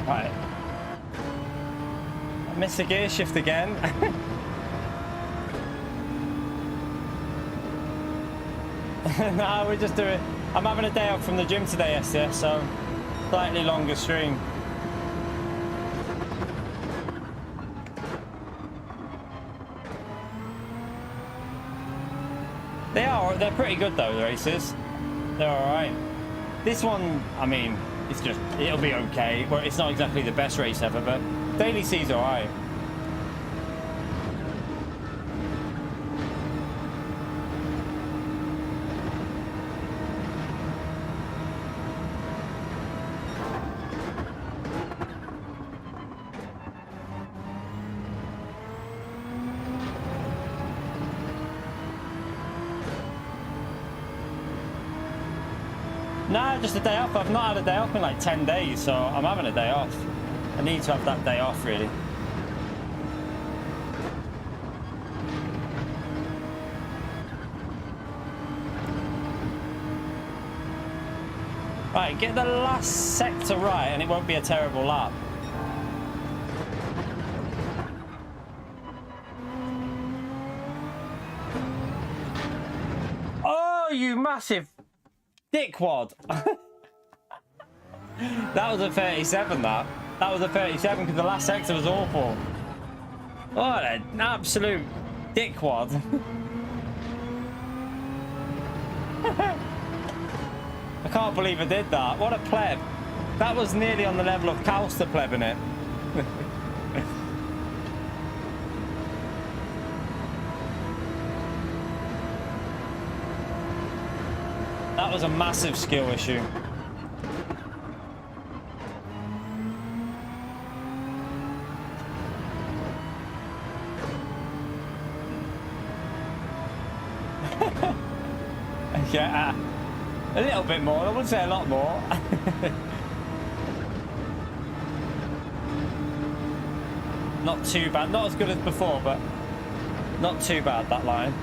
Right. Missed the gear shift again. No, we just do it. I'm having a day off from the gym today, yesterday, so slightly longer stream. They're pretty good though, the races. They're alright. This one, I mean, it'll be okay. Well, it's not exactly the best race ever, but Daily C's alright. Nah, just a day off. I've not had a day off in like 10 days, so I'm having a day off. I need to have that day off, really. Right, get the last sector right and it won't be a terrible lap. Oh, you massive dickwad. That was a 37, that. That was a 37 because the last sector was awful. What an absolute dickwad. I can't believe I did that. What a pleb. That was nearly on the level of Calster plebbing it. That was a massive skill issue. Yeah, a little bit more. I wouldn't say a lot more. Not too bad. Not as good as before, but not too bad, that line.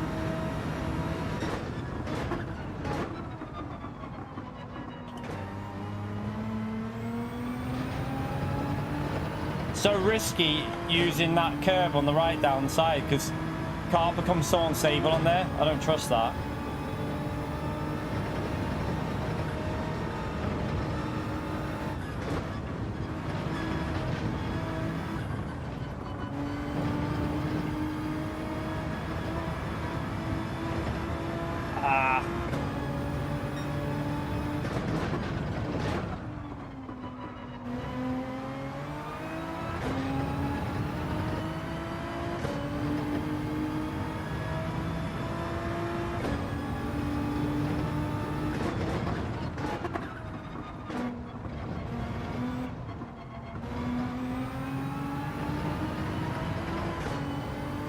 So risky using that curve on the right down side because car becomes so unstable on there. I don't trust that.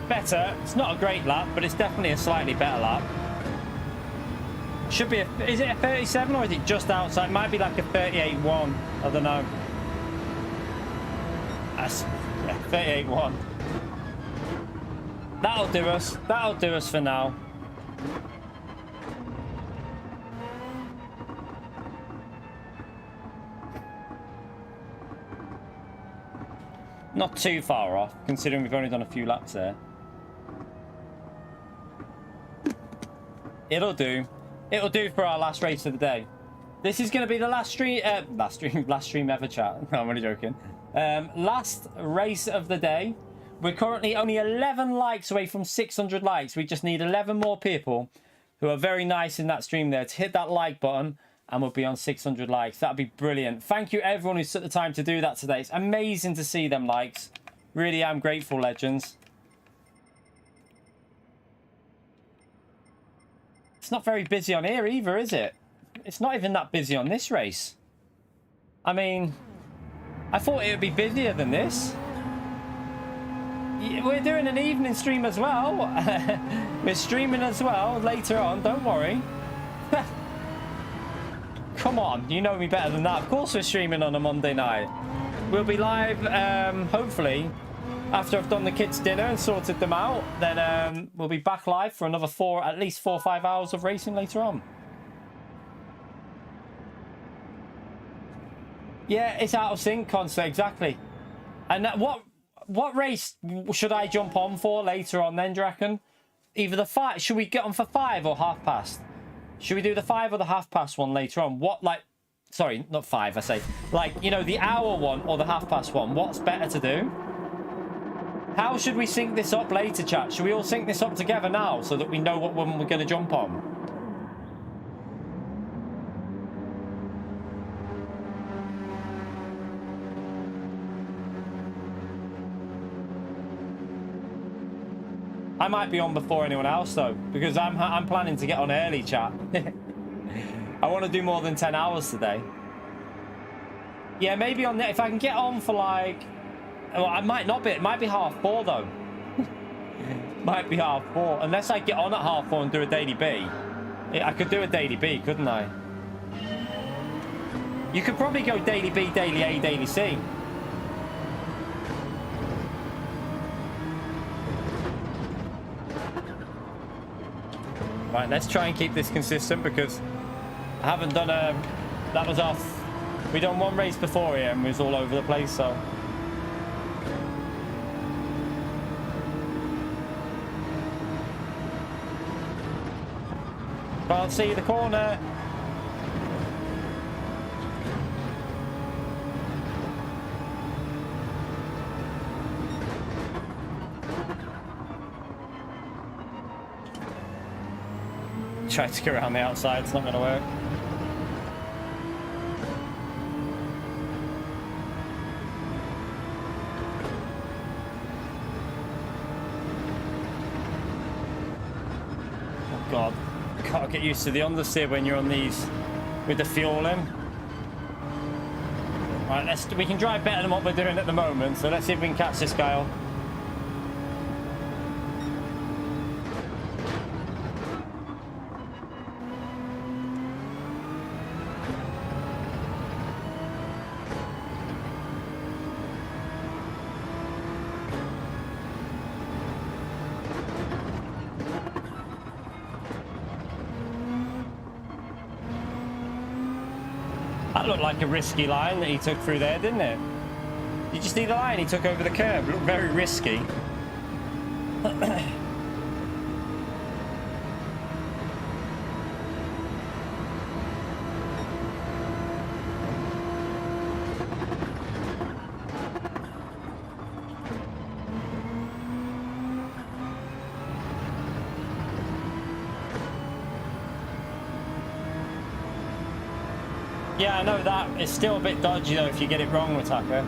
Better. It's not a great lap, but it's definitely a slightly better lap. Should be a, is it a 37 or is it just outside? It might be like a 38.1. I don't know. That's, yeah, 38.1. That'll do us. That'll do us for now. Not too far off, considering we've only done a few laps there. It'll do. It'll do for our last race of the day. This is going to be the last stream ever, chat. No, I'm only joking. Last race of the day. We're currently only 11 likes away from 600 likes. We just need 11 more people who are very nice in that stream there to hit that like button, and we'll be on 600 likes. That'd be brilliant. Thank you everyone who took the time to do that today. It's amazing to see them likes. Really am grateful, legends. It's not very busy on here either, is it? It's not even that busy on this race. I mean, I thought it would be busier than this. We're doing an evening stream as well. We're streaming as well later on, don't worry. Come on, you know me better than that. Of course we're streaming on a Monday night. We'll be live, hopefully, after I've done the kids' dinner and sorted them out. Then we'll be back live for another at least 4 or 5 hours of racing later on. Yeah, it's out of sync, Consta, exactly. And what race should I jump on for later on then, do you reckon? Either the 5, should we get on for 5 or half past? Should we do the 5 or the half past one later on? What, like, sorry, not 5, I say. Like, you know, the hour one or the half past one. What's better to do? How should we sync this up later, chat? Should we all sync this up together now so that we know what one we're going to jump on? I might be on before anyone else though, because I'm planning to get on early, chat. I want to do more than 10 hours today. Yeah, maybe on that. If I can get on for like, well, I might not be. It might be 4:30 though. Might be 4:30, unless I get on at 4:30 and do a daily B. I could do a daily B, couldn't I? You could probably go daily B, daily A, daily C. Right, let's try and keep this consistent because I haven't done that was off. We done one race before here and we was all over the place, so. Can't see the corner. Try to get around the outside, it's not going to work. Oh God, gotta get used to the understeer when you're on these with the fuel in. Right, we can drive better than what we're doing at the moment, so let's see if we can catch this guy on. That looked like a risky line that he took through there, didn't it? Did you see the line he took over the curb? It looked very risky. Yeah, I know that. It's still a bit dodgy though if you get it wrong with Tucker.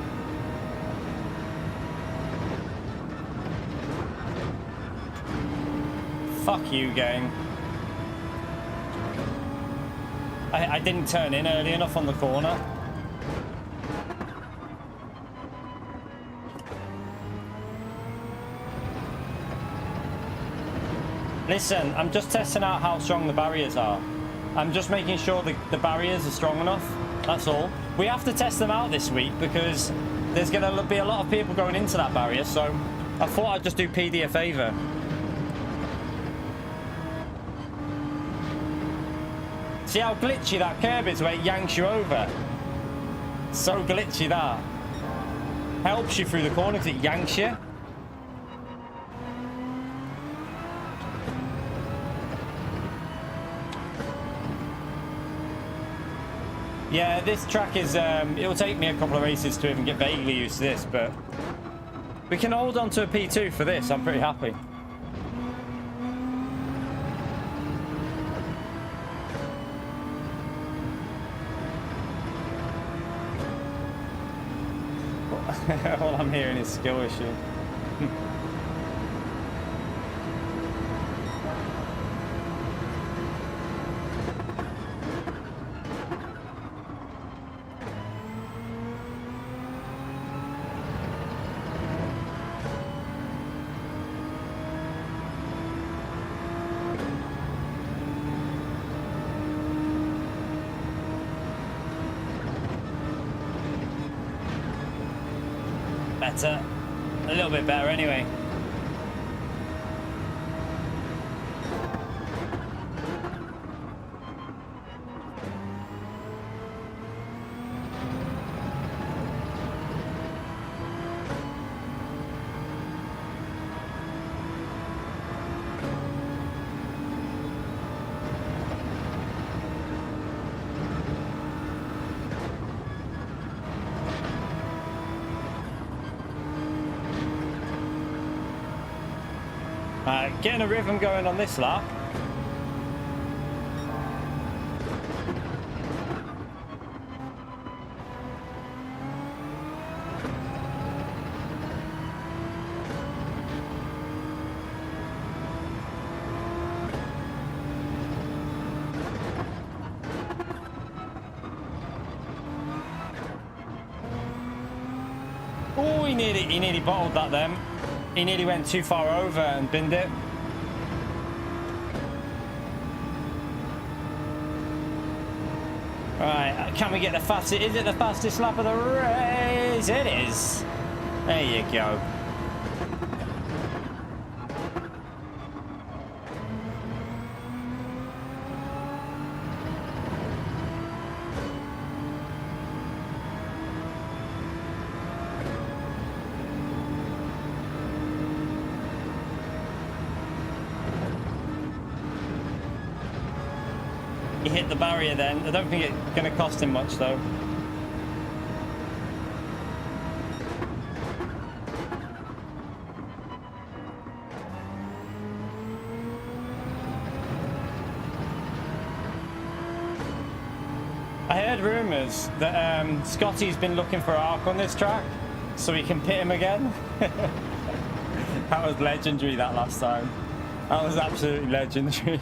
Fuck you, gang. I didn't turn in early enough on the corner. Listen, I'm just testing out how strong the barriers are. I'm just making sure the barriers are strong enough. That's all. We have to test them out this week because there's going to be a lot of people going into that barrier. So I thought I'd just do PD a favour. See how glitchy that curb is where it yanks you over? So glitchy that. Helps you through the corner because it yanks you. Yeah, this track is, it'll take me a couple of races to even get vaguely used to this, but we can hold on to a P2 for this. I'm pretty happy. All I'm hearing is skill issue. Better. A little bit better anyway. Getting a rhythm going on this lap. Oh, he nearly bottled that then. He nearly went too far over and binned it. Right, can we get the fastest? Is it the fastest lap of the race? It is. There you go. hit the barrier then. I don't think it's going to cost him much though. I heard rumours that Scotty's been looking for Arc on this track so he can pit him again. That was legendary that last time. That was absolutely legendary.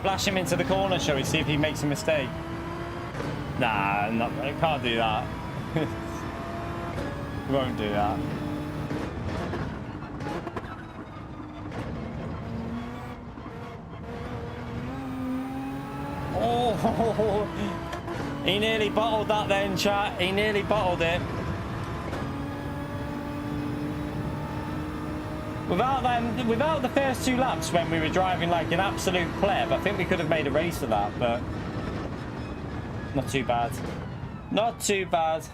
Flash him into the corner, shall we see if he makes a mistake? Nah, I can't do that. Won't do that. Oh, he nearly bottled that then, chat. He nearly bottled it. Without the first 2 laps when we were driving like an absolute pleb, I think we could have made a race of that, but not too bad. Not too bad.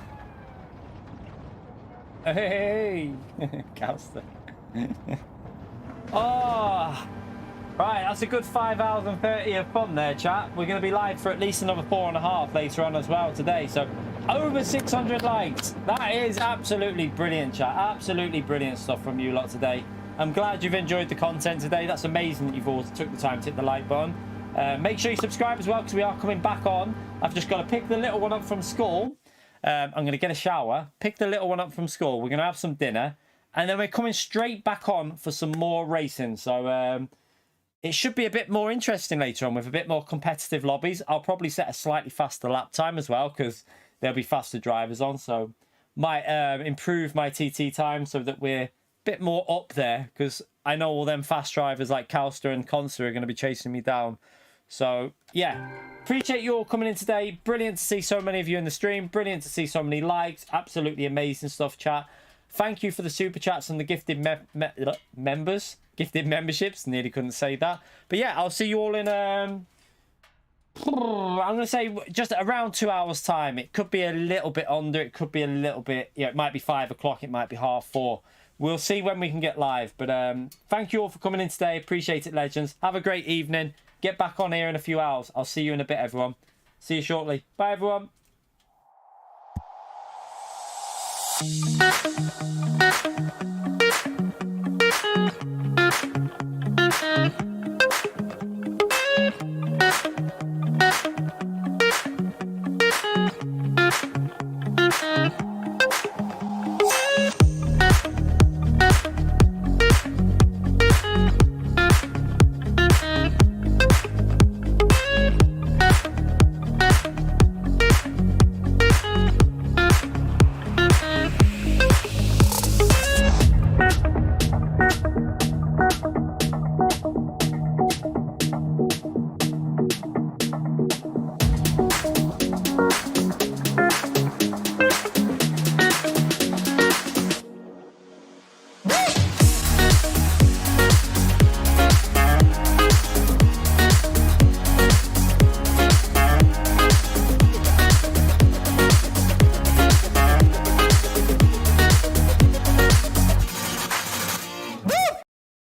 Hey, Gouster. Oh, right, that's a good 5 hours and 30 of fun there, chat. We're going to be live for at least another 4.5 later on as well today, so over 600 likes. That is absolutely brilliant, chat. Absolutely brilliant stuff from you lot today. I'm glad you've enjoyed the content today. That's amazing that you've all took the time to hit the like button. Make sure you subscribe as well, because we are coming back on. I've just got to pick the little one up from school. I'm going to get a shower, pick the little one up from school. We're going to have some dinner, and then we're coming straight back on for some more racing. So it should be a bit more interesting later on with a bit more competitive lobbies. I'll probably set a slightly faster lap time as well, because there'll be faster drivers on. So might improve my TT time so that we're a bit more up there, because I know all them fast drivers like Calster and Conster are going to be chasing me down. So yeah, appreciate you all coming in today. Brilliant to see so many of you in the stream. Brilliant to see so many likes. Absolutely amazing stuff, chat. Thank you for the super chats and the gifted members, gifted memberships. Nearly couldn't say that, but yeah, I'll see you all in I'm gonna say just around 2 hours time. It could be a little bit under, it could be a little bit, yeah, it might be 5 o'clock, it might be 4:30. We'll see when we can get live, but thank you all for coming in today. Appreciate it, legends. Have a great evening. Get back on here in a few hours. I'll see you in a bit, everyone. See you shortly. Bye, everyone.